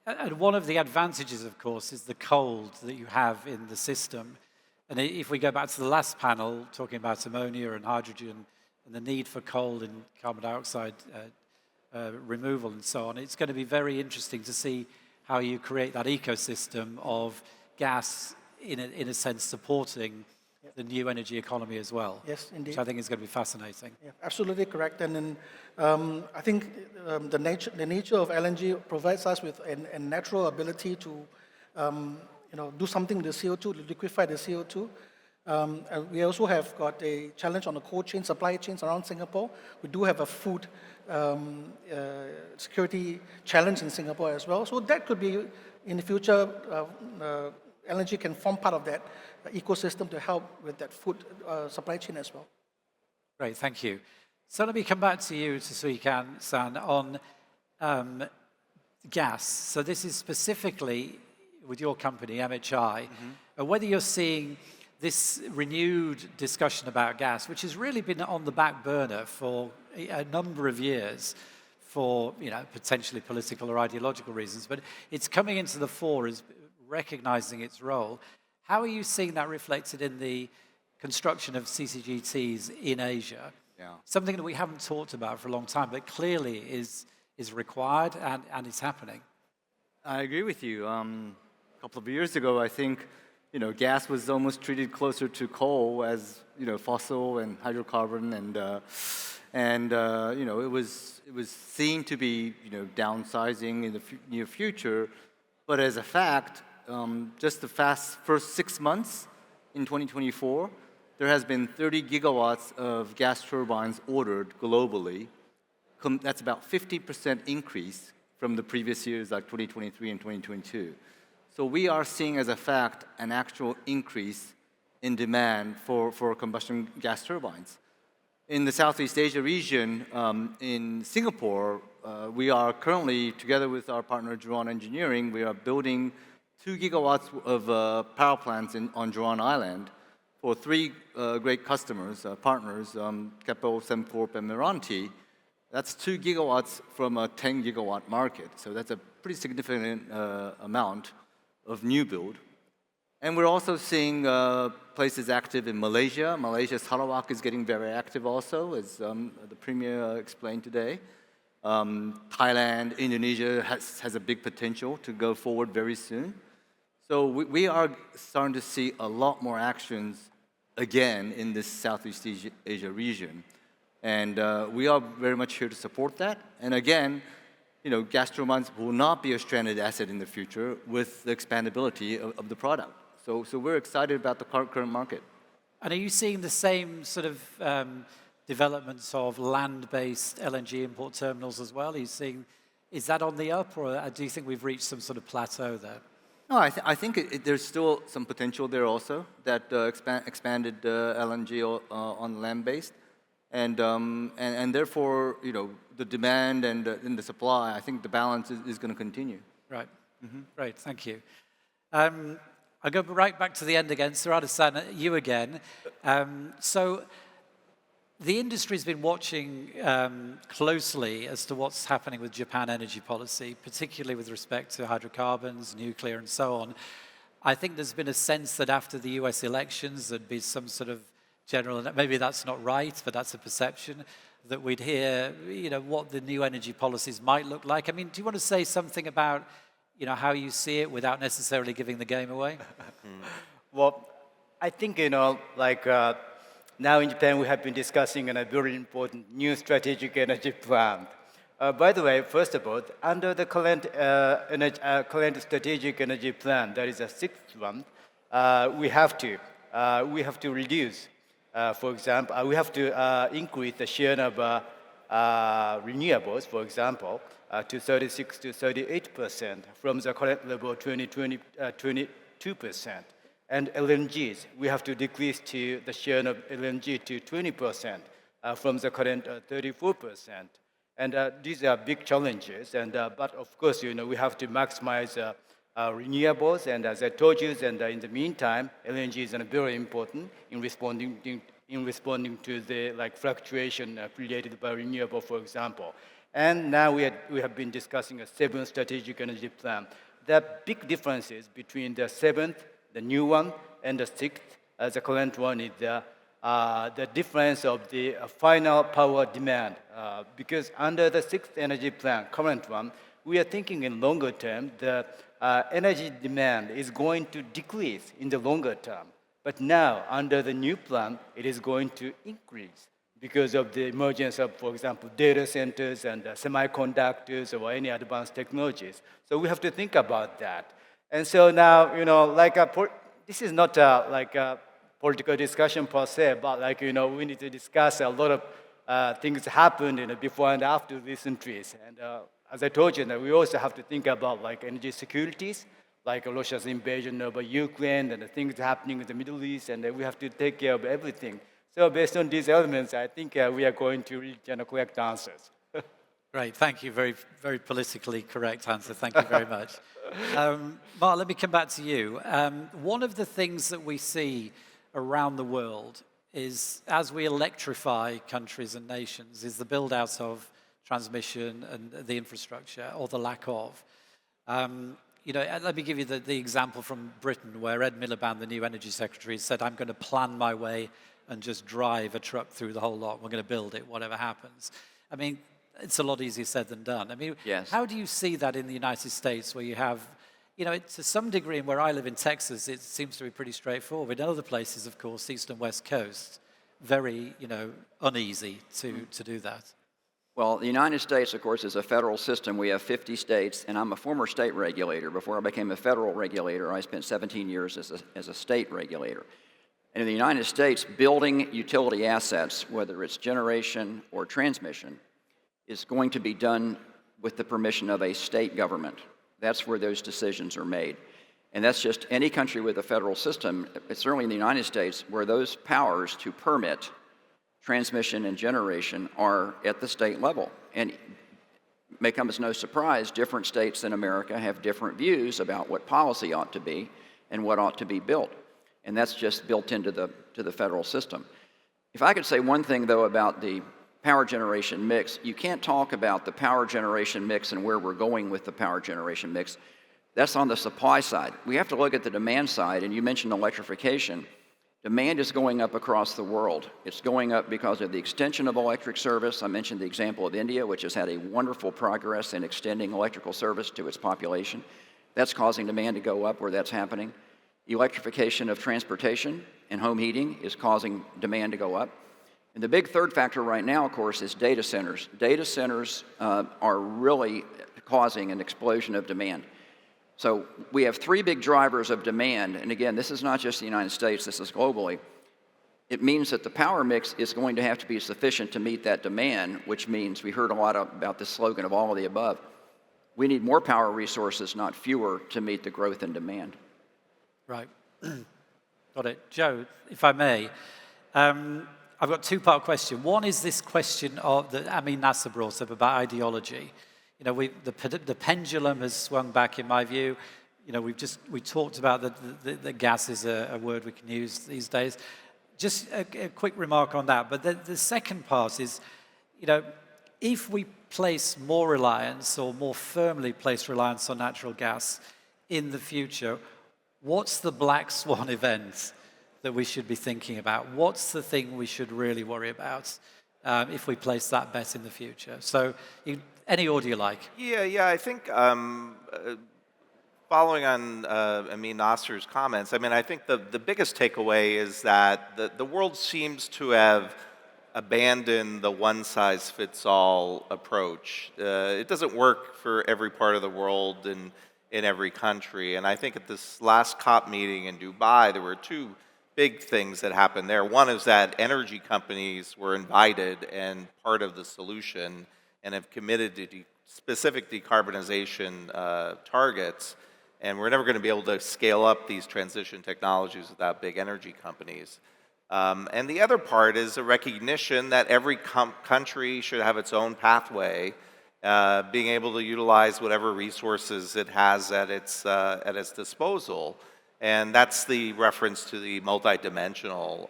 And one of the advantages, of course, is the cold that you have in the system. And if we go back to the last panel, talking about ammonia and hydrogen and the need for coal and carbon dioxide removal and so on, it's going to be very interesting to see how you create that ecosystem of gas, in a sense, supporting the new energy economy as well. Yes, indeed. Which I think is going to be fascinating. Yeah, absolutely correct. And then I think the nature of LNG provides us with a natural ability to do something with the CO2, to liquefy the CO2. And we also have got a challenge on the cold chain, supply chains around Singapore. We do have a food security challenge in Singapore as well. So that could be, in the future, LNG can form part of that ecosystem to help with that food supply chain as well. Great, thank you. So let me come back to you, Tsuikan-san, on gas. So this is specifically with your company, MHI, whether you're seeing this renewed discussion about gas, which has really been on the back burner for a number of years for potentially political or ideological reasons, but it's coming into the fore as recognizing its role. How are you seeing that reflected in the construction of CCGTs in Asia? Yeah. Something that we haven't talked about for a long time, but clearly is required and is happening. I agree with you. A couple of years ago, I think, gas was almost treated closer to coal as, fossil and hydrocarbon, and it was seen to be, downsizing in the near future. But as a fact, just the first 6 months in 2024, there has been 30 gigawatts of gas turbines ordered globally. That's about 50% increase from the previous years, like 2023 and 2022. So we are seeing, as a fact, an actual increase in demand for combustion gas turbines. In the Southeast Asia region, in Singapore, we are currently, together with our partner Jurong Engineering, we are building 2 gigawatts of power plants on Jurong Island for 3 great customers, partners, Keppel, Sembcorp, and Meranti. That's 2 gigawatts from a 10 gigawatt market. So that's a pretty significant amount of new build. And we're also seeing places active in Malaysia. Malaysia, Sarawak is getting very active also, as the Premier explained today. Thailand, Indonesia has a big potential to go forward very soon. So we are starting to see a lot more actions again in this Southeast Asia region. And we are very much here to support that. And again, gas turbines will not be a stranded asset in the future with the expandability of the product. So we're excited about the current market. And are you seeing the same sort of developments of land-based LNG import terminals as well? Are you seeing, is that on the up, or do you think we've reached some sort of plateau there? No, I think there's still some potential there also, that expanded LNG on land-based. And therefore, the demand and the supply, I think the balance is going to continue. Right. Great, thank you. I'll go right back to the end again. Sarada-san, you again. So the industry's been watching closely as to what's happening with Japan energy policy, particularly with respect to hydrocarbons, nuclear, and so on. I think there's been a sense that after the US elections, there'd be some sort of general, maybe that's not right, but that's a perception, that we'd hear, what the new energy policies might look like. I mean, do you want to say something about, how you see it without necessarily giving the game away? Well, I think, now in Japan we have been discussing a very important new strategic energy plan. By the way, first of all, under the current strategic energy plan, that is a sixth one, we have to reduce. For example, we have to increase the share of renewables, for example, to 36 to 38% from the current level of 22%. And LNGs, we have to decrease to the share of LNG to 20% from the current 34%. And these are big challenges. But of course, we have to maximize renewables. And as I told you, and in the meantime, LNG is very important in responding to the fluctuation created by renewable, for example. And now we have been discussing a seventh strategic energy plan. There are big differences between the seventh, the new one, and the sixth. The current one is the difference of the final power demand. Because under the sixth energy plan, current one, we are thinking in longer term, the energy demand is going to decrease in the longer term. But now, under the new plan, it is going to increase because of the emergence of, for example, data centers and semiconductors or any advanced technologies. So we have to think about that. And so now, this is not like a political discussion per se, but we need to discuss a lot of things happened before and after recentries. And as I told you, we also have to think about energy securities, like Russia's invasion of Ukraine and the things happening in the Middle East, and we have to take care of everything. So based on these elements, I think we are going to reach correct answers. Great, thank you. Very, very politically correct answer. Thank you very much. Mark, let me come back to you. One of the things that we see around the world is, as we electrify countries and nations, is the build-out of transmission and the infrastructure, or the lack of. Let me give you the example from Britain, where Ed Miliband, the new energy secretary, said, I'm going to plan my way and just drive a truck through the whole lot. We're going to build it, whatever happens. I mean, it's a lot easier said than done. I mean, yes. How do you see that in the United States, where you have, to some degree, and where I live in Texas, it seems to be pretty straightforward. In other places, of course, East and West Coast, very, uneasy to do that. Well, the United States, of course, is a federal system. We have 50 states, and I'm a former state regulator. Before I became a federal regulator, I spent 17 years as a state regulator. And in the United States, building utility assets, whether it's generation or transmission, is going to be done with the permission of a state government. That's where those decisions are made. And that's just any country with a federal system, it's certainly in the United States, where those powers to permit transmission and generation are at the state level. And it may come as no surprise, different states in America have different views about what policy ought to be and what ought to be built. And that's just built into the federal system. If I could say one thing, though, about the power generation mix, you can't talk about the power generation mix and where we're going with the power generation mix. That's on the supply side. We have to look at the demand side, and you mentioned electrification. Demand is going up across the world. It's going up because of the extension of electric service. I mentioned the example of India, which has had a wonderful progress in extending electrical service to its population. That's causing demand to go up where that's happening. Electrification of transportation and home heating is causing demand to go up. And the big third factor right now, of course, is data centers. Data centers are really causing an explosion of demand. So we have three big drivers of demand, and again, this is not just the United States, this is globally. It means that the power mix is going to have to be sufficient to meet that demand, which means we heard a lot about this slogan of all of the above. We need more power resources, not fewer, to meet the growth in demand. Right. Got it. Joe, if I may, I've got a two-part question. One is this question of that Amin Nasser brought up about ideology. The pendulum has swung back, in my view. We talked about the gas is a word we can use these days. Just a quick remark on that. But the second part is, if we place more reliance or more firmly place reliance on natural gas in the future, what's the black swan event that we should be thinking about? What's the thing we should really worry about if we place that bet in the future? So any order you like. Yeah, I think following on Amin Nasser's comments, I mean, I think the biggest takeaway is that the world seems to have abandoned the one-size-fits-all approach. It doesn't work for every part of the world and in every country. And I think at this last COP meeting in Dubai, there were two big things that happened there. One is that energy companies were invited and part of the solution and have committed to specific decarbonization targets. And we're never going to be able to scale up these transition technologies without big energy companies. And the other part is a recognition that every country should have its own pathway, being able to utilize whatever resources it has at its disposal. And that's the reference to the multidimensional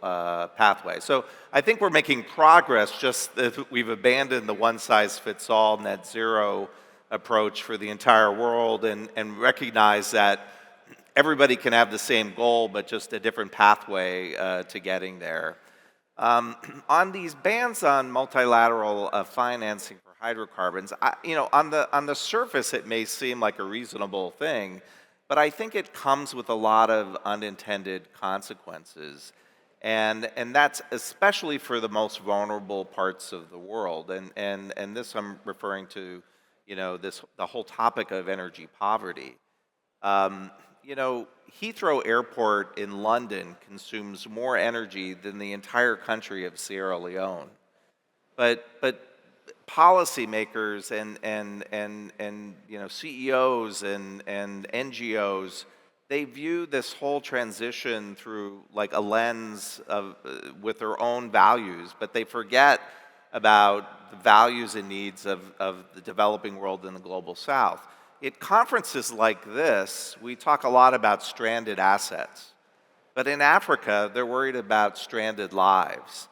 pathway. So I think we're making progress, just that we've abandoned the one-size-fits-all net zero approach for the entire world and recognize that everybody can have the same goal, but just a different pathway to getting there. On these bans on multilateral financing for hydrocarbons, on the surface it may seem like a reasonable thing, but I think it comes with a lot of unintended consequences. And that's especially for the most vulnerable parts of the world. And this I'm referring to, the whole topic of energy poverty. Heathrow Airport in London consumes more energy than the entire country of Sierra Leone. But policymakers and CEOs and NGOs, they view this whole transition through like a lens of with their own values, but they forget about the values and needs of the developing world and the global South. At conferences like this, we talk a lot about stranded assets. But in Africa, they're worried about stranded lives.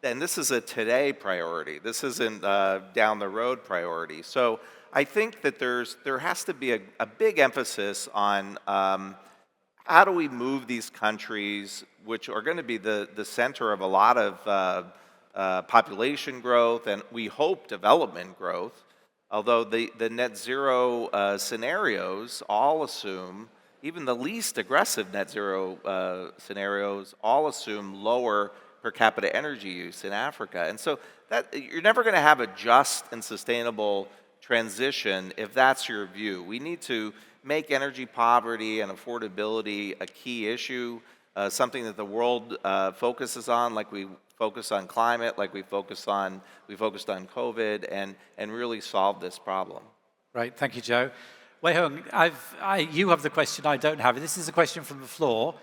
And this is a today priority. This isn't down the road priority. So I think that there has to be a big emphasis on how do we move these countries, which are going to be the center of a lot of population growth and we hope development growth. Although the net zero scenarios all assume, even the least aggressive net zero scenarios all assume lower per capita energy use in Africa. And so that you're never going to have a just and sustainable transition if that's your view. We need to make energy poverty and affordability a key issue, something that the world focuses on, like we focus on climate, like we focused on COVID, and really solve this problem. Right, thank you, Joe. Wei Hung, you have the question I don't have. This is a question from the floor.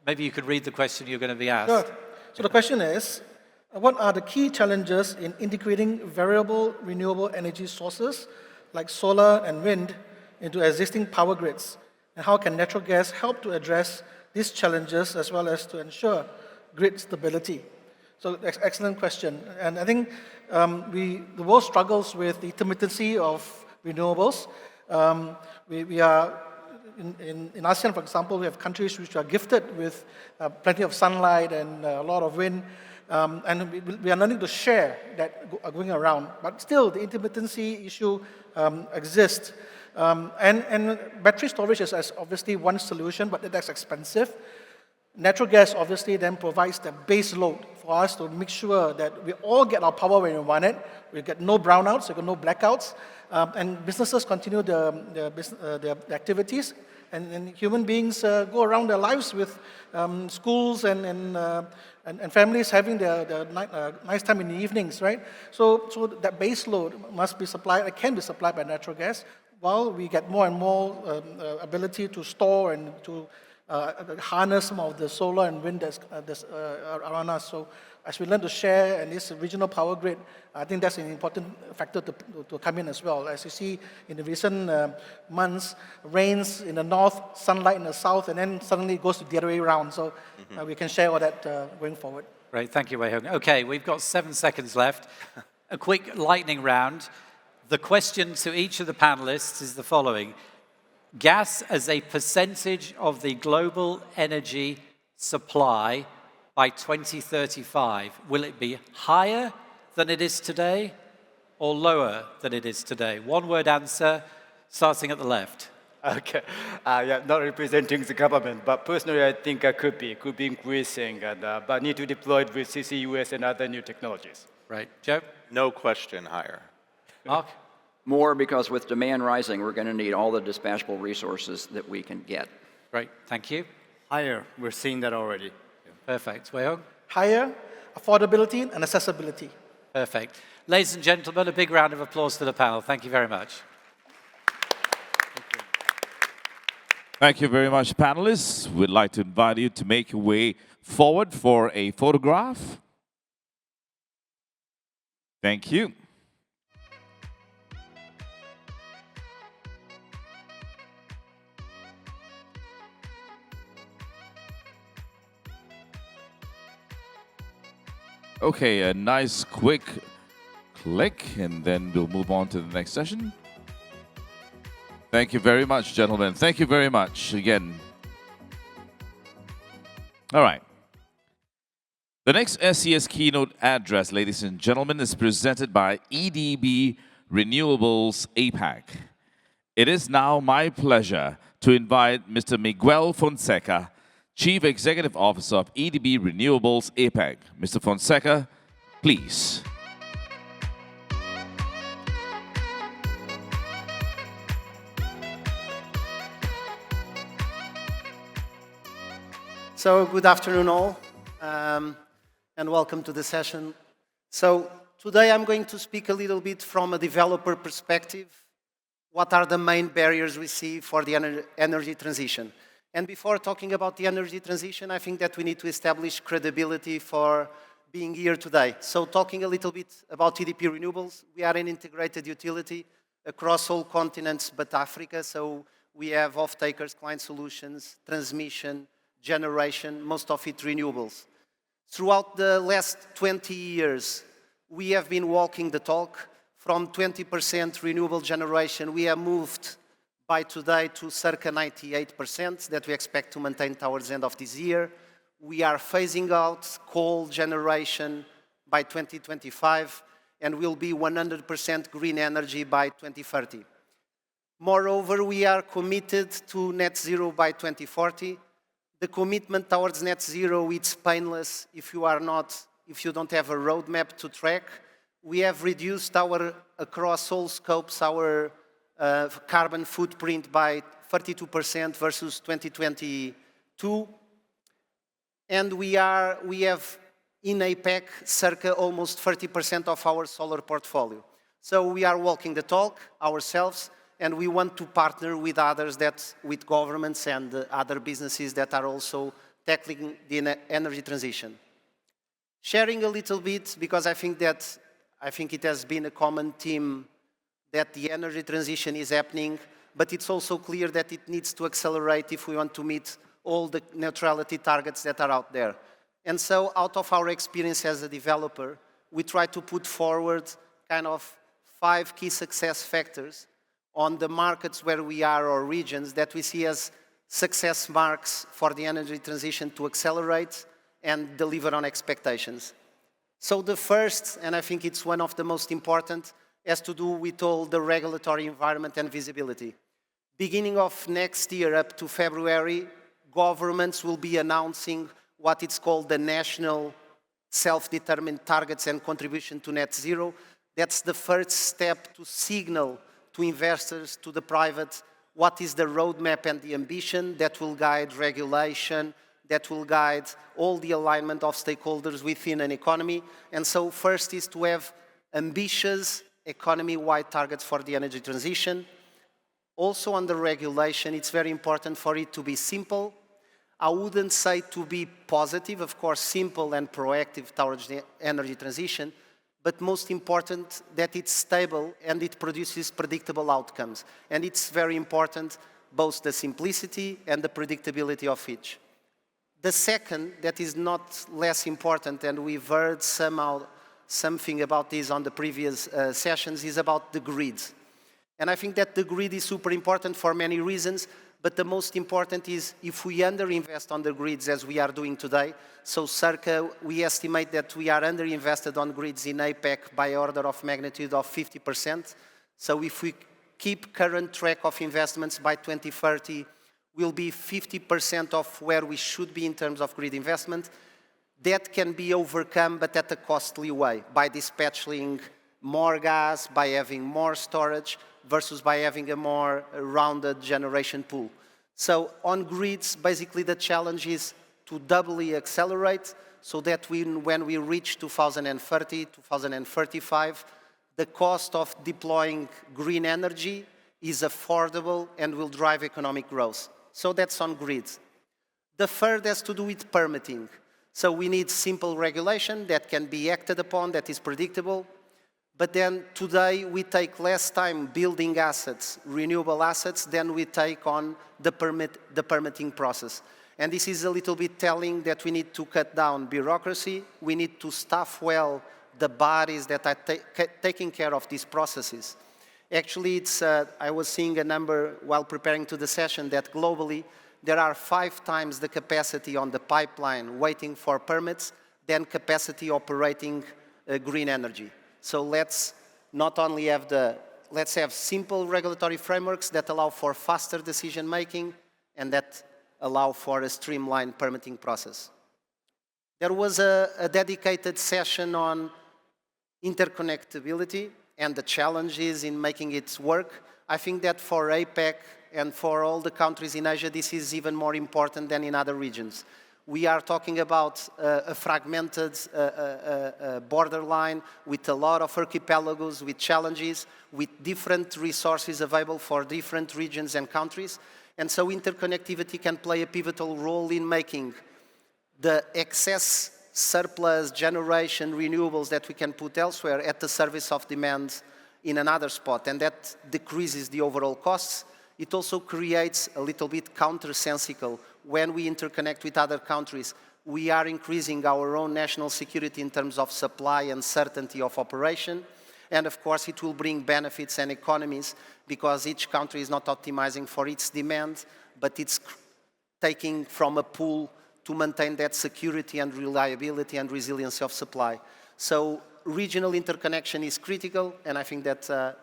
Maybe you could read the question you're going to be asked. Good. So the question is, what are the key challenges in integrating variable renewable energy sources like solar and wind into existing power grids? And how can natural gas help to address these challenges as well as to ensure grid stability? So excellent question. And I think the world struggles with the intermittency of renewables. We are, in ASEAN, for example, we have countries which are gifted with plenty of sunlight and a lot of wind. And we are learning to share that going around. But still, the intermittency issue exists. And battery storage is obviously one solution, but that's expensive. Natural gas obviously then provides the base load for us to make sure that we all get our power when we want it. We get no brownouts, we get no blackouts, and businesses continue their activities, and human beings go around their lives with schools and families having their nice time in the evenings, right? So that base load must be supplied, it can be supplied by natural gas, while we get more and more ability to store and to harness some of the solar and wind that's around us. So as we learn to share and this regional power grid, I think that's an important factor to come in as well. As you see in the recent months, rains in the north, sunlight in the south, and then suddenly it goes the other way around. So we can share all that going forward. Great, thank you, Wei Hung. Okay, we've got 7 seconds left. A quick lightning round. The question to each of the panelists is the following. gas as a percentage of the global energy supply by 2035? Will it be higher than it is today or lower than it is today? One-word answer, starting at the left. Okay, yeah, not representing the government, but personally I think it could be increasing, but need to deploy it with CCUS and other new technologies. Right, Joe? No question higher. Mark? More, because with demand rising, we're going to need all the dispatchable resources that we can get. Great, thank you. Higher, we're seeing that already. Perfect. Wei-Hong? Higher affordability and accessibility. Perfect. Ladies and gentlemen, a big round of applause to the panel. Thank you very much. Thank you very much, panelists. We'd like to invite you to make your way forward for a photograph. Thank you. Okay, a nice quick click, and then we'll move on to the next session. Thank you very much, gentlemen. Thank you very much again. All right. The next SES keynote address, ladies and gentlemen, is presented by EDB Renewables APAC. It is now my pleasure to invite Mr. Miguel Fonseca, Chief Executive Officer of EDB Renewables APAC. Mr. Fonseca, please. So good afternoon all, and welcome to the session. So today I'm going to speak a little bit from a developer perspective. What are the main barriers we see for the energy transition? And before talking about the energy transition, I think that we need to establish credibility for being here today. So talking a little bit about EDP Renewables, we are an integrated utility across all continents but Africa. So we have off-takers, client solutions, transmission, generation, most of it renewables. Throughout the last 20 years, we have been walking the talk. From 20% renewable generation, we have moved by today to circa 98% that we expect to maintain towards the end of this year. We are phasing out coal generation by 2025, and will be 100% green energy by 2030. Moreover, we are committed to net zero by 2040. The commitment towards net zero, it's painless if you don't have a roadmap to track. We have reduced across all scopes, our carbon footprint by 32% versus 2022. And we have in APEC circa almost 30% of our solar portfolio. So we are walking the talk ourselves, and we want to partner with others, with governments and other businesses that are also tackling the energy transition. Sharing a little bit, because I think it has been a common theme that the energy transition is happening, but it's also clear that it needs to accelerate if we want to meet all the neutrality targets that are out there. And so out of our experience as a developer, we try to put forward kind of 5 key success factors on the markets where we are, or regions that we see as success marks for the energy transition to accelerate and deliver on expectations. So the first, and I think it's one of the most important, has to do with all the regulatory environment and visibility. Beginning of next year up to February, governments will be announcing what it's called the National Self-Determined Targets and Contribution to Net Zero. That's the first step to signal to investors, to the private, what is the roadmap and the ambition that will guide regulation, that will guide all the alignment of stakeholders within an economy. And so first is to have ambitious economy-wide targets for the energy transition. Also on the regulation, it's very important for it to be simple. I wouldn't say to be positive, of course, simple and proactive towards the energy transition, but most important that it's stable and it produces predictable outcomes. And it's very important, both the simplicity and the predictability of each. The second, that is not less important, and we've heard something about this on the previous sessions, is about the grids. And I think that the grid is super important for many reasons, but the most important is if we underinvest on the grids as we are doing today. So circa, we estimate that we are underinvested on grids in APEC by order of magnitude of 50%. So if we keep current track of investments by 2030, we'll be 50% of where we should be in terms of grid investment. That can be overcome, but at a costly way, by dispatching more gas, by having more storage, versus by having a more rounded generation pool. So on grids, basically the challenge is to doubly accelerate so that when we reach 2030, 2035, the cost of deploying green energy is affordable and will drive economic growth. So that's on grids. The third has to do with permitting. So we need simple regulation that can be acted upon, that is predictable. But then today we take less time building assets, renewable assets, than we take on the permitting process. And this is a little bit telling that we need to cut down bureaucracy. We need to staff well the bodies that are taking care of these processes. Actually, I was seeing a number while preparing to the session that globally there are 5 times the capacity on the pipeline waiting for permits than capacity operating green energy. So let's not only have let's have simple regulatory frameworks that allow for faster decision making and that allow for a streamlined permitting process. There was a dedicated session on interconnectability and the challenges in making it work. I think that for APEC and for all the countries in Asia, this is even more important than in other regions. We are talking about a fragmented borderline with a lot of archipelagos, with challenges, with different resources available for different regions and countries. And so interconnectivity can play a pivotal role in making the excess surplus generation renewables that we can put elsewhere at the service of demand in another spot. And that decreases the overall costs. It also creates a little bit countersensical. When we interconnect with other countries, we are increasing our own national security in terms of supply and certainty of operation. And of course, it will bring benefits and economies because each country is not optimizing for its demand, but it's taking from a pool to maintain that security and reliability and resiliency of supply. So regional interconnection is critical, and I think that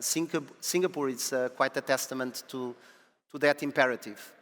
Singapore is quite a testament to that imperative.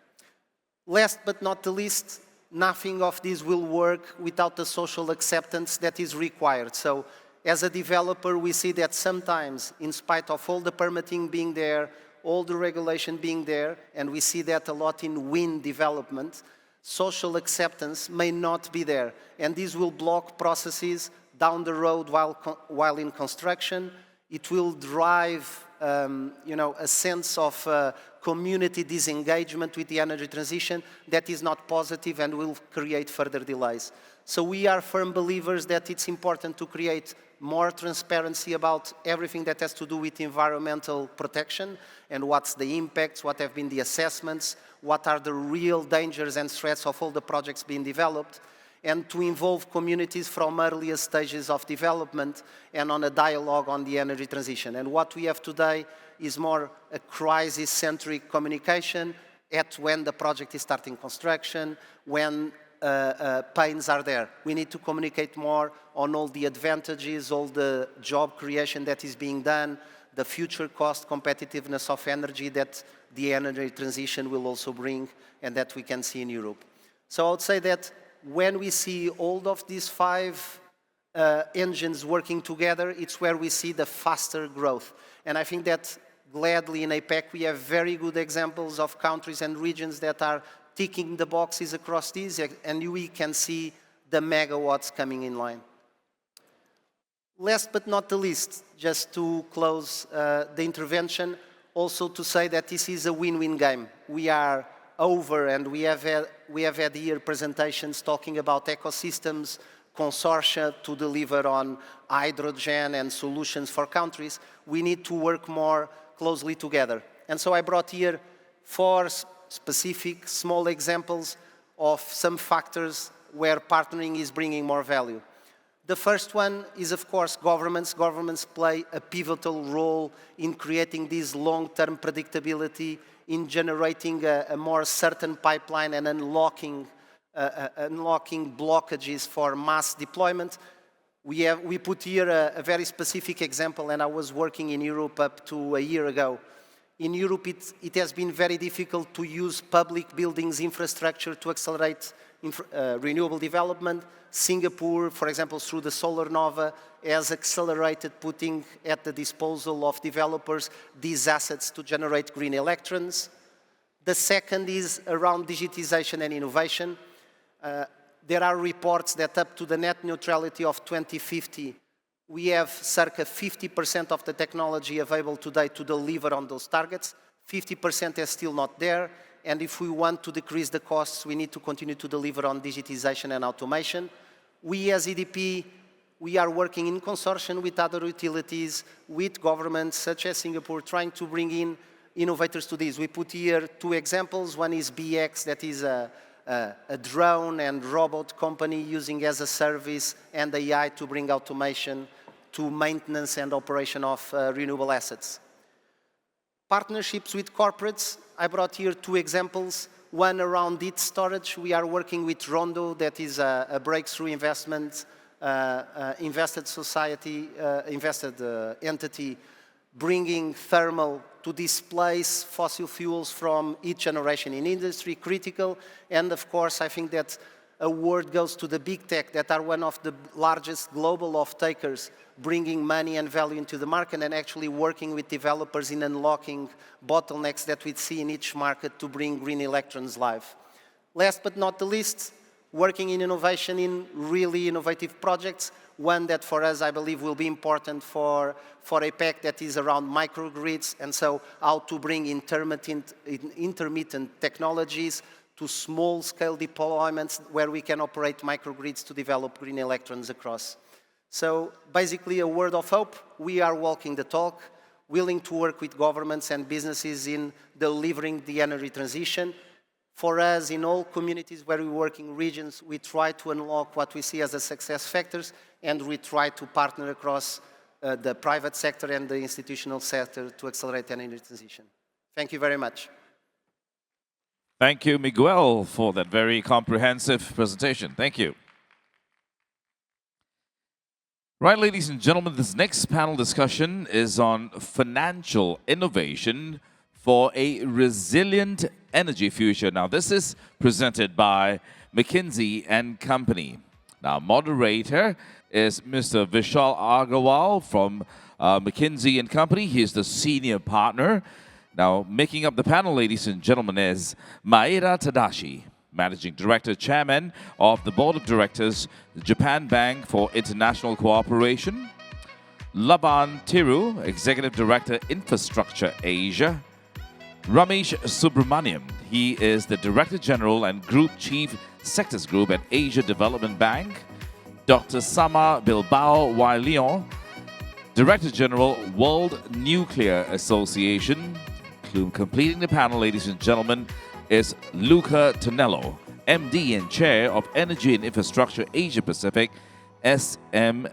Last but not the least, nothing of this will work without the social acceptance that is required. So as a developer, we see that sometimes, in spite of all the permitting being there, all the regulation being there, and we see that a lot in wind development, social acceptance may not be there. And this will block processes down the road while in construction. It will drive a sense of community disengagement with the energy transition that is not positive and will create further delays. So we are firm believers that it's important to create more transparency about everything that has to do with environmental protection and what's the impacts, what have been the assessments, what are the real dangers and threats of all the projects being developed, and to involve communities from earliest stages of development and on a dialogue on the energy transition. And what we have today is more a crisis-centric communication at when the project is starting construction, when pains are there. We need to communicate more on all the advantages, all the job creation that is being done, the future cost competitiveness of energy that the energy transition will also bring and that we can see in Europe. So I would say that when we see all of these 5 engines working together, it's where we see the faster growth. And I think that gladly in APEC we have very good examples of countries and regions that are ticking the boxes across these, and we can see the megawatts coming in line. Last but not the least, just to close the intervention, also to say that this is a win-win game. We are over, and we have had here presentations talking about ecosystems, consortia to deliver on hydrogen and solutions for countries. We need to work more closely together. And so I brought here 4 specific small examples of some factors where partnering is bringing more value. The first one is, of course, governments. Governments play a pivotal role in creating this long-term predictability, in generating a more certain pipeline and unlocking blockages for mass deployment. We put here a very specific example, and I was working in Europe up to a year ago. In Europe, it has been very difficult to use public buildings infrastructure to accelerate renewable development. Singapore, for example, through the Solar Nova, has accelerated putting at the disposal of developers these assets to generate green electrons. The second is around digitization and innovation. There are reports that up to the net neutrality of 2050, we have circa 50% of the technology available today to deliver on those targets. 50% is still not there. And if we want to decrease the costs, we need to continue to deliver on digitization and automation. We as EDP, we are working in consortium with other utilities, with governments such as Singapore, trying to bring in innovators to this. We put here two examples. One is BX, that is a drone and robot company using as a service and AI to bring automation to maintenance and operation of renewable assets. Partnerships with corporates, I brought here two examples. One around heat storage. We are working with Rondo, that is a breakthrough investment, invested entity, bringing thermal to displace fossil fuels from each generation in industry, critical. And of course, I think that a word goes to the big tech that are one of the largest global off-takers, bringing money and value into the market and actually working with developers in unlocking bottlenecks that we see in each market to bring green electrons live. Last but not the least, working in innovation in really innovative projects. One that for us, I believe, will be important for APEC, that is around microgrids, and so how to bring intermittent technologies to small-scale deployments where we can operate microgrids to develop green electrons across. So basically a word of hope. We are walking the talk, willing to work with governments and businesses in delivering the energy transition. For us, in all communities where we work in regions, we try to unlock what we see as the success factors, and we try to partner across the private sector and the institutional sector to accelerate energy transition. Thank you very much. Thank you, Miguel, for that very comprehensive presentation. Thank you. Right, ladies and gentlemen, this next panel discussion is on financial innovation for a resilient energy future. Now, this is presented by McKinsey & Company. Now, moderator is Mr. Vishal Agarwal from McKinsey & Company. He is the senior partner. Now, making up the panel, ladies and gentlemen, is Maeda Tadashi, Managing Director, Chairman of the Board of Directors, Japan Bank for International Cooperation. Laban Thiru, Executive Director, Infrastructure Asia. Ramesh Subramaniam, he is the Director General and Group Chief Sectors Group at Asia Development Bank. Dr. Sama Bilbao Y. Leon, Director General, World Nuclear Association. Completing the panel, ladies and gentlemen, is Luca Tonello, MD and Chair of Energy and Infrastructure Asia Pacific, SMBC.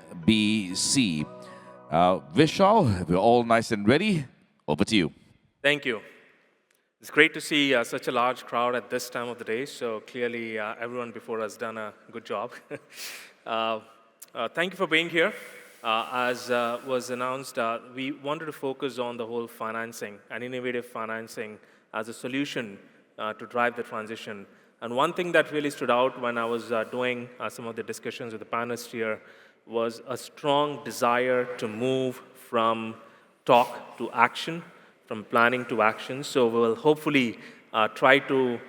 Vishal, we're all nice and ready. Over to you. Thank you. It's great to see such a large crowd at this time of the day, so clearly everyone before has done a good job. Thank you for being here. As was announced, we wanted to focus on the whole financing and innovative financing as a solution to drive the transition. And one thing that really stood out when I was doing some of the discussions with the panelists here was a strong desire to move from talk to action, from planning to action. So we'll hopefully try to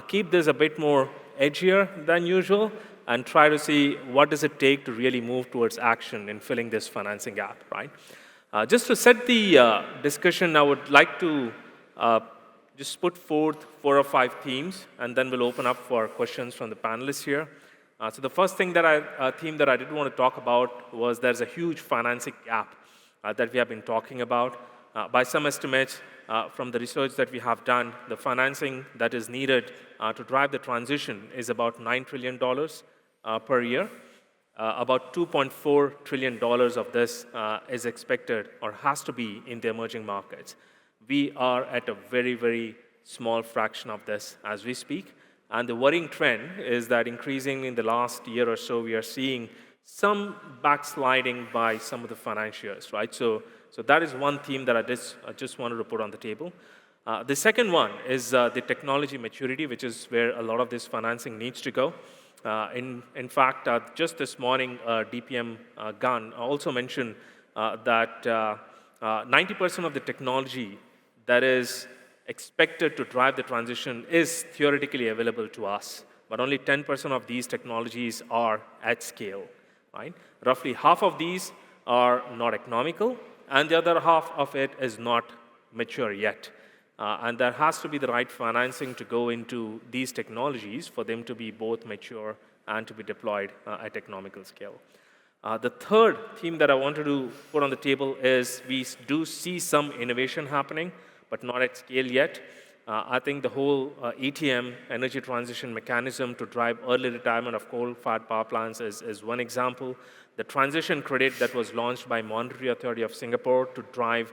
keep this a bit more edgier than usual and try to see what does it take to really move towards action in filling this financing gap, right? Just to set the discussion, I would like to just put forth 4 or 5 themes, and then we'll open up for questions from the panelists here. So the first theme that I did want to talk about was there's a huge financing gap that we have been talking about. By some estimates, from the research that we have done, the financing that is needed to drive the transition is about $9 trillion per year. about $2.4 trillion of this is expected or has to be in the emerging markets. We are at a very, very small fraction of this as we speak. And the worrying trend is that increasing in the last year or so, we are seeing some backsliding by some of the financiers, right? So that is one theme that I just wanted to put on the table. The second one is the technology maturity, which is where a lot of this financing needs to go. In fact, just this morning, DPM Gunn also mentioned that 90% of the technology that is expected to drive the transition is theoretically available to us, but only 10% of these technologies are at scale, right? Roughly half of these are not economical, and the other half of it is not mature yet. And there has to be the right financing to go into these technologies for them to be both mature and to be deployed at economical scale. The third theme that I wanted to put on the table is we do see some innovation happening, but not at scale yet. I think the whole ETM, energy transition mechanism to drive early retirement of coal-fired power plants is one example. The transition credit that was launched by Monetary Authority of Singapore to drive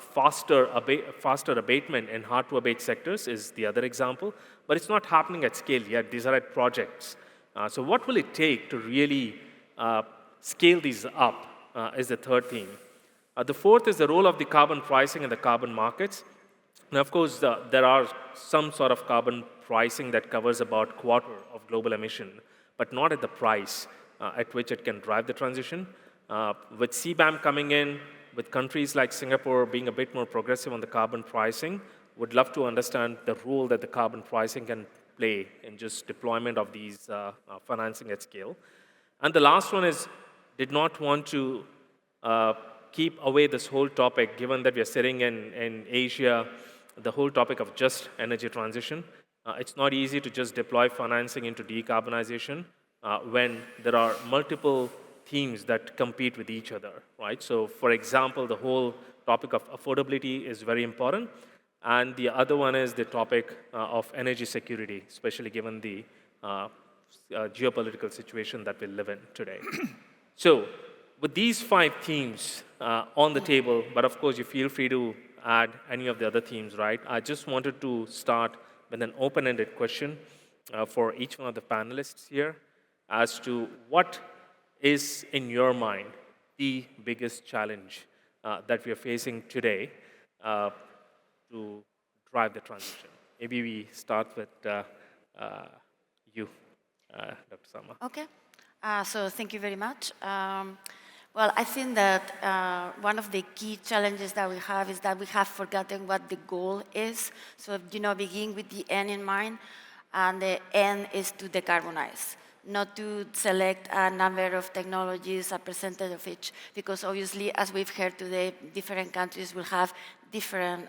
faster abatement in hard-to-abate sectors is the other example, but it's not happening at scale yet. These are at projects. So what will it take to really scale these up is the third theme. The fourth is the role of the carbon pricing in the carbon markets. Now, of course, there are some sort of carbon pricing that covers about a quarter of global emission, but not at the price at which it can drive the transition. With CBAM coming in, with countries like Singapore being a bit more progressive on the carbon pricing, would love to understand the role that the carbon pricing can play in just deployment of these financing at scale. And the last one is, did not want to keep away this whole topic, given that we are sitting in Asia, the whole topic of just energy transition. It's not easy to just deploy financing into decarbonization when there are multiple themes that compete with each other, right? So, for example, the whole topic of affordability is very important. And the other one is the topic of energy security, especially given the geopolitical situation that we live in today. So, with these 5 themes on the table, but of course you feel free to add any of the other themes, right? I just wanted to start with an open-ended question for each one of the panelists here as to what is, in your mind, the biggest challenge that we are facing today to drive the transition? Maybe we start with you, Dr. Sama. Okay. So thank you very much. Well, I think that one of the key challenges that we have is that we have forgotten what the goal is. So, begin with the end in mind, and the end is to decarbonize, not to select a number of technologies, a percentage of each, because obviously, as we've heard today, different countries will have different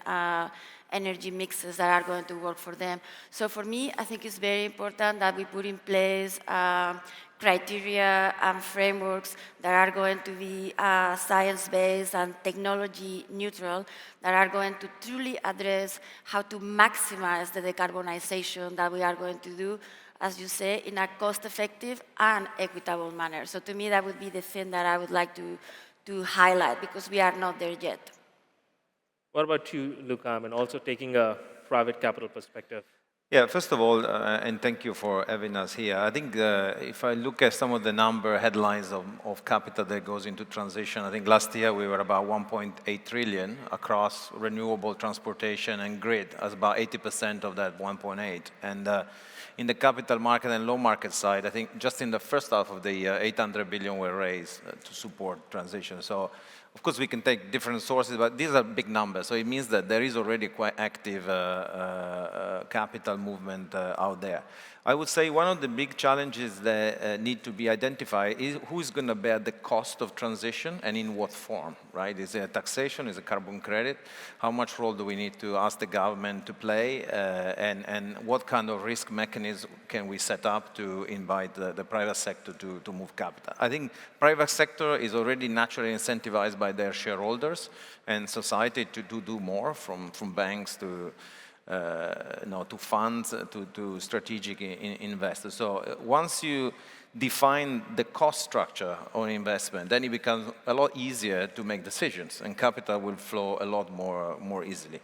energy mixes that are going to work for them. So for me, I think it's very important that we put in place criteria and frameworks that are going to be science-based and technology neutral, that are going to truly address how to maximize the decarbonization that we are going to do, as you say, in a cost-effective and equitable manner. So to me, that would be the thing that I would like to highlight, because we are not there yet. What about you, Luca? I mean, also taking a private capital perspective. Yeah, first of all, and thank you for having us here. I think if I look at some of the headlines of capital that goes into transition, I think last year we were about 1.8 trillion across renewable, transportation, and grid, as about 80% of that 1.8. And in the capital market and low market side, I think just in the first half of the year, 800 billion were raised to support transition. So, of course, we can take different sources, but these are big numbers. So it means that there is already quite active capital movement out there. I would say one of the big challenges that need to be identified is who is going to bear the cost of transition and in what form, right? Is it a taxation? Is it a carbon credit? How much role do we need to ask the government to play? And what kind of risk mechanism can we set up to invite the private sector to move capital? I think private sector is already naturally incentivized by their shareholders and society to do more, from banks to to funds, to strategic investors. So once you define the cost structure on investment, then it becomes a lot easier to make decisions, and capital will flow a lot more easily.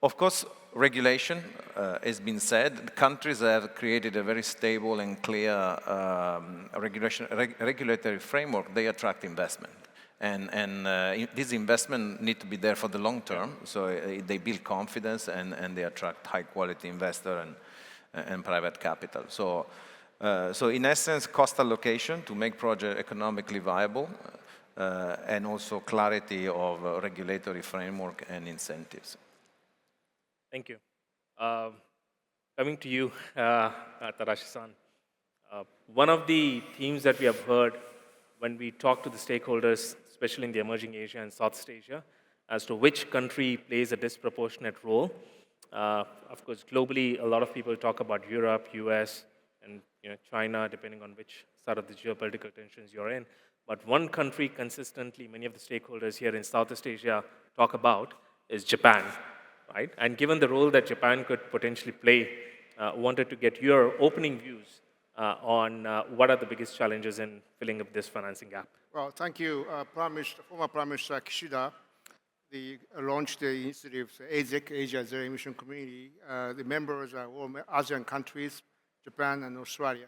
Of course, regulation has been said. Countries have created a very stable and clear regulatory framework. They attract investment. And these investments need to be there for the long term, so they build confidence and they attract high-quality investor and private capital. So in essence, cost allocation to make project economically viable, and also clarity of regulatory framework and incentives. Thank you. Coming to you, Tadashi-san. One of the themes that we have heard when we talk to the stakeholders, especially in the emerging Asia and Southeast Asia, as to which country plays a disproportionate role. Of course, globally, a lot of people talk about Europe, US, and China, depending on which side of the geopolitical tensions you're in. But one country consistently, many of the stakeholders here in Southeast Asia talk about is Japan, right? And given the role that Japan could potentially play, wanted to get your opening views on what are the biggest challenges in filling up this financing gap. Well, thank you. Former Prime Minister Kishida launched the initiative, ASEC, Asia Zero Emission Community. The members are all ASEAN countries, Japan and Australia.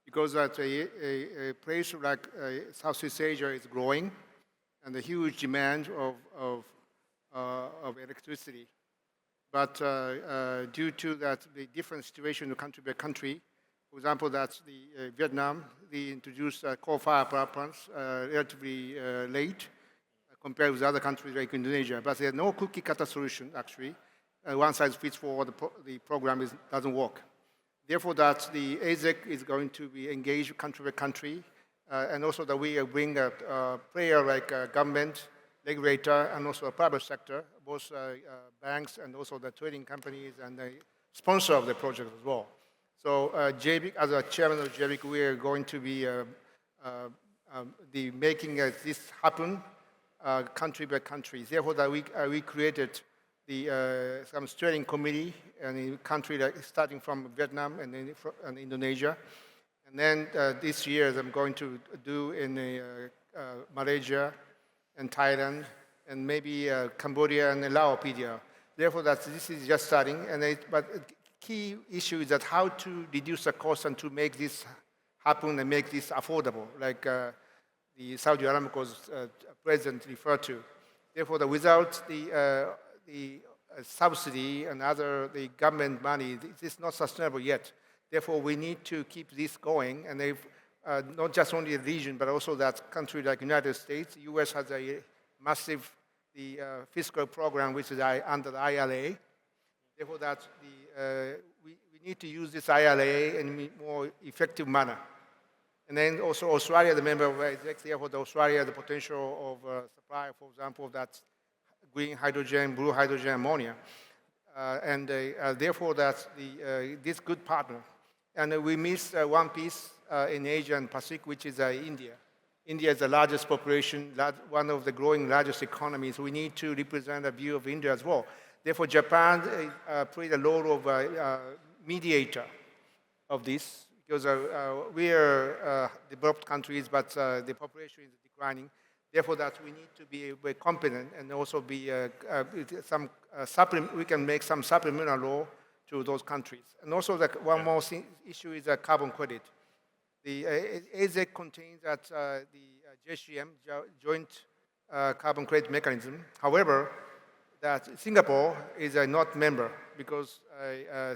Because that a place like Southeast Asia is growing, and the huge demand of electricity. But due to that, the different situation country by country, for example, that's the Vietnam, they introduced coal-fired power plants relatively late compared with other countries like Indonesia. But there's no cookie-cutter solution, actually. One size fits for all, the program doesn't work. Therefore, that the ASEC is going to be engaged country by country, and also that we bring a player like government, regulator, and also a private sector, both banks and also the trading companies and the sponsor of the project as well. So JBIC, as a chairman of JBIC, we are going to be making this happen country by country. Therefore, that we created some steering committee in a country like, starting from Vietnam and Indonesia. And then this year, I'm going to do in Malaysia and Thailand and maybe Cambodia and Laos, PDR. Therefore, this is just starting. But key issue is that how to reduce the cost and to make this happen and make this affordable, like the Saudi Aramco's president referred to. Therefore, without the subsidy and the government money, this is not sustainable yet. Therefore, we need to keep this going, and not just only the region, but also that country like United States. The U.S. has a massive fiscal program, which is under the IRA. Therefore, that we need to use this IRA in a more effective manner. And then also Australia, the member of ASEC, therefore the Australia, the potential of supply, for example, of that green hydrogen, blue hydrogen, ammonia. Therefore, that's this good partner. And we miss one piece in Asia and Pacific, which is India. India is the largest population, one of the growing largest economies. We need to represent a view of India as well. Therefore, Japan played a role of mediator of this, because we are developed countries, but the population is declining. Therefore, that we need to be very competent and also be we can make some supplemental law to those countries. And also, one more issue is carbon credit. The ASEC contains that the JCM, Joint Carbon Credit Mechanism. However, that Singapore is not member because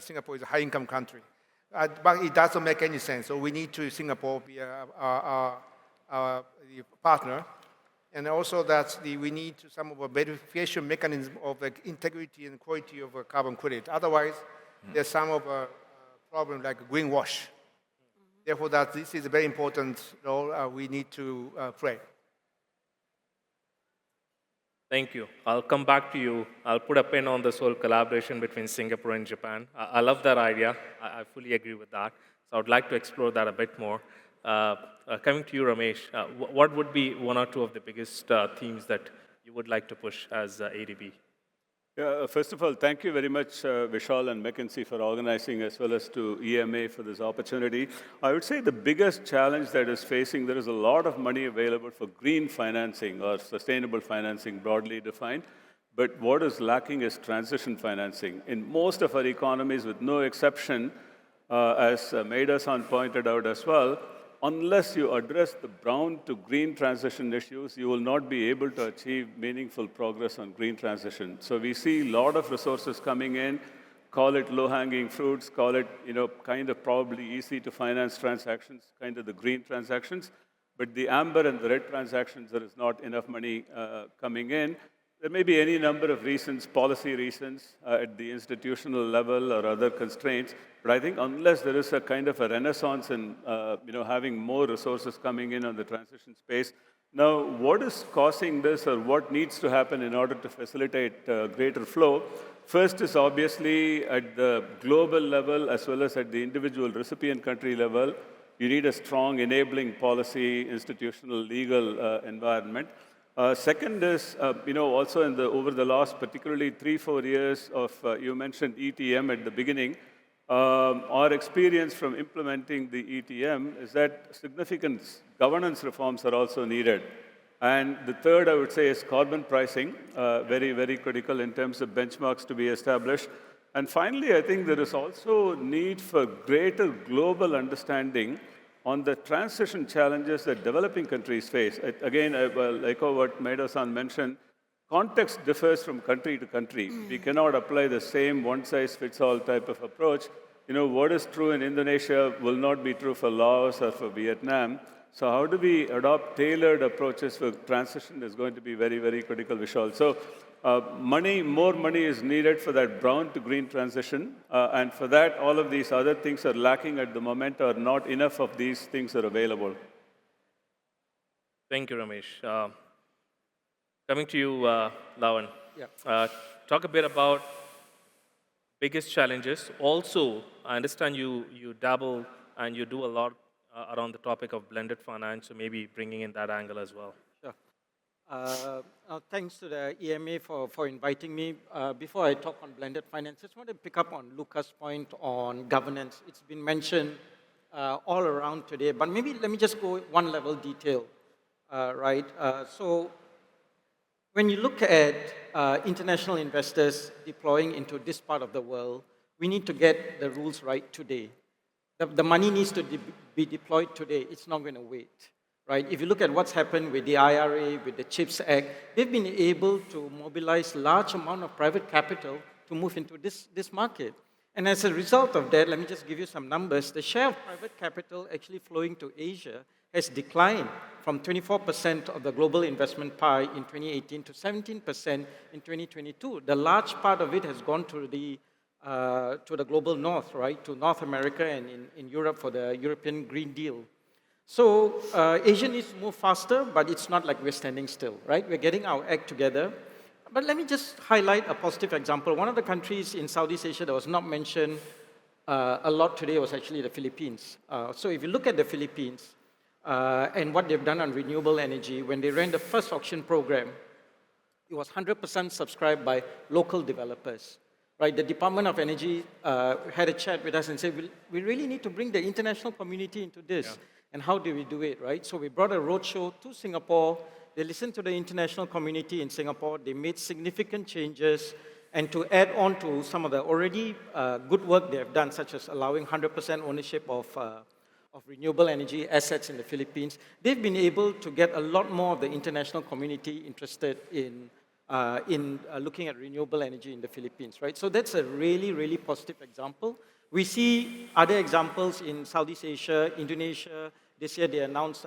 Singapore is a high-income country. But it doesn't make any sense. So we need to Singapore be our partner. And also that we need some of a verification mechanism of the integrity and quality of a carbon credit. Otherwise, there's some of a problem like greenwash. Therefore, that this is a very important role we need to play. Thank you. I'll come back to you. I'll put a pin on this whole collaboration between Singapore and Japan. I love that idea. I fully agree with that. So I would like to explore that a bit more. Coming to you, Ramesh, what would be one or two of the biggest themes that you would like to push as ADB? Yeah, first of all, thank you very much, Vishal and McKinsey, for organizing, as well as to EMA for this opportunity. I would say the biggest challenge that is facing, there is a lot of money available for green financing or sustainable financing, broadly defined. But what is lacking is transition financing. In most of our economies, with no exception, as Maida-san pointed out as well, unless you address the brown to green transition issues, you will not be able to achieve meaningful progress on green transition. So we see a lot of resources coming in, call it low-hanging fruits, call it, kind of probably easy to finance transactions, kind of the green transactions. But the amber and the red transactions, there is not enough money coming in. There may be any number of reasons, policy reasons at the institutional level or other constraints, but I think unless there is a kind of a renaissance in having more resources coming in on the transition space. Now, what is causing this or what needs to happen in order to facilitate greater flow? First is obviously at the global level as well as at the individual recipient country level, you need a strong enabling policy, institutional, legal environment. Second is, also over the last particularly 3-4 years of, you mentioned ETM at the beginning, our experience from implementing the ETM is that significant governance reforms are also needed. And the third, I would say, is carbon pricing, very, very critical in terms of benchmarks to be established. And finally, I think there is also need for greater global understanding on the transition challenges that developing countries face. Again, I will echo what Maida-san mentioned. Context differs from country to country. We cannot apply the same one-size-fits-all type of approach. What is true in Indonesia will not be true for Laos or for Vietnam. So how do we adopt tailored approaches for transition is going to be very, very critical, Vishal. So more money is needed for that brown to green transition. And for that, all of these other things are lacking at the moment, or not enough of these things are available. Thank you, Ramesh. Coming to you, Lawan. Yeah. Talk a bit about biggest challenges. Also, I understand you dabble and you do a lot around the topic of blended finance, so maybe bringing in that angle as well. Sure. Thanks to the EMA for inviting me. Before I talk on blended finance, I just want to pick up on Luca's point on governance. It's been mentioned all around today, but maybe let me just go one level detail, right? So when you look at international investors deploying into this part of the world, we need to get the rules right today. The money needs to be deployed today. It's not going to wait. Right? If you look at what's happened with the IRA, with the CHIPS Act, they've been able to mobilize large amount of private capital to move into this market. And as a result of that, let me just give you some numbers. The share of private capital actually flowing to Asia has declined from 24% of the global investment pie in 2018 to 17% in 2022. The large part of it has gone to the global north, right, to North America and in Europe for the European Green Deal. So Asia needs to move faster, but it's not like we're standing still, right? We're getting our act together. But let me just highlight a positive example. One of the countries in Southeast Asia that was not mentioned a lot today was actually the Philippines. So if you look at the Philippines and what they've done on renewable energy, when they ran the first auction program, it was 100% subscribed by local developers. Right, the Department of Energy had a chat with us and said, we really need to bring the international community into this. Yeah. And how do we do it, right? So we brought a roadshow to Singapore. They listened to the international community in Singapore. They made significant changes. And to add on to some of the already good work they have done, such as allowing 100% ownership of renewable energy assets in the Philippines, they've been able to get a lot more of the international community interested in looking at renewable energy in the Philippines, right? So that's a really, really positive example. We see other examples in Southeast Asia, Indonesia. This year they announced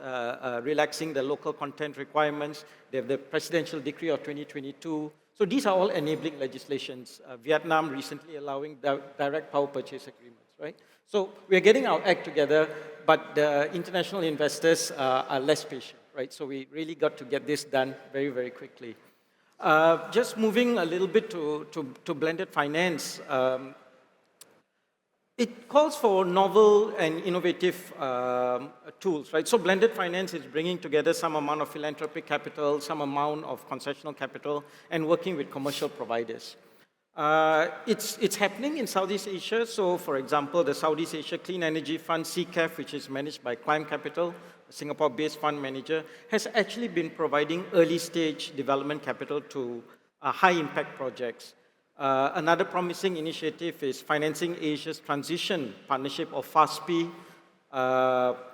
relaxing the local content requirements. They have the presidential decree of 2022. So these are all enabling legislations. Vietnam recently allowing direct power purchase agreements, right? So we're getting our act together, but the international investors are less patient, right? So we really got to get this done very, very quickly. Just moving a little bit to blended finance. It calls for novel and innovative tools, right? So blended finance is bringing together some amount of philanthropic capital, some amount of concessional capital, and working with commercial providers. It's happening in Southeast Asia. So, for example, the Southeast Asia Clean Energy Fund, CCAF, which is managed by Climb Capital, a Singapore-based fund manager, has actually been providing early-stage development capital to high-impact projects. Another promising initiative is Financing Asia's Transition Partnership, or FASP,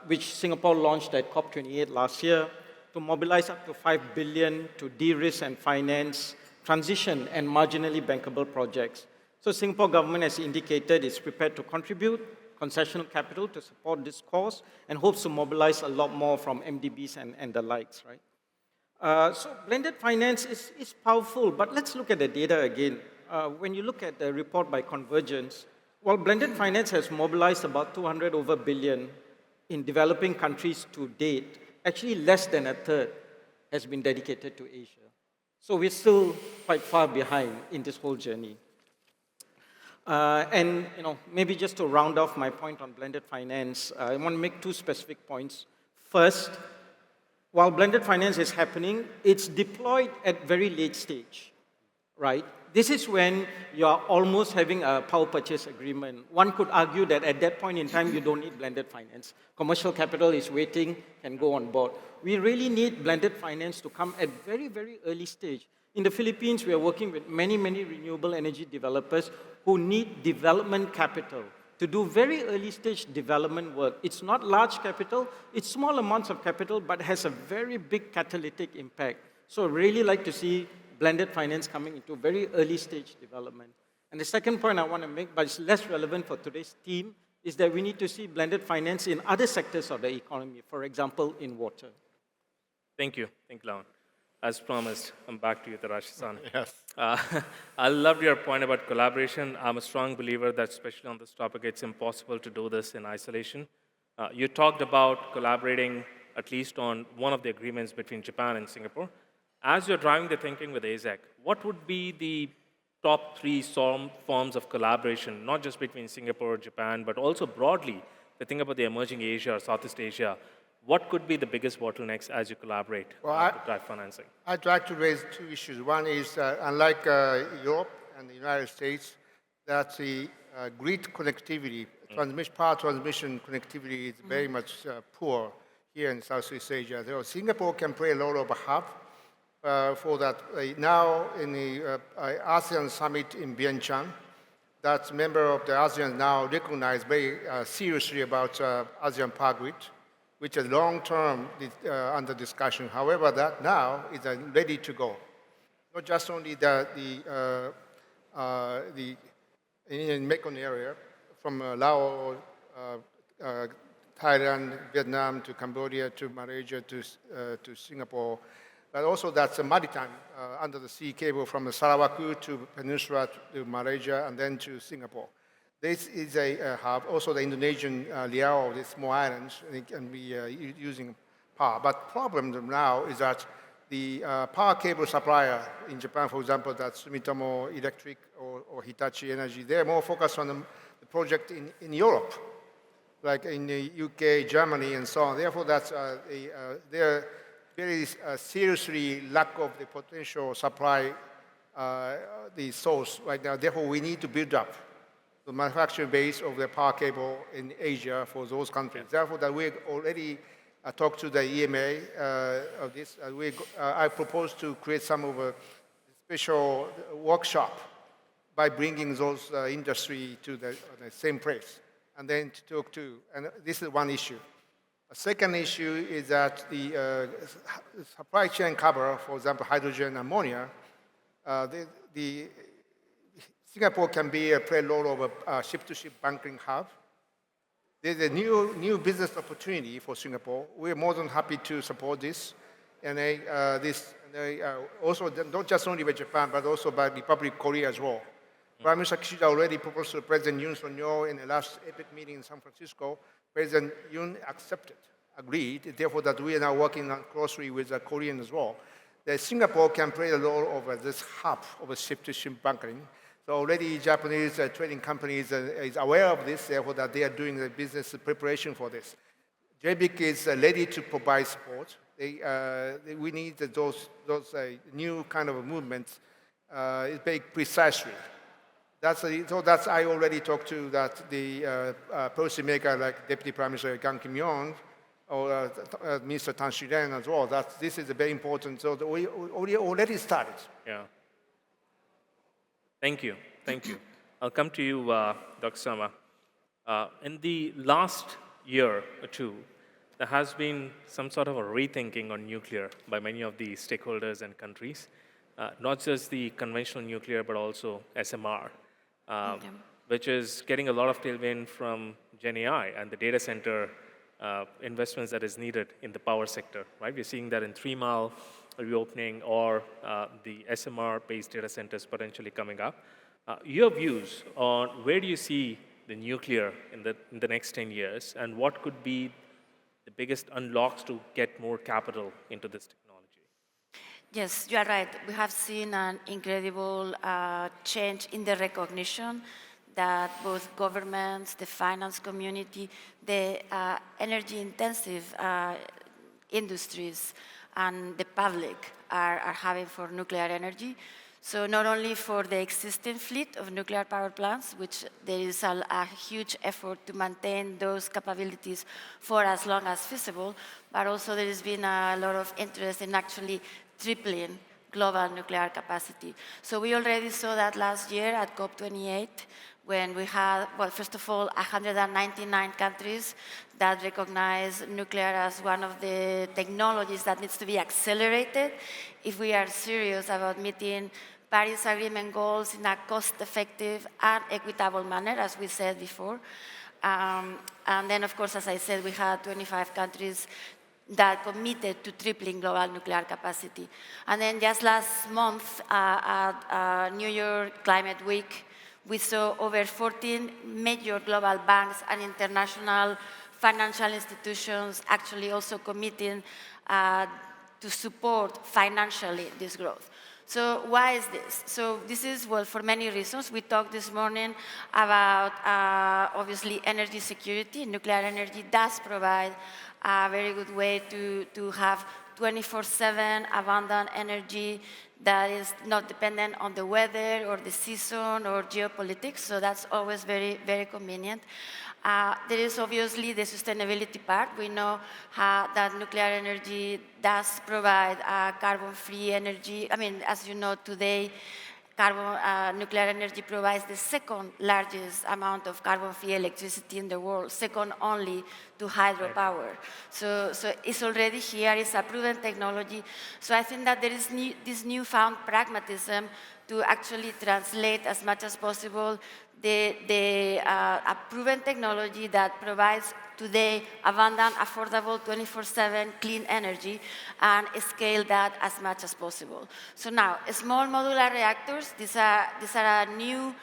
which Singapore launched at COP28 last year to mobilize up to 5 billion to de-risk and finance transition and marginally bankable projects. So Singapore government has indicated it's prepared to contribute concessional capital to support this cause and hopes to mobilize a lot more from MDBs and the likes, right? So blended finance is powerful, but let's look at the data again. When you look at the report by Convergence, while blended finance has mobilized about 200 over billion in developing countries to date, actually less than a third has been dedicated to Asia. So we're still quite far behind in this whole journey. And maybe just to round off my point on blended finance, I want to make two specific points. First, while blended finance is happening, it's deployed at very late stage, right? This is when you're almost having a power purchase agreement. One could argue that at that point in time, you don't need blended finance. Commercial capital is waiting, can go on board. We really need blended finance to come at very, very early stage. In the Philippines, we are working with many, many renewable energy developers who need development capital to do very early stage development work. It's not large capital, it's small amounts of capital, but has a very big catalytic impact. So I really like to see blended finance coming into very early stage development. And the second point I want to make, but it's less relevant for today's theme, is that we need to see blended finance in other sectors of the economy, for example, in water. Thank you, Lawan. As promised, I'm back to you, Tarashi-san. Yes. I loved your point about collaboration. I'm a strong believer that, especially on this topic, it's impossible to do this in isolation. You talked about collaborating at least on one of the agreements between Japan and Singapore. As you're driving the thinking with ASEC, what would be the top three forms of collaboration, not just between Singapore or Japan, but also broadly, to think about the emerging Asia or Southeast Asia? What could be the biggest bottlenecks as you collaborate to drive financing? I'd like to raise two issues. One is, unlike Europe and the United States, that the grid connectivity, power transmission connectivity is very much poor here in Southeast Asia. So Singapore can play a role of a hub for that. Now in the ASEAN summit in Vientiane, that member of the ASEAN now recognized very seriously about ASEAN Power Grid, which is long-term under discussion. However, that now is ready to go. Not just only the Indian Mekong area, from Laos, Thailand, Vietnam, to Cambodia, to Malaysia, to Singapore, but also that's a maritime under the sea cable from the Sarawak to Peninsula to Malaysia and then to Singapore. This is a hub. Also, the Indonesian Riau, the small islands, can be using power. But problem now is that the power cable supplier in Japan, for example, that's Sumitomo Electric or Hitachi Energy, they're more focused on the project in Europe, like in the UK, Germany, and so on. Therefore, that's they're very seriously lack of the potential supply, the source right now. Therefore, we need to build up the manufacturing base of the power cable in Asia for those countries. Therefore, that we already talked to the EMA of this. I propose to create some of a special workshop by bringing those industry to the same place, and then to talk to. And this is one issue. A second issue is that the supply chain cover, for example, hydrogen, ammonia, Singapore can be a play role of a ship-to-ship bunkering hub. There's a new business opportunity for Singapore. We're more than happy to support this. And also, not just only by Japan, but also by the Republic of Korea as well. Prime Minister Kishida already proposed to President Yoon Suk-yeol in the last APEC meeting in San Francisco. President Yoon accepted, agreed, therefore that we are now working closely with the Korean as well. That Singapore can play a role of this hub of a ship-to-ship bunkering. So already Japanese trading companies is aware of this, therefore that they are doing the business preparation for this. JBIC is ready to provide support. We need those new kind of movements very precisely. I already talked to the policymaker like Deputy Prime Minister Kang Kim-yong or Minister Tan Sri-ren as well. This is very important. So we already started. Yeah. Thank you. Thank you. I'll come to you, Dr. Sama. In the last year or two, there has been some sort of a rethinking on nuclear by many of the stakeholders and countries, not just the conventional nuclear, but also SMR, which is getting a lot of tailwind from Gen AI and the data center investments that is needed in the power sector, right? We're seeing that in 3 Mile reopening or the SMR-based data centers potentially coming up. Your views on where do you see the nuclear in the next 10 years, and what could be the biggest unlocks to get more capital into this technology? Yes, you are right. We have seen an incredible change in the recognition that both governments, the finance community, the energy-intensive industries, and the public are having for nuclear energy. So not only for the existing fleet of nuclear power plants, which there is a huge effort to maintain those capabilities for as long as feasible, but also there has been a lot of interest in actually tripling global nuclear capacity. So we already saw that last year at COP28, when we had, well, first of all, 199 countries that recognize nuclear as one of the technologies that needs to be accelerated if we are serious about meeting Paris Agreement goals in a cost-effective and equitable manner, as we said before. And then, of course, as I said, we had 25 countries that committed to tripling global nuclear capacity. And then just last month at New York Climate Week, we saw over 14 major global banks and international financial institutions actually also committing to support financially this growth. So why is this? So this is, well, for many reasons. We talked this morning about, obviously, energy security. Nuclear energy does provide a very good way to have 24/7 abundant energy that is not dependent on the weather or the season or geopolitics, so that's always very, very convenient. There is obviously the sustainability part. We know that nuclear energy does provide carbon-free energy. I mean, as you know, today, nuclear energy provides the second largest amount of carbon-free electricity in the world, second only to hydropower. So it's already here, it's a proven technology. So I think that there is this newfound pragmatism to actually translate as much as possible a proven technology that provides today abundant, affordable, 24/7 clean energy and scale that as much as possible. So now, small modular reactors, these are a new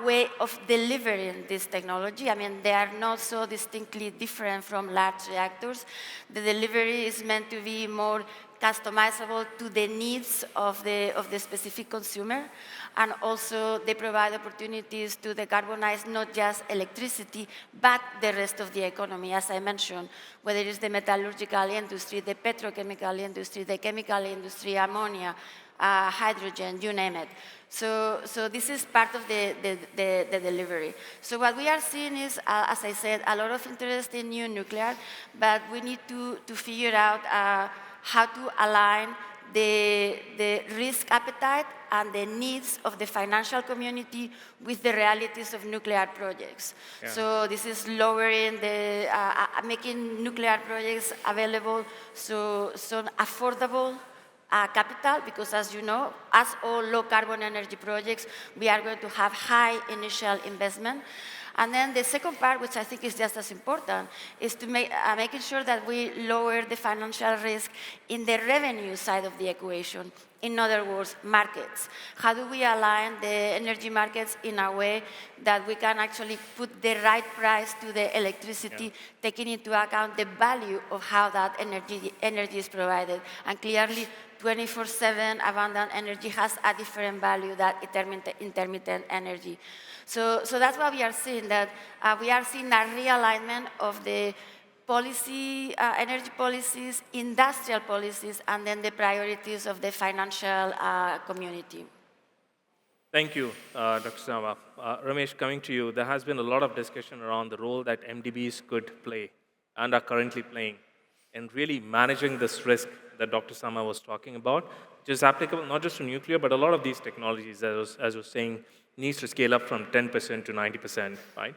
way of delivering this technology. I mean, they are not so distinctly different from large reactors. The delivery is meant to be more customizable to the needs of the specific consumer. And also, they provide opportunities to decarbonize not just electricity, but the rest of the economy, as I mentioned, whether it's the metallurgical industry, the petrochemical industry, the chemical industry, ammonia, hydrogen, you name it. So this is part of the delivery. So what we are seeing is, as I said, a lot of interest in new nuclear, but we need to figure out how to align the risk appetite and the needs of the financial community with the realities of nuclear projects. Yeah. So this is lowering making nuclear projects available so affordable capital, because as you know, as all low carbon energy projects, we are going to have high initial investment. And then the second part, which I think is just as important, is to making sure that we lower the financial risk in the revenue side of the equation. In other words, markets. How do we align the energy markets in a way that we can actually put the right price to the electricity, taking into account the value of how that energy is provided? And clearly, 24/7 abundant energy has a different value than intermittent energy. So that's what we are seeing, that we are seeing a realignment of the policy, energy policies, industrial policies, and then the priorities of the financial community. Thank you, Dr. Sama. Ramesh, coming to you, there has been a lot of discussion around the role that MDBs could play and are currently playing in really managing this risk that Dr. Sama was talking about, which is applicable not just to nuclear, but a lot of these technologies, as I was saying, needs to scale up from 10% to 90%, right?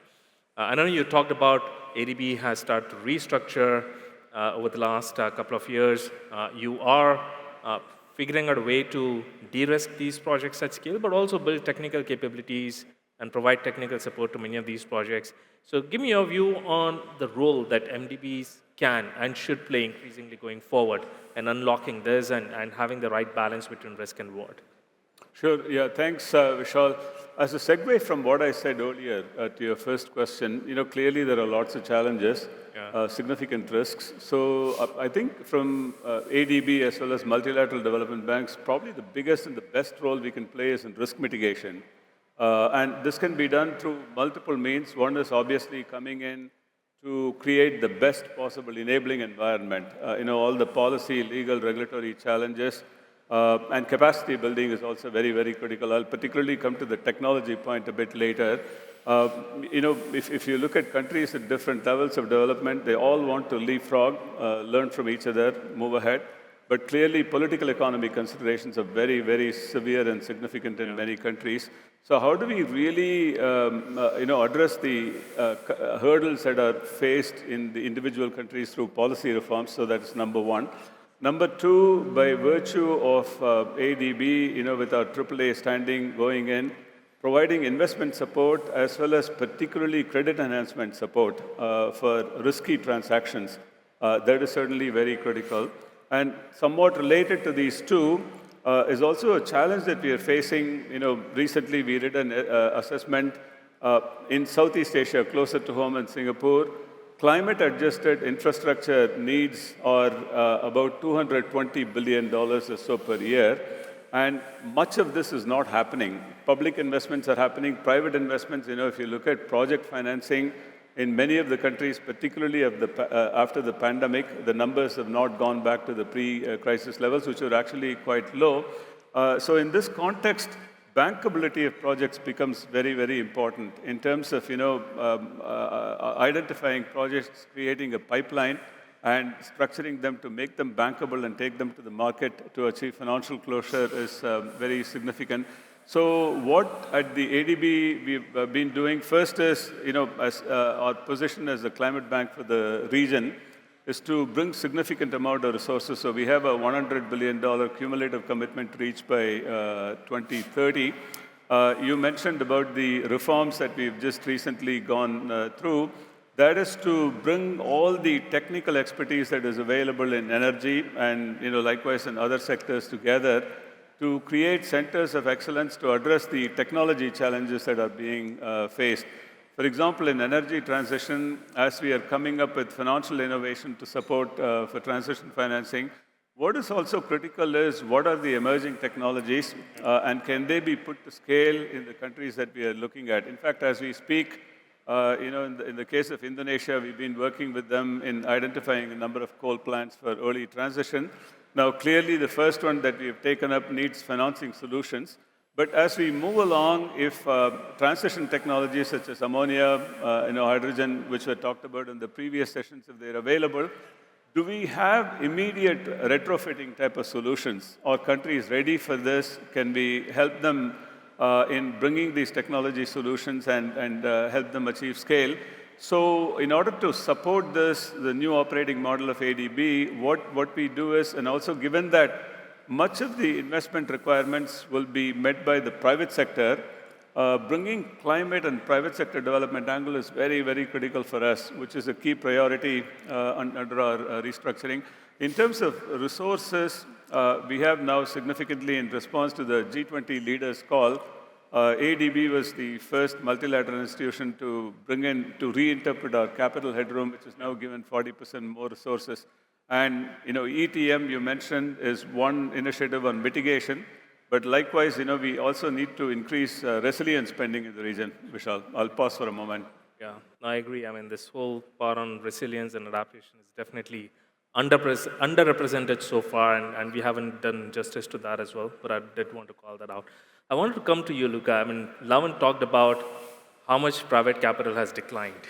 I know you talked about ADB has started to restructure over the last couple of years. You are figuring out a way to de-risk these projects at scale, but also build technical capabilities and provide technical support to many of these projects. So give me your view on the role that MDBs can and should play increasingly going forward and unlocking this and having the right balance between risk and reward. Sure. Yeah, thanks, Vishal. As a segue from what I said earlier to your first question, clearly there are lots of challenges, significant risks. So I think from ADB as well as multilateral development banks, probably the biggest and the best role we can play is in risk mitigation. And this can be done through multiple means. One is obviously coming in to create the best possible enabling environment. All the policy, legal, regulatory challenges, and capacity building is also very, very critical. I'll particularly come to the technology point a bit later. If you look at countries at different levels of development, they all want to leapfrog, learn from each other, move ahead. But clearly, political economy considerations are very, very severe and significant in many countries. So how do we really, address the hurdles that are faced in the individual countries through policy reforms? So that's number one. Number two, by virtue of ADB, with our AAA standing going in, providing investment support as well as particularly credit enhancement support for risky transactions, that is certainly very critical. And somewhat related to these two is also a challenge that we are facing. Recently we did an assessment in Southeast Asia, closer to home in Singapore. Climate-adjusted infrastructure needs are about $220 billion or so per year, and much of this is not happening. Public investments are happening, private investments, if you look at project financing in many of the countries, particularly after the pandemic, the numbers have not gone back to the pre-crisis levels, which were actually quite low. So in this context, bankability of projects becomes very, very important in terms of, identifying projects, creating a pipeline, and structuring them to make them bankable and take them to the market to achieve financial closure is very significant. So what at the ADB we've been doing first is, as our position as a climate bank for the region, is to bring significant amount of resources. So we have a $100 billion cumulative commitment reached by 2030. You mentioned about the reforms that we've just recently gone through. That is to bring all the technical expertise that is available in energy and likewise in other sectors together to create centers of excellence to address the technology challenges that are being faced. For example, in energy transition, as we are coming up with financial innovation to support for transition financing, what is also critical is what are the emerging technologies and can they be put to scale in the countries that we are looking at. In fact, as we speak, in the case of Indonesia, we've been working with them in identifying a number of coal plants for early transition. Now, clearly, the first one that we have taken up needs financing solutions. But as we move along, if transition technologies such as ammonia, hydrogen, which were talked about in the previous sessions, if they're available, do we have immediate retrofitting type of solutions? Are countries ready for this? Can we help them in bringing these technology solutions and help them achieve scale? So in order to support this, the new operating model of ADB, what we do is, and also given that much of the investment requirements will be met by the private sector, bringing climate and private sector development angle is very, very critical for us, which is a key priority under our restructuring. In terms of resources, we have now significantly, in response to the G20 leaders call, ADB was the first multilateral institution to bring in, to reinterpret our capital headroom, which is now given 40% more resources. And ETM, you mentioned, is one initiative on mitigation. But likewise, we also need to increase resilience spending in the region. Vishal, I'll pause for a moment. Yeah, I agree. I mean, this whole part on resilience and adaptation is definitely underrepresented so far, and we haven't done justice to that as well, but I did want to call that out. I wanted to come to you, Luca. I mean, Lavan talked about how much private capital has declined.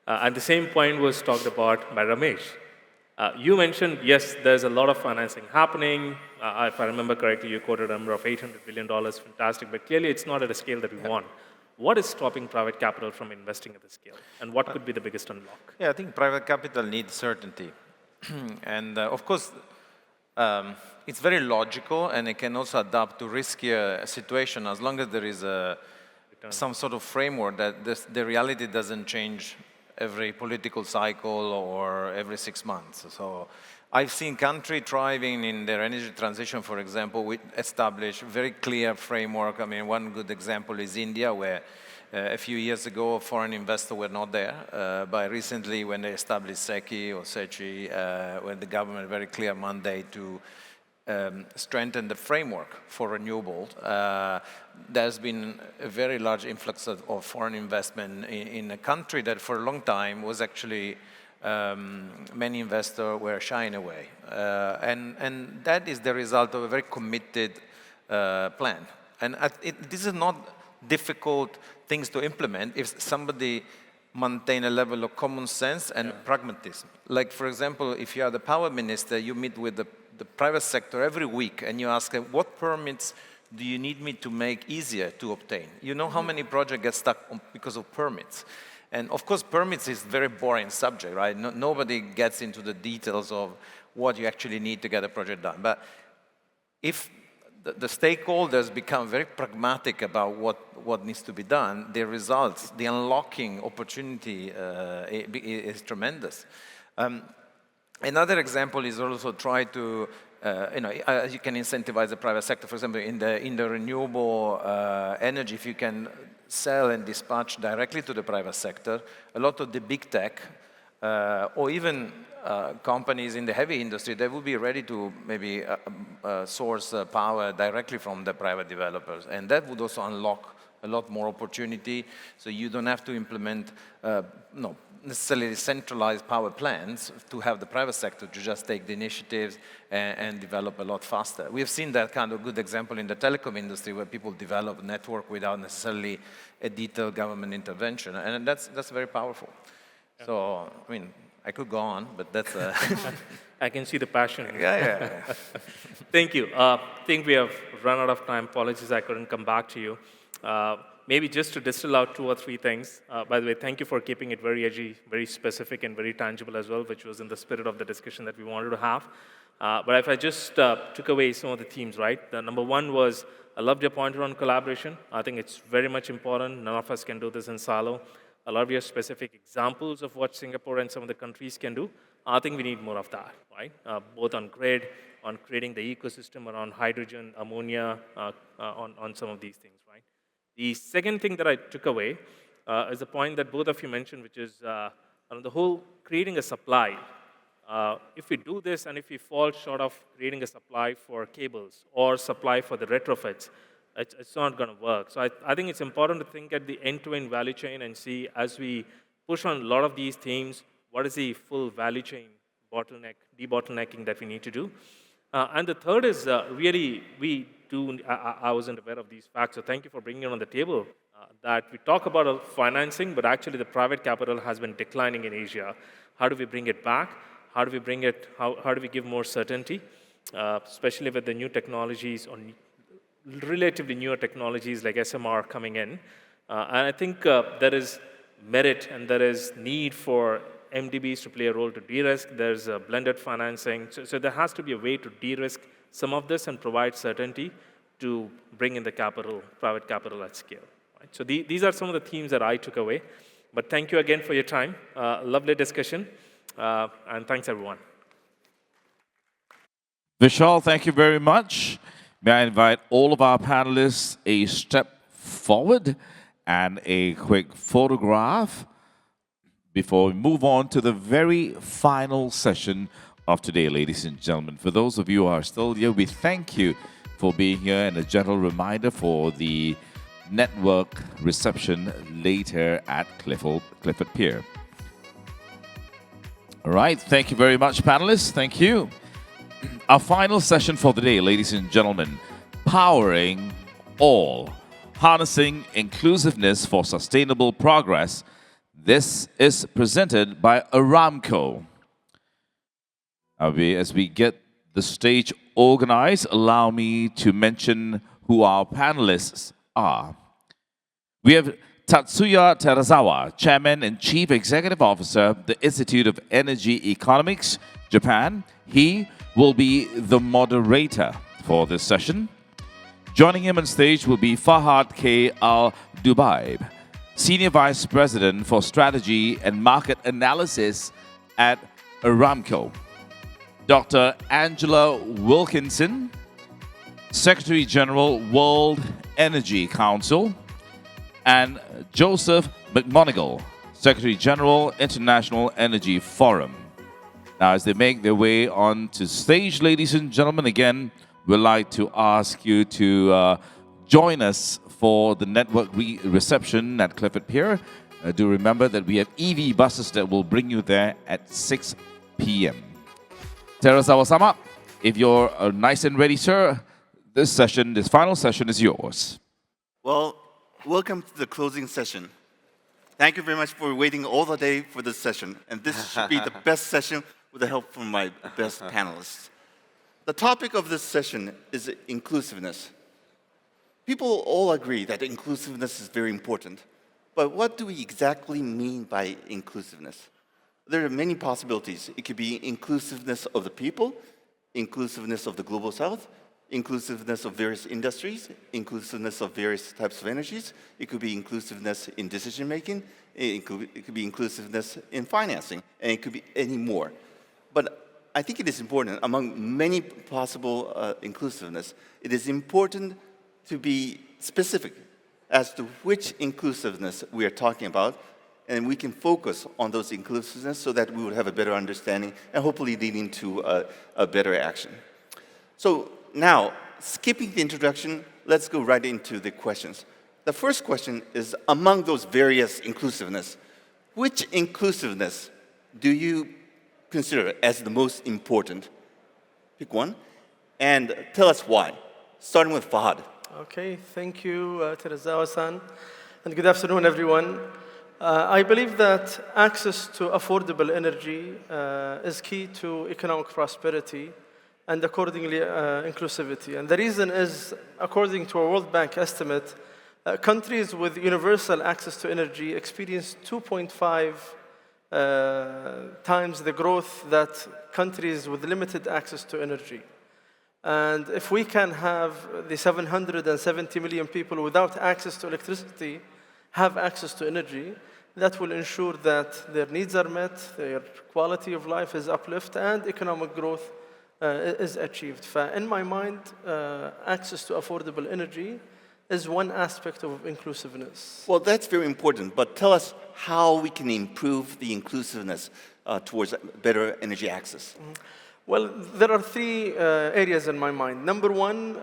And the same point was talked about by Ramesh. You mentioned, yes, there's a lot of financing happening. If I remember correctly, you quoted a number of $800 billion, fantastic, but clearly it's not at a scale that we want. What is stopping private capital from investing at this scale? And what could be the biggest unlock? Yeah, I think private capital needs certainty. And of course, it's very logical, and it can also adapt to riskier situation as long as there is some sort of framework that the reality doesn't change every political cycle or every 6 months. So I've seen countries thriving in their energy transition, for example, we establish very clear framework. I mean, one good example is India, where a few years ago, foreign investors were not there. But recently, when they established SECI or SECI, when the government very clear mandate to strengthen the framework for renewables, there's been a very large influx of foreign investment in a country that for a long time was actually many investors were shying away. And that is the result of a very committed plan. And this is not difficult things to implement if somebody maintain a level of common sense and pragmatism. Like, for example, if you are the power minister, you meet with the private sector every week and you ask them, what permits do you need me to make easier to obtain? You know how many projects get stuck because of permits. And of course, permits is a very boring subject, right? Nobody gets into the details of what you actually need to get a project done. But if the stakeholders become very pragmatic about what needs to be done, the results, the unlocking opportunity is tremendous. Another example is also try to, you can incentivize the private sector. For example, in the renewable energy, if you can sell and dispatch directly to the private sector, a lot of the big tech or even companies in the heavy industry, they will be ready to maybe source power directly from the private developers. And that would also unlock a lot more opportunity, so you don't have to implement necessarily centralized power plants to have the private sector to just take the initiatives and develop a lot faster. We have seen that kind of good example in the telecom industry where people develop a network without necessarily a detailed government intervention, and that's very powerful. Yeah. So, I mean, I could go on, but that's... I can see the passion. Yeah. Thank you. I think we have run out of time. Apologies I couldn't come back to you. Maybe just to distill out 2 or 3 things. By the way, thank you for keeping it very edgy, very specific, and very tangible as well, which was in the spirit of the discussion that we wanted to have. But if I just took away some of the themes, right? The number 1 was, I loved your point around collaboration. I think it's very much important. None of us can do this in silo. I love your specific examples of what Singapore and some of the countries can do. I think we need more of that, right? Both on grid, on creating the ecosystem around hydrogen, ammonia, on some of these things, right? The second thing that I took away is the point that both of you mentioned, which is on the whole creating a supply. If we do this and if we fall short of creating a supply for cables or supply for the retrofits, it's not going to work. So I think it's important to think at the end-to-end value chain and see, as we push on a lot of these themes, what is the full value chain debottlenecking that we need to do. And the third is really, I wasn't aware of these facts, so thank you for bringing it on the table, that we talk about financing, but actually the private capital has been declining in Asia. How do we bring it back? How do we bring it, how do we give more certainty, especially with the new technologies or relatively newer technologies like SMR coming in. And I think there is merit and there is need for MDBs to play a role to de-risk. There's blended financing. So there has to be a way to de-risk some of this and provide certainty to bring in the capital, private capital at scale. Right? So these are some of the themes that I took away. But thank you again for your time. Lovely discussion. And thanks, everyone. Vishal, thank you very much. May I invite all of our panelists a step forward and a quick photograph before we move on to the very final session of today, ladies and gentlemen. For those of you who are still here, we thank you for being here, and a gentle reminder for the network reception later at Clifford Pier. All right, thank you very much, panelists. Thank you. Our final session for the day, ladies and gentlemen, powering all, harnessing inclusiveness for sustainable progress. This is presented by Aramco. As we get the stage organized, allow me to mention who our panelists are. We have Tatsuya Terazawa, Chairman and Chief Executive Officer, the Institute of Energy Economics, Japan. He will be the moderator for this session. Joining him on stage will be Fahad K. Al-Dubaib, Senior Vice President for Strategy and Market Analysis at Aramco. Dr. Angela Wilkinson, Secretary General, World Energy Council, and Joseph McMonigal, Secretary General, International Energy Forum. Now, as they make their way onto stage, ladies and gentlemen, again, we'd like to ask you to join us for the network reception at Clifford Pier. Do remember that we have EV buses that will bring you there at 6 p.m. Terazawa-sama, if you're nice and ready, sir, this final session is yours. Well, welcome to the closing session. Thank you very much for waiting all the day for this session. And this should be the best session with the help from my best panelists. The topic of this session is inclusiveness. People all agree that inclusiveness is very important. But what do we exactly mean by inclusiveness? There are many possibilities. It could be inclusiveness of the people, inclusiveness of the global south, inclusiveness of various industries, inclusiveness of various types of energies. It could be inclusiveness in decision making. It could be inclusiveness in financing, and it could be any more. But I think it is important, among many possible inclusiveness, it is important to be specific as to which inclusiveness we are talking about, and we can focus on those inclusiveness so that we would have a better understanding and hopefully leading to a better action. So now, skipping the introduction, let's go right into the questions. The first question is, among those various inclusiveness, which inclusiveness do you consider as the most important? Pick one, and tell us why. Starting with Fahad. Okay, thank you, Terazawa-san, and good afternoon, everyone. I believe that access to affordable energy is key to economic prosperity and accordingly inclusivity. And the reason is, according to a World Bank estimate, countries with universal access to energy experience 2.5 times the growth that countries with limited access to energy. And if we can have the 770 million people without access to electricity have access to energy, that will ensure that their needs are met, their quality of life is uplifted, and economic growth is achieved. In my mind, access to affordable energy is one aspect of inclusiveness. Well, that's very important, but tell us how we can improve the inclusiveness towards better energy access. Well, there are three areas in my mind. Number one,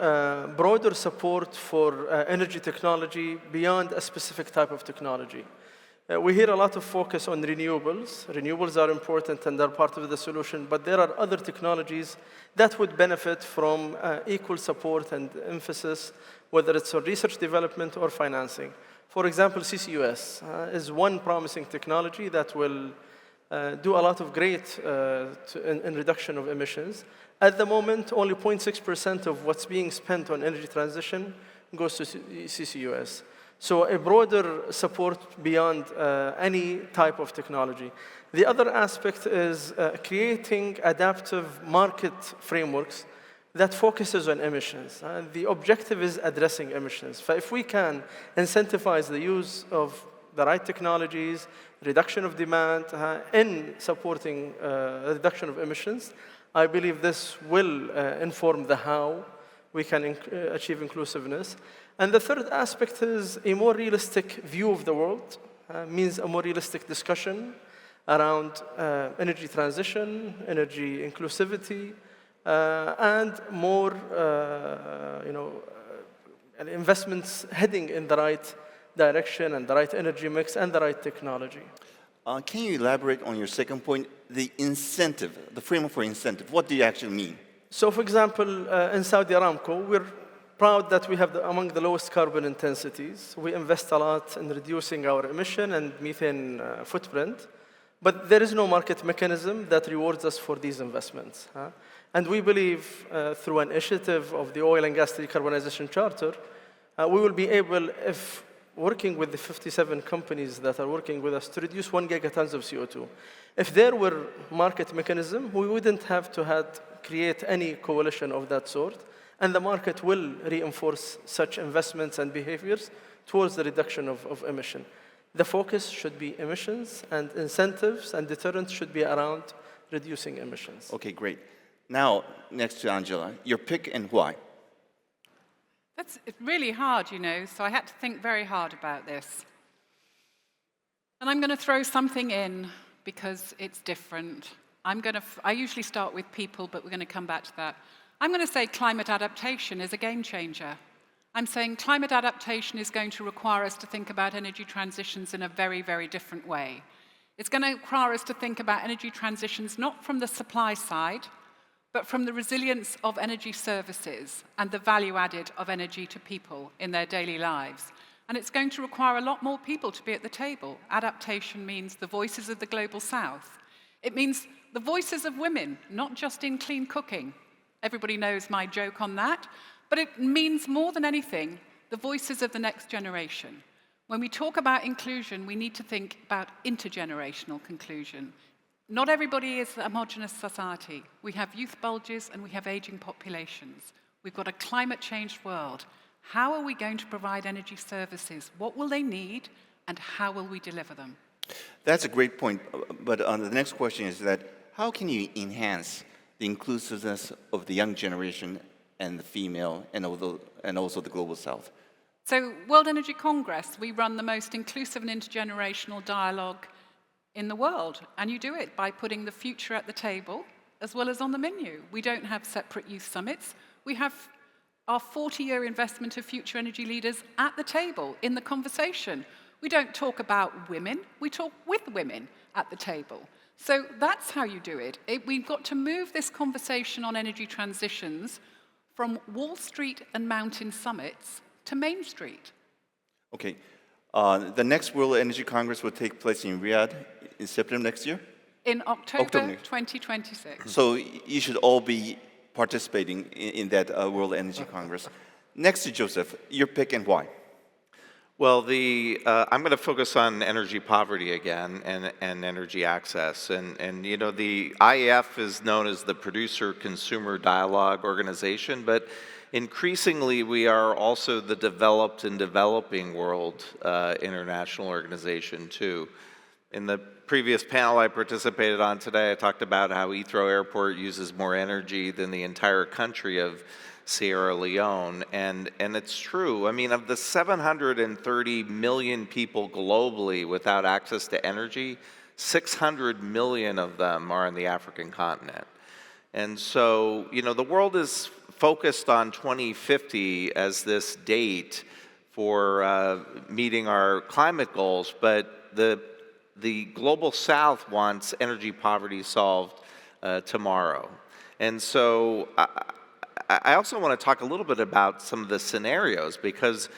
broader support for energy technology beyond a specific type of technology. We hear a lot of focus on renewables. Renewables are important and are part of the solution, but there are other technologies that would benefit from equal support and emphasis, whether it's on research development or financing. For example, CCUS is one promising technology that will do a lot of great in reduction of emissions. At the moment, only 0.6% of what's being spent on energy transition goes to CCUS. So a broader support beyond any type of technology. The other aspect is creating adaptive market frameworks that focuses on emissions. The objective is addressing emissions. If we can incentivize the use of the right technologies, reduction of demand, in supporting reduction of emissions, I believe this will inform the how we can achieve inclusiveness. And the third aspect is a more realistic view of the world, means a more realistic discussion around energy transition, energy inclusivity, and more investments heading in the right direction and the right energy mix and the right technology. Can you elaborate on your second point, the incentive, the framework for incentive? What do you actually mean? So, for example, in Saudi Aramco, we're proud that we have among the lowest carbon intensities. We invest a lot in reducing our emission and methane footprint, but there is no market mechanism that rewards us for these investments. And we believe through an initiative of the Oil and Gas Decarbonization Charter, we will be able, if working with the 57 companies that are working with us, to reduce 1 gigatons of CO2. If there were market mechanism, we wouldn't have to create any coalition of that sort, and the market will reinforce such investments and behaviors towards the reduction of emission. The focus should be emissions, and incentives and deterrents should be around reducing emissions. Okay, great. Now, next to Angela, your pick and why. It's really hard, you know, so I had to think very hard about this. And I'm going to throw something in because it's different. I usually start with people, but we're going to come back to that. I'm going to say climate adaptation is a game changer. I'm saying climate adaptation is going to require us to think about energy transitions in a very, very different way. It's going to require us to think about energy transitions not from the supply side, but from the resilience of energy services and the value added of energy to people in their daily lives. And it's going to require a lot more people to be at the table. Adaptation means the voices of the global south. It means the voices of women, not just in clean cooking. Everybody knows my joke on that. But it means more than anything, the voices of the next generation. When we talk about inclusion, we need to think about intergenerational conclusion. Not everybody is a homogenous society. We have youth bulges and we have aging populations. We've got a climate-changed world. How are we going to provide energy services? What will they need and how will we deliver them? That's a great point. But the next question is that how can you enhance the inclusiveness of the young generation and the female and also the global south? So World Energy Congress, we run the most inclusive and intergenerational dialogue in the world. And you do it by putting the future at the table as well as on the menu. We don't have separate youth summits. We have our 40-year investment of future energy leaders at the table in the conversation. We don't talk about women, we talk with women at the table. So that's how you do it. We've got to move this conversation on energy transitions from Wall Street and mountain summits to Main Street. Okay. The next World Energy Congress will take place in Riyadh in September next year? In October 2026. So you should all be participating in that World Energy Congress. Next to Joseph, your pick and why? Well, I'm going to focus on energy poverty again and energy access. And you know, the IEF is known as the Producer-Consumer Dialogue Organization, but increasingly we are also the developed and developing world international organization too. In the previous panel I participated on today, I talked about how Heathrow Airport uses more energy than the entire country of Sierra Leone, and it's true. I mean, of the 730 million people globally without access to energy, 600 million of them are on the African continent. And so, you know, the world is focused on 2050 as this date for meeting our climate goals, but the global south wants energy poverty solved tomorrow. And so I also want to talk a little bit about some of the scenarios, because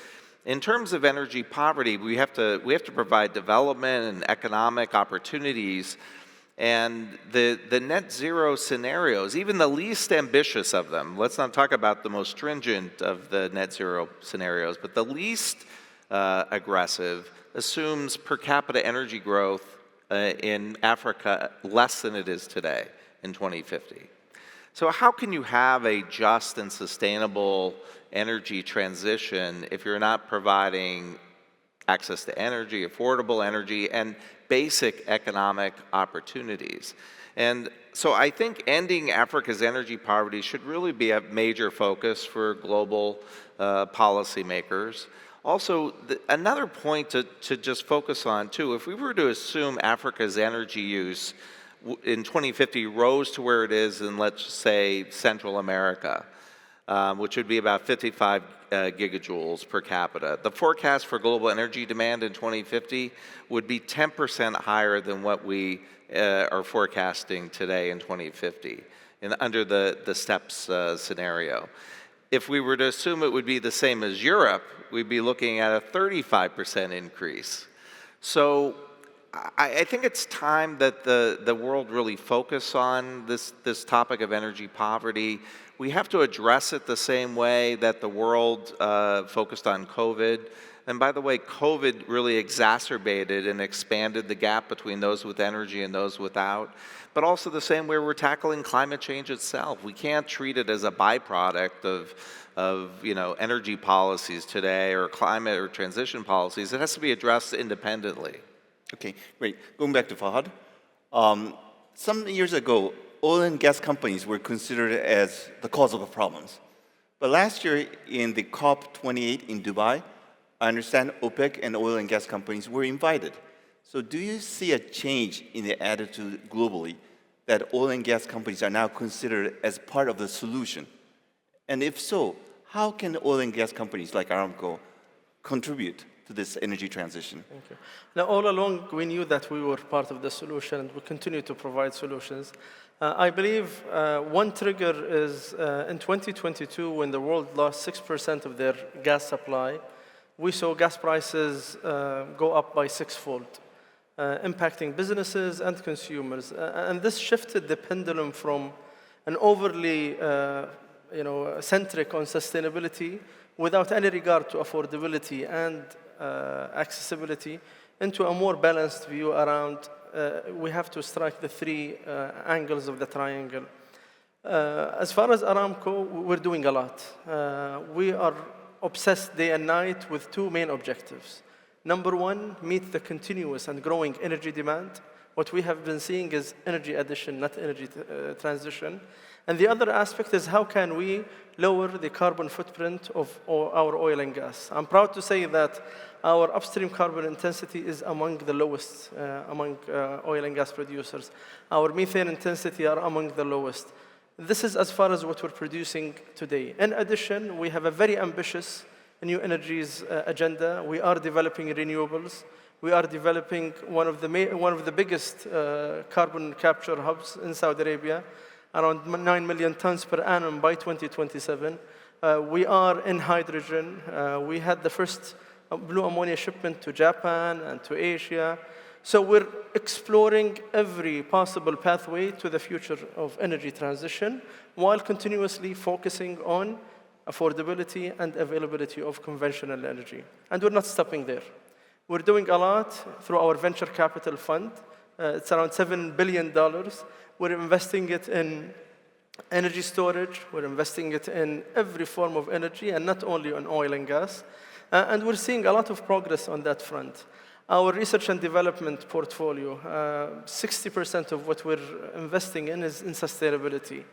in terms of energy poverty, we have to provide development and economic opportunities, and the net zero scenarios, even the least ambitious of them, let's not talk about the most stringent of the net zero scenarios, but the least aggressive assumes per capita energy growth in Africa less than it is today in 2050. So how can you have a just and sustainable energy transition if you're not providing access to energy, affordable energy, and basic economic opportunities? And so I think ending Africa's energy poverty should really be a major focus for global policymakers. Also, another point to just focus on too, if we were to assume Africa's energy use in 2050 rose to where it is in, let's say, Central America, which would be about 55 gigajoules per capita. The forecast for global energy demand in 2050 would be 10% higher than what we are forecasting today in 2050 under the STEPS scenario. If we were to assume it would be the same as Europe, we'd be looking at a 35% increase. So I think it's time that the world really focus on this topic of energy poverty. We have to address it the same way that the world focused on COVID. And by the way, COVID really exacerbated and expanded the gap between those with energy and those without. But also the same way we're tackling climate change itself. We can't treat it as a byproduct of energy policies today or climate or transition policies. It has to be addressed independently. Okay, great. Going back to Fahad. Some years ago, oil and gas companies were considered as the cause of the problems. But last year in the COP28 in Dubai, I understand OPEC and oil and gas companies were invited. So do you see a change in the attitude globally that oil and gas companies are now considered as part of the solution? And if so, how can oil and gas companies like Aramco contribute to this energy transition? Thank you. Now, all along, we knew that we were part of the solution, and we continue to provide solutions. I believe one trigger is in 2022, when the world lost 6% of their gas supply, we saw gas prices go up by sixfold, impacting businesses and consumers. And this shifted the pendulum from an overly centric on sustainability without any regard to affordability and accessibility into a more balanced view around we have to strike the three angles of the triangle. As far as Aramco, we're doing a lot. We are obsessed day and night with two main objectives. Number one, meet the continuous and growing energy demand. What we have been seeing is energy addition, not energy transition. And the other aspect is how can we lower the carbon footprint of our oil and gas. I'm proud to say that our upstream carbon intensity is among the lowest among oil and gas producers. Our methane intensity are among the lowest. This is as far as what we're producing today. In addition, we have a very ambitious new energies agenda. We are developing renewables. We are developing one of the biggest carbon capture hubs in Saudi Arabia, around 9 million tons per annum by 2027. We are in hydrogen. We had the first blue ammonia shipment to Japan and to Asia. So we're exploring every possible pathway to the future of energy transition while continuously focusing on affordability and availability of conventional energy. And we're not stopping there. We're doing a lot through our venture capital fund. It's around $7 billion. We're investing it in energy storage. We're investing it in every form of energy and not only on oil and gas. And we're seeing a lot of progress on that front. Our research and development portfolio, 60% of what we're investing in is in sustainability.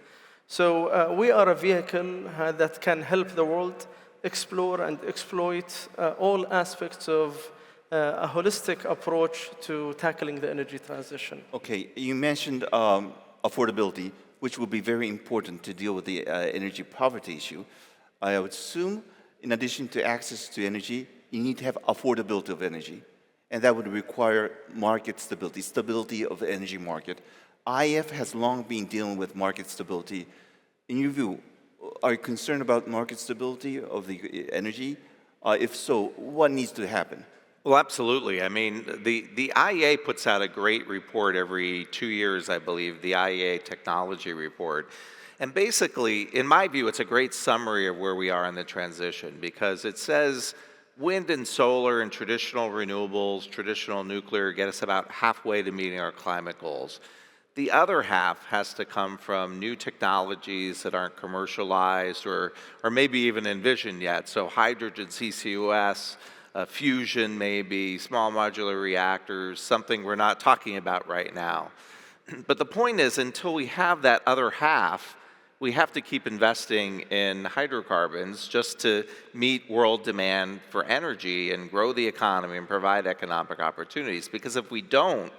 So we are a vehicle that can help the world explore and exploit all aspects of a holistic approach to tackling the energy transition. Okay, you mentioned affordability, which will be very important to deal with the energy poverty issue. I would assume, in addition to access to energy, you need to have affordability of energy. And that would require market stability, stability of the energy market. IEF has long been dealing with market stability. In your view, are you concerned about market stability of the energy? If so, what needs to happen? Well, absolutely. I mean, the IEA puts out a great report every 2 years, I believe, the IEA Technology Report. And basically, in my view, it's a great summary of where we are in the transition because it says wind and solar and traditional renewables, traditional nuclear get us about halfway to meeting our climate goals. The other half has to come from new technologies that aren't commercialized or maybe even envisioned yet. So hydrogen, CCUS, fusion maybe, small modular reactors, something we're not talking about right now. But the point is, until we have that other half, we have to keep investing in hydrocarbons just to meet world demand for energy and grow the economy and provide economic opportunities. Because if we don't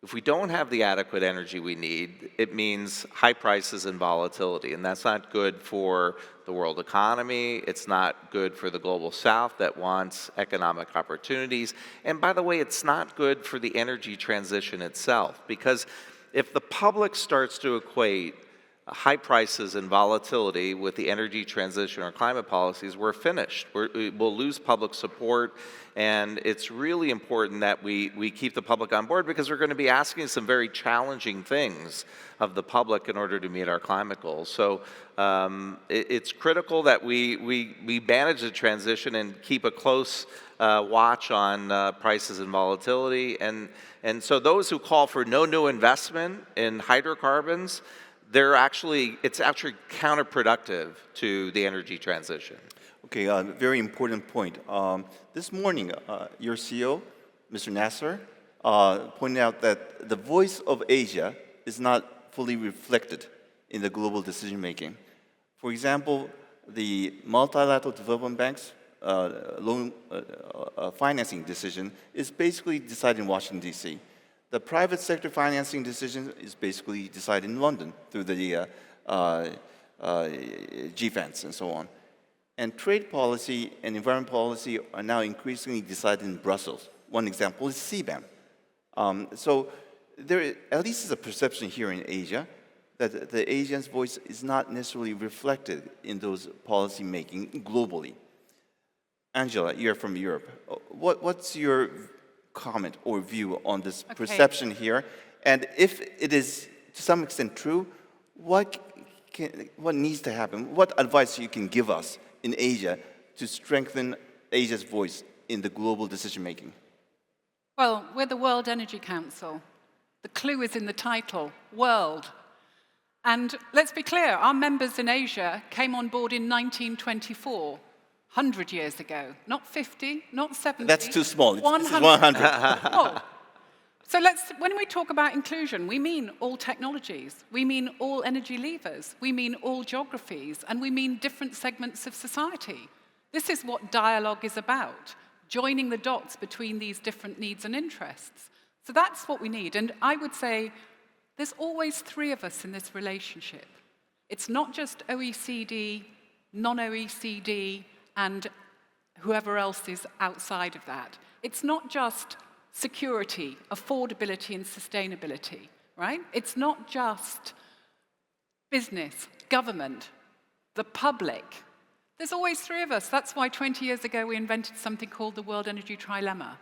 have the adequate energy we need, it means high prices and volatility. And that's not good for the world economy. It's not good for the global south that wants economic opportunities. And by the way, it's not good for the energy transition itself. Because if the public starts to equate high prices and volatility with the energy transition or climate policies, we're finished. We'll lose public support, and it's really important that we keep the public on board because we're going to be asking some very challenging things of the public in order to meet our climate goals. So it's critical that we manage the transition and keep a close watch on prices and volatility. And so those who call for no new investment in hydrocarbons, it's actually counterproductive to the energy transition. Okay, very important point. This morning, your CEO, Mr. Nasser, pointed out that the voice of Asia is not fully reflected in the global decision-making. For example, the multilateral development banks loan financing decision is basically decided in Washington, D.C. The private sector financing decision is basically decided in London through the GFANs and so on. And trade policy and environment policy are now increasingly decided in Brussels. One example is CBAM. So there, at least is a perception here in Asia that the Asians' voice is not necessarily reflected in those policy making globally. Angela, you're from Europe. What's your comment or view on this perception here? And if it is to some extent true, what needs to happen? What advice you can give us in Asia to strengthen Asia's voice in the global decision making? Well, we're the World Energy Council. The clue is in the title, World. And let's be clear, our members in Asia came on board in 1924. 100 years ago, not 50, not 70. That's too small. 100. 100. Oh. So when we talk about inclusion, we mean all technologies, we mean all energy levers, we mean all geographies, and we mean different segments of society. This is what dialogue is about, joining the dots between these different needs and interests. So that's what we need. And I would say there's always three of us in this relationship. It's not just OECD, non-OECD, and whoever else is outside of that. It's not just security, affordability, and sustainability, right? It's not just business, government, the public. There's always three of us. That's why 20 years ago we invented something called the World Energy Trilemma.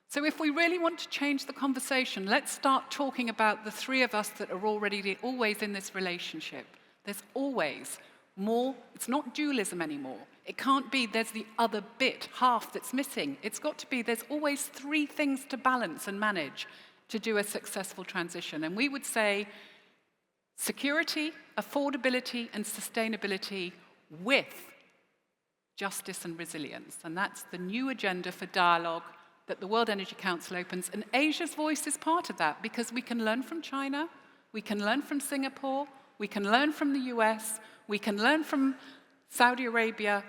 So if we really want to change the conversation, let's start talking about the three of us that are already always in this relationship. There's always more. It's not dualism anymore. It can't be there's the other bit, half that's missing. It's got to be there's always three things to balance and manage to do a successful transition. And we would say security, affordability, and sustainability with justice and resilience. And that's the new agenda for dialogue that the World Energy Council opens. And Asia's voice is part of that because we can learn from China, we can learn from Singapore, we can learn from the US, we can learn from Saudi Arabia.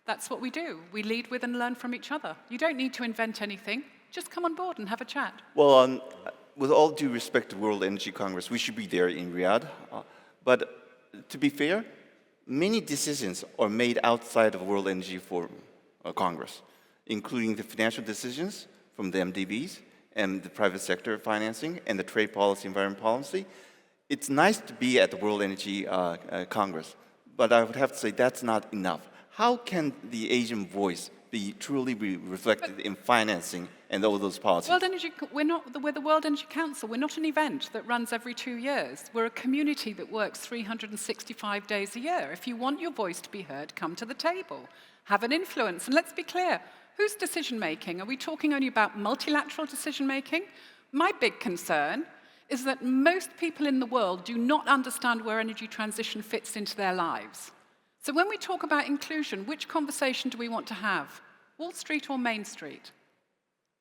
That's what we do. We lead with and learn from each other. You don't need to invent anything. Just come on board and have a chat. Well, with all due respect to World Energy Congress, we should be there in Riyadh. But to be fair, many decisions are made outside of World Energy Congress, including the financial decisions from the MDBs and the private sector financing and the trade policy, environment policy. It's nice to be at the World Energy Congress, but I would have to say that's not enough. How can the Asian voice truly be reflected in financing and all those policies? We're the World Energy Council. We're not an event that runs every 2 years. We're a community that works 365 days a year. If you want your voice to be heard, come to the table. Have an influence. And let's be clear, who's decision-making? Are we talking only about multilateral decision-making? My big concern is that most people in the world do not understand where energy transition fits into their lives. So when we talk about inclusion, which conversation do we want to have? Wall Street or Main Street?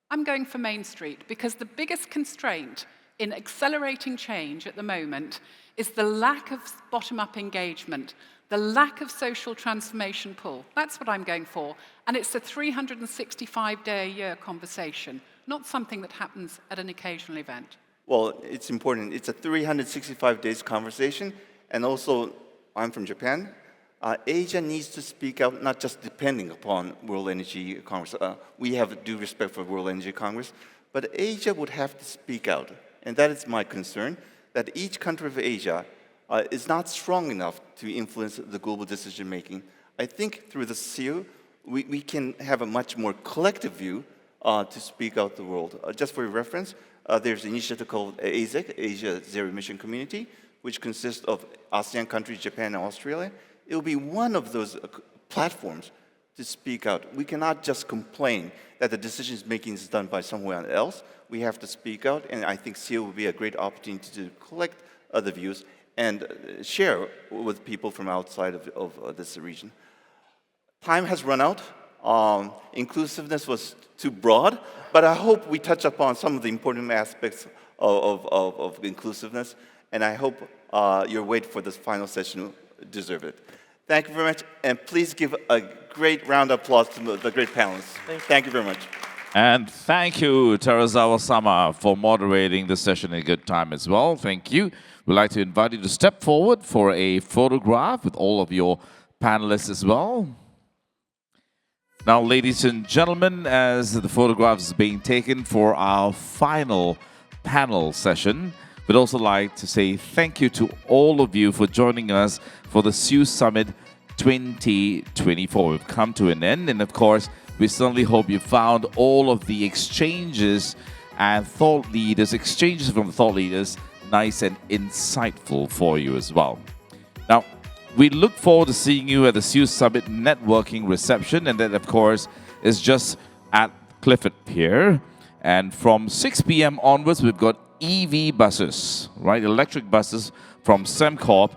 I'm going for Main Street because the biggest constraint in accelerating change at the moment is the lack of bottom-up engagement, the lack of social transformation pull. That's what I'm going for. And it's a 365-day-a-year conversation, not something that happens at an occasional event. Well, it's important. It's a 365 days conversation. And also, I'm from Japan. Asia needs to speak out, not just depending upon World Energy Congress. We have due respect for World Energy Congress. But Asia would have to speak out. And that is my concern, that each country of Asia is not strong enough to influence the global decision making. I think through the SIEW, we can have a much more collective view to speak out the world. Just for reference, there's an initiative called AZEC, Asia Zero Emission Community, which consists of ASEAN countries, Japan, and Australia. It will be one of those platforms to speak out. We cannot just complain that the decisions making is done by someone else. We have to speak out, and I think SIEW will be a great opportunity to collect other views and share with people from outside of this region. Time has run out. Inclusiveness was too broad, but I hope we touch upon some of the important aspects of inclusiveness, and I hope your wait for this final session deserve it. Thank you very much, and please give a great round of applause to the great panelists. Thank you very much. And thank you, Terazawa-sama, for moderating the session in good time as well. Thank you. We'd like to invite you to step forward for a photograph with all of your panelists as well. Now, ladies and gentlemen, as the photograph is being taken for our final panel session, we'd also like to say thank you to all of you for joining us for the SIEW Summit 2024. We've come to an end, and of course, we certainly hope you found all of the exchanges and thought leaders, exchanges from the thought leaders, nice and insightful for you as well. Now, we look forward to seeing you at the SIEW Summit networking reception, and that, of course, is just at Clifford Pier. And from 6 p.m. onwards, we've got EV buses, right? Electric buses from Sembcorp.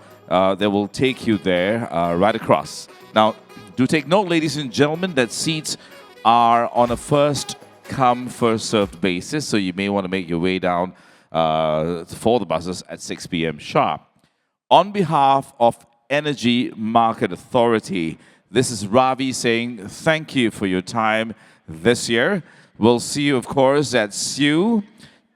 They will take you there right across. Now, do take note, ladies and gentlemen, that seats are on a first-come, first-served basis, so you may want to make your way down for the buses at 6 p.m. sharp. On behalf of Energy Market Authority, this is Ravi saying thank you for your time this year. We'll see you, of course, at SIEW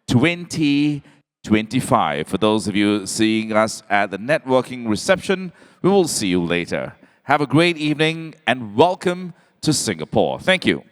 2025. For those of you seeing us at the networking reception, we will see you later. Have a great evening and welcome to Singapore. Thank you.